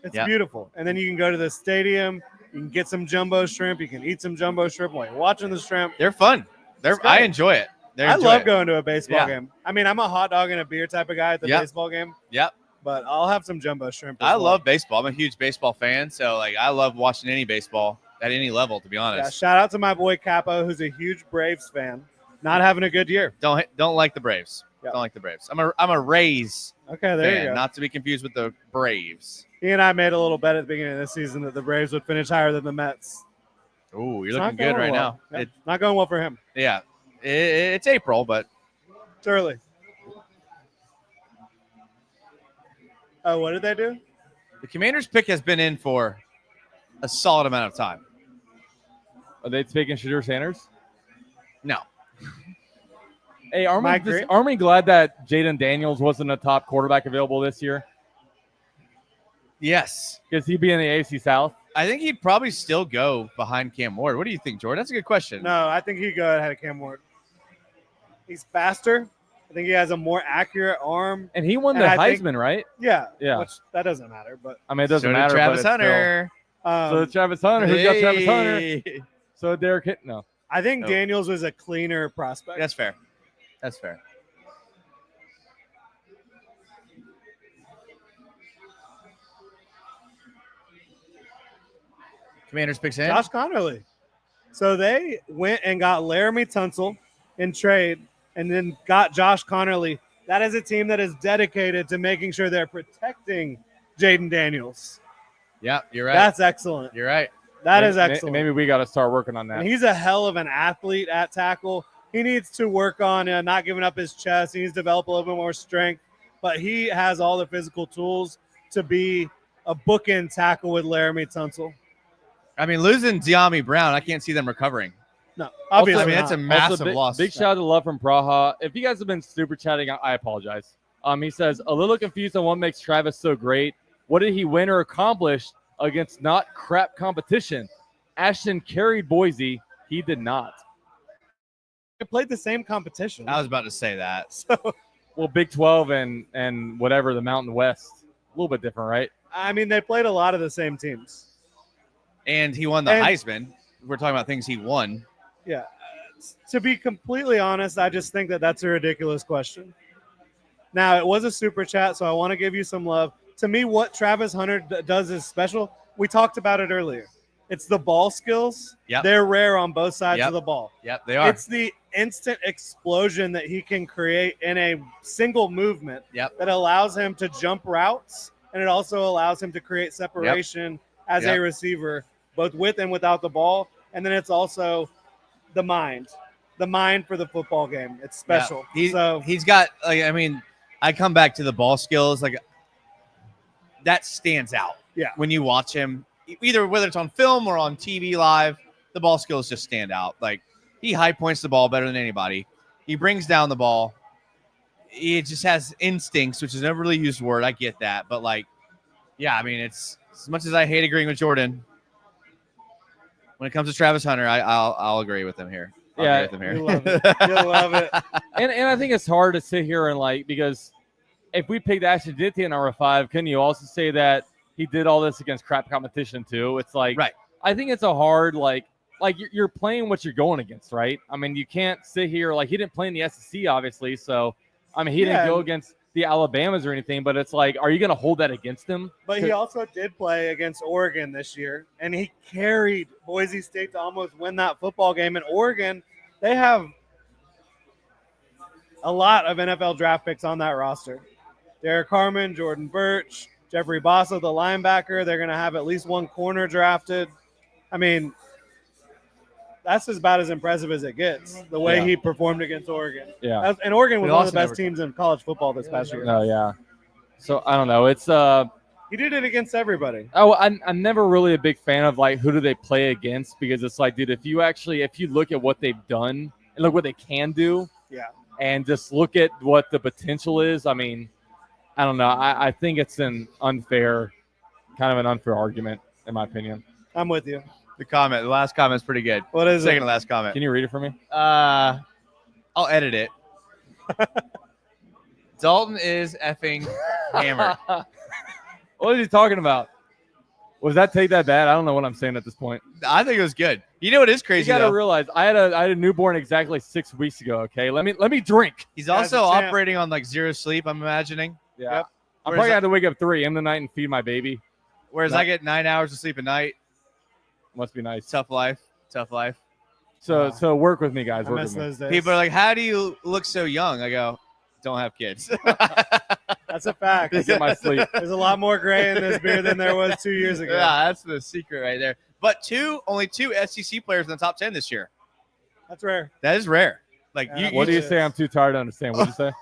It's Yeah. beautiful. And then you can go to the stadium. You can get some jumbo shrimp. You can eat some jumbo shrimp while you're watching the shrimp. They're fun. It's I great. enjoy it. I love going to a baseball Yeah. game. I mean, I'm a hot dog and a beer type of guy at the Yep. baseball game, Yep. but I'll have some jumbo shrimp. as I well. love baseball. I'm a huge baseball fan, so like I love watching any baseball at any level. To be Yeah, honest, shout out to my boy Capo, who's a huge Braves fan. Not having a good year. don't like the Braves. Yeah. Don't like the Braves. I'm a Rays Okay, there you fan, go. not to be confused with the Braves. He and I made a little bet at the beginning of the season that the Braves would finish higher than the Mets. Ooh, you're It's not looking good going right well. now. Yeah, not going well for him. It's April, but It's early. Oh, what did they do? the Commanders' pick has been in for a solid amount of time. Are they taking Shadur Sanders? No, Hey, are Mike we, Green? are we glad that Jaden Daniels wasn't a top quarterback available this year? yes, Because he'd be in the AFC South. I think he'd probably still go behind Cam Ward. What do you think, Jordan? That's a good question. No, I think he'd go ahead of Cam Ward. He's faster. I think he has a more accurate arm. And he won And the I think- Heisman, right? Yeah. Yeah. Which that doesn't matter, but I mean, it doesn't So did matter. Travis but it's still- Hunter. So did Travis Hunter. Who's got Travis Hunter? Hey. So Derek Hitt. No. I think No. Daniels was a cleaner prospect. That's fair. That's fair. Commanders picks in. Josh Connerly. So they went and got Laramie Tunsil in trade and then got Josh Connerly. That is a team that is dedicated to making sure they're protecting Jaden Daniels. Yeah, you're right. That's excellent. You're right. That is Maybe- excellent. Maybe we got to start working on that. And he's a hell of an athlete at tackle. He needs to work on not giving up his chest. He needs to develop a little bit more strength, but he has all the physical tools to be a bookend tackle with Laramie Tunsil. I mean, losing De'Ami Brown, I can't see them recovering. No, Also, obviously I mean, that's a not. massive Also, loss. Big shout out to Love from Praha. If you guys have been super chatting, I apologize. He says, a little confused on what makes Travis so great. What did he win or accomplish against not crap competition? Ashton carried Boise. He did not. They played the same competition. I was about to say that. So, Well, Big 12 and whatever, the Mountain West. A little bit different, right? I mean, they played a lot of the same teams. And he won the And- Heisman. We're talking about things he won. Yeah. To be completely honest, I just think that that's a ridiculous question. Now, it was a super chat, so I want to give you some love. To me, what Travis Hunter does is special. We talked about it earlier. It's the ball skills. Yep. They're rare on both sides Yep. of the ball. Yep, they are. It's the instant explosion that he can create in a single movement Yep. that allows him to jump routes, and it also allows him to create separation as Yep. a receiver, both with and without the ball. And then it's also the mind for the football game. It's special. Yeah. He's got, like, I mean, I come back to the ball skills. Like, that stands out. Yeah. When you watch him, either whether it's on film or on TV live, the ball skills just stand out. Like, he high points the ball better than anybody. He brings down the ball. He just has instincts, which is never really used word. I get that. But, like, yeah, I mean, it's as much as I hate agreeing with Jordan, when it comes to Travis Hunter, I'll agree with him here. I'll Yeah. agree with him You here. love it. You love it. And I think it's hard to sit here and, like, because if we picked Ashton Ditty in our 5, can you also say that he did all this against crap competition too? It's like, Right. I think it's a hard like you're playing what you're going against, right? I mean, you can't sit here like he didn't play in the SEC, obviously. So I mean, he didn't go against the Alabamas or anything. But it's like, are you going to hold that against him? But he also did play against Oregon this year, and he carried Boise State to almost win that football game. And Oregon, they have a lot of NFL draft picks on that roster. Derek Harmon, Jordan Birch, Jeffrey Bossa, the linebacker. They're going to have at least one corner drafted. I mean, that's about as impressive as it gets, the way he performed against Oregon. Yeah. And Oregon was one of the best teams in college football this past year. Oh, yeah. So, I don't know. It's he did it against everybody. Oh, I'm never really a big fan of, like, who do they play against? Because it's like, dude, if you look at what they've done and look what they can do and just look at what the potential is, I mean, I don't know. I think it's kind of an unfair argument, in my opinion. I'm with you. The last comment is pretty good. What is Second it? to last comment. Can you read it for me? I'll edit it. Dalton is effing hammered. What is he talking about? Was that take that bad? I don't know what I'm saying at this point. I think it was good. You know what is crazy? You got to though? realize I had a newborn exactly 6 weeks ago. Okay, let me drink. He's also operating on like zero sleep. I'm imagining. Yeah, I'm probably gonna have to wake up 3 in the night and feed my baby. Whereas I get 9 hours of sleep a night. Must be nice. Tough life. So work with me, guys. I Work miss with me. those days. People are like, "How do you look so young?" I go, "Don't have kids." That's a fact. Get my sleep. There's a lot more gray in this beer than there was 2 years ago. Yeah, that's the secret right there. But only two SEC players in the top 10 this year. That's rare. That is rare. Like, What do you say? I'm too tired to understand. What did you say?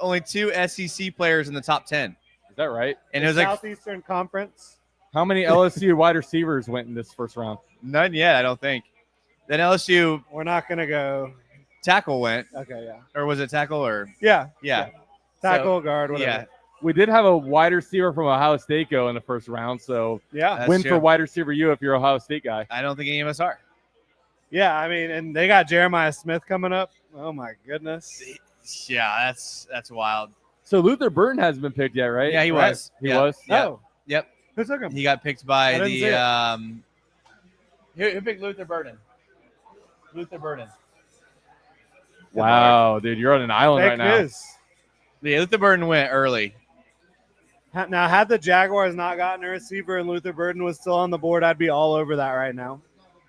Only 2 SEC players in the top 10. Is that right? And it was like Southeastern Conference. How many LSU wide receivers went in this first round? none yet, I don't think. Then LSU We're not going to go. tackle went, Okay, yeah. or was it tackle or Yeah. yeah? Tackle, guard, whatever. Yeah, We did have a wide receiver from Ohio State go in the first round, so Yeah. That's win true. for wide receiver you if you're an Ohio State guy. I don't think any of us are. Yeah, I mean, and they got Jeremiah Smith coming up. Oh, my goodness. Yeah, that's wild. So Luther Burton hasn't been picked yet, right? Yeah, he Right? was. He Yeah. was. Yeah. Oh, Yep. who took him? He got picked I by didn't see it. the who picked Luther Burden? Luther Burden. Wow, dude, you're on an island Fake right now. news. Yeah, Luther Burden went early. Now, had the Jaguars not gotten a receiver and Luther Burden was still on the board, I'd be all over that right now.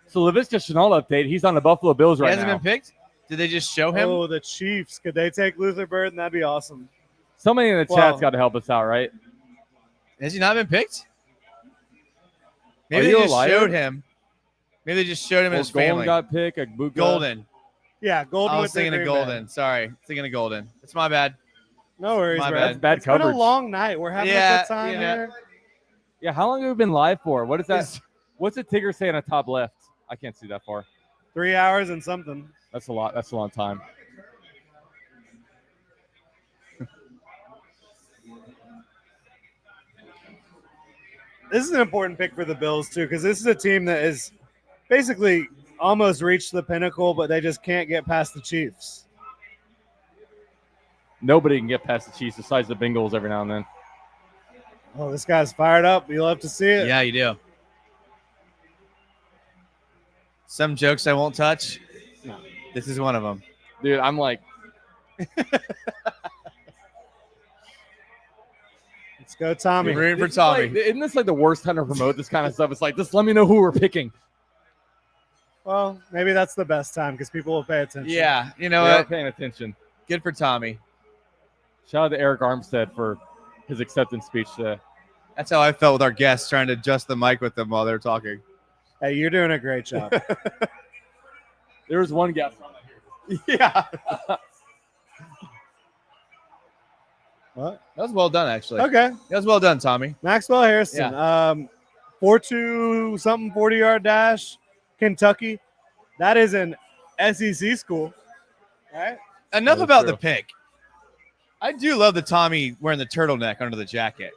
So Laviska Shenault update. He's on the Buffalo Bills He right hasn't now. been picked. Did they just show him? Oh, the Chiefs. Could they take Luther Burden? That'd be awesome. Somebody in the Well- chat's got to help us out, right? Has he not been picked? Are Maybe they you a just liar? showed him. Maybe they just showed him Well, in his Golden family. got picked. Agbuka. Golden. Yeah, Golden. I went was to thinking of Green Bay. Golden. Sorry, thinking of Golden. It's my bad. No worries, My bro. bad. That's bad It's coverage. been a long night. We're having a Yeah, good time yeah. here. Yeah, how long have we been live for? What is that? It's- What's the Tigger say on the top left? I can't see that far. 3 hours and something. That's a lot. That's a long time. This is an important pick for the Bills, too, because this is a team that is basically almost reached the pinnacle, but they just can't get past the Chiefs. Nobody can get past the Chiefs besides the Bengals every now and then. Oh, this guy's fired up. You love to see it. Yeah, you do. Some jokes I won't touch. No. This is one of them. Dude, I'm like, Let's go, Tommy. Rooting for this is Tommy. like- isn't this like the worst time to promote this kind of stuff? It's like, just let me know who we're picking. Well, maybe that's the best time because people will pay attention. Yeah, you know They're what? paying attention. Good for Tommy. Shout out to Eric Armstead for his acceptance speech today. That's how I felt with our guests trying to adjust the mic with them while they're talking. Hey, you're doing a great job. There was one guest on here. Yeah. What? That was well done, actually. Okay. That was well done, Tommy. Maxwell Harrison. 4.2 something 40-yard dash. Kentucky. That is an SEC school. Right? Enough That is about true. the pick. I do love the Tommy wearing the turtleneck under the jacket.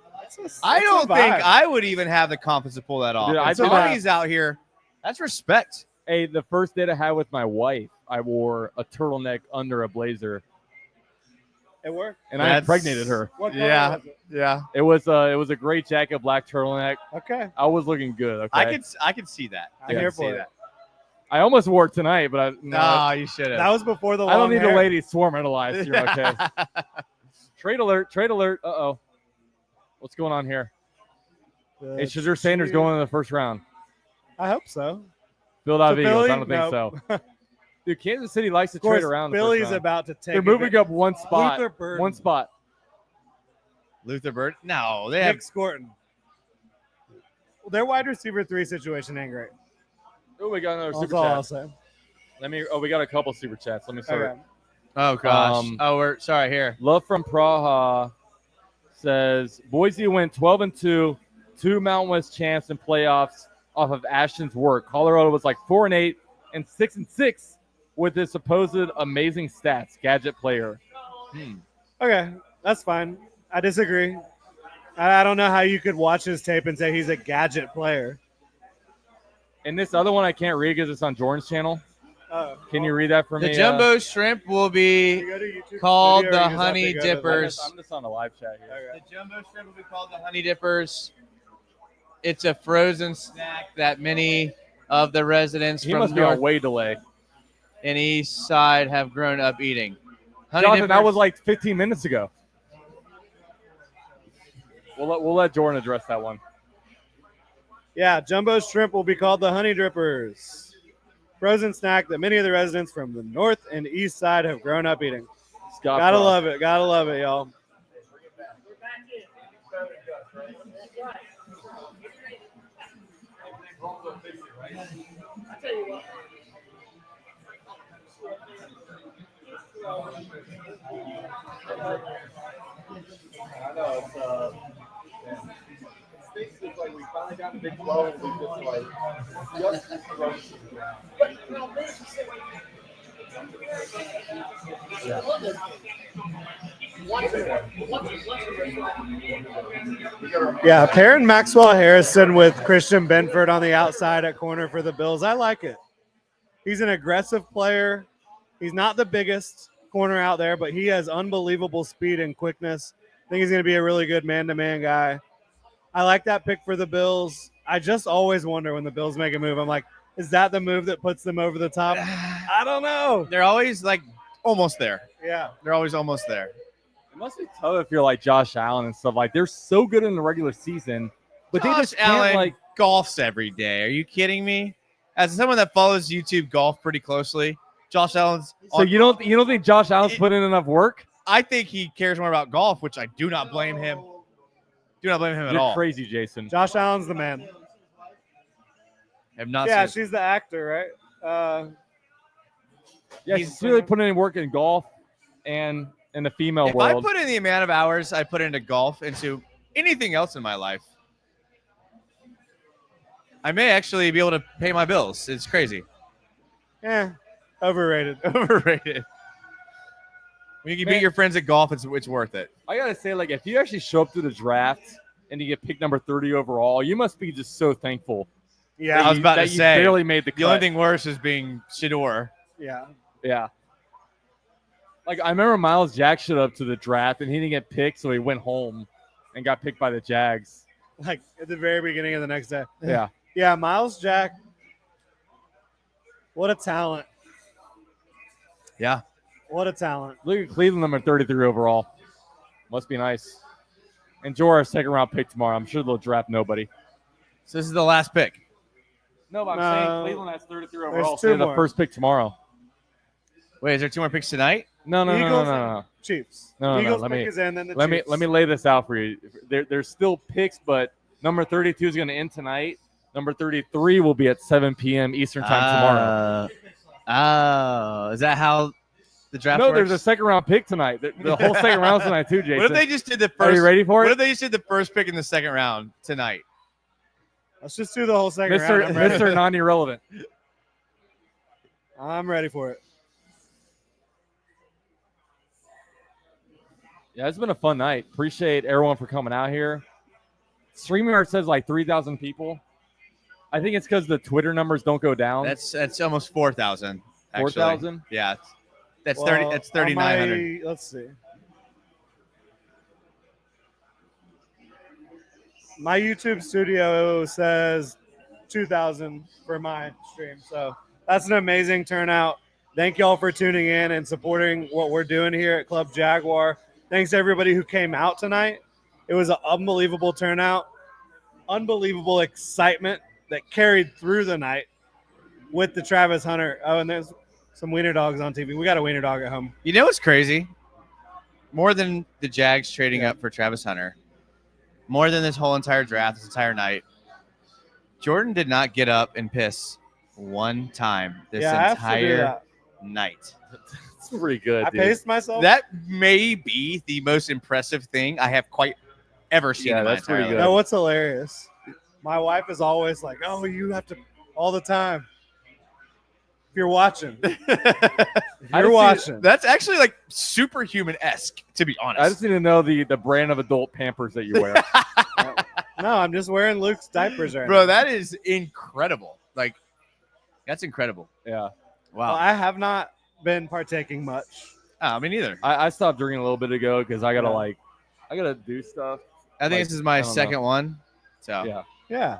I don't think I would even have the confidence to pull that off. Dude, I And did Tommy's out here. That's respect. Hey, the first date I had with my wife, I wore a turtleneck under a blazer. It worked. and I That's- impregnated her. What color Yeah, was it? yeah. It was a gray jacket, black turtleneck. Okay. I was looking good. Okay, I could see that. I'm here I could for see it. that. I almost wore it tonight, but No, you should That have. was before the I don't long need hair. the ladies swarmantalized. You're okay. Trade alert! Trade alert! Uh-oh. What's going on here? The Hey, Shadur Sanders cheer- going in the first round. I hope so. Philadelphia So Eagles. Philly? I don't think Nope. so. Dude, Kansas City likes to Of course, trade around. The Philly's first round. about to take. They're moving up one spot. Luther Burden. One spot. Luther Bird? No, they have. Nick Scorton. Well, their wide receiver 3 situation ain't great. Oh, we got another That's super all chat. I'll say. Let me. Oh, we got a couple super chats. Let me start. Okay. Oh gosh. Um, We're sorry. Here. Love from Praha says Boise went 12-2, 2 Mountain West champs in playoffs off of Ashton's work. Colorado was like 4-8 and 6-6 with his supposed amazing stats. Gadget player. Okay, that's fine. I disagree. I don't know how you could watch his tape and say he's a gadget player. And this other one I can't read because it's on Jordan's channel. Can you read that for The me? jumbo shrimp will be called the honey dippers. I'm just on the live chat here. The jumbo shrimp will be called the honey dippers. It's a frozen snack that many of the residents He from must be on North way delay. and East Side have grown up eating. Honey Jonathan, that dippers- was like 15 minutes ago. We'll let Jordan address that one. Yeah, jumbo shrimp will be called the honey drippers. Frozen snack that many of the residents from the north and east side have grown up eating. Scott Gotta Frost. love it. Gotta love it, y'all. I know it's like we finally got the big flow and we just Yeah, pairing Maxwell Harrison with Christian Benford on the outside at corner for the Bills. I like it. He's an aggressive player. He's not the biggest corner out there, but he has unbelievable speed and quickness. I think he's going to be a really good man-to-man guy. I like that pick for the Bills. I just always wonder when the Bills make a move. I'm like, is that the move that puts them over the top? I don't know. They're always like almost there. Yeah. They're always almost there. It must be tough if you're like Josh Allen and stuff. Like they're so good in the regular season, but they Josh just can't Allen like. golfs every day. Are you kidding me? As someone that follows YouTube golf pretty closely, Josh Allen's. So you don't think Josh Allen's put in enough work? I think he cares more about golf, which I do not blame him. Do not blame him at You're all. crazy, Jason. Josh Allen's the man. Have not Yeah, seen. she's the actor, right? Yeah, he's really putting in work in golf and in the female If I world. put in the amount of hours I put into golf, into anything else in my life, I may actually be able to pay my bills. It's crazy. Yeah, overrated. Overrated. When you can beat your friends at golf, it's worth it. I gotta say, like, if you actually show up to the draft and you get picked number 30 overall, you must be just so thankful. Yeah, I was about to that you say, barely made the cut. The only thing worse is being Shador. Yeah. Yeah. Like I remember Miles Jack showed up to the draft and he didn't get picked, so he went home and got picked by the Jags. Like at the very beginning of the next day. Yeah. Yeah, Miles Jack. What a talent. Yeah. What a talent. Look at Cleveland number 33 overall. Must be nice. And Jorah's second round pick tomorrow. I'm sure they'll draft nobody. So this is the last pick. No, but I'm No. saying Cleveland has 33 overall. There's So two they're the more. first pick tomorrow. Wait, is there 2 more picks tonight? No. Eagles No. and Chiefs. No. Eagles Let pick me is in, then the let Chiefs. me lay this out for you. There's still picks, but number 32 is going to end tonight. Number 33 will be at 7 p.m. Eastern time tomorrow. Oh, is that how the draft No, works? there's a second round pick tonight. The whole second round's tonight too, Jason. What if they just did the first? Are you ready for What it? if they just did the first pick in the second round tonight? Let's just do the whole second round. I'm ready. Mr. Non-irrelevant. I'm ready for it. Yeah, it's been a fun night. Appreciate everyone for coming out here. StreamYard says like 3,000 people. I think it's because the Twitter numbers don't go down. That's almost 4,000. 4,000? Yeah, that's Well, 30. That's 3,900. Let's see. My YouTube studio says 2,000 for my stream. So that's an amazing turnout. Thank y'all for tuning in and supporting what we're doing here at Club Jaguar. Thanks to everybody who came out tonight. It was an unbelievable turnout, unbelievable excitement that carried through the night with the Travis Hunter. Oh, and there's some wiener dogs on TV. We got a wiener dog at home. You know what's crazy? More than the Jags trading up for Travis Hunter, more than this whole entire draft, this entire night, Jordan did not get up and piss one time this entire night. It's pretty good. I dude. paced myself. That may be the most impressive thing I have quite ever seen in my that's pretty entire good. life. No, what's hilarious? My wife is always like, "Oh, you have to all the time." If you're watching, you're watching. That's actually like superhuman-esque, to be honest. I just need to know the brand of adult Pampers that you wear. No, I'm just wearing Luke's diapers right Bro, now. that is incredible. Like, that's incredible. Yeah. Wow. Well, I have not been partaking much. Oh, me neither. I stopped drinking a little bit ago because I gotta Yeah. I gotta do stuff. I think Like, this is my I don't second know. one. So Yeah. Yeah.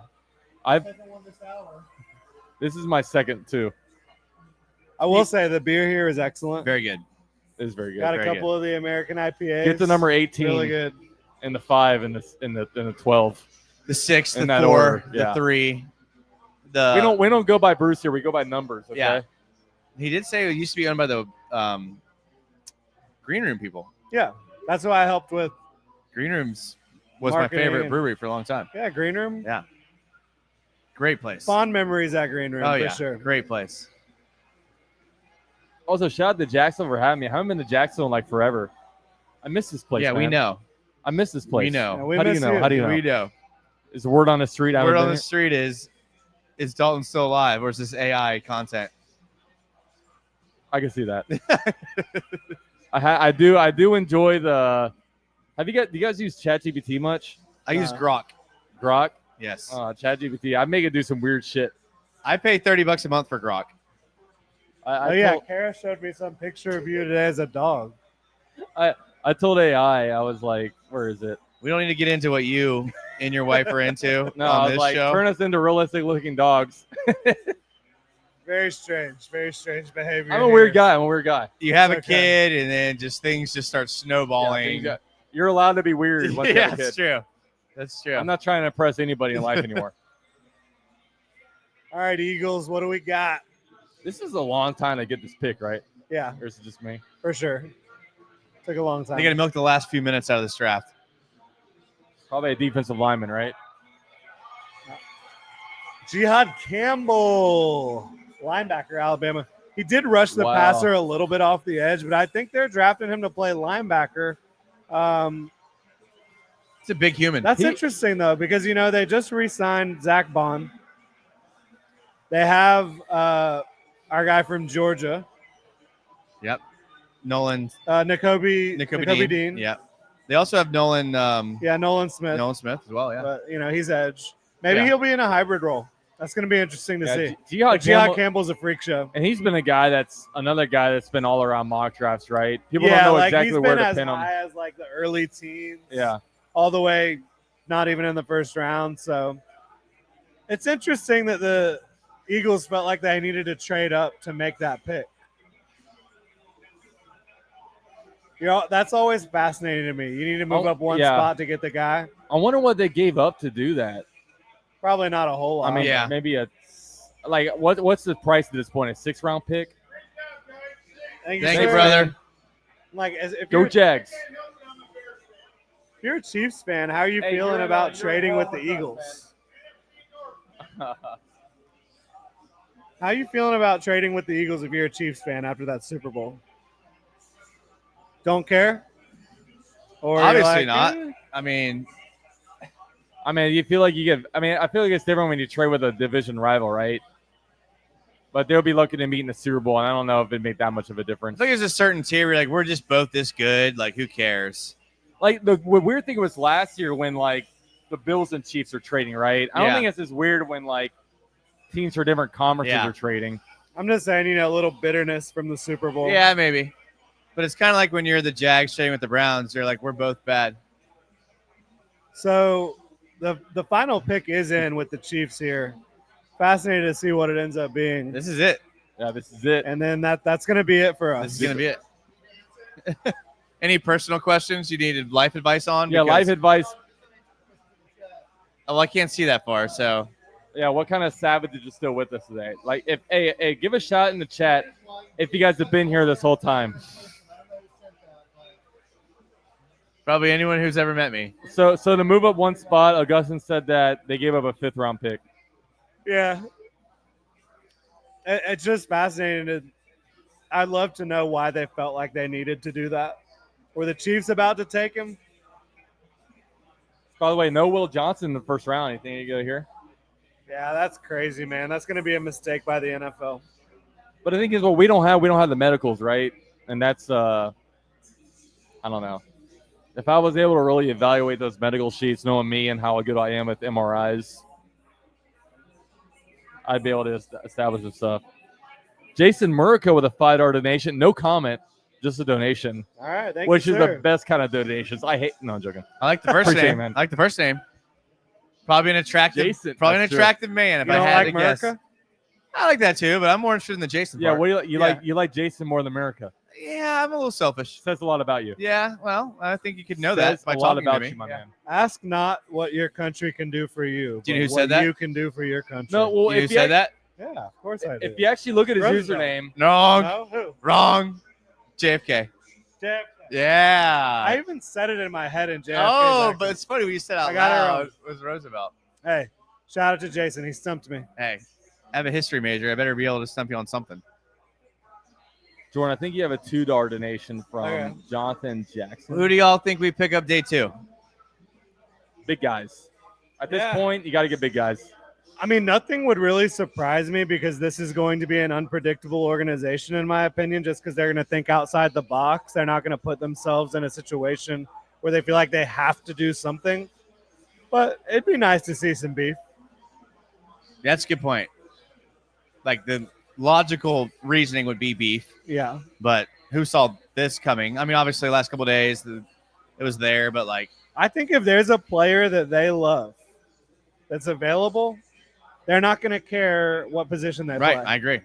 This is my second too. I will say the beer here is excellent. very good. It is very good. Got a very couple of the American IPAs. Get the number 18 Really good. and the 5 and the 12. The 6, In the that 4, order, the yeah. 3. The we don't go by Bruce here. We go by numbers. Okay. Yeah. He did say it used to be owned by the Green Room people. Yeah, that's what I helped with. Green Rooms was Marketing my favorite and- brewery for a long time. Yeah, Green Room. Yeah. Great place. Fond memories at Green Room Oh for yeah, sure. great place. Also, shout out to Jacksonville for having me. I haven't been to Jacksonville in like forever. I miss this place. Yeah, we man. know. I miss this place. We know. Yeah, we How do you miss know? you. How do you know? We know. Is the word on the street? I Word haven't on been the street is Dalton still alive, or is this AI content? I can see that. I do enjoy the. Do you guys use ChatGPT much? I use Grok. Grok. Yes. ChatGPT. I make it do some weird shit. I pay $30 a month for Grok. Oh yeah, Kara showed me some picture of you today as a dog. I told AI, I was like, where is it? We don't need to get into what you and your wife are into No, I on was this like, show. turn us into realistic looking dogs. Very strange behavior. I'm a here. weird guy. I'm a weird guy. You have a Okay. kid, and then just things just start snowballing. You're allowed to be weird once you Yeah, have a kid. that's true. That's true. I'm not trying to impress anybody in life anymore. All right, Eagles, what do we got? This is a long time to get this pick, right? Yeah, Or is it just me? for sure. Took a long time. They got to milk the last few minutes out of this draft. Probably a defensive lineman, right? Jihad Campbell, linebacker, Alabama. He did rush the Wow. passer a little bit off the edge, but I think they're drafting him to play linebacker. It's a big human. That's interesting, though, because, they just re-signed Zach Bond. They have our guy from Georgia, Yep. Nolan N'Kobe Dean. Yeah. They also have Nolan. Yeah, Nolan Smith. Nolan Smith as well. Yeah. But, he's edge. Maybe Yeah. he'll be in a hybrid role. That's going to be interesting to Yeah, see. Jihad Jihad Campbell's a freak show. And he's been another guy that's been all around mock drafts, right? People yeah, don't know like exactly he's where been to as pin him. high as like the early teens. Yeah. All the way, not even in the first round. So it's interesting that the Eagles felt like they needed to trade up to make that pick. That's always fascinating to me. You need to move up one spot to get the guy. I wonder what they gave up to do that. Probably not a whole lot. I mean, maybe what's the price at this point? A 6th-round pick? Thank you, brother. Like, if Go you're, Jags. if you're a Chiefs fan, how are you feeling about trading with the Eagles? How are you feeling about trading with the Eagles if you're a Chiefs fan after that Super Bowl? Don't care? Or Obviously like, not. eh? I mean, you feel like you get. I feel like it's different when you trade with a division rival, right? But they'll be looking to meet in the Super Bowl, and I don't know if it made that much of a I difference. think there's a certain tier where we're just both this good. Like, who cares? Like the weird thing was last year when like the Bills and Chiefs are trading, right? I don't Yeah. think it's as weird when like teams for different conferences Yeah. are trading. I'm just saying, a little bitterness from the Super Bowl. Yeah, maybe. But it's kind of like when you're the Jags trading with the Browns. You're like, we're both bad. So the final pick is in with the Chiefs here. Fascinated to see what it ends up being. This is it. Yeah, this is it. And then that's going to be it for us. This is going to be it. Any personal questions you needed life advice on? Yeah, life advice. Oh, I can't see that far, so. Yeah, what kind of savages are still with us today? Like, if hey, give a shout in the chat if you guys have been here this whole time. Probably anyone who's ever met me. So to move up one spot, Augustine said that they gave up a 5th round pick. Yeah. It's just fascinating. I'd love to know why they felt like they needed to do that. Were the Chiefs about to take him? By the way, no Will Johnson in the 1st round. Anything you go here? Yeah, that's crazy, man. That's going to be a mistake by the NFL. But the thing is, what we don't have the medicals, right? And that's I don't know. If I was able to really evaluate those medical sheets, knowing me and how good I am with MRIs, I'd be able to establish this stuff. Jason Murica with a $5 donation. No comment, just a donation. All right, thank which you, is sir. the best kind of donations. I hate. No, I'm joking. I like the first Appreciate name. it, man. I like the first name. Probably an attractive, Jason. Probably an That's true. attractive man. If You I don't had like to guess. Murica? I like that too, but I'm more interested in the Jason Yeah, part. what do you Yeah. like? You like Jason more than America. Yeah, I'm a little selfish. Says a lot about you. Yeah, well, I think you could know Says that by a lot talking about to me. you, my man. Ask not what your country can do for you. Do you know but who said what that? you can do for your country. No, well, You if said that? Yeah, of course I do. If you actually look at his Roosevelt. username, Wrong. No, who? Wrong. JFK. Jeff. Yeah. I even said it in my head in JFK's Oh, accent. but it's funny when you said out I got it loud. wrong. It was Roosevelt. Hey, shout out to Jason. He stumped me. Hey, I have a history major. I better be able to stump you on something. Jordan, I think you have a $2 donation from Okay. Jonathan Jackson. Who do y'all think we pick up day 2? Big guys. At this Yeah. point, you got to get big guys. I mean, nothing would really surprise me because this is going to be an unpredictable organization, in my opinion, just because they're going to think outside the box. They're not going to put themselves in a situation where they feel like they have to do something. But it'd be nice to see some beef. That's a good point. Like the logical reasoning would be beef, Yeah. but who saw this coming? I mean, obviously, the last couple of days it was there, but like, I think if there's a player that they love that's available, they're not going to care what position they right? play. I agree.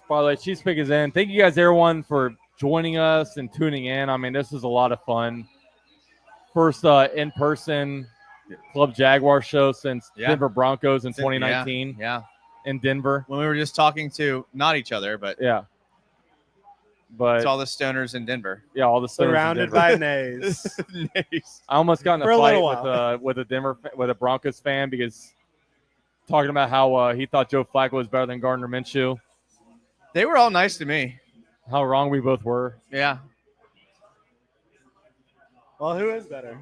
By the way, Chiefs pick is in. Thank you guys, everyone, for joining us and tuning in. I mean, this was a lot of fun. First in-person Club Jaguar show since Yeah. Denver Broncos in 2019 Yeah. in Denver. When we were just talking to not each other, but Yeah. But it's all the stoners in Denver. yeah, all the stoners in Surrounded Denver. by nays. Nice. I almost got in For a a fight little with a Broncos fan because talking about how he thought Joe Flacco was better than Gardner Minshew. They were all nice to me. How wrong we both were. Yeah. Well, who is better?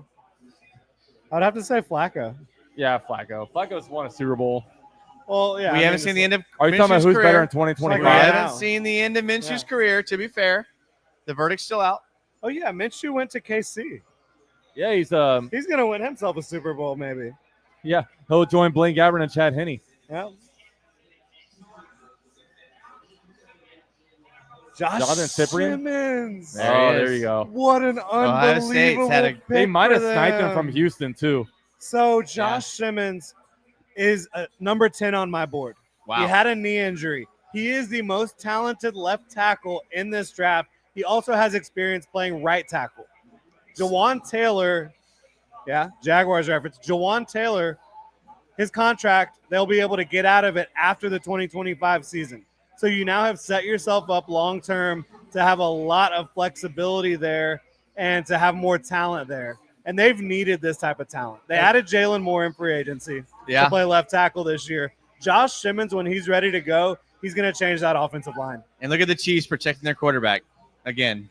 I'd have to say Flacco. Yeah, Flacco. Flacco's won a Super Bowl. Well, yeah. We haven't seen the end of Are you talking about Minshew's who's career. better in Like 2025? We right haven't now. seen the end of Minshew's Yeah. career, to be fair. The verdict's still out. Oh, yeah. Minshew went to KC. Yeah, he's He's going to win himself a Super Bowl, maybe. yeah, he'll join Blaine Gabbert and Chad Henne. Yeah. Josh Jonathan Cyprien? Simmons. There Oh, he there is. you go. What an Ohio State's unbelievable had a- pick They might have for sniped him them. from Houston too. So Josh Simmons is number 10 on my board. Wow. He had a knee injury. He is the most talented left tackle in this draft. He also has experience playing right tackle. Jawan Taylor, Jaguars reference. Jawan Taylor, his contract, they'll be able to get out of it after the 2025 season. So you now have set yourself up long term to have a lot of flexibility there and to have more talent there. And they've needed this type of talent. They added Jalen Moore in free agency to play left tackle this year. Josh Simmons, when he's ready to go, he's going to change that offensive line. And look at the Chiefs protecting their quarterback again.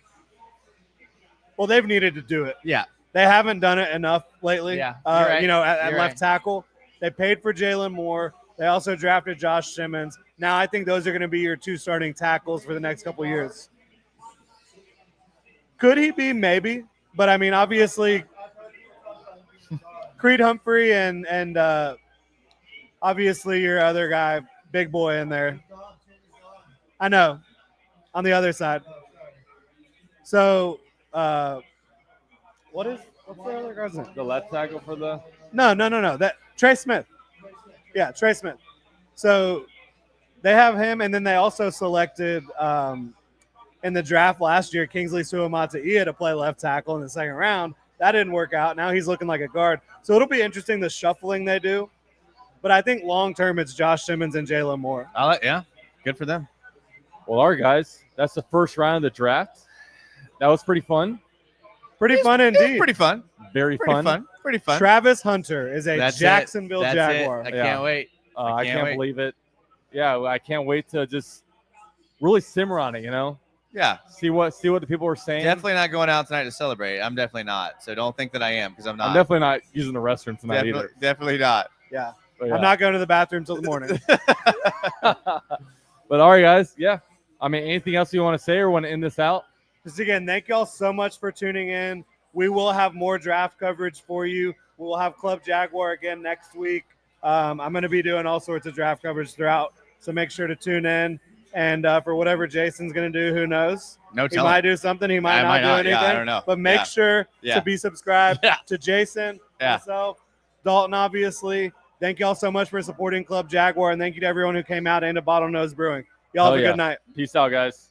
Well, they've needed to do it. Yeah. They haven't done it enough lately. Yeah, you're right. At You're left right. tackle. They paid for Jalen Moore. They also drafted Josh Simmons. Now I think those are going to be your two starting tackles for the next couple of years. Could he be? Maybe. But, I mean, obviously, Creed Humphrey and obviously your other guy, big boy in there. I know. On the other side. So, what is What's the other guy's name? The left tackle for the. No. That Trey Smith. Yeah, Trey Smith. So they have him, and then they also selected in the draft last year Kingsley Suamataia to play left tackle in the second round. That didn't work out. Now he's looking like a guard. So it'll be interesting the shuffling they do. But I think long term it's Josh Simmons and Jalen Moore. Yeah, good for them. Well, all right, guys. That's the first round of the draft. That was pretty fun. Pretty fun indeed. Pretty fun. Very Pretty fun. fun. Pretty fun. Travis Hunter is a That's Jacksonville That's Jaguar. I Yeah. can't wait. I can't wait. believe it. Yeah, I can't wait to just really simmer on it. Yeah. See what the people are saying. Definitely not going out tonight to celebrate. I'm definitely not. So don't think that I am because I'm not. I'm definitely not using the restroom tonight either. Definitely not. Yeah. But, I'm not going to the bathroom till the morning. But all right, guys. Yeah. I mean, anything else you want to say or want to end this out? Just again, thank y'all so much for tuning in. We will have more draft coverage for you. We'll have Club Jaguar again next week. I'm going to be doing all sorts of draft coverage throughout, so make sure to tune in. And for whatever Jason's going to do, who knows? No He telling. might do something. He might I not might do not. anything. Yeah, I don't know. But make Yeah. sure Yeah. to be subscribed Yeah. to Jason, Yeah. myself, Dalton, obviously. Thank y'all so much for supporting Club Jaguar, and thank you to everyone who came out and to Bottlenose Brewing. Y'all have Hell a yeah. good night. Peace out, guys.